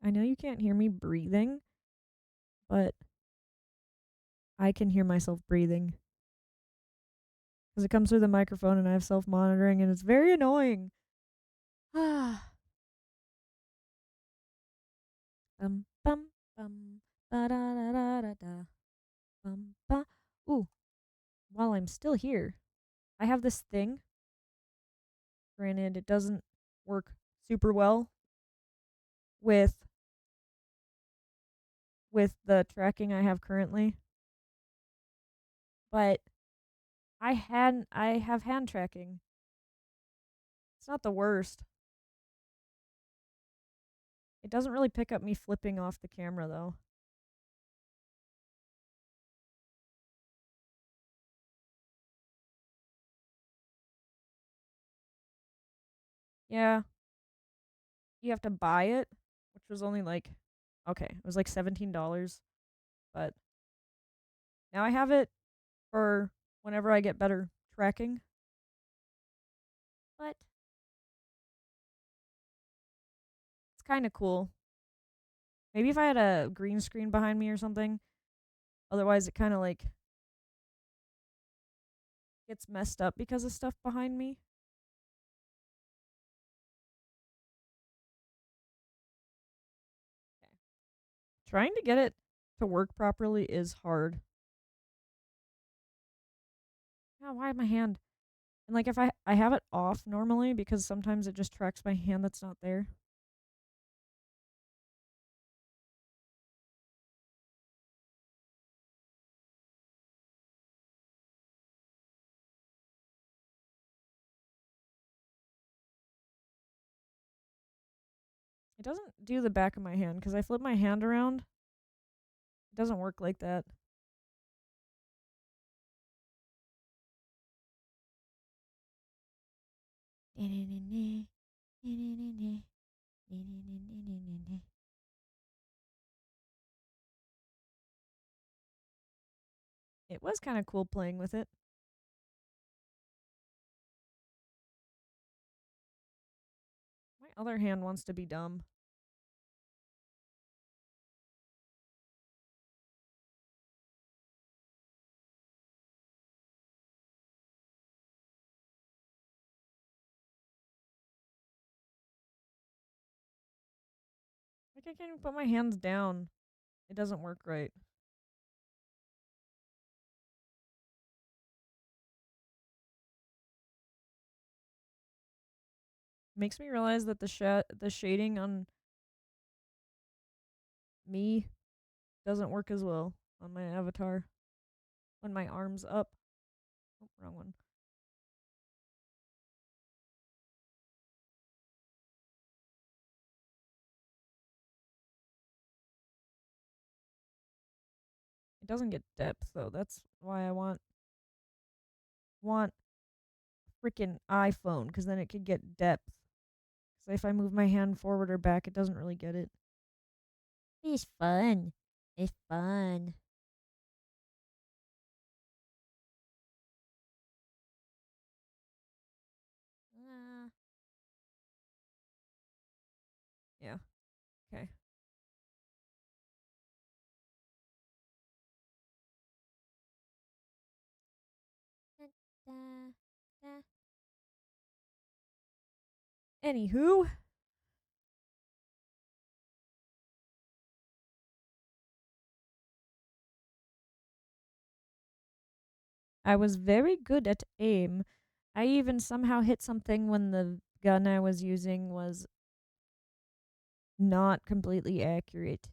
I know you can't hear me breathing, but I can hear myself breathing. Because it comes through the microphone and I have self-monitoring and it's very annoying. Ah. Bum bum bum ba da da da da da. Bum ba. Ooh. While I'm still here, I have this thing. Granted, it doesn't work super well with the tracking I have currently. But I have hand tracking. It's not the worst. It doesn't really pick up me flipping off the camera though. Yeah. You have to buy it, which was only like okay, it was like $17. But now I have it for whenever I get better tracking. But it's kind of cool. Maybe if I had a green screen behind me or something. Otherwise, it kind of like gets messed up because of stuff behind me. Okay. Trying to get it to work properly is hard. Oh, why my hand? And like if I have it off normally because sometimes it just tracks my hand that's not there. It doesn't do the back of my hand because I flip my hand around. It doesn't work like that. It was kind of cool playing with it. My other hand wants to be dumb. Like I can't even put my hands down. It doesn't work right. Makes me realize that the shading on me doesn't work as well on my avatar when my arm's up. Oh, wrong one. It doesn't get depth though. That's why I want freaking iPhone because then it could get depth. So if I move my hand forward or back, it doesn't really get it. It's fun. It's fun. Yeah. Okay. Anywho. I was very good at aim. I even somehow hit something when the gun I was using was not completely accurate.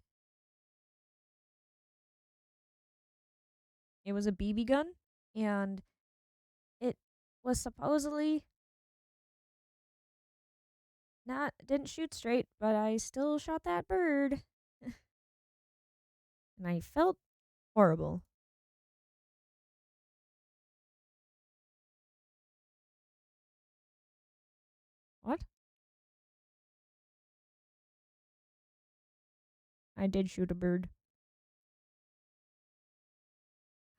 It was a BB gun, and it was supposedly didn't shoot straight, but I still shot that bird. And I felt horrible. What? I did shoot a bird.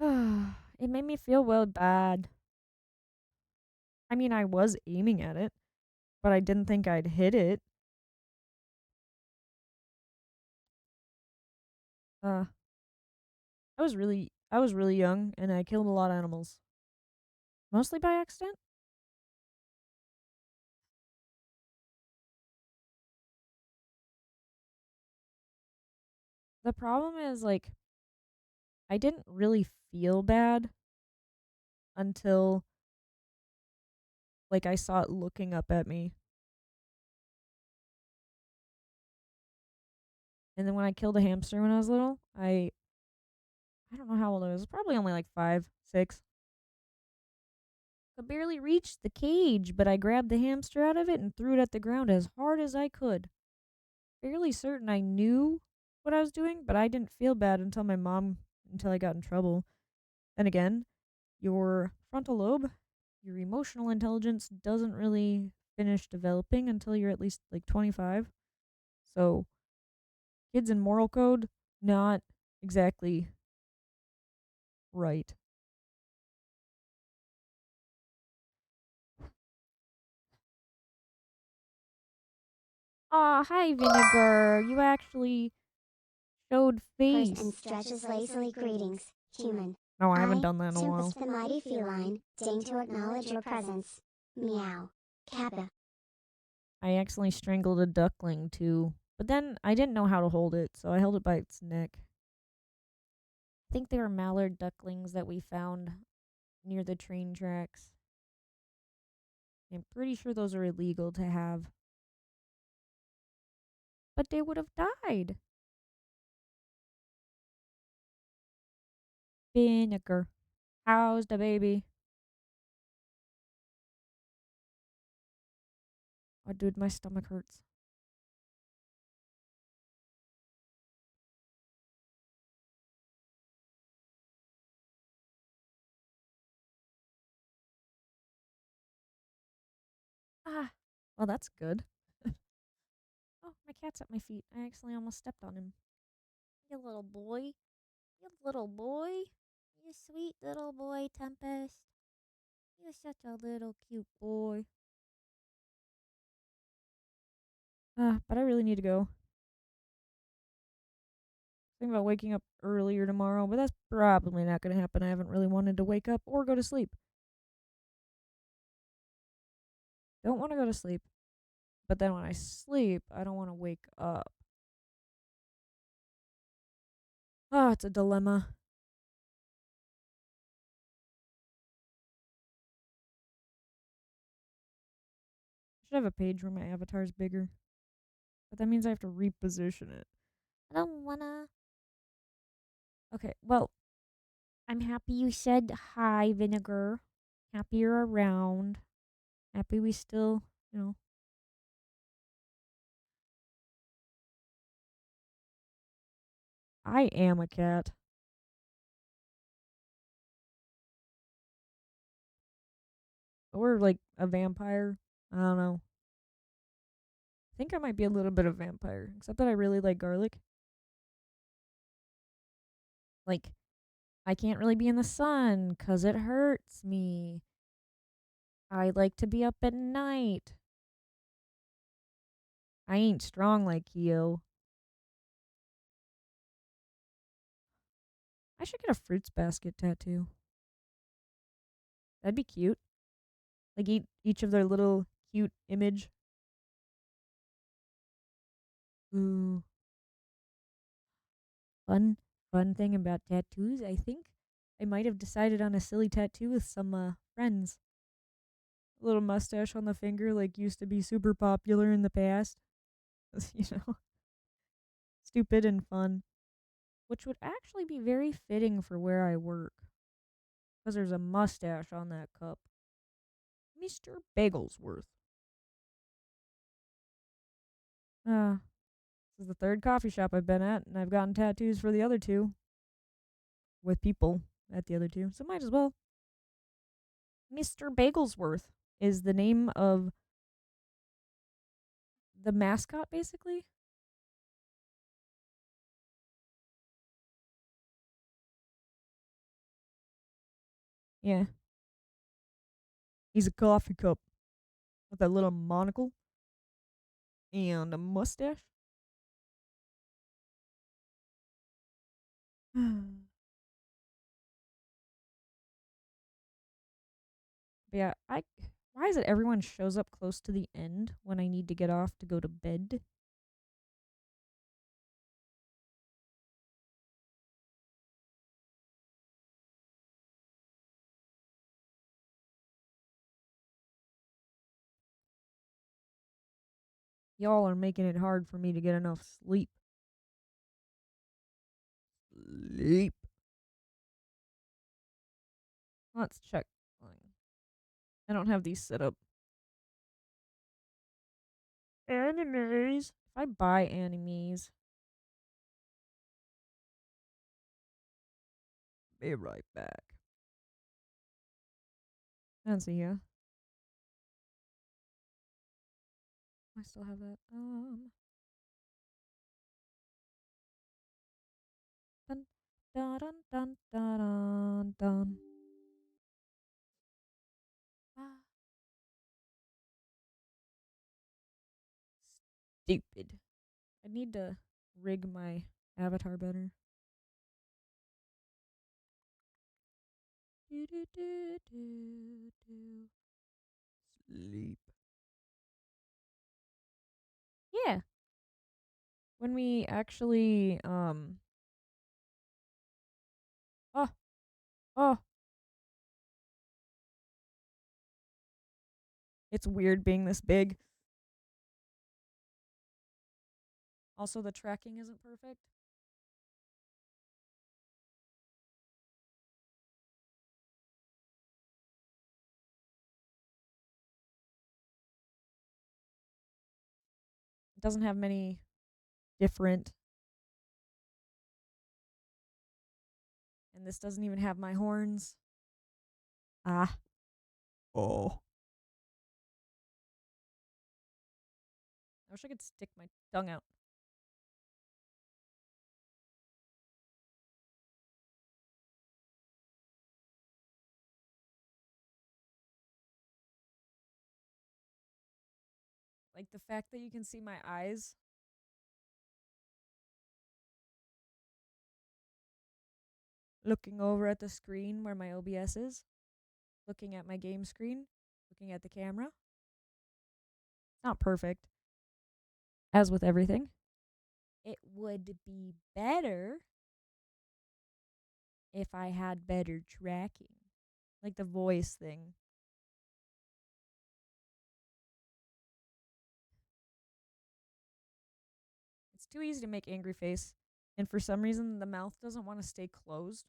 It made me feel well bad. I mean, I was aiming at it, but I didn't think I'd hit it. I was really young, and I killed a lot of animals. Mostly by accident. The problem is, like, I didn't really feel bad until, like, I saw it looking up at me. And then when I killed a hamster when I was little, I don't know how old I was. Probably only like 5, 6. I barely reached the cage, but I grabbed the hamster out of it and threw it at the ground as hard as I could. Fairly certain I knew what I was doing, but I didn't feel bad until I got in trouble. Then again, your frontal lobe, your emotional intelligence doesn't really finish developing until you're at least like 25. So, kids in moral code, not exactly right. Aw, hi, Vinegar. You actually showed face. And stretches lazily greetings, human. No, I haven't done that in a while. Tempest the mighty feline, deign to acknowledge your presence. Meow. Kappa. I accidentally strangled a duckling too, but then I didn't know how to hold it, so I held it by its neck. I think they were mallard ducklings that we found near the train tracks. I'm pretty sure those are illegal to have. But they would have died. Vinegar. How's the baby? Oh, dude, my stomach hurts. Ah, well, that's good. Oh, my cat's at my feet. I actually almost stepped on him. You little boy. You little boy. You sweet little boy, Tempest. You're such a little cute boy. But I really need to go. Thinking about waking up earlier tomorrow, but that's probably not going to happen. I haven't really wanted to wake up or go to sleep. Don't want to go to sleep. But then when I sleep, I don't want to wake up. Oh, it's a dilemma. I should have a page where my avatar's bigger. But that means I have to reposition it. I don't wanna. Okay, well, I'm happy you said hi, Vinegar. Happy you're around. Happy we still, I am a cat. Or like a vampire. I don't know. I think I might be a little bit of vampire, except that I really like garlic. Like, I can't really be in the sun 'cause it hurts me. I like to be up at night. I ain't strong like Kyo. I should get a fruits basket tattoo. That'd be cute. Like each of their little cute image Ooh. Fun thing about tattoos, I think I might have decided on a silly tattoo with some friends. A little mustache on the finger, like, used to be super popular in the past. You know? Stupid and fun. Which would actually be very fitting for where I work. Because there's a mustache on that cup. Mr. Bagelsworth. This is the third coffee shop I've been at, and I've gotten tattoos for the other two. With people at the other two, so might as well. Mr. Bagelsworth is the name of the mascot, basically. Yeah. He's a coffee cup with that little monocle and a mustache. But yeah, why is it everyone shows up close to the end when I need to get off to go to bed? Y'all are making it hard for me to get enough sleep. Sleep. Let's check. I don't have these set up. Animes. If I buy animes. Be right back. Let's see here. I still have that. Dun dun dun dun dun dun. Stupid. I need to rig my avatar better. Do do do do do. Sleep. Yeah. When we actually Oh. It's weird being this big. Also, the tracking isn't perfect. It doesn't have many different. And this doesn't even have my horns. Ah. Oh. I wish I could stick my tongue out. Like the fact that you can see my eyes. Looking over at the screen where my OBS is. Looking at my game screen. Looking at the camera. Not perfect. As with everything. It would be better if I had better tracking. Like the voice thing. It's too easy to make angry face. And for some reason, the mouth doesn't want to stay closed.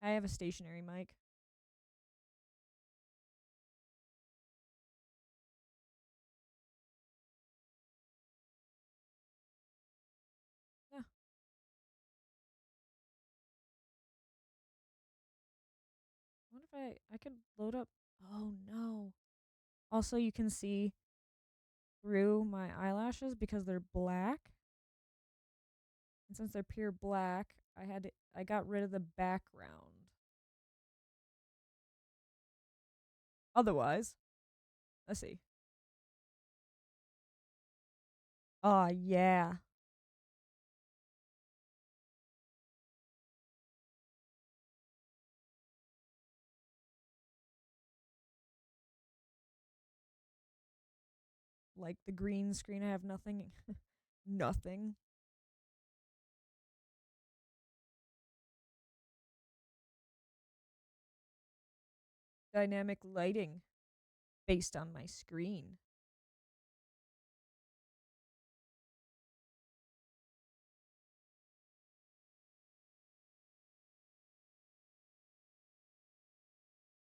I have a stationary mic. Yeah. What if I could load up? Oh no. Also, you can see through my eyelashes because they're black. And since they're pure black, I got rid of the background. Otherwise, let's see. Oh, yeah. like the green screen. I have nothing. Nothing. Dynamic lighting based on my screen.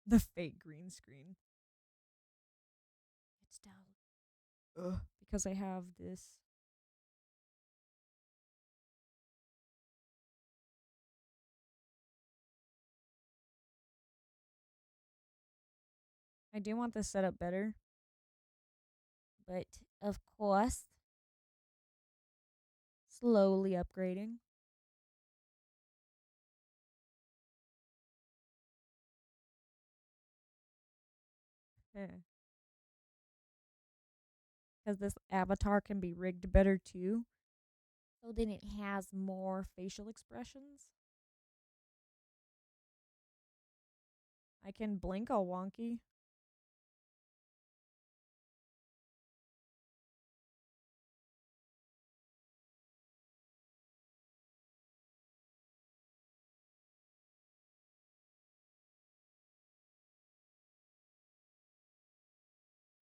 The fake green screen. It's down. Ugh. Because I have this. I do want this set up better. But, of course, slowly upgrading. Because this avatar can be rigged better too. So then it has more facial expressions. I can blink all wonky.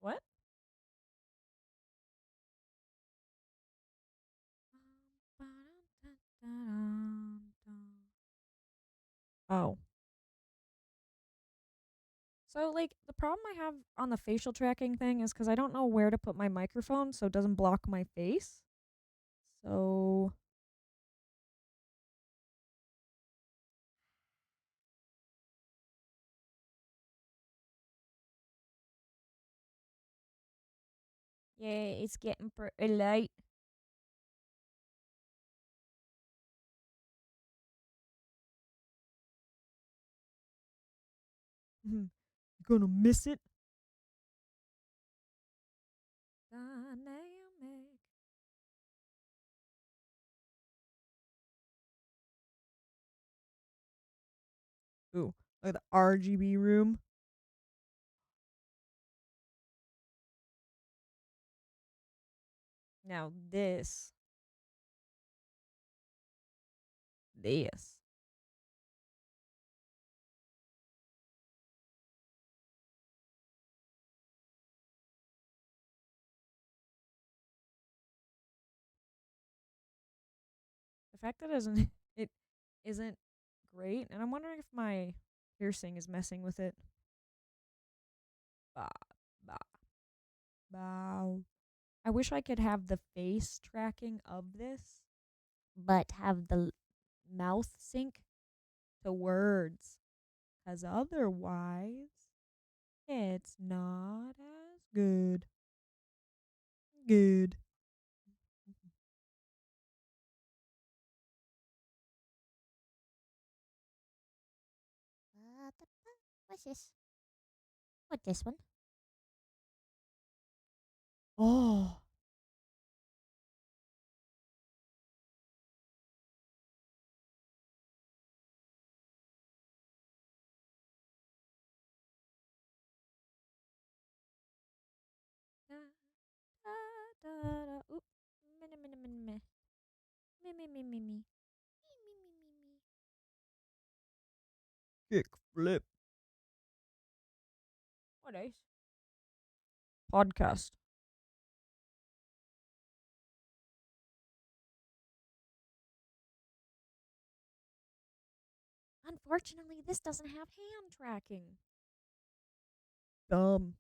What? Oh. So, like, the problem I have on the facial tracking thing is because I don't know where to put my microphone so it doesn't block my face. So. Yeah, it's getting pretty late. You gonna miss it? Dynamic. Ooh, like the RGB room. Now this. This. The fact that it isn't great, and I'm wondering if my piercing is messing with it. Bah, bah, bow. I wish I could have the face tracking of this, but have the mouth sync to words. Because otherwise, it's not as good. Good. What's this? What, this one? Oh. Da, da, da, da. Oop. Me. Me. Kick flip. What else? Podcast. Unfortunately, this doesn't have hand tracking. Dumb.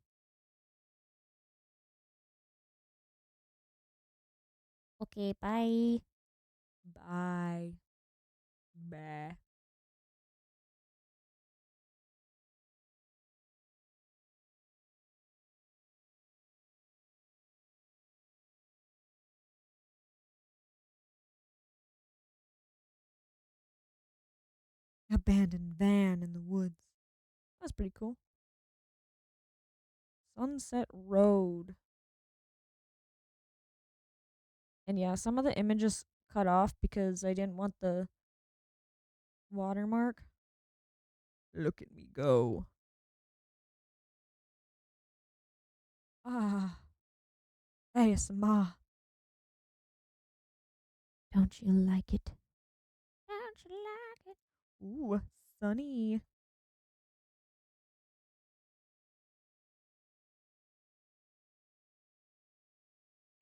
Okay, bye. Bye. Bye. Abandoned van in the woods. That's pretty cool. Sunset Road. And yeah, some of the images cut off because I didn't want the watermark. Look at me go. Ah. ASMR. Don't you like it? Don't you like it? Ooh, sunny.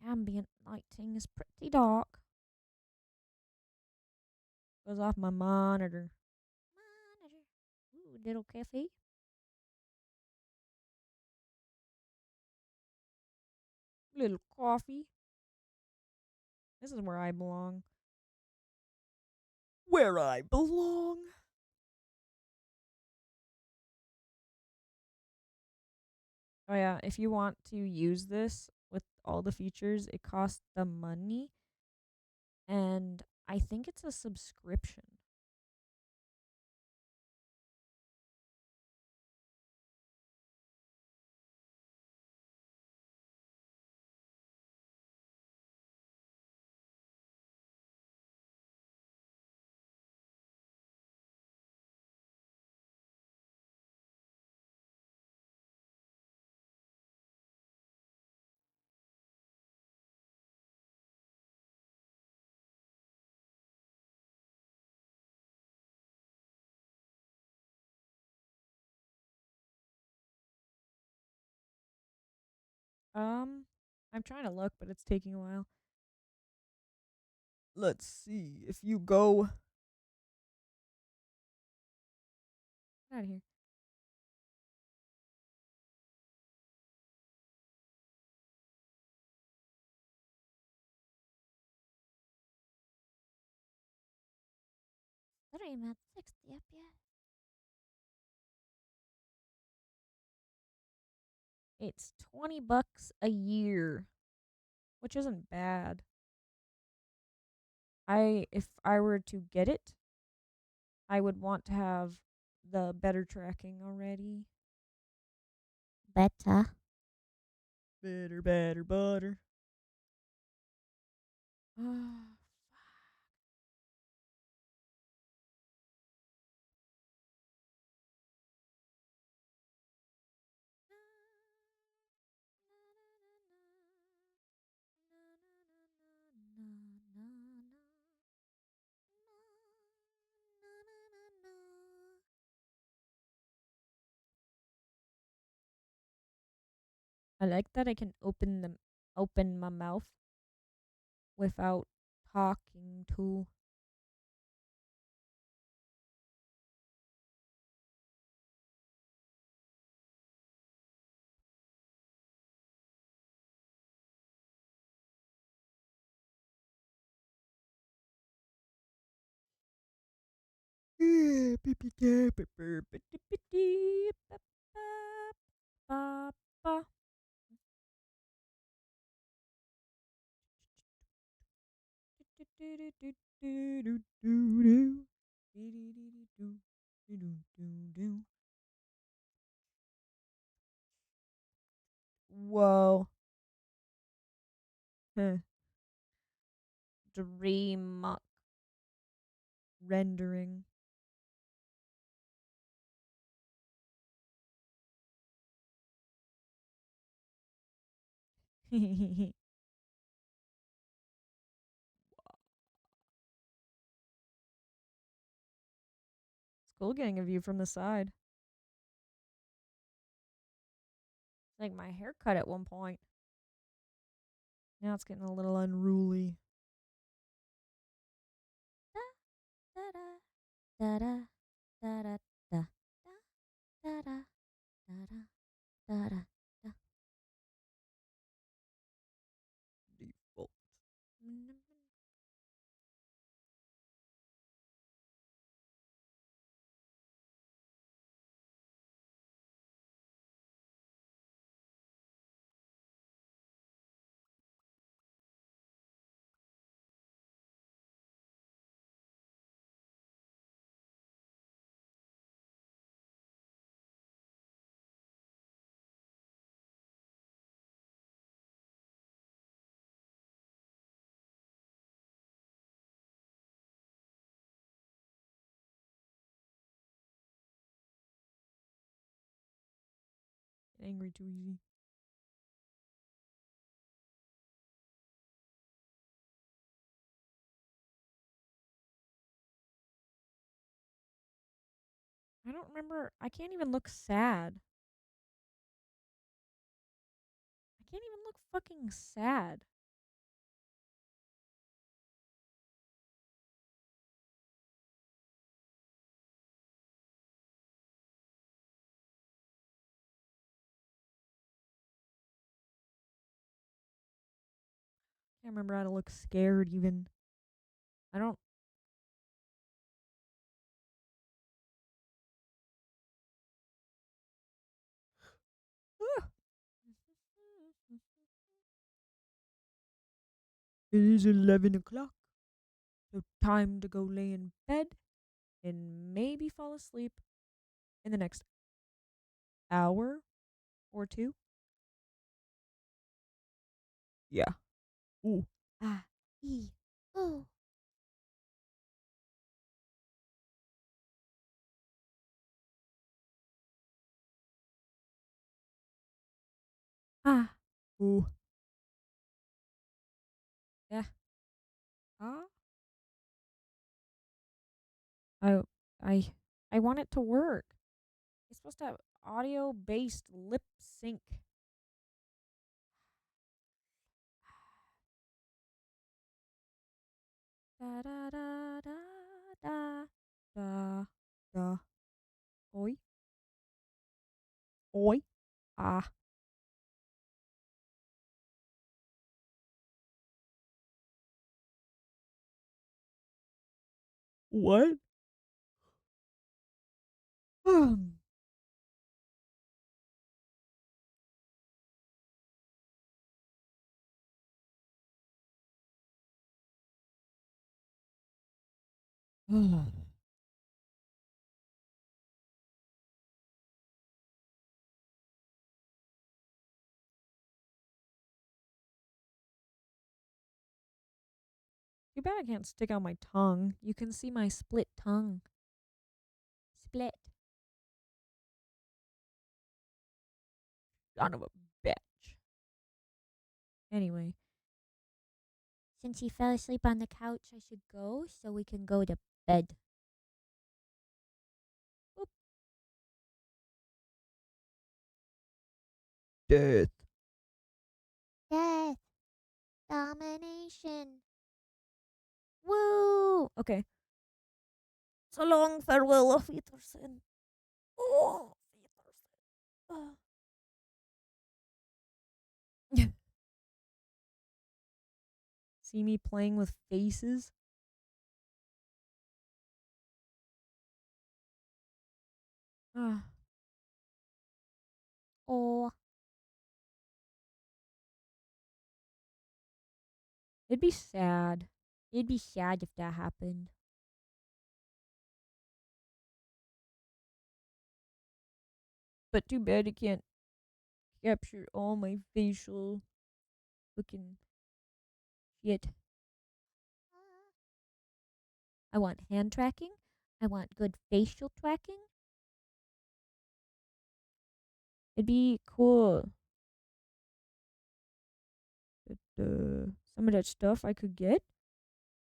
Ambient lighting is pretty dark. Goes off my monitor. Ooh, little cafe. Little coffee. This is where I belong. Where I belong. Oh yeah, if you want to use this with all the features, it costs the money. And I think it's a subscription. I'm trying to look, but it's taking a while. Let's see if you go. Get out of here. Stream at 60 FPS. It's $20 a year, which isn't bad. If I were to get it, I would want to have the better tracking already. Better. Better, butter. Ah. I like that I can open my mouth without talking too. Whoa. Huh. Dream rendering. It's cool getting a view from the side. It's like my haircut at one point. Now it's getting a little unruly. Da da da da da da da da da da da da. Default. Get angry too easy. I don't remember. I can't even look sad. I can't even look fucking sad. Can't remember how to look scared even. I don't. It is 11 o'clock. So time to go lay in bed and maybe fall asleep in the next hour or two. Yeah. Ooh. Ah. E. Ooh. Ah. Ooh. Yeah. Ah. I I I want it to work. It's supposed to have audio based lip sync. Da da da da da da da. Oi. Oi. Ah. What? Too bad I can't stick out my tongue. You can see my split tongue. Split. Son of a bitch. Anyway. Since he fell asleep on the couch, I should go so we can go to bed. Oop. Death. Death. Domination. Woo! Okay. So long, farewell, Peterson. Oh, Peterson. See me playing with faces? Ah. Oh. It'd be sad. It'd be sad if that happened. But too bad it can't capture all my facial looking shit. I want hand tracking. I want good facial tracking. It'd be cool. But some of that stuff I could get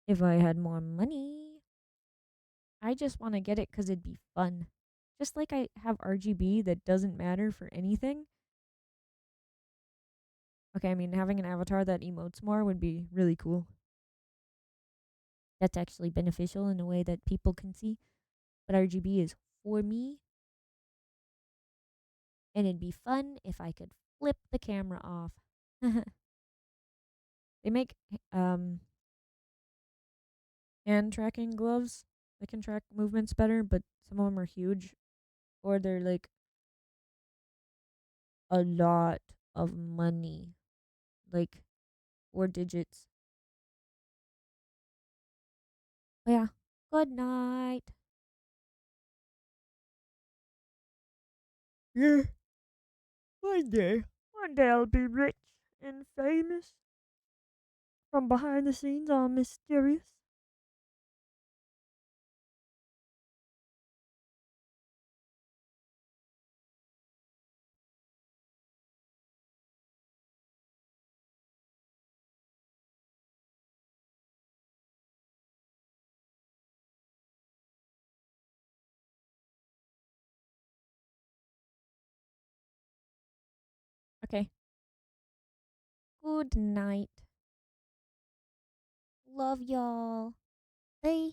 if I had more money. I just want to get it because it'd be fun. Just like I have RGB that doesn't matter for anything. Okay, I mean, having an avatar that emotes more would be really cool. That's actually beneficial in a way that people can see. But RGB is for me. And it'd be fun if I could flip the camera off. They make hand tracking gloves that can track movements better, but some of them are huge. Or they're like a lot of money. Like 4 digits. Oh, yeah. Good night. Yeah. One day I'll be rich and famous. From behind the scenes, all mysterious. Okay. Good night. Love y'all. Bye.